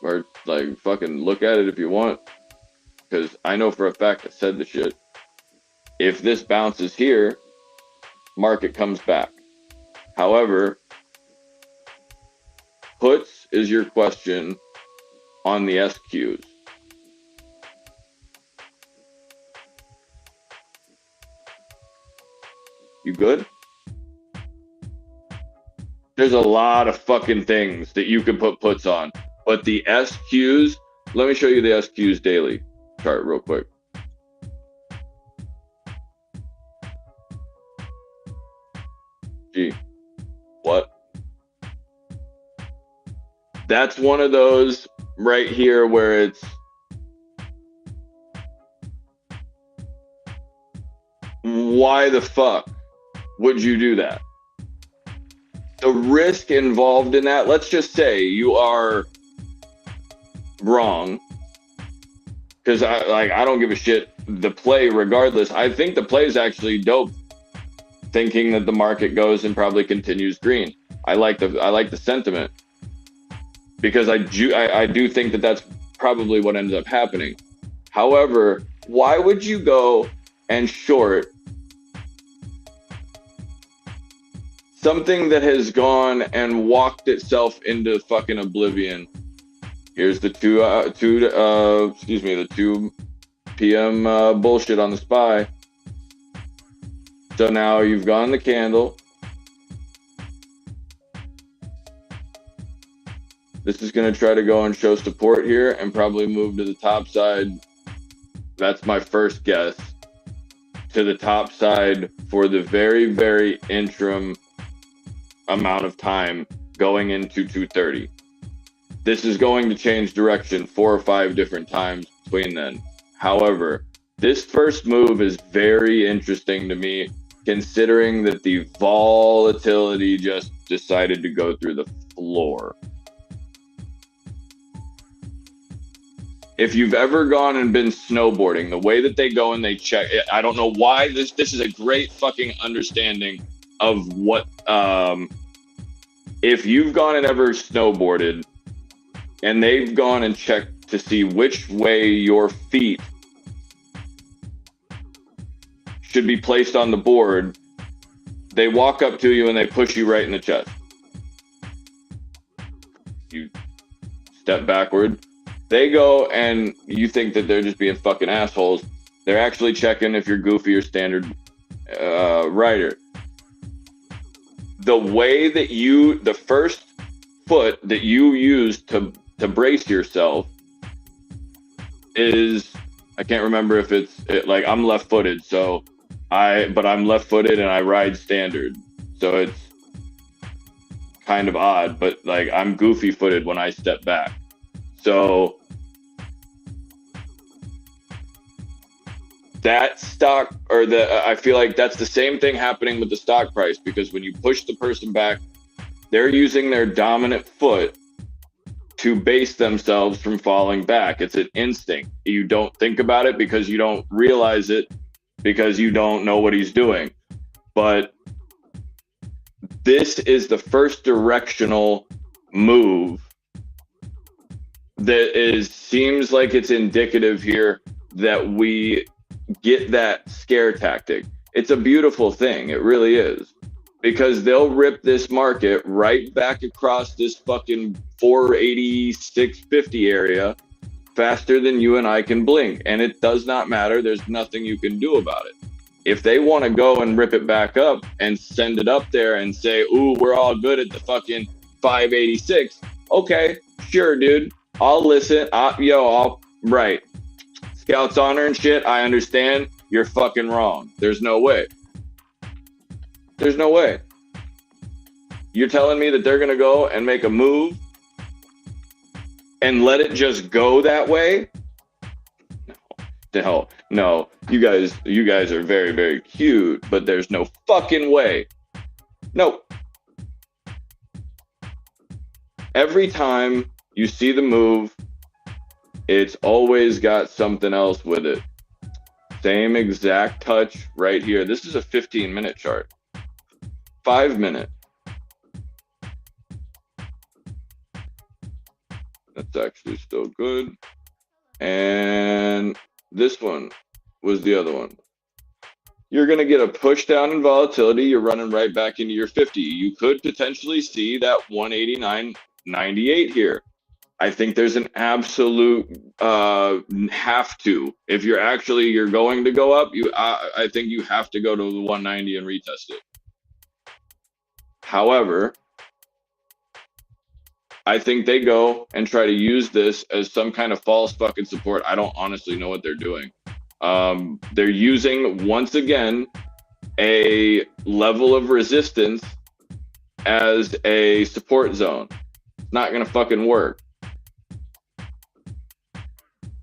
or like fucking look at it if you want, because I know for a fact I said the shit. If this bounces here, market comes back. However, puts is your question on the SQs. You good? There's a lot of fucking things that you can put puts on, but the SQs, let me show you the SQs daily chart real quick. Gee, what? That's one of those right here where it's why the fuck would you do that? The risk involved in that, let's just say you are wrong, because I don't give a shit the play regardless. I think the play is actually dope, thinking that the market goes and probably continues green. I like the sentiment, because I do think that that's probably what ends up happening. However, why would you go and short something that has gone and walked itself into fucking oblivion? Here's the 2 p.m. Bullshit on the SPY. So now you've gone the candle. This is going to try to go and show support here and probably move to the top side. That's my first guess. To the top side for the very, very interim amount of time going into 230. This is going to change direction 4 or 5 different times between then. However, this first move is very interesting to me, considering that the volatility just decided to go through the floor. If you've ever gone and been snowboarding, the way that they go and they check, I don't know why this is a great fucking understanding of what, if you've gone and ever snowboarded and they've gone and checked to see which way your feet should be placed on the board, they walk up to you and they push you right in the chest. You step backward. They go and you think that they're just being fucking assholes. They're actually checking if you're goofy or standard rider. The way that the first foot that you use to brace yourself is, I can't remember if like I'm left-footed, but I'm left-footed and I ride standard, so it's kind of odd, but like I'm goofy-footed when I step back. So that stock, or I feel like that's the same thing happening with the stock price, because when you push the person back, they're using their dominant foot to base themselves from falling back. It's an instinct. You don't think about it because you don't realize it, because you don't know what he's doing. But this is the first directional move that seems like it's indicative here that we get that scare tactic. It's a beautiful thing. It really is. Because they'll rip this market right back across this fucking 486.50 area faster than you and I can blink. And it does not matter. There's nothing you can do about it. If they want to go and rip it back up and send it up there and say, ooh, we're all good at the fucking 586. Okay, sure, dude. I'll listen. Right. Scouts honor and shit. I understand. you're fucking wrong. There's no way. There's no way. You're telling me that they're going to go and make a move and let it just go that way? No. The hell. No. You guys are very, very cute, but there's no fucking way. No. Every time you see the move, it's always got something else with it. Same exact touch right here. This is a 15-minute chart. 5 minute. That's actually still good. And this one was the other one. You're going to get a push down in volatility. You're running right back into your 50. You could potentially see that 189.98 here. I think there's an absolute have to. If you're going to go up, I think you have to go to the 190 and retest it. However, I think they go and try to use this as some kind of false fucking support. I don't honestly know what they're doing. They're using, once again, a level of resistance as a support zone. It's not going to fucking work.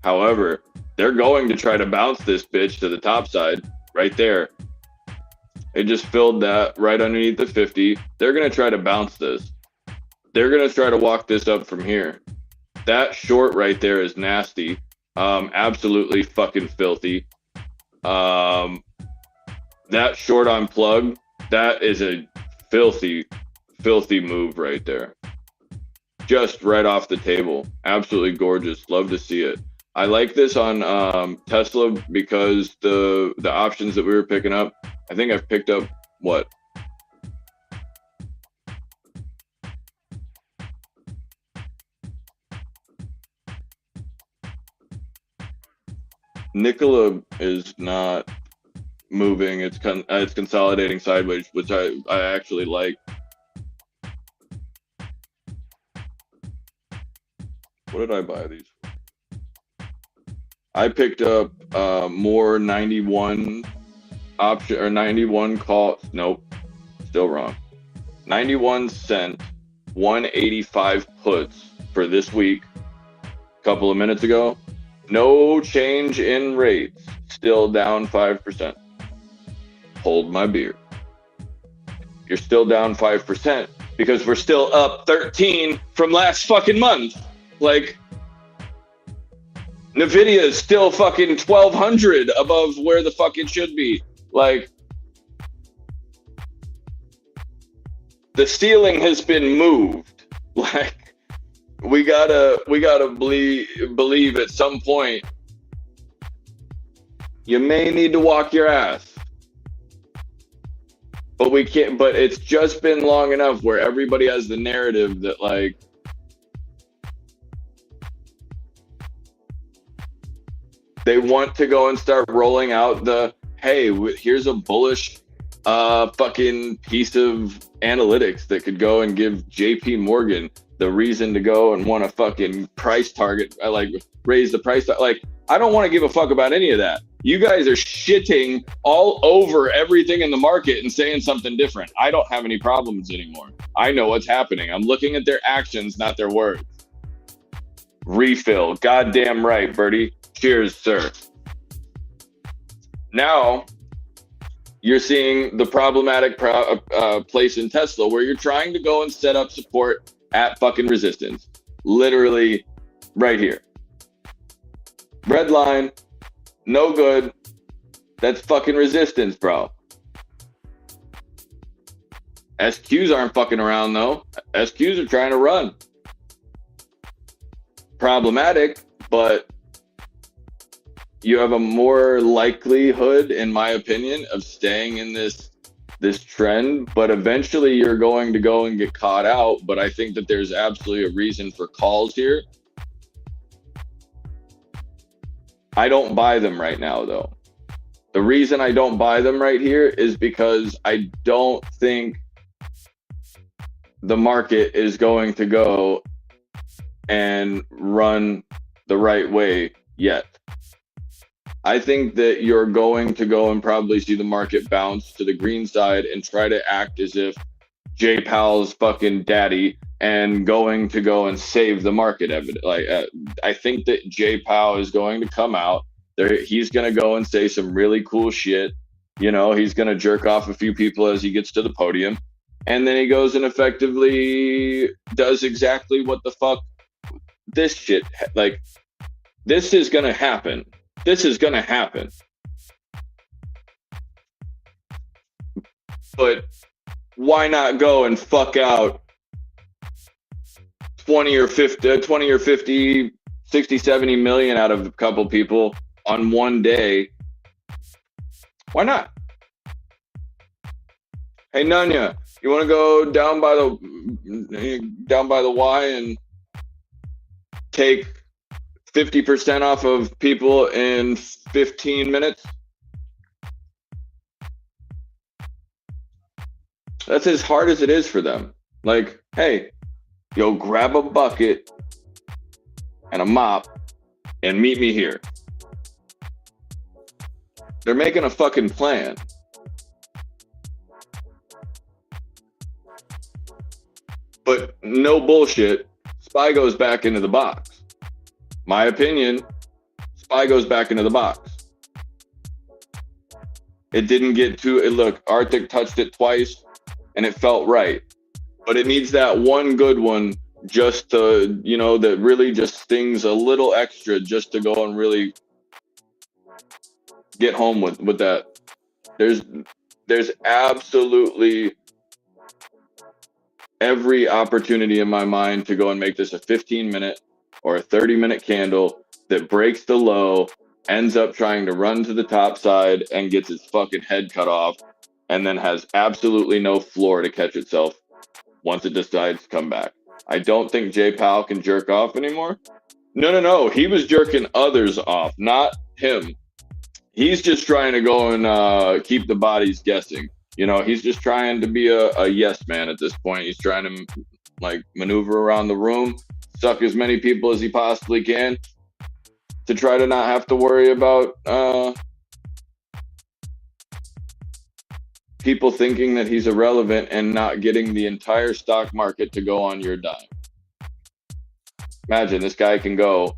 However, they're going to try to bounce this bitch to the top side right there. They just filled that right underneath the 50. They're going to try to bounce this. They're going to try to walk this up from here. That short right there is nasty. Absolutely fucking filthy. That short on plug, that is a filthy, filthy move right there. Just right off the table. Absolutely gorgeous. Love to see it. I like this on Tesla because the options that we were picking up, I think I've picked up, what? Nikola is not moving. It's consolidating sideways, which I actually like. What did I buy these for? I picked up more 91 option or 91 call. Nope, still wrong. 91 cent 185 puts for this week. A couple of minutes ago. No change in rates. Still down 5%. Hold my beer. You're still down 5% because we're still up 13 from last fucking month. Like, Nvidia is still fucking 1,200 above where the fuck it should be. Like, the ceiling has been moved. Like, we gotta believe at some point you may need to walk your ass. But we can't, but it's just been long enough where everybody has the narrative that, like, they want to go and start rolling out the, hey, here's a bullish fucking piece of analytics that could go and give JP Morgan the reason to go and want to fucking price target, like raise the price. Like, I don't want to give a fuck about any of that. You guys are shitting all over everything in the market and saying something different. I don't have any problems anymore. I know what's happening. I'm looking at their actions, not their words. Refill. Goddamn right, Bertie. Cheers, sir. Now, you're seeing the problematic place in Tesla where you're trying to go and set up support at fucking resistance. Literally right here. Red line, no good. That's fucking resistance, bro. SQs aren't fucking around though. SQs are trying to run. Problematic, but you have a more likelihood, in my opinion, of staying in this trend, but eventually you're going to go and get caught out. But I think that there's absolutely a reason for calls here. I don't buy them right now, though. The reason I don't buy them right here is because I don't think the market is going to go and run the right way yet. I think that you're going to go and probably see the market bounce to the green side and try to act as if Jay Powell's fucking daddy and going to go and save the market. I think that Jay Powell is going to come out there. He's going to go and say some really cool shit. You know, he's going to jerk off a few people as he gets to the podium. And then he goes and effectively does exactly what the fuck this shit, like, this is going to happen. This is going to happen. But why not go and fuck out 20 or 50, 60, 70 million out of a couple people on one day? Why not? Hey, Nanya, you want to go down by the Y and take 50% off of people in 15 minutes? That's as hard as it is for them. Like, hey, yo, grab a bucket and a mop and meet me here. They're making a fucking plan. But no bullshit, Spy goes back into the box. My opinion, Spy goes back into the box. It didn't get to it. Look, Arctic touched it twice and it felt right. But it needs that one good one just to, you know, that really just stings a little extra just to go and really get home with that. There's absolutely every opportunity in my mind to go and make this a 15-minute or a 30-minute candle that breaks the low, ends up trying to run to the top side and gets its fucking head cut off, and then has absolutely no floor to catch itself once it decides to come back. I don't think Jay Powell can jerk off anymore. No. He was jerking others off, not him. He's just trying to go and keep the bodies guessing. You know, he's just trying to be a yes man at this point. He's trying to like maneuver around the room, suck as many people as he possibly can to try to not have to worry about people thinking that he's irrelevant and not getting the entire stock market to go on your dime. Imagine this guy can go.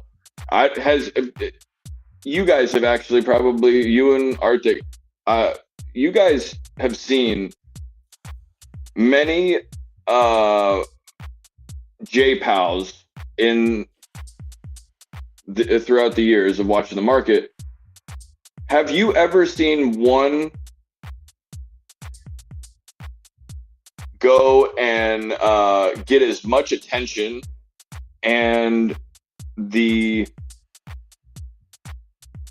You guys have actually probably, you and Arctic, you guys have seen many J Pals throughout the years of watching the market. Have you ever seen one go and get as much attention and the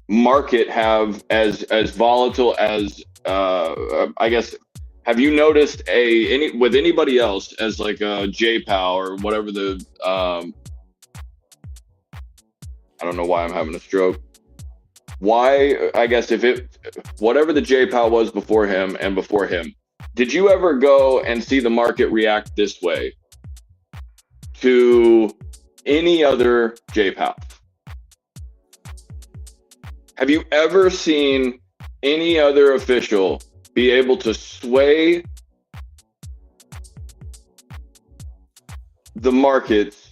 market have as volatile as I guess? Have you noticed with anybody else as like a J-Pow or whatever the I don't know why I'm having a stroke. Why, I guess whatever the J-Pow was before him and before him, did you ever go and see the market react this way to any other J-Pow? Have you ever seen any other official be able to sway the markets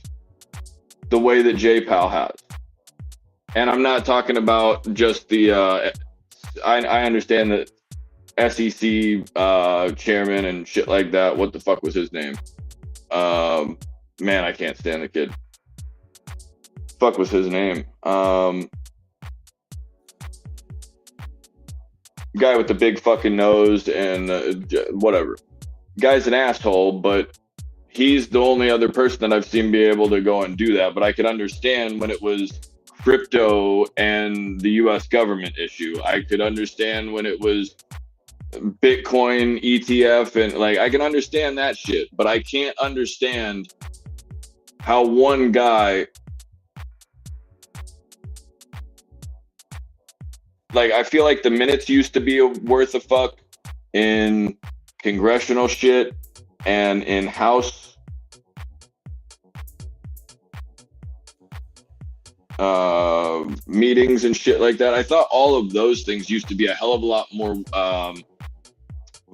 the way that J-Powell has? And I'm not talking about just the, I understand that SEC chairman and shit like that. What the fuck was his name? Man, I can't stand the kid. Fuck was his name? Guy with the big fucking nose and whatever. Guy's an asshole, but he's the only other person that I've seen be able to go and do that. But I could understand when it was crypto and the US government issue. I could understand when it was Bitcoin ETF and like, I can understand that shit, but I can't understand how one guy, like, I feel like the minutes used to be worth a fuck in congressional shit and in House meetings and shit like that. I thought all of those things used to be a hell of a lot more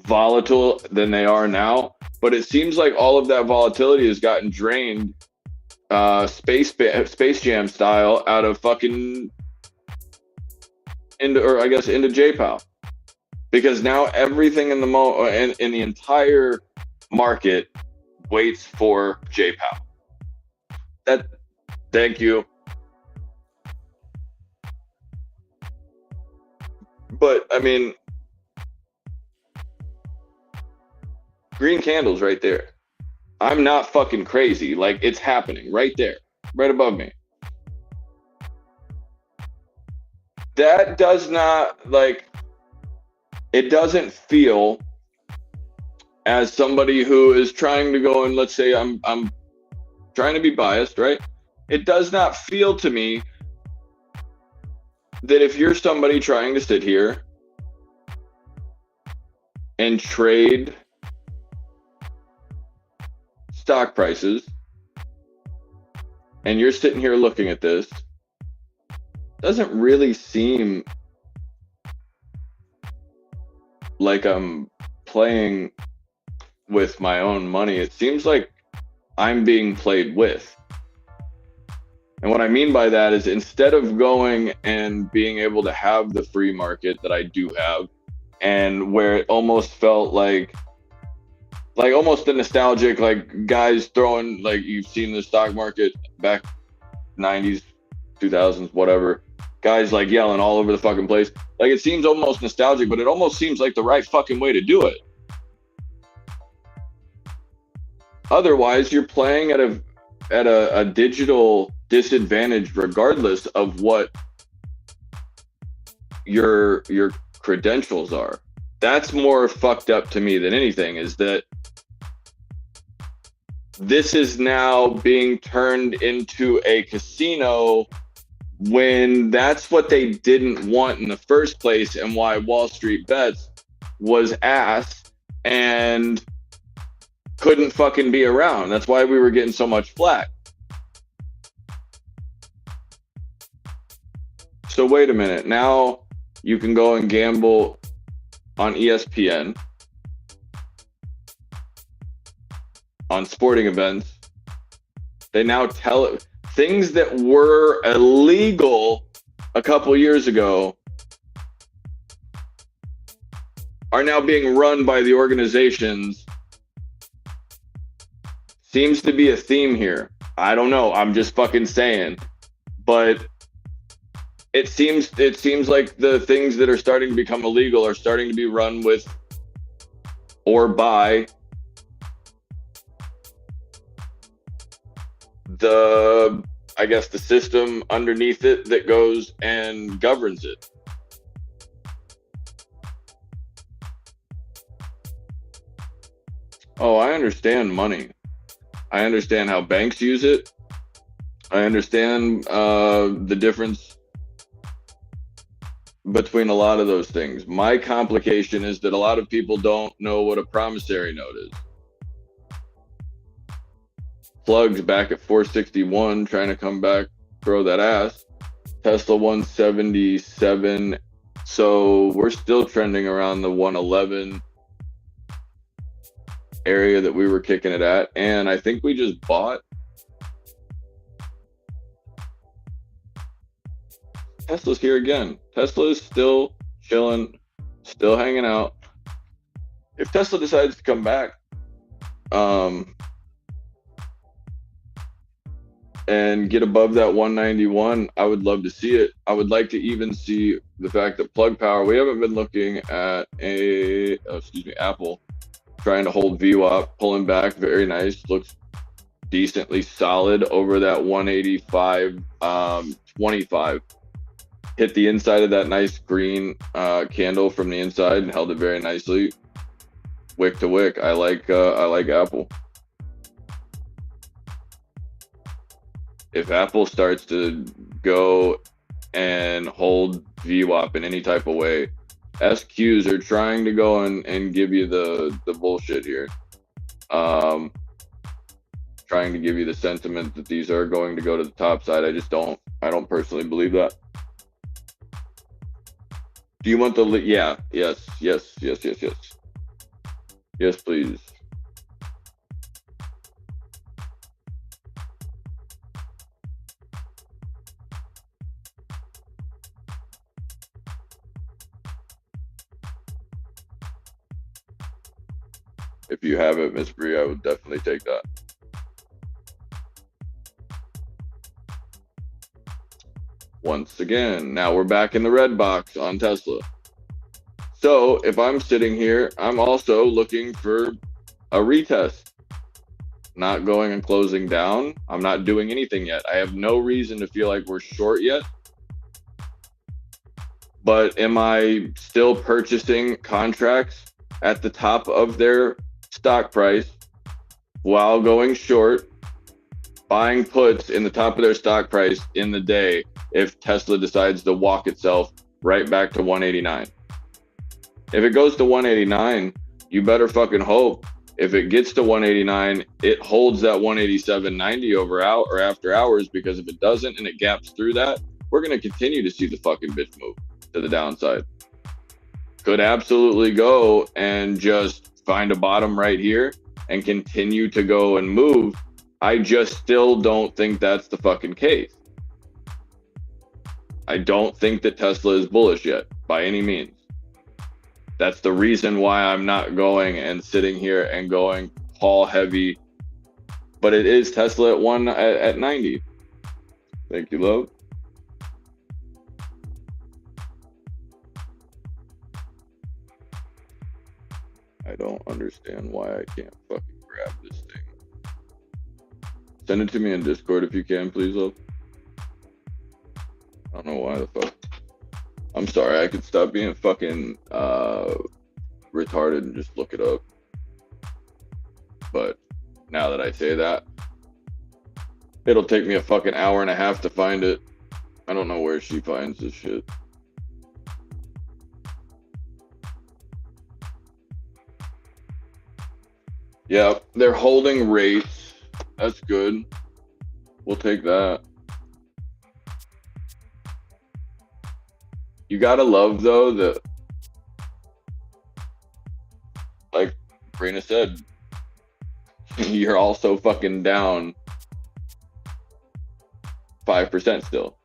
volatile than they are now. But it seems like all of that volatility has gotten drained, Space Jam style, out of fucking into JPOW, because now everything in the entire market waits for JPOW. Thank you. But I mean, green candles right there. I'm not fucking crazy. Like, it's happening right there, right above me. That does not, like, it doesn't feel, as somebody who is trying to go and, let's say I'm trying to be biased, right? It does not feel to me that if you're somebody trying to sit here and trade stock prices, and you're sitting here looking at this, doesn't really seem like I'm playing with my own money. It seems like I'm being played with. And what I mean by that is, instead of going and being able to have the free market that I do have, and where it almost felt like almost the nostalgic, like, guys throwing, like, you've seen the stock market back 90s, 2000s, whatever, guys like yelling all over the fucking place. Like, it seems almost nostalgic, but it almost seems like the right fucking way to do it. Otherwise, you're playing at a digital disadvantage, regardless of what your credentials are. That's more fucked up to me than anything, is that this is now being turned into a casino, when that's what they didn't want in the first place, and why Wall Street Bets was ass and couldn't fucking be around. That's why we were getting so much flack. So wait a minute, now you can go and gamble on ESPN, on sporting events. They now tell things that were illegal a couple years ago are now being run by the organizations. Seems to be a theme here. I don't know. I'm just fucking saying. But it seems like the things that are starting to become illegal are starting to be run with or by the system underneath it that goes and governs it. Oh, I understand money. I understand how banks use it. I understand the difference between a lot of those things. My complication is that a lot of people don't know what a promissory note is. Plugs back at 461, trying to come back, throw that ass. Tesla 177. So we're still trending around the 111 area that we were kicking it at. And I think we just bought. Tesla's here again. Tesla is still chilling, still hanging out. If Tesla decides to come back, and get above that 191, I would love to see it. I would like to even see the fact that Plug Power, we haven't been looking at Apple trying to hold VWAP, pulling back, very nice, looks decently solid over that 185.25. Hit the inside of that nice green candle from the inside and held it very nicely, wick to wick. I like Apple. If Apple starts to go and hold VWAP in any type of way, SQs are trying to go and give you the bullshit here. Trying trying to give you the sentiment that these are going to go to the top side. I don't personally believe that. Do you want the, yeah, yes, please. If you have it, Miss Bree, I would definitely take that. Once again, now we're back in the red box on Tesla. So if I'm sitting here, I'm also looking for a retest. Not going and closing down. I'm not doing anything yet. I have no reason to feel like we're short yet. But am I still purchasing contracts at the top of their stock price while going short, buying puts in the top of their stock price in the day if Tesla decides to walk itself right back to 189? If it goes to 189, you better fucking hope if it gets to 189, it holds that 187.90 over out or after hours, because if it doesn't and it gaps through that, we're going to continue to see the fucking bitch move to the downside. Could absolutely go and just find a bottom right here and continue to go and move. I just still don't think that's the fucking case. I don't think that Tesla is bullish yet by any means. That's the reason why I'm not going and sitting here and going call heavy. But it is Tesla at 90. Thank you, love. I don't understand why I can't fucking grab this thing. Send it to me in Discord if you can, please, love. I don't know why the fuck. I'm sorry, I could stop being fucking retarded and just look it up. But now that I say that, it'll take me a fucking hour and a half to find it. I don't know where she finds this shit. Yeah, they're holding rates. That's good. We'll take that. You gotta love, though, that, like Brina said, you're also fucking down 5% still.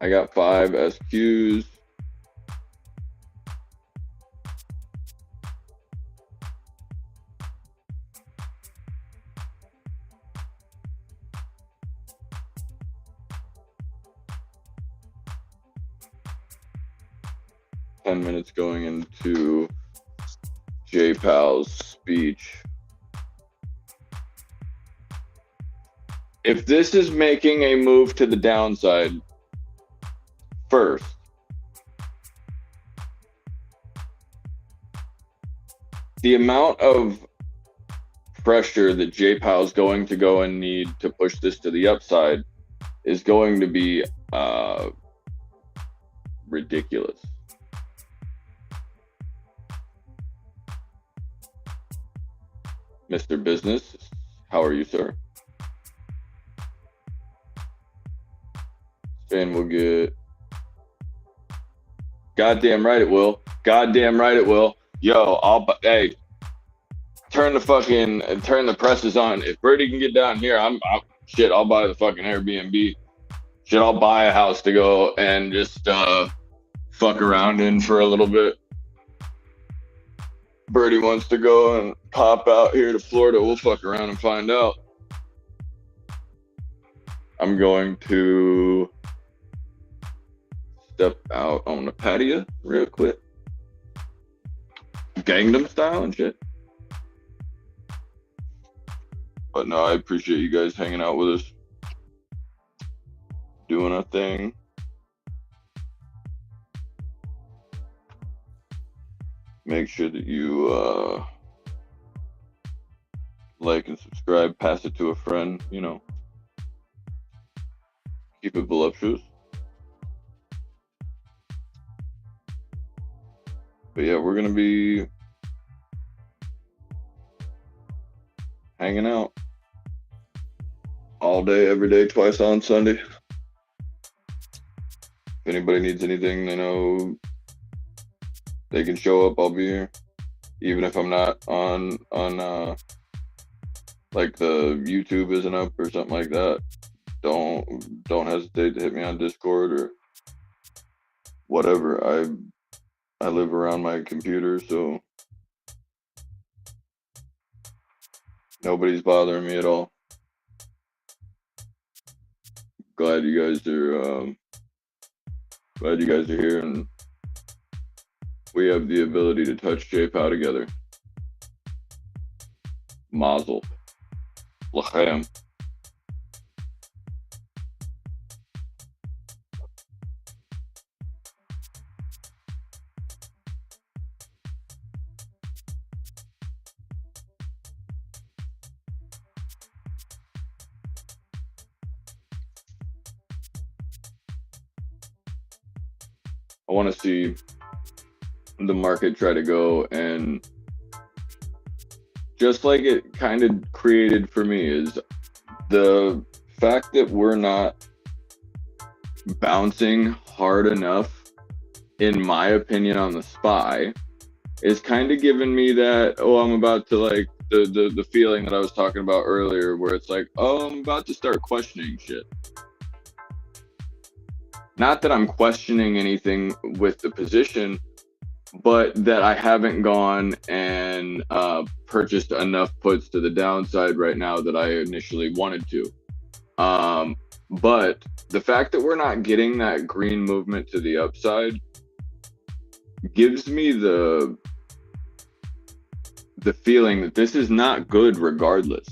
I got 5 SQs. Minutes going into J-Pal's speech. If this is making a move to the downside first, the amount of pressure that J-Pal is going to go and need to push this to the upside is going to be ridiculous. Mr. Business, how are you, sir? Spain will get. Goddamn right it will. Goddamn right it will. Yo, hey, turn the presses on. If Birdie can get down here, shit, I'll buy the fucking Airbnb. Shit, I'll buy a house to go and just fuck around in for a little bit. Birdie wants to go and pop out here to Florida, we'll fuck around and find out. I'm going to step out on the patio real quick. Gangnam style and shit. But no, I appreciate you guys hanging out with us. Doing our thing. Make sure that you like and subscribe, pass it to a friend, you know. Keep it voluptuous. But yeah, we're gonna be hanging out all day, every day, twice on Sunday. If anybody needs anything, they know they can show up. I'll be here, even if I'm not on like the YouTube isn't up or something like that. Don't hesitate to hit me on Discord or whatever. I live around my computer, so nobody's bothering me at all. Glad you guys are here, and we have the ability to touch J-Pow together. Mazel. L'chaim. I want to see the market try to go, and just like it kind of created for me is the fact that we're not bouncing hard enough, in my opinion, on the SPY is kind of giving me that, oh, I'm about to like the feeling that I was talking about earlier, where it's like, oh, I'm about to start questioning shit. Not that I'm questioning anything with the position, but that I haven't gone and purchased enough puts to the downside right now that I initially wanted to. But the fact that we're not getting that green movement to the upside gives me the feeling that this is not good regardless.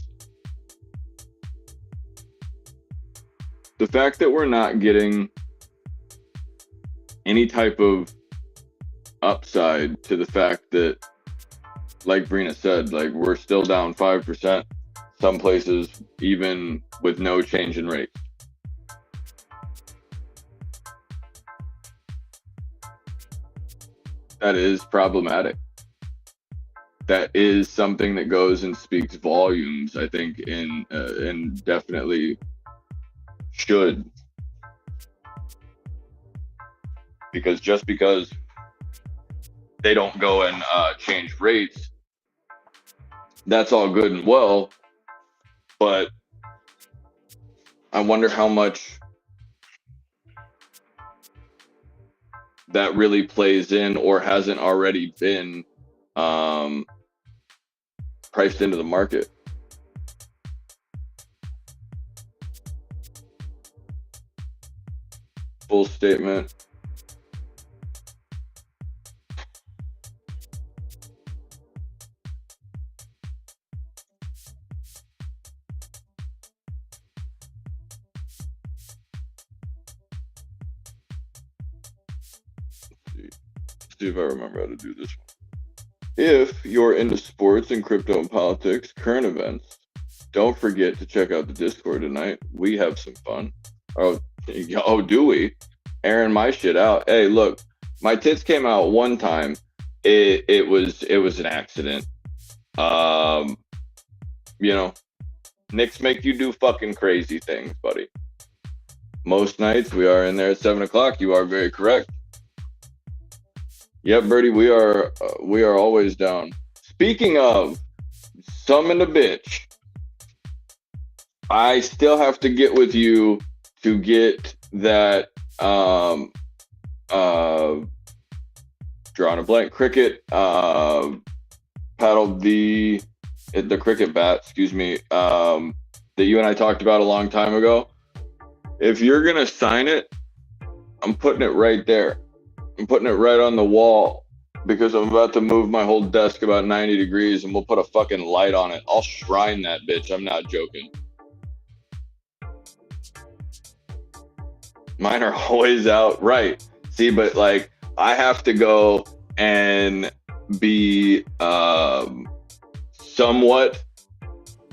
The fact that we're not getting any type of upside to the fact that, like Brina said, like we're still down 5%, some places even with no change in rate. That is problematic. That is something that goes and speaks volumes, I think, and definitely should. Because just because they don't go and change rates, that's all good and well, but I wonder how much that really plays in or hasn't already been priced into the market. Full statement. See if I remember how to do this one. If you're into sports and crypto and politics, current events, don't forget to check out the Discord tonight. We have some fun. Oh, do we? Airing my shit out. Hey, look, my tits came out one time. It was an accident. You know, Knicks make you do fucking crazy things, buddy. Most nights we are in there at 7 o'clock. You are very correct. Yep, Birdie, we are always down. Speaking of summon a bitch, I still have to get with you to get that drawing a blank cricket paddle, the cricket bat, excuse me, that you and I talked about a long time ago. If you're gonna sign it, I'm putting it right there. I'm putting it right on the wall because I'm about to move my whole desk about 90 degrees and we'll put a fucking light on it. I'll shrine that bitch. I'm not joking. Mine are always out. Right. See, but like I have to go and be somewhat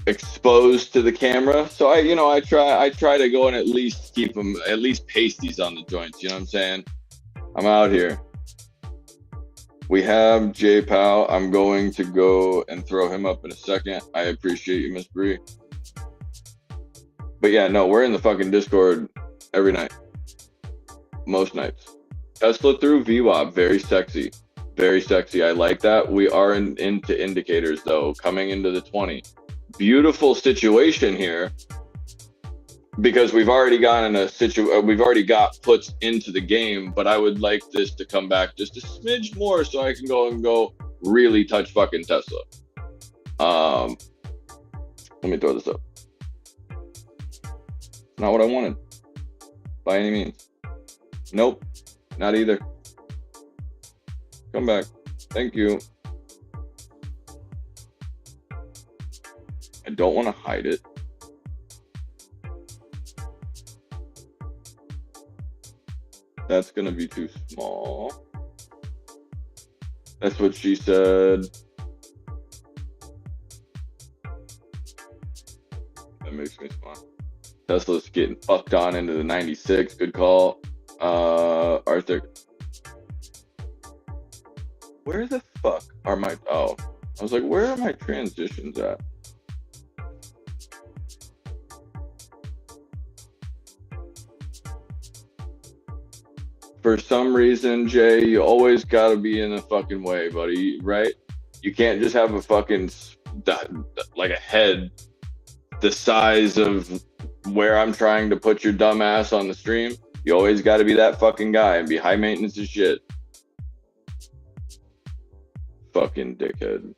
exposed to the camera. So I try to go and at least keep them, at least pasties on the joints. You know what I'm saying? I'm out here. We have J Pal. I'm going to go and throw him up in a second. I appreciate you, Miss Bree. But yeah, no, we're in the fucking Discord every night. Most nights. Tesla through VWAP, very sexy. Very sexy. I like that. We are into indicators though, coming into the 20. Beautiful situation here because we've already gotten we've already got puts into the game, but I would like this to come back just a smidge more so I can go really touch fucking Tesla. Let me throw this up. Not what I wanted by any means. Nope, not either. Come back. Thank you. I don't want to hide it. That's going to be too small. That's what she said. That makes me smile. Tesla's getting fucked on into the 96. Good call. Arthur. Where the fuck are my... Oh. I was like, where are my transitions at? For some reason, Jay, you always gotta be in the fucking way, buddy, right? You can't just have a fucking, like a head the size of where I'm trying to put your dumb ass on the stream. You always gotta be that fucking guy and be high maintenance as shit. Fucking dickhead.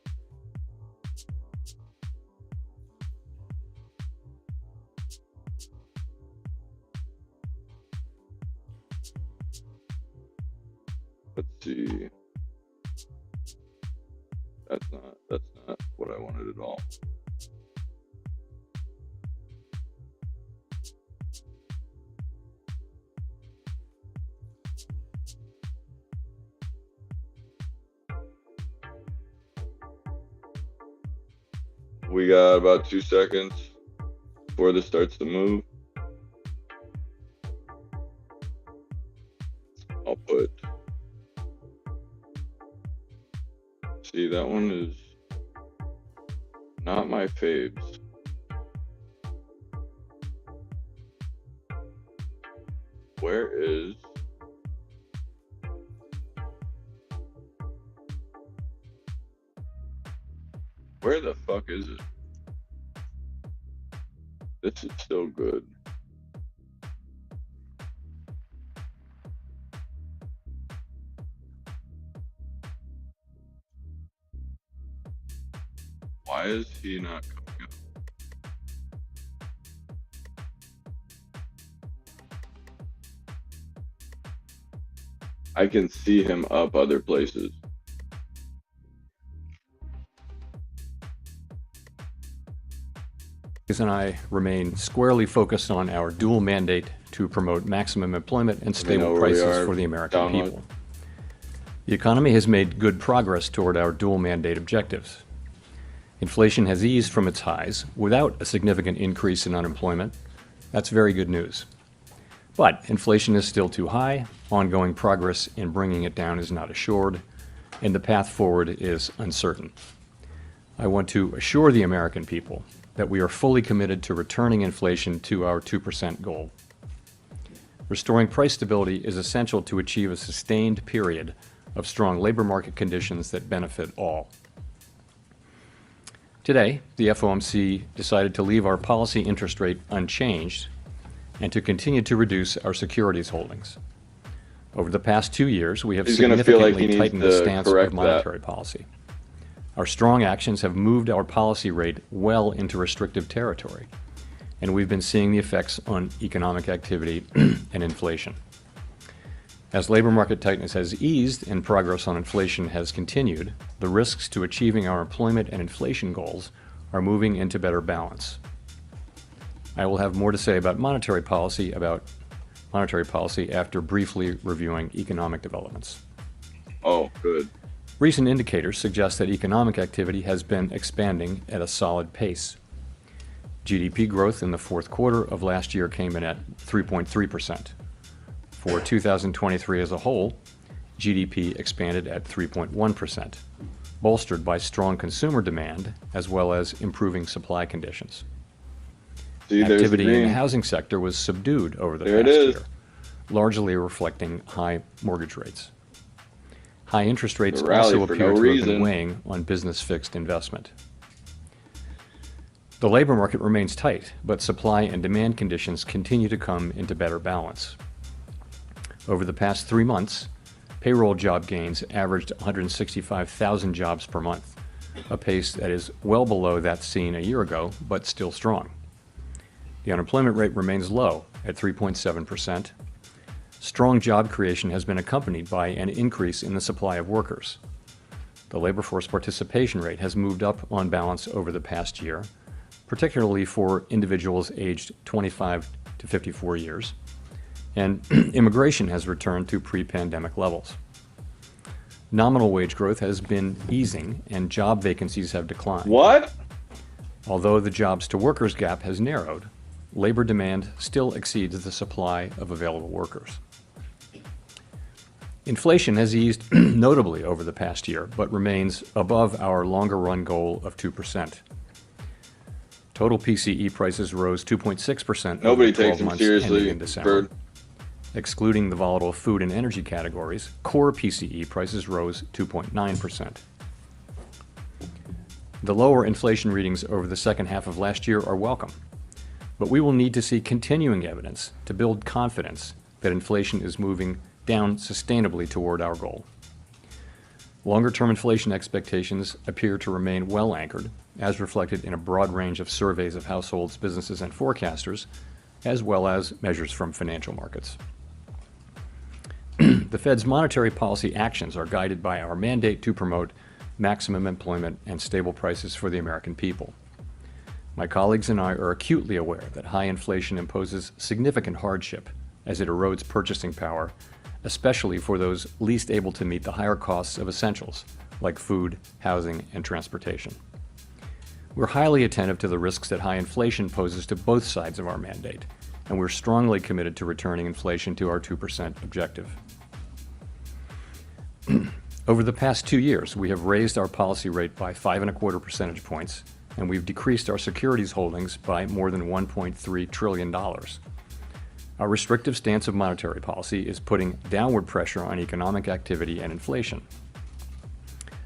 Let's see. That's not what I wanted at all. We got about 2 seconds before this starts to move. I'll put... See, that one is not my faves. Where is... Where the fuck is it? This is still good. Why is he not coming up? I can see him up other places.
And I remain squarely focused on our dual mandate to promote maximum employment and stable prices for the American people. The economy has made good progress toward our dual mandate objectives. Inflation has eased from its highs without a significant increase in unemployment. That's very good news. But inflation is still too high, ongoing progress in bringing it down is not assured, and the path forward is uncertain. I want to assure the American people that we are fully committed to returning inflation to our 2% goal. Restoring price stability is essential to achieve a sustained period of strong labor market conditions that benefit all. Today, the FOMC decided to leave our policy interest rate unchanged and to continue to reduce our securities holdings. Over the past 2 years, we have significantly tightened the stance of monetary policy. Our strong actions have moved our policy rate well into restrictive territory, and we've been seeing the effects on economic activity and inflation. As labor market tightness has eased and progress on inflation has continued, the risks to achieving our employment and inflation goals are moving into better balance. I will have more to say about monetary policy after briefly reviewing economic developments.
Oh, good.
Recent indicators suggest that economic activity has been expanding at a solid pace. GDP growth in the fourth quarter of last year came in at 3.3%. For 2023 as a whole, GDP expanded at 3.1%, bolstered by strong consumer demand as well as improving supply conditions. Activity in the housing sector was subdued over the past year, largely reflecting high mortgage rates. High interest rates also appear to have been weighing on business fixed investment. The labor market remains tight, but supply and demand conditions continue to come into better balance. Over the past 3 months, payroll job gains averaged 165,000 jobs per month, a pace that is well below that seen a year ago, but still strong. The unemployment rate remains low at 3.7%. Strong job creation has been accompanied by an increase in the supply of workers. The labor force participation rate has moved up on balance over the past year, particularly for individuals aged 25 to 54 years, and immigration has returned to pre-pandemic levels. Nominal wage growth has been easing and job vacancies have declined.
What?
Although the jobs to workers gap has narrowed, labor demand still exceeds the supply of available workers. Inflation has eased notably over the past year, but remains above our longer run goal of 2%. Total PCE prices rose 2.6% over the 12 months ending in December. Excluding the volatile food and energy categories, core PCE prices rose 2.9%. The lower inflation readings over the second half of last year are welcome, but we will need to see continuing evidence to build confidence that inflation is moving down sustainably toward our goal. Longer-term inflation expectations appear to remain well anchored, as reflected in a broad range of surveys of households, businesses, and forecasters, as well as measures from financial markets. The Fed's monetary policy actions are guided by our mandate to promote maximum employment and stable prices for the American people. My colleagues and I are acutely aware that high inflation imposes significant hardship as it erodes purchasing power, especially for those least able to meet the higher costs of essentials like food, housing, and transportation. We're highly attentive to the risks that high inflation poses to both sides of our mandate, and we're strongly committed to returning inflation to our 2% objective. Over the past 2 years, we have raised our policy rate by 5.25 percentage points, and we've decreased our securities holdings by more than $1.3 trillion. Our restrictive stance of monetary policy is putting downward pressure on economic activity and inflation.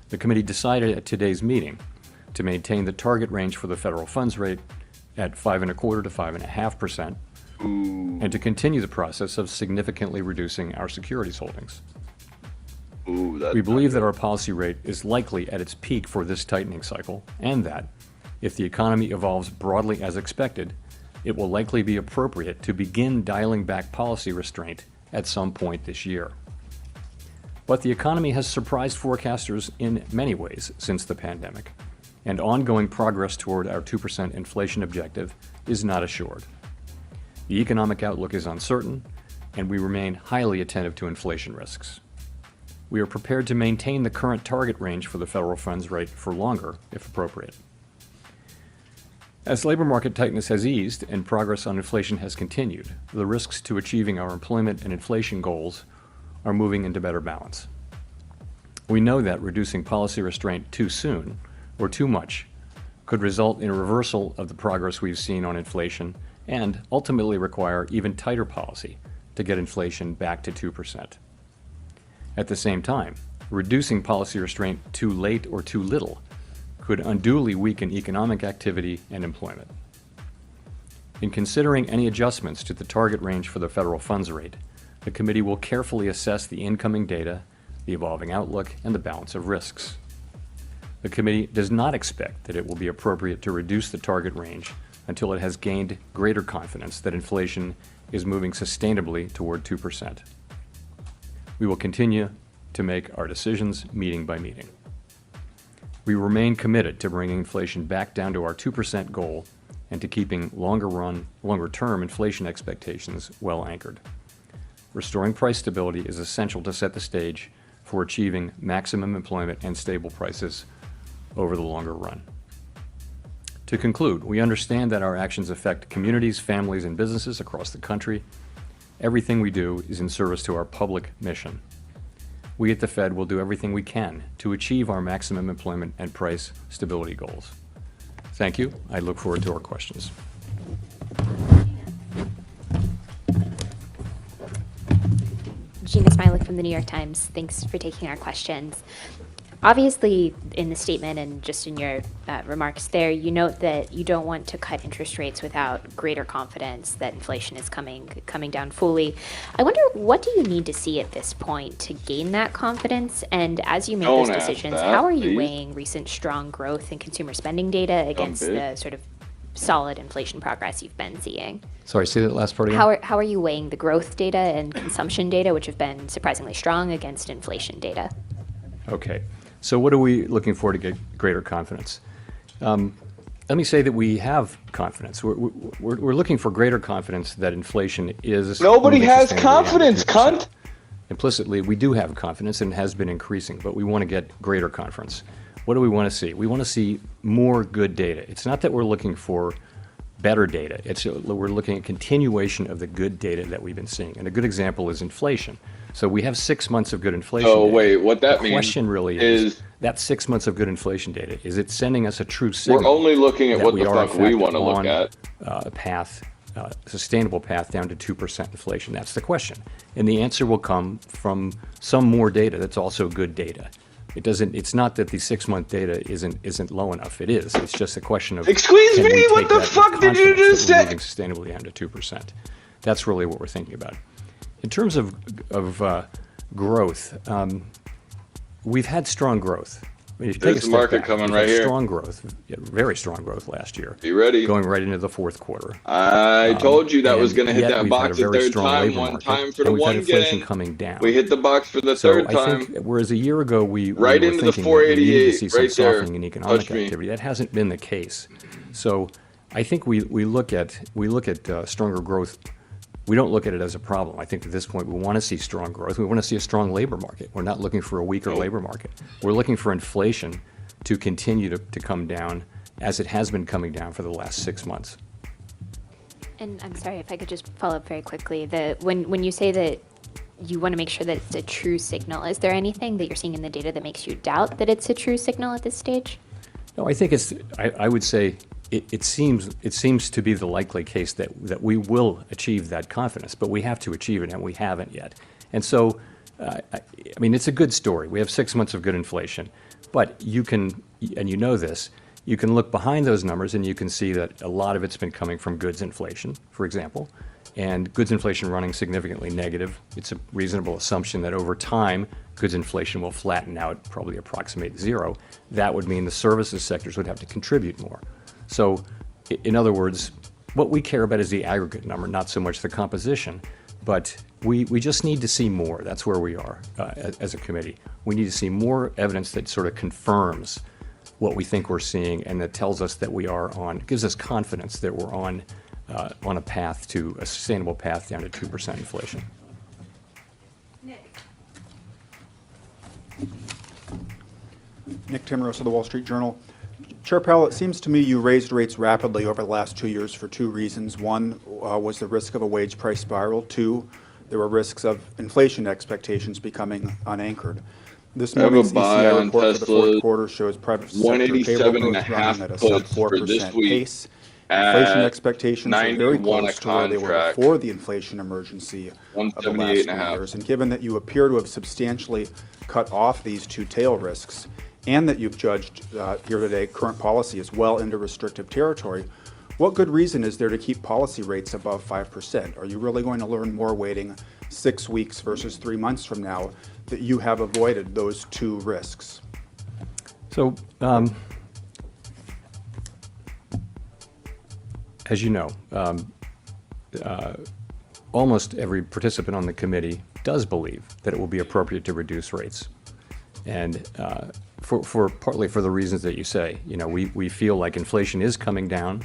The committee decided at today's meeting to maintain the target range for the federal funds rate at 5.25% to 5.5%, and to continue the process of significantly reducing our securities holdings. We believe that our policy rate is likely at its peak for this tightening cycle, and that, if the economy evolves broadly as expected, it will likely be appropriate to begin dialing back policy restraint at some point this year. But the economy has surprised forecasters in many ways since the pandemic, and ongoing progress toward our 2% inflation objective is not assured. The economic outlook is uncertain, and we remain highly attentive to inflation risks. We are prepared to maintain the current target range for the federal funds rate for longer, if appropriate. As labor market tightness has eased and progress on inflation has continued, the risks to achieving our employment and inflation goals are moving into better balance. We know that reducing policy restraint too soon or too much could result in a reversal of the progress we've seen on inflation and ultimately require even tighter policy to get inflation back to 2%. At the same time, reducing policy restraint too late or too little could unduly weaken economic activity and employment. In considering any adjustments to the target range for the federal funds rate, the committee will carefully assess the incoming data, the evolving outlook, and the balance of risks. The committee does not expect that it will be appropriate to reduce the target range until it has gained greater confidence that inflation is moving sustainably toward 2%. We will continue to make our decisions meeting by meeting. We remain committed to bringing inflation back down to our 2% goal and to keeping longer-term inflation expectations well anchored. Restoring price stability is essential to set the stage for achieving maximum employment and stable prices over the longer run. To conclude, we understand that our actions affect communities, families, and businesses across the country. Everything we do is in service to our public mission. we at the Fed will do everything we can to achieve our maximum employment and price stability goals. Thank you. I look forward to our questions.
Gina Smilik from the New York Times. Thanks for taking our questions. Obviously, in the statement and just in your remarks there, you note that you don't want to cut interest rates without greater confidence that inflation is coming down fully. I wonder, what do you need to see at this point to gain that confidence? And as you make those decisions, how are you weighing recent strong growth in consumer spending data against the sort of solid inflation progress you've been seeing?
Sorry, say that last part again.
How are you weighing the growth data and consumption data, which have been surprisingly strong, against inflation data?
Okay. So what are we looking for to get greater confidence? Let me say that we have confidence. We're looking for greater confidence that inflation is...
Nobody has confidence, cunt!
Implicitly, we do have confidence and it has been increasing, but we want to get greater confidence. What do we want to see? We want to see more good data. It's not that we're looking for better data. We're looking at continuation of the good data that we've been seeing. And a good example is inflation. So we have 6 months of good inflation data.
Wait, what that means?
The question really is that 6 months of good inflation data, is it sending us a true signal?
We're only looking at what the fuck we want to look at.
A path, sustainable path down to 2% inflation. That's the question. And the answer will come from some more data that's also good data. It's not that the 6 month data isn't low enough. It is. It's just a question of,
excuse me, what the fuck did you just say?
Moving sustainably down to 2%. That's really what we're thinking about. In terms of growth, we've had strong growth. If you take a step
market
back,
coming
we've
right
had
here.
Strong growth, very strong growth last year.
Be ready.
Going right into the fourth quarter.
I told you that was going to hit that
we've
box
had a
a
very
third
strong
time,
labor
one
market,
time for the
and we've had
one
inflation
game.
coming down.
We hit the box for the
So
third
I
time.
think, whereas a year ago we
Right
were
into the
thinking that we needed to
488,
see some
right there.
softening in economic
Touch me.
activity, that hasn't been the case. So I think we look at stronger growth. We don't look at it as a problem. I think at this point we want to see strong growth. We want to see a strong labor market. We're not looking for a weaker labor market. We're looking for inflation to continue to come down as it has been coming down for the last 6 months.
And I'm sorry, if I could just follow up very quickly. When you say that you want to make sure that it's a true signal, is there anything that you're seeing in the data that makes you doubt that it's a true signal at this stage?
No, I think I would say it seems to be the likely case that we will achieve that confidence, but we have to achieve it, and we haven't yet. And so, I mean, it's a good story. We have 6 months of good inflation, but you can, and you know this, you can look behind those numbers and you can see that a lot of it's been coming from goods inflation, for example, and goods inflation running significantly negative. It's a reasonable assumption that over time, goods inflation will flatten out, probably approximate zero. That would mean the services sectors would have to contribute more. So, in other words, what we care about is the aggregate number, not so much the composition. But we just need to see more. That's where we are as a committee. We need to see more evidence that sort of confirms what we think we're seeing and that tells us that we are gives us confidence that we're on a path to a sustainable path down to 2% inflation.
Nick Timmeros of the Wall Street Journal. Chair Powell, it seems to me you raised rates rapidly over the last 2 years for two reasons. One was the risk of a wage price spiral. Two, there were risks of inflation expectations becoming unanchored. This morning's ECI report for the fourth quarter shows private sector payroll growth running at a sub 4% pace. Inflation expectations are very close to where they were before the inflation emergency of the last 2 years. And given that you appear to have substantially cut off these two tail risks, and that you've judged here today current policy is well into restrictive territory, what good reason is there to keep policy rates above 5%? Are you really going to learn more waiting 6 weeks versus 3 months from now that you have avoided those two risks?
So, as you know, almost every participant on the committee does believe that it will be appropriate to reduce rates. And for partly for the reasons that you say, we feel like inflation is coming down,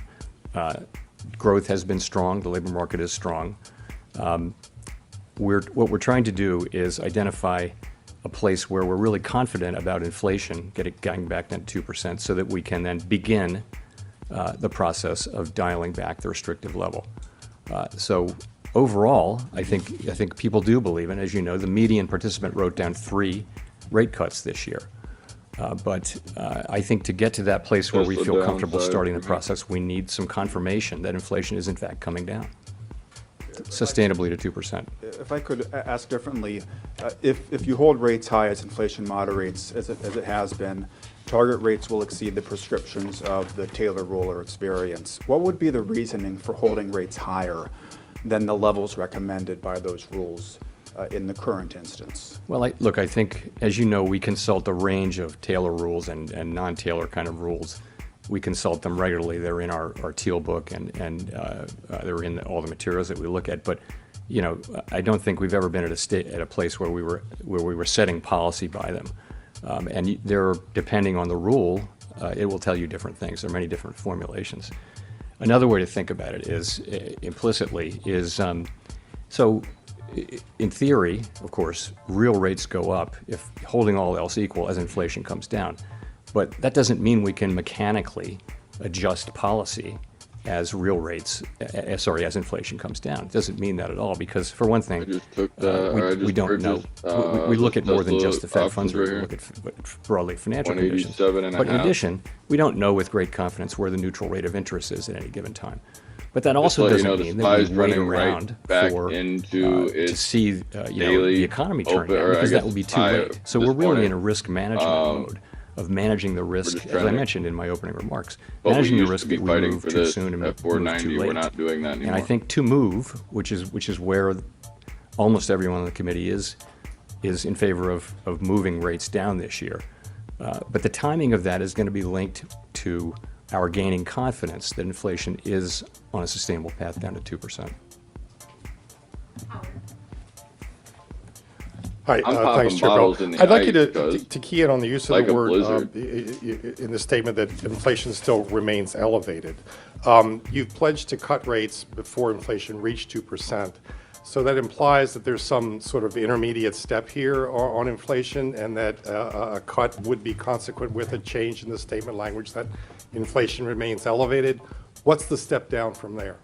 growth has been strong, the labor market is strong. What we're trying to do is identify a place where we're really confident about inflation getting back down to 2%, so that we can then begin the process of dialing back the restrictive level. So overall, I think people do believe, and as you know, the median participant wrote down 3 rate cuts this year. But I think to get to that place where we
That's the
feel comfortable
downside
starting the
for me.
process, we need some confirmation that inflation is in fact coming down sustainably to 2%.
If I could ask differently, if you hold rates high as inflation moderates, as it has been, target rates will exceed the prescriptions of the Taylor rule or its variants. What would be the reasoning for holding rates higher than the levels recommended by those rules in the current instance?
Well, look, I think, as you know, we consult a range of Taylor rules and non-Taylor kind of rules. We consult them regularly. They're in our teal book, and they're in all the materials that we look at. But, you know, I don't think we've ever been at a place where we were setting policy by them. And they're, depending on the rule, it will tell you different things. There are many different formulations. Another way to think about it is, implicitly, is so in theory, of course, real rates go up if holding all else equal as inflation comes down. But that doesn't mean we can mechanically adjust policy as real rates, as inflation comes down. It doesn't mean that at all, because for one thing, we don't know. We look at more than just the Fed funds rate. We look at broadly financial conditions. But in addition, we don't know with great confidence where the neutral rate of interest is at any given time. But that also doesn't mean that we wait around to see the economy turn down, because that will be too late. So we're really in a risk management mode of managing the risk, as I mentioned in my opening remarks, managing the risk that we move too soon and move too late.
We're not doing that anymore.
And I think to move, which is where almost everyone on the committee is in favor of moving rates down this year. But the timing of that is going to be linked to our gaining confidence that inflation is on a sustainable path down to 2%.
Hi, thanks, Chair Bell. I'd like you to key in on the use of the word in the statement that inflation still remains elevated. You've pledged to cut rates before inflation reached 2%. So that implies that there's some sort of intermediate step here on inflation, and that a cut would be consequent with a change in the statement language that inflation remains elevated. What's the step down from there?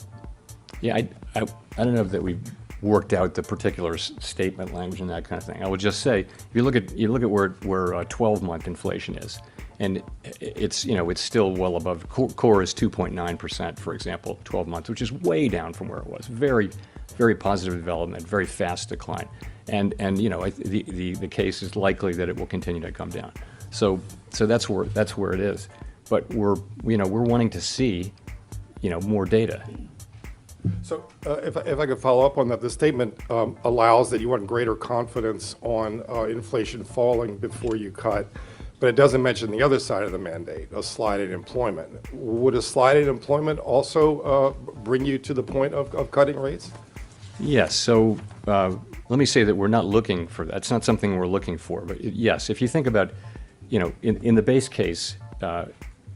Yeah, I don't know that we've worked out the particular statement language and that kind of thing. I would just say, if you look at where 12-month inflation is, and it's still well above, core is 2.9%, for example, 12 months, which is way down from where it was. Very, very positive development, very fast decline. And the case is likely that it will continue to come down. So that's where it is. But we're wanting to see, more data.
So if I could follow up on that, the statement allows that you want greater confidence on inflation falling before you cut, but it doesn't mention the other side of the mandate, a slide in employment. Would a slide in employment also bring you to the point of cutting rates?
Yes. So let me say that we're not looking for that. It's not something we're looking for. But yes, if you think about, in the base case, the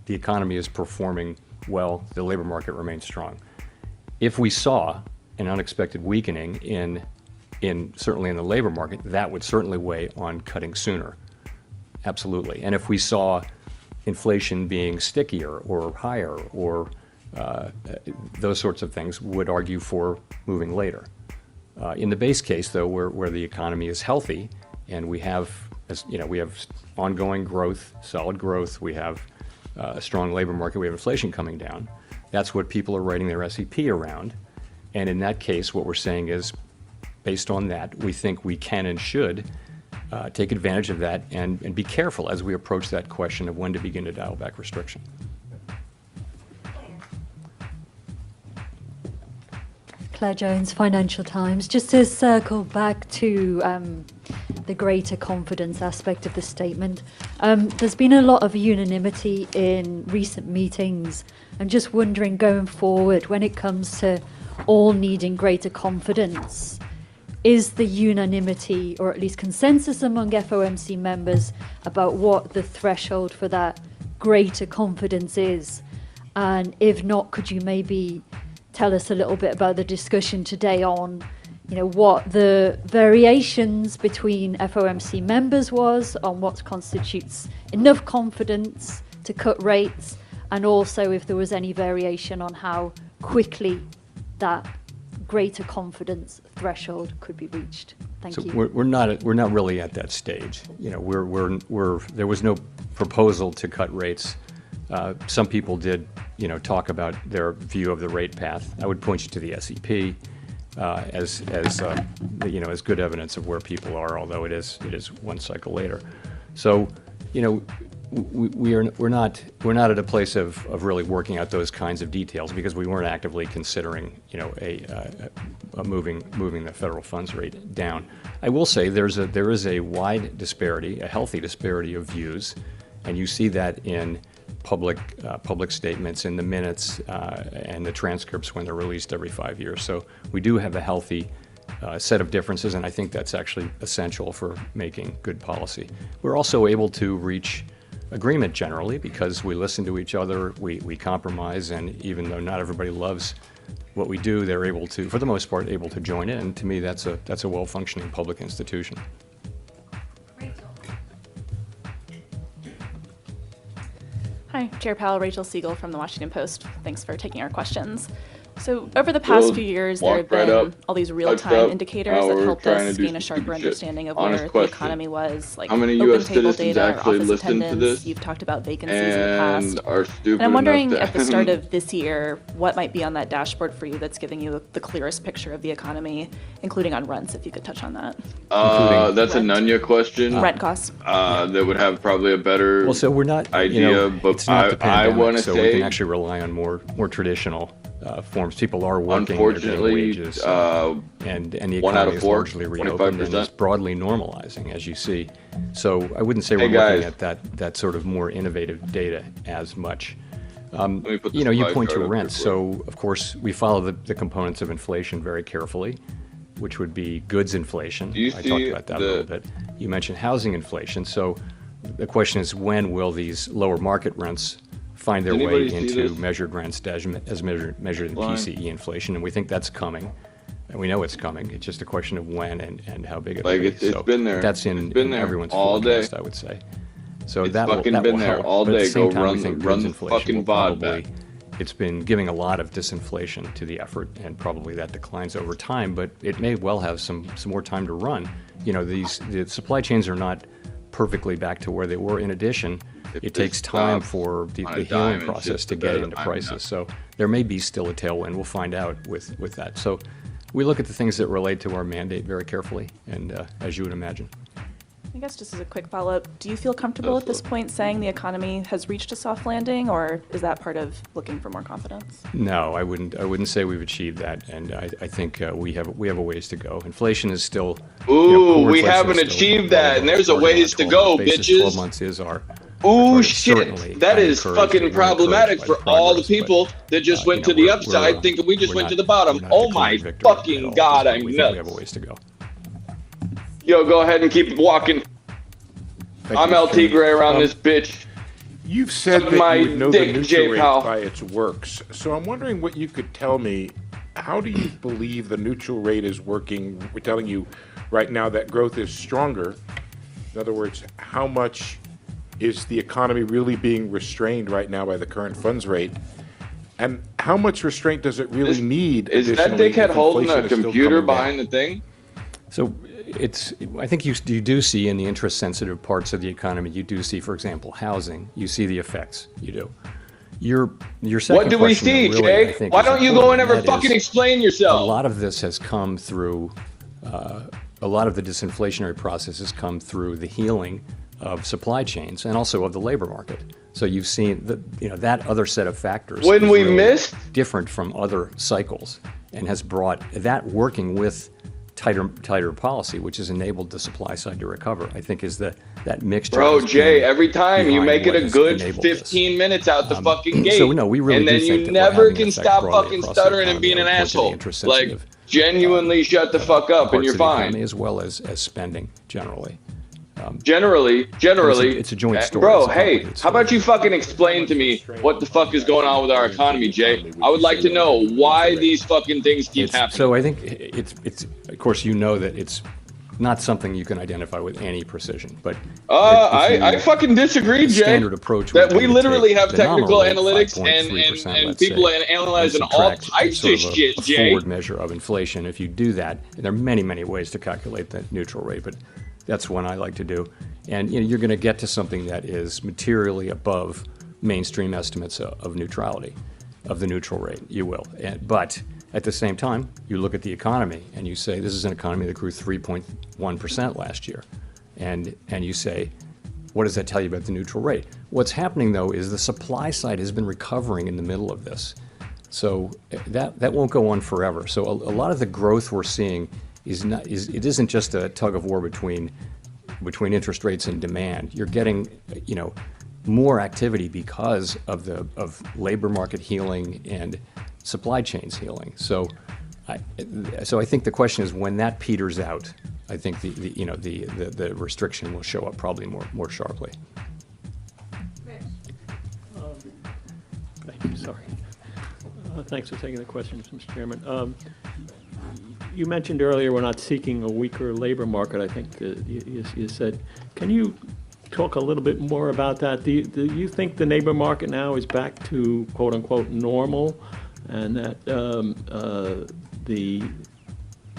economy is performing well, the labor market remains strong. If we saw an unexpected weakening certainly in the labor market, that would certainly weigh on cutting sooner. Absolutely. And if we saw inflation being stickier or higher or those sorts of things would argue for moving later. In the base case, though, where the economy is healthy and we have ongoing growth, solid growth, we have a strong labor market, we have inflation coming down. That's what people are writing their SEP around. And in that case, what we're saying is, based on that, we think we can and should take advantage of that and be careful as we approach that question of when to begin to dial back restriction.
Claire Jones, Financial Times. Just to circle back to the greater confidence aspect of the statement, there's been a lot of unanimity in recent meetings. I'm just wondering, going forward, when it comes to all needing greater confidence, is the unanimity, or at least consensus among FOMC members, about what the threshold for that greater confidence is? And if not, could you maybe tell us a little bit about the discussion today on, what the variations between FOMC members was on what constitutes enough confidence to cut rates, and also if there was any variation on how quickly that greater confidence threshold could be reached? Thank you.
We're not really at that stage. You know, there was no proposal to cut rates. Some people did, you know, talk about their view of the rate path. I would point you to the SEP as you know, as good evidence of where people are, although it is one cycle later. So, you know, we're not at a place of really working out those kinds of details because we weren't actively considering, you know, moving the federal funds rate down. I will say there is a wide disparity, a healthy disparity of views, and you see that in public statements, in the minutes and the transcripts when they're released every 5 years. So we do have a healthy set of differences, and I think that's actually essential for making good policy. We're also able to reach agreement generally because we listen to each other, we compromise, and even though not everybody loves what we do, they're able to, for the most part, able to join in. And to me, that's a well-functioning public institution.
Hi, Chair Powell, Rachel Siegel from the Washington Post. Thanks for taking our questions. So over the past few years, there have been all these real-time indicators that helped us gain a sharper understanding of where the economy was, like open table data or office attendance. You've talked about vacancies in the past. And I'm wondering at the start of this year, what might be on that dashboard for you that's giving you the clearest picture of the economy, including on rents, if you could touch on that.
That's a Nunya question.
Rent costs.
That would have probably a better
well, so we're not,
idea,
you know,
but
it's not the pandemic,
I want to
so
say
we can actually rely on more traditional forms. People are working their daily wages, and the economy is largely reopened and is broadly normalizing, as you see. So I wouldn't say we're looking at that sort of more innovative data as much. You know, you point to rent. So of course we follow the components of inflation very carefully, which would be goods inflation. I talked about that a little bit. You mentioned housing inflation. So the question is, when will these lower market rents find their way into measured rents as measured in PCE inflation? And we think that's coming, and we know it's coming. It's just a question of when and how big it'll be.
It's been there.
That's in everyone's
all
forecast,
day.
I would say. So
It's
that
fucking
will
been there
help.
all
But at
day.
the same
Go
time, we think
run
goods
the
inflation
fucking
will
VOD
probably,
back.
it's been giving a lot of disinflation to the effort, and probably that declines over time, but it may well have some more time to run. You know, the supply chains are not perfectly back to where they were. In addition, it takes time for the healing process to get into prices. So there may be still a tailwind. We'll find out with that. So we look at the things that relate to our mandate very carefully, and as you would imagine.
I guess just as a quick follow-up, do you feel comfortable at this point saying the economy has reached a soft landing, or is that part of looking for more confidence?
No, I wouldn't say we've achieved that, and I think we have a ways to go. Inflation is still.
Ooh, we haven't achieved that, and there's a ways to go, bitches.
12 months is our.
Ooh, shit, that is fucking problematic for all the people that just went to the upside thinking we just went to the bottom. Oh my fucking God, I'm nuts.
We have a ways to go.
Yo, go ahead and keep walking. I'm El Tigre around this bitch.
You've said that you would know the neutral rate by its works. So I'm wondering what you could tell me. How do you believe the neutral rate is working? We're telling you right now that growth is stronger. In other words, how much is the economy really being restrained right now by the current funds rate? And how much restraint does it really need?
Is that dickhead holding a computer behind the thing?
So I think you do see in the interest-sensitive parts of the economy, you do see, for example, housing. You see the effects. You do. Your second
what do we
question,
see,
really,
Jay? Why don't you go and ever fucking explain yourself?
A lot of this has come through. A lot of the disinflationary process has come through the healing of supply chains and also of the labor market. So you've seen that other set of factors.
When we missed,
different from other cycles, and has brought that working with tighter policy, which has enabled the supply side to recover, I think is that mixture.
Bro, Jay, every time you make it a good 15 minutes out the fucking gate,
so no, we really
and then you never can stop fucking stuttering and being an asshole. Like, genuinely shut the fuck up and you're fine.
As well as spending generally.
Generally,
it's a joint story.
Bro, hey, how about you fucking explain to me what the fuck is going on with our economy, Jay? I would like to know why these fucking things keep happening.
So I think it's of course, you know that it's not something you can identify with any precision. But
I fucking disagree, Jay.
Standard approach
that
would
we
be to
literally
take
have
the
technical
nominal rate,
analytics and
5.3%, let's
people
say,
analyzing
and
all
subtract
types
sort
of shit,
a
Jay.
forward measure of inflation. If you do that, and there are many, many ways to calculate the neutral rate, but that's one I like to do. And you're going to get to something that is materially above mainstream estimates of neutrality, of the neutral rate. You will. But at the same time, you look at the economy and you say, this is an economy that grew 3.1% last year. And you say, what does that tell you about the neutral rate? What's happening, though, is the supply side has been recovering in the middle of this. So that won't go on forever. So a lot of the growth we're seeing it isn't just a tug of war between interest rates and demand. You're getting, more activity because of labor market healing and supply chains healing. So I think the question is, when that peters out, I think the restriction will show up probably more sharply.
Thank you. Sorry. Thanks for taking the questions, Mr. Chairman. You mentioned earlier we're not seeking a weaker labor market. I think you said. Can you talk a little bit more about that? Do you think the labor market now is back to quote unquote normal, and that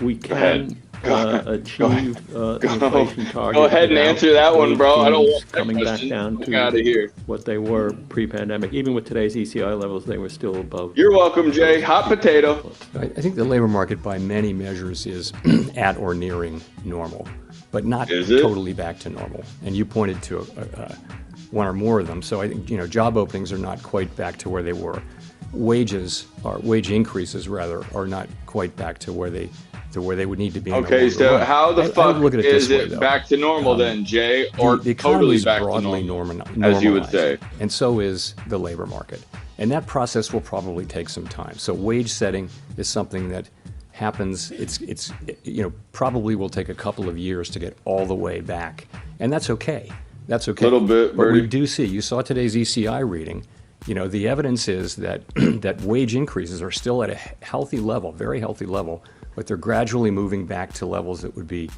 we can achieve the inflation target?
Go ahead and answer that one, bro. I don't want
coming back down to what they were pre-pandemic. Even with today's ECI levels, they were still above.
You're welcome, Jay. Hot potato.
I think the labor market, by many measures, is at or nearing normal, but not totally back to normal. And you pointed to one or more of them. So I think job openings are not quite back to where they were. Wage increases rather are not quite back to where they would need to be.
Okay, so how the fuck is it back to normal then, Jay? Or
the
totally
is
back
broadly
to normal,
normalized,
as you would say.
And so is the labor market. And that process will probably take some time. So wage setting is something that happens. It's probably will take a couple of years to get all the way back, and that's okay. That's okay.
Little bit,
but
Birdie.
we do see. You saw today's ECI reading. The evidence is that that wage increases are still at a healthy level, very healthy level, but they're gradually moving back to levels that would be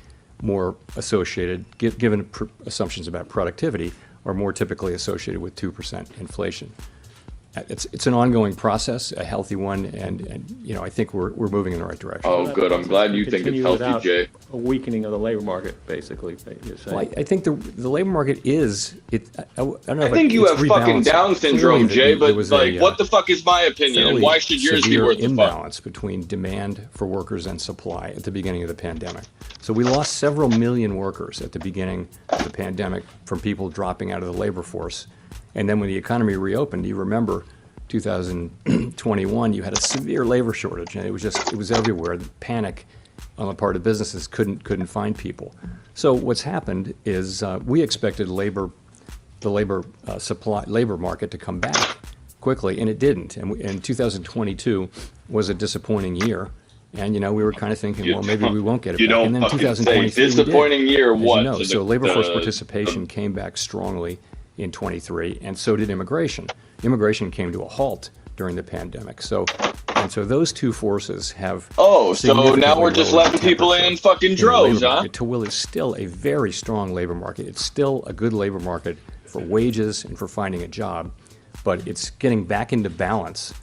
more associated, given assumptions about productivity, are more typically associated with 2% inflation. It's an ongoing process, a healthy one, and I think we're moving in the right direction.
Oh, good. I'm glad you think it's healthy, Jay.
A weakening of the labor market, basically, you're saying.
Well, I think the labor market is. I don't know.
I think you have fucking Down syndrome, Jay. But what the fuck is my opinion, and why should yours be worth the fuck?
Imbalance between demand for workers and supply at the beginning of the pandemic. So we lost several million workers at the beginning of the pandemic from people dropping out of the labor force. And then when the economy reopened, you remember 2021, you had a severe labor shortage, and it was everywhere. The panic on the part of businesses couldn't find people. So what's happened is we expected the labor market to come back quickly, and it didn't. And 2022 was a disappointing year. And we were kind of thinking, well, maybe we won't get it back. And then 2023,
disappointing year. What?
So labor force participation came back strongly in 23, and so did immigration. Immigration came to a halt during the pandemic. So those two forces have.
Oh, so now we're just letting people in fucking droves, huh?
To will is still a very strong labor market. It's still a good labor market for wages and for finding a job, but it's getting back into balance,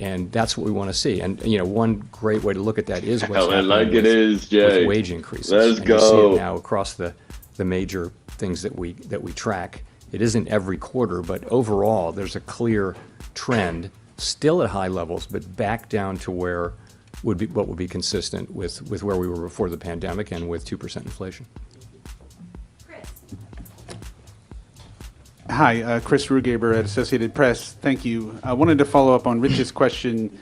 and that's what we want to see. And one great way to look at that is what's happening with wage increases.
Let's go.
You see it now across the major things that we track. It isn't every quarter, but overall, there's a clear trend, still at high levels, but back down to what would be consistent with where we were before the pandemic and with 2% inflation.
Chris.
Hi, Chris Rugaber at Associated Press. Thank you. I wanted to follow up on Rich's question.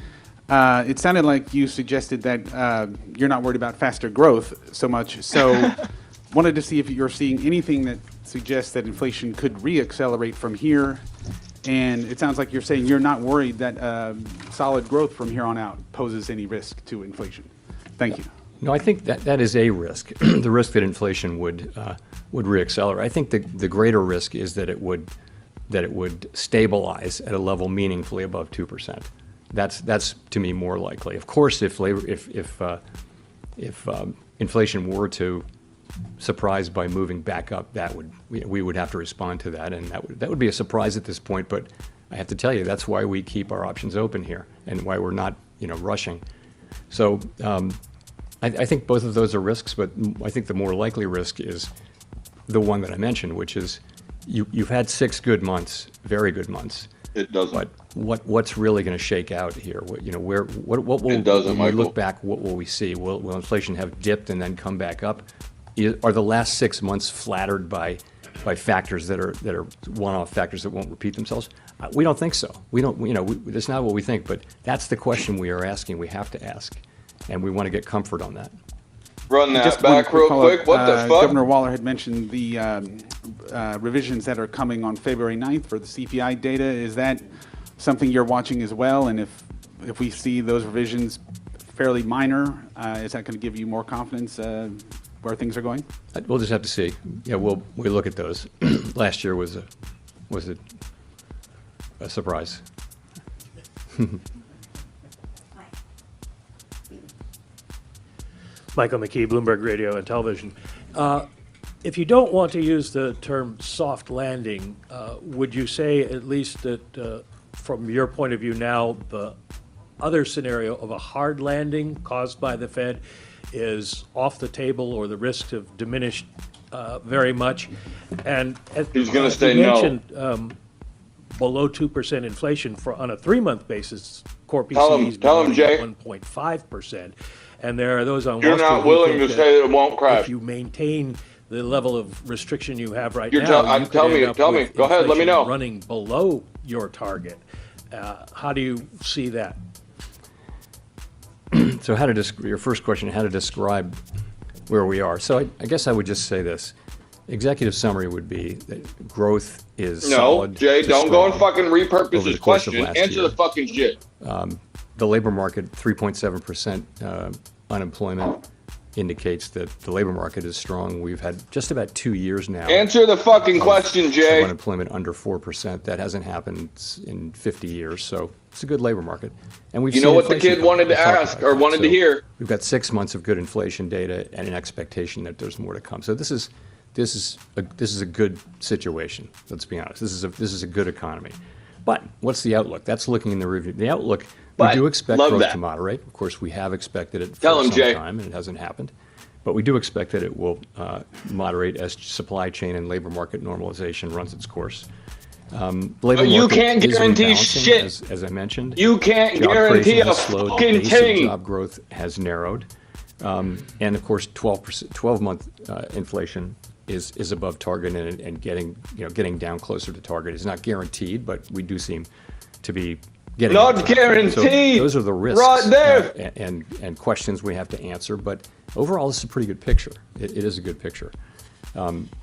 It sounded like you suggested that you're not worried about faster growth so much. So wanted to see if you're seeing anything that suggests that inflation could reaccelerate from here. And it sounds like you're saying you're not worried that solid growth from here on out poses any risk to inflation. Thank you.
No, I think that is a risk, the risk that inflation would reaccelerate. I think the greater risk is that it would stabilize at a level meaningfully above 2%. That's to me more likely. Of course, if inflation were to surprised by moving back up, we would have to respond to that, and that would be a surprise at this point. But I have to tell you, that's why we keep our options open here, and why we're not, rushing. So I think both of those are risks, but I think the more likely risk is the one that I mentioned, which is you've had 6 good months, very good months.
It doesn't.
But what's really going to shake out here? What will,
it doesn't,
when we
Michael.
look back, what will we see? Will inflation have dipped and then come back up? Are the last 6 months flattered by factors that are one-off factors that won't repeat themselves? We don't think so. We don't. That's not what we think. But that's the question we are asking. We have to ask, and we want to get comfort on that.
Run that
Just
back real quick. What the fuck?
Governor Waller had mentioned the revisions that are coming on February 9th for the CPI data. Is that something you're watching as well? And if we see those revisions fairly minor, is that going to give you more confidence where things are going?
We'll just have to see. Yeah, we'll look at those. Last year was a surprise.
Michael McKee, Bloomberg Radio and Television. If you don't want to use the term soft landing, would you say at least that from your point of view now, the other scenario of a hard landing caused by the Fed is off the table, or the risks have diminished very much? And
he's going to say
you
no.
mentioned below 2% inflation on a 3-month basis. Core PCE is
tell him, Jay.
1.5%. And there are those on
You're
Wall Street
not
who
willing
think
to say that it won't crash.
if you maintain the level of restriction you have right
You're
now,
tell-
you could
tell me-
end up
tell me.
with
Go ahead, let me
inflation
know.
running below your target. How do you see that?
So your first question, how to describe where we are. So I guess I would just say this. Executive summary would be that growth is solid.
No, Jay,
to
don't go and
strong
fucking repurpose
over the
his
course of
question.
last
Answer
year.
the fucking shit.
The labor market, 3.7% unemployment indicates that the labor market is strong. We've had just about 2 years now.
Answer the fucking question,
of
Jay.
unemployment under 4%. That hasn't happened in 50 years. So it's a good labor market. And we've
You
seen
know what the
inflation
kid
come
wanted
down.
to
We'll talk
ask
about
or
that.
wanted to
So
hear?
We've got 6 months of good inflation data and an expectation that there's more to come. So this is a good situation. Let's be honest. This is a good economy. But what's the outlook? That's looking in the review. The outlook, we
But,
do expect
love
growth
that.
to moderate. Of course, we have expected it
Tell
for
him,
some
Jay.
time, and it hasn't happened. But we do expect that it will moderate as supply chain and labor market normalization runs its course. The labor
You
market
can't
is
guarantee
rebalancing,
shit.
as I mentioned.
You can't
Job
guarantee
creation
a
has slowed.
fucking
The base of
thing.
job growth has narrowed. And of course, 12-month inflation is above target and getting down closer to target. It's not guaranteed, but we do seem to be getting
Not
on target.
guaranteed.
So those are the risks
Right there.
and questions we have to answer. But overall, this is a pretty good picture. It is a good picture.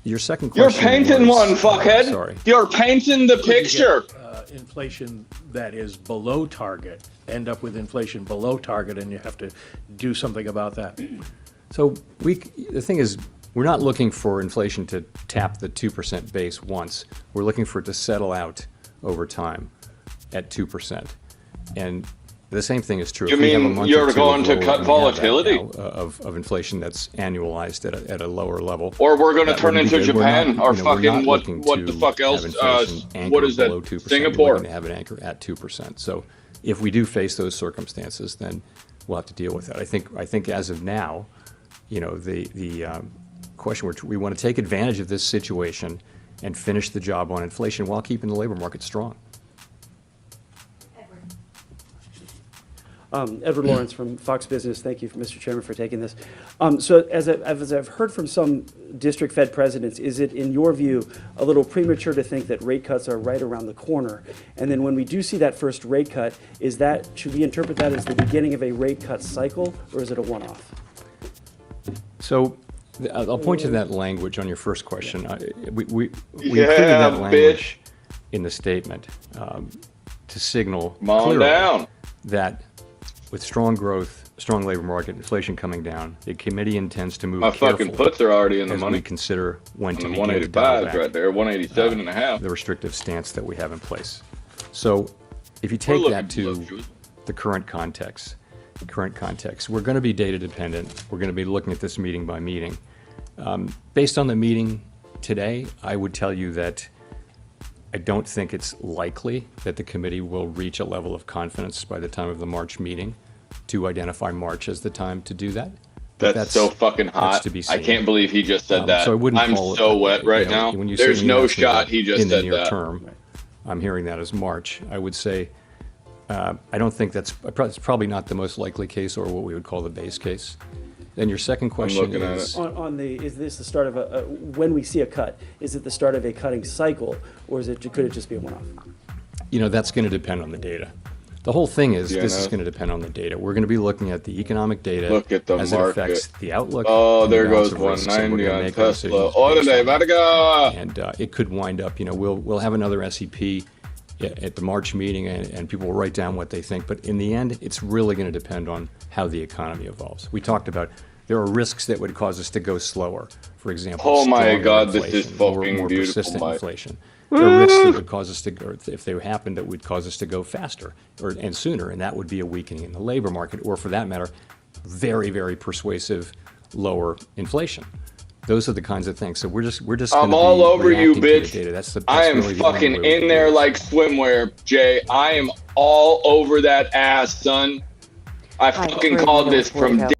Your second
You're
question
painting
was-
one, fuckhead.
Sorry.
You're painting the picture.
Inflation that is below target, end up with inflation below target, and you have to do something about that.
So the thing is, we're not looking for inflation to tap the 2% base once. We're looking for it to settle out over time at 2%. And the same thing is true.
You
If we have a
mean
month or
you're
two
going
of
to
lower,
cut
and we have that
volatility?
now, of inflation that's annualized at a lower level.
Or we're going to
that
turn
wouldn't be
into
good. We're
Japan
not-
or
we're not
fucking
looking
what the
to
fuck
have
else?
inflation anchored
What is that?
below 2%. We're
Singapore.
looking to have it anchor at 2%. So if we do face those circumstances, then we'll have to deal with that. I think as of now, the question we want to take advantage of this situation and finish the job on inflation while keeping the labor market strong.
Edward Lawrence from Fox Business. Thank you, Mr. Chairman, for taking this. So as I've heard from some district Fed presidents, is it, in your view, a little premature to think that rate cuts are right around the corner? And then when we do see that first rate cut, should we interpret that as the beginning of a rate cut cycle, or is it a one-off?
So I'll point to that language on your first question. We included
Yeah,
that language in the statement to signal clearly that with strong growth, strong labor market, inflation coming down, the committee intends to move
My
carefully
fucking puts are already in the
as
money.
we consider when to
On
begin
the
to dial
185
back,
right there, 187 and a half.
the restrictive stance that we have in place. So if you take
looking
that to
voluptuous.
the current context, we're going to be data dependent. We're going to be looking at this meeting by meeting. Based on the meeting today, I would tell you that I don't think it's likely that the committee will reach a level of confidence by the time of the March meeting to identify March as the time to do that.
That's so fucking hot.
To be seen.
I can't believe he just said that.
So I wouldn't
I'm
call
so
it,
wet right now.
When you
There's no
ask me
shot
about
he just
in the
said
near
that.
term. I'm hearing that as March. I would say I don't think it's probably not the most likely case or what we would call the base case. Then your second question is
is this the start of when we see a cut? Is it the start of a cutting cycle, or could it just be a one-off?
That's going to depend on the data. The whole thing is this is going to depend on the data. We're going to be looking at the economic data as it affects the outlook.
Oh,
and
there
the
goes
balance of risks, and we're
190
gonna
on
make our
Tesla.
decisions
Oh,
based
today,
on that.
Vatican!
And it could wind up, we'll have another SEP at the March meeting, and people will write down what they think. But in the end, it's really going to depend on how the economy evolves. We talked about there are risks that would cause us to go slower. For example,
oh my
stronger
God, this
inflation,
is fucking
more
beautiful.
persistent inflation. There are risks that would cause us to go, if they happened, that would cause us to go faster and sooner, and that would be a weakening in the labor market, or for that matter, very, very persuasive lower inflation. Those are the kinds of things. So we're just.
I'm all over you, bitch.
That's
I am
really
fucking in there like swimwear, Jay. I am all over that ass, son. I fucking called this from day.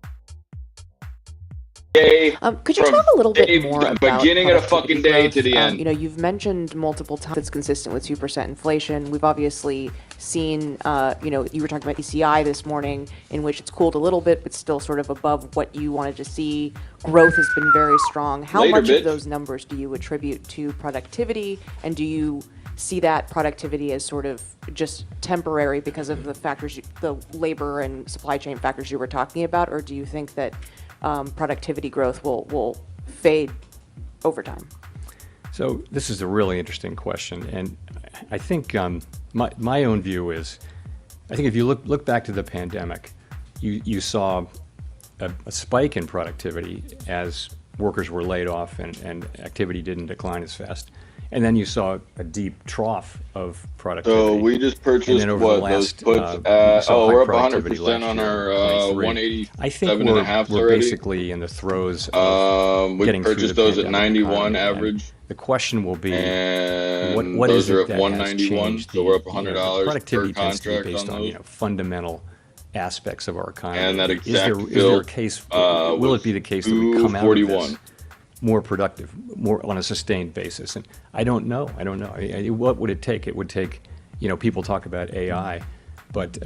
Could you talk a little bit more about
beginning of the fucking day to the end?
You've mentioned multiple times it's consistent with 2% inflation. We've obviously seen, you were talking about ECI this morning, in which it's cooled a little bit, but still sort of above what you wanted to see. Growth has been very strong. How much of those numbers do you attribute to productivity, and do you see that productivity as sort of just temporary because of the factors, the labor and supply chain factors you were talking about, or do you think that productivity growth will fade over time?
So this is a really interesting question, and I think my own view is, I think if you look back to the pandemic, you saw a spike in productivity as workers were laid off and activity didn't decline as fast. And then you saw a deep trough of productivity.
So we just purchased those puts. We're up 100% on our 187
I think
and a half
we're
already.
Basically in the throes of
we
getting
purchased
through the
those at 91
economy.
average.
The question will be,
and
what
those
is
are
it
at
that
191,
has changed?
so we're up $100
productivity
per
tends to be
contract
based
on
on
those.
fundamental aspects of our economy.
And that exact
is there a case? Will it be the case that we come out of this more productive, more on a sustained basis? And I don't know. What would it take? It would take, people talk about AI, but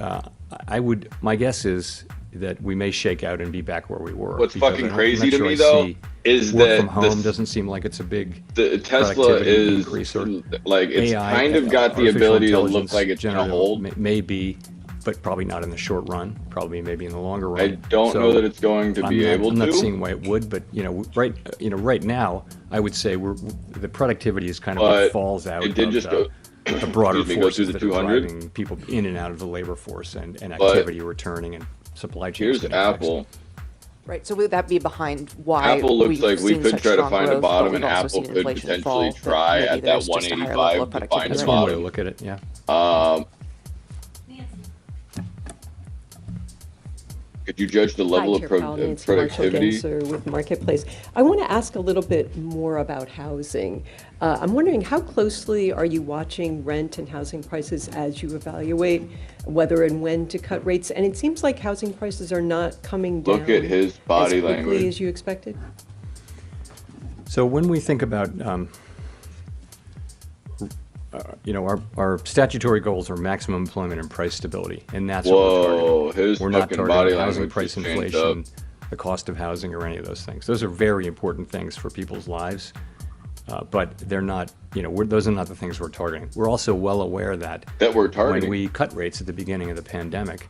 my guess is that we may shake out and be back where we were.
What's fucking crazy to me though is
work
that
from home doesn't seem like it's a big
the Tesla is
increase, or
like it's
AI,
kind of got the ability to look like it's gonna
generative
hold.
Maybe, but probably not in the short run. Probably maybe in the longer run.
I don't know that it's going to be able to.
I'm not seeing why it would, but right now, I would say the productivity is kind of what falls out
it did
of
just go,
the broader forces
the
that
200.
are driving people in and out of the labor force and activity returning and supply chain.
Here's Apple.
Right. So would that be behind why
Apple looks like we could try to find a bottom, and
also
Apple could potentially try at that 185 to find a
That's one way to
bottom.
look at it. Yeah.
Could you judge the level of productivity?
With Marketplace. I want to ask a little bit more about housing. I'm wondering, how closely are you watching rent and housing prices as you evaluate whether and when to cut rates? And it seems like housing prices are not coming down
Look at his body
as quickly
language.
as you expected.
So when we think about, our statutory goals are maximum employment and price stability, and that's what we're targeting. We're not targeting housing price inflation, the cost of housing, or any of those things. Those are very important things for people's lives, but they're not, those are not the things we're targeting. We're also well aware that
we're targeting.
When we cut rates at the beginning of the pandemic,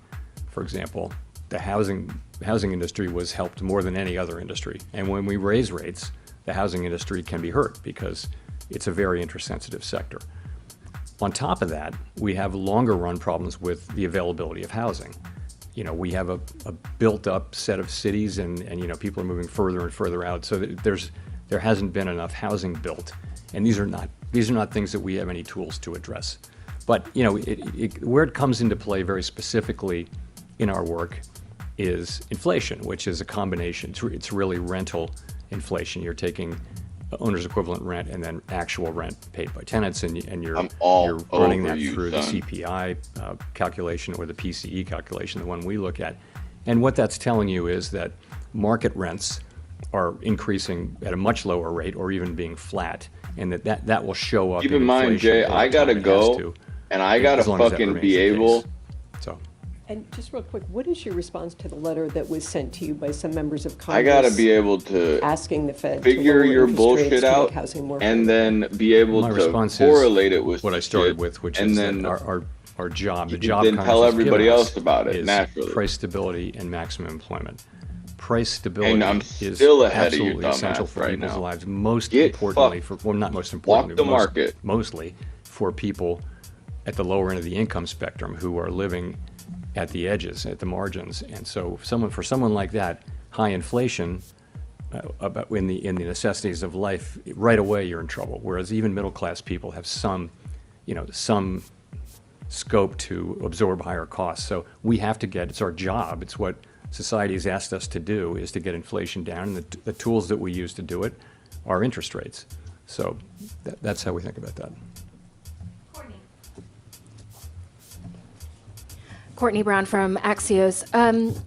for example, the housing industry was helped more than any other industry. And when we raise rates, the housing industry can be hurt because it's a very interest-sensitive sector. On top of that, we have longer run problems with the availability of housing. We have a built-up set of cities, and people are moving further and further out. So there hasn't been enough housing built, and these are not things that we have any tools to address. But where it comes into play very specifically in our work is inflation, which is a combination. It's really rental inflation. You're taking owner's equivalent rent and then actual rent paid by tenants, and you're running that through the CPI calculation or the PCE calculation, the one we look at. And what that's telling you is that market rents are increasing at a much lower rate or even being flat, and that will show up.
Keep in mind, Jay, I gotta go, and I gotta fucking be able.
So.
And just real quick, what is your response to the letter that was sent to you by some members of Congress?
I gotta be able to
asking the Fed
figure
to
your bullshit out, and then be able to correlate it with
what I started with, which is that our job, the job
then tell everybody else about it naturally.
Price stability and maximum employment. Price stability is absolutely essential for people's lives. Most importantly, not most importantly, but mostly for people at the lower end of the income spectrum who are living at the edges, at the margins. And so for someone like that, high inflation in the necessities of life, right away you're in trouble. Whereas even middle class people have some scope to absorb higher costs. So we have to it's our job, it's what society has asked us to do, is to get inflation down. And the tools that we use to do it are interest rates. So that's how we think about that.
Courtney Brown from Axios.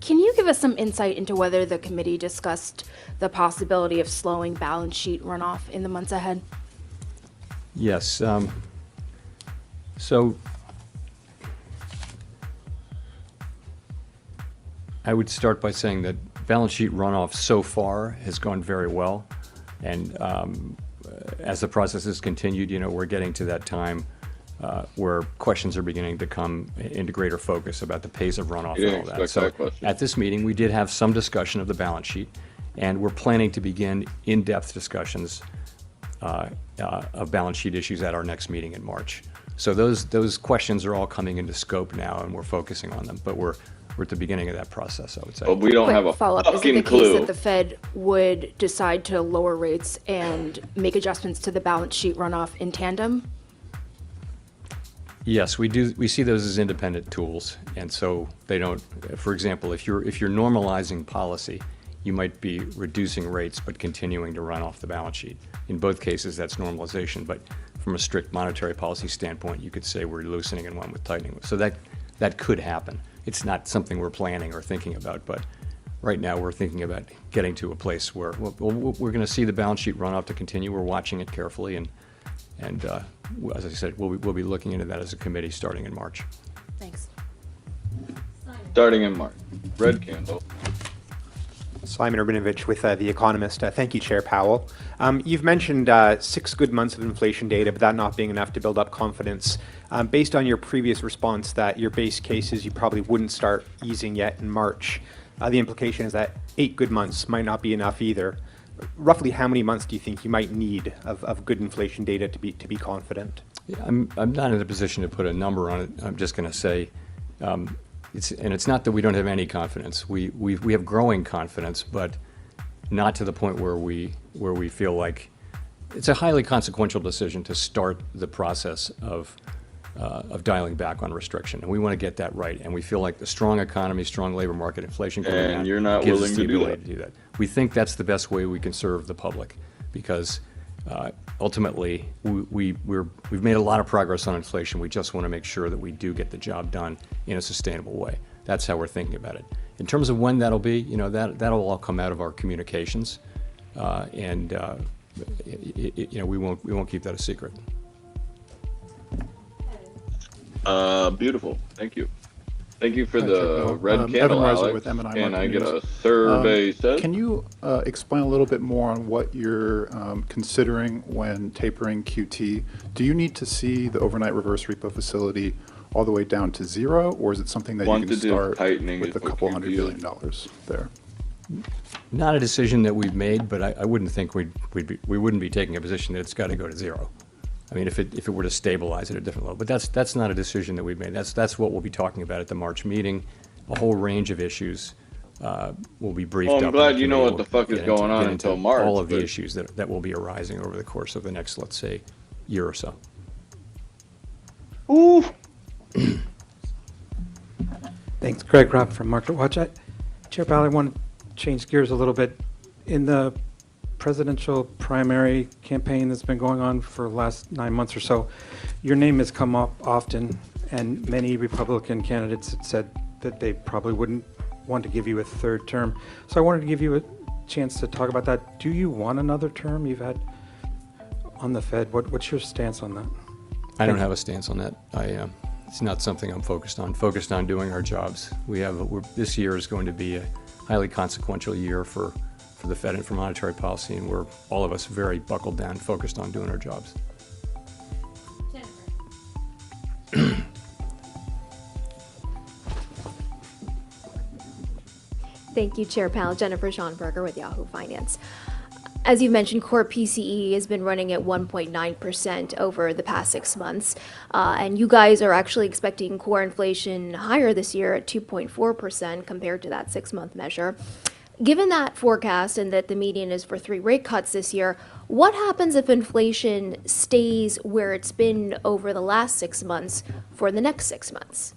Can you give us some insight into whether the committee discussed the possibility of slowing balance sheet runoff in the months ahead?
Yes. So I would start by saying that balance sheet runoff so far has gone very well. And as the process has continued, we're getting to that time where questions are beginning to come into greater focus about the pace of runoff and all that. So at this meeting, we did have some discussion of the balance sheet, and we're planning to begin in-depth discussions of balance sheet issues at our next meeting in March. So those questions are all coming into scope now, and we're focusing on them. But we're at the beginning of that process, I would say.
But we don't have a
follow-up. Is it the case that the Fed would decide to lower rates and make adjustments to the balance sheet runoff in tandem?
Yes, we do. We see those as independent tools, and so they don't. For example, if you're normalizing policy, you might be reducing rates but continuing to run off the balance sheet. In both cases, that's normalization. But from a strict monetary policy standpoint, you could say we're loosening and one with tightening. So that could happen. It's not something we're planning or thinking about, but right now we're thinking about getting to a place where we're going to see the balance sheet runoff to continue. We're watching it carefully, and as I said, we'll be looking into that as a committee starting in March.
Thanks.
Starting in March. Red candle.
Simon Urbanovich with The Economist. Thank you, Chair Powell. You've mentioned 6 good months of inflation data, but that not being enough to build up confidence. Based on your previous response that your base case is you probably wouldn't start easing yet in March, the implication is that 8 good months might not be enough either. Roughly how many months do you think you might need of good inflation data to be confident?
Yeah, I'm not in a position to put a number on it. I'm just going to say it's not that we don't have any confidence. We have growing confidence, but not to the point where we feel like it's a highly consequential decision to start the process of dialing back on restriction, and we want to get that right. And we feel like the strong economy, strong labor market, inflation coming down,
you're not
gives
willing
us the
to do
ability to do that. We think that's the best way we can serve the public, because ultimately we've made a lot of progress on inflation. We just want to make sure that we do get the job done in a sustainable way. That's how we're thinking about it. In terms of when that'll be, that'll all come out of our communications, and we won't keep that a secret.
Beautiful. Thank you. Thank you for the red candle, Alex.
With M&I
Can I get
News.
a survey said?
Can you explain a little bit more on what you're considering when tapering QT? Do you need to see the overnight reverse repo facility all the way down to 0, or is it something that you can start with a couple $100 billion there?
Not a decision that we've made, but I wouldn't think we wouldn't be taking a position that it's got to go to 0. I mean, if it were to stabilize at a different level, but that's not a decision that we've made. That's what we'll be talking about at the March meeting. A whole range of issues will be briefed up.
Well, I'm glad you know what the fuck is going on until March.
All of the issues that will be arising over the course of the next, let's say, year or so.
Ooh.
Thanks, Greg Robb from Market Watch. Chair Powell, I want to change gears a little bit. In the presidential primary campaign that's been going on for the last 9 months or so, your name has come up often, and many Republican candidates had said that they probably wouldn't want to give you a third term. So I wanted to give you a chance to talk about that. Do you want another term? You've had on the Fed. What's your stance on that?
I don't have a stance on that. It's not something I'm focused on. Focused on doing our jobs. This year is going to be a highly consequential year for the Fed and for monetary policy, and we're all of us very buckled down, focused on doing our jobs.
Thank you, Chair Powell. Jennifer Schonberger with Yahoo Finance. As you mentioned, core PCE has been running at 1.9% over the past 6 months, and you guys are actually expecting core inflation higher this year at 2.4% compared to that 6-month measure. Given that forecast and that the median is for 3 rate cuts this year, what happens if inflation stays where it's been over the last 6 months for the next 6 months?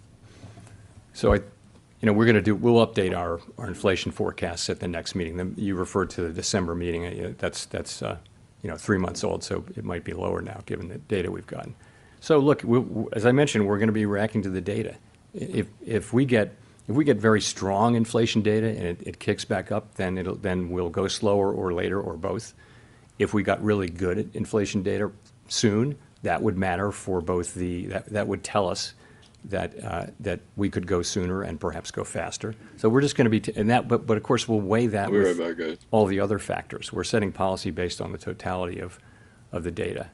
So we'll update our inflation forecasts at the next meeting. You referred to the December meeting. That's 3 months old, so it might be lower now given the data we've gotten. So look, as I mentioned, we're going to be reacting to the data. If we get very strong inflation data and it kicks back up, then we'll go slower or later or both. If we got really good inflation data soon, that would matter for both that would tell us that we could go sooner and perhaps go faster. So we're just going to be, but of course we'll weigh that with all the other factors. We're setting policy based on the totality of the data.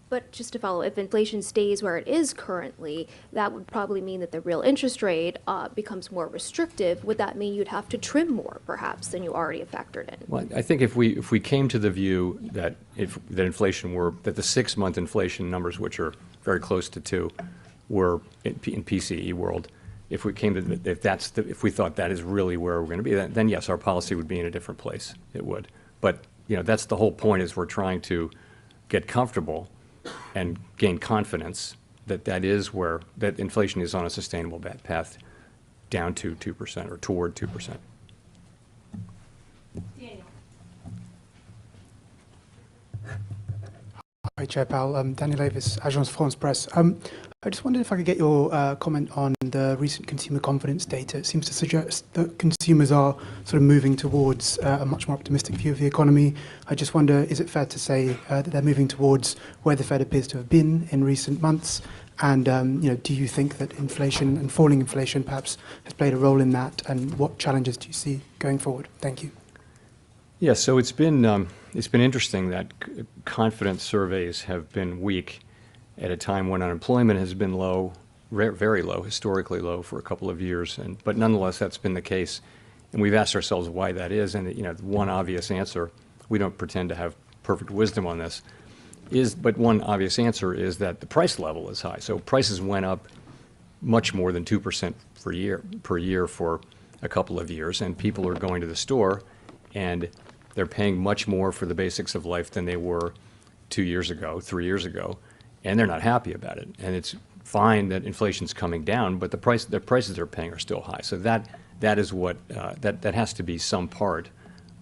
But just to follow, if inflation stays where it is currently, that would probably mean that the real interest rate becomes more restrictive. Would that mean you'd have to trim more, perhaps, than you already have factored in?
Well, I think if we came to the view that that the 6-month inflation numbers, which are very close to 2, were in PCE world, if we thought that is really where we're going to be, then yes, our policy would be in a different place. It would. But that's the whole point, is we're trying to get comfortable and gain confidence that inflation is on a sustainable path down to 2% or toward 2%.
Hi, Chair Powell. Daniel Davis, Agence France Presse. I just wondered if I could get your comment on the recent consumer confidence data. It seems to suggest that consumers are sort of moving towards a much more optimistic view of the economy. I just wonder, is it fair to say that they're moving towards where the Fed appears to have been in recent months? And do you think that inflation and falling inflation perhaps has played a role in that? And what challenges do you see going forward? Thank you.
Yeah, so it's been interesting that confidence surveys have been weak at a time when unemployment has been low, very low, historically low for a couple of years, but nonetheless that's been the case. And we've asked ourselves why that is, and one obvious answer, we don't pretend to have perfect wisdom on this, but one obvious answer is that the price level is high. So prices went up much more than 2% per year for a couple of years, and people are going to the store and they're paying much more for the basics of life than they were 2 years ago, 3 years ago, and they're not happy about it. And it's fine that inflation's coming down, but the prices they're paying are still high. So that is what that has to be some part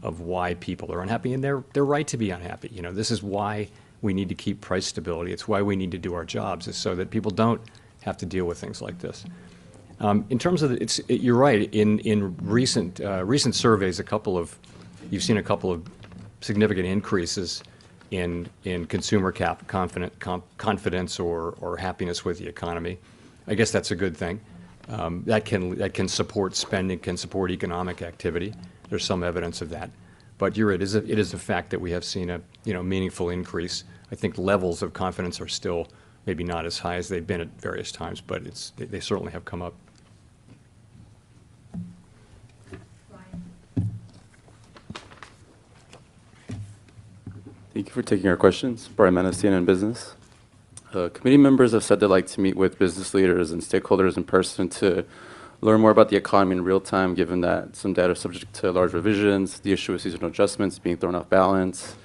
of why people are unhappy, and they're right to be unhappy. This is why we need to keep price stability. It's why we need to do our jobs, is so that people don't have to deal with things like this. In terms of you're right. In recent surveys, you've seen a couple of significant increases in consumer confidence or happiness with the economy. I guess that's a good thing. That can support spending, can support economic activity. There's some evidence of that. But you're right, it is a fact that we have seen a meaningful increase. I think levels of confidence are still maybe not as high as they've been at various times, but they certainly have come up.
Thank you for taking our questions. Brian Mena, CNN Business. Committee members have said they'd like to meet with business leaders and stakeholders in person to learn more about the economy in real time, given that some data are subject to large revisions, the issue of seasonal adjustments being thrown off balance,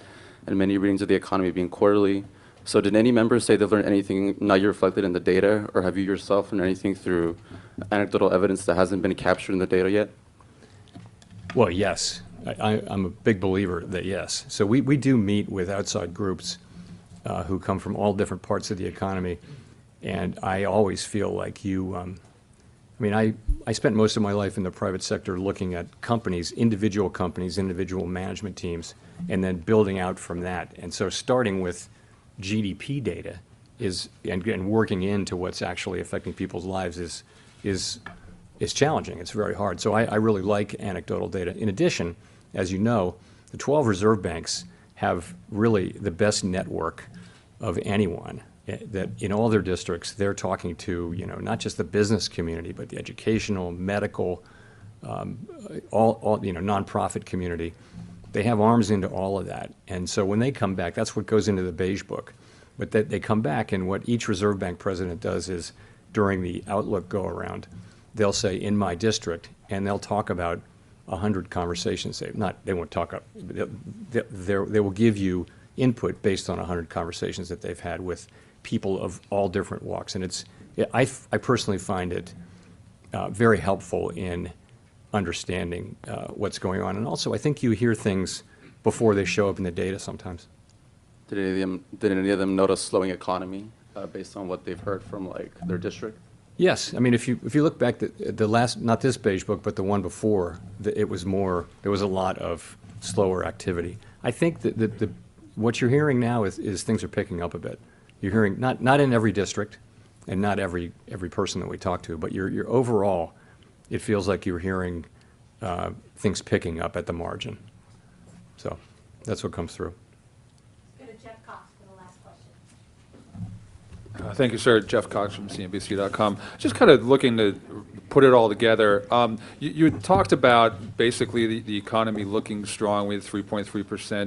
and many readings of the economy being quarterly. So did any members say they've learned anything not yet reflected in the data, or have you yourself learned anything through anecdotal evidence that hasn't been captured in the data yet?
Well, yes. I'm a big believer that yes. So we do meet with outside groups who come from all different parts of the economy, and I always feel like I spent most of my life in the private sector looking at companies, individual management teams, and then building out from that. And so starting with GDP data and working into what's actually affecting people's lives is challenging. It's very hard. So I really like anecdotal data. In addition, as you know, the 12 reserve banks have really the best network of anyone. That in all their districts, they're talking to, not just the business community, but the educational, medical, all nonprofit community. They have arms into all of that. And so when they come back, that's what goes into the beige book. But that they come back, and what each Reserve Bank president does is during the Outlook go-around, they'll say, in my district, and they'll talk about 100 conversations. They won't talk up. They will give you input based on 100 conversations that they've had with people of all different walks. And I personally find it very helpful in understanding what's going on. And also, I think you hear things before they show up in the data sometimes.
Did any of them notice slowing economy based on what they've heard from their district?
Yes, I mean, if you look back the last, not this beige book, but the one before, there was a lot of slower activity. I think that what you're hearing now is things are picking up a bit. You're hearing not in every district, and not every person that we talk to, but you're overall, it feels like you're hearing things picking up at the margin. So that's what comes through.
Thank you, sir. Jeff Cox from CNBC.com. Just kind of looking to put it all together. You had talked about basically the economy looking strong with 3.3%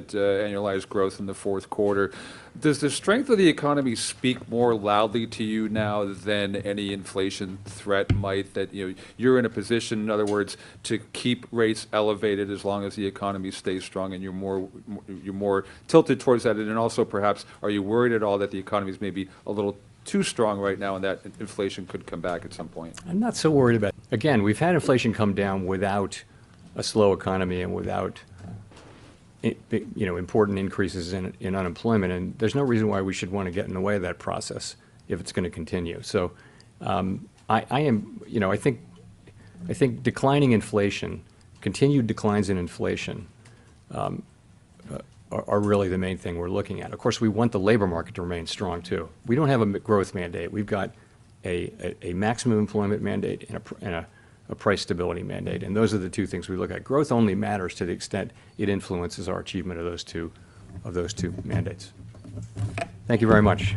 annualized growth in the fourth quarter. Does the strength of the economy speak more loudly to you now than any inflation threat might? That you're in a position, in other words, to keep rates elevated as long as the economy stays strong, and you're more tilted towards that. And also, perhaps, are you worried at all that the economy is maybe a little too strong right now, and that inflation could come back at some point?
I'm not so worried about it. Again, we've had inflation come down without a slow economy and without important increases in unemployment, and there's no reason why we should want to get in the way of that process if it's going to continue. So I think declining inflation, continued declines in inflation are really the main thing we're looking at. Of course, we want the labor market to remain strong too. We don't have a growth mandate. We've got a maximum employment mandate and a price stability mandate, and those are the two things we look at. Growth only matters to the extent it influences our achievement of those two mandates. Thank you very much.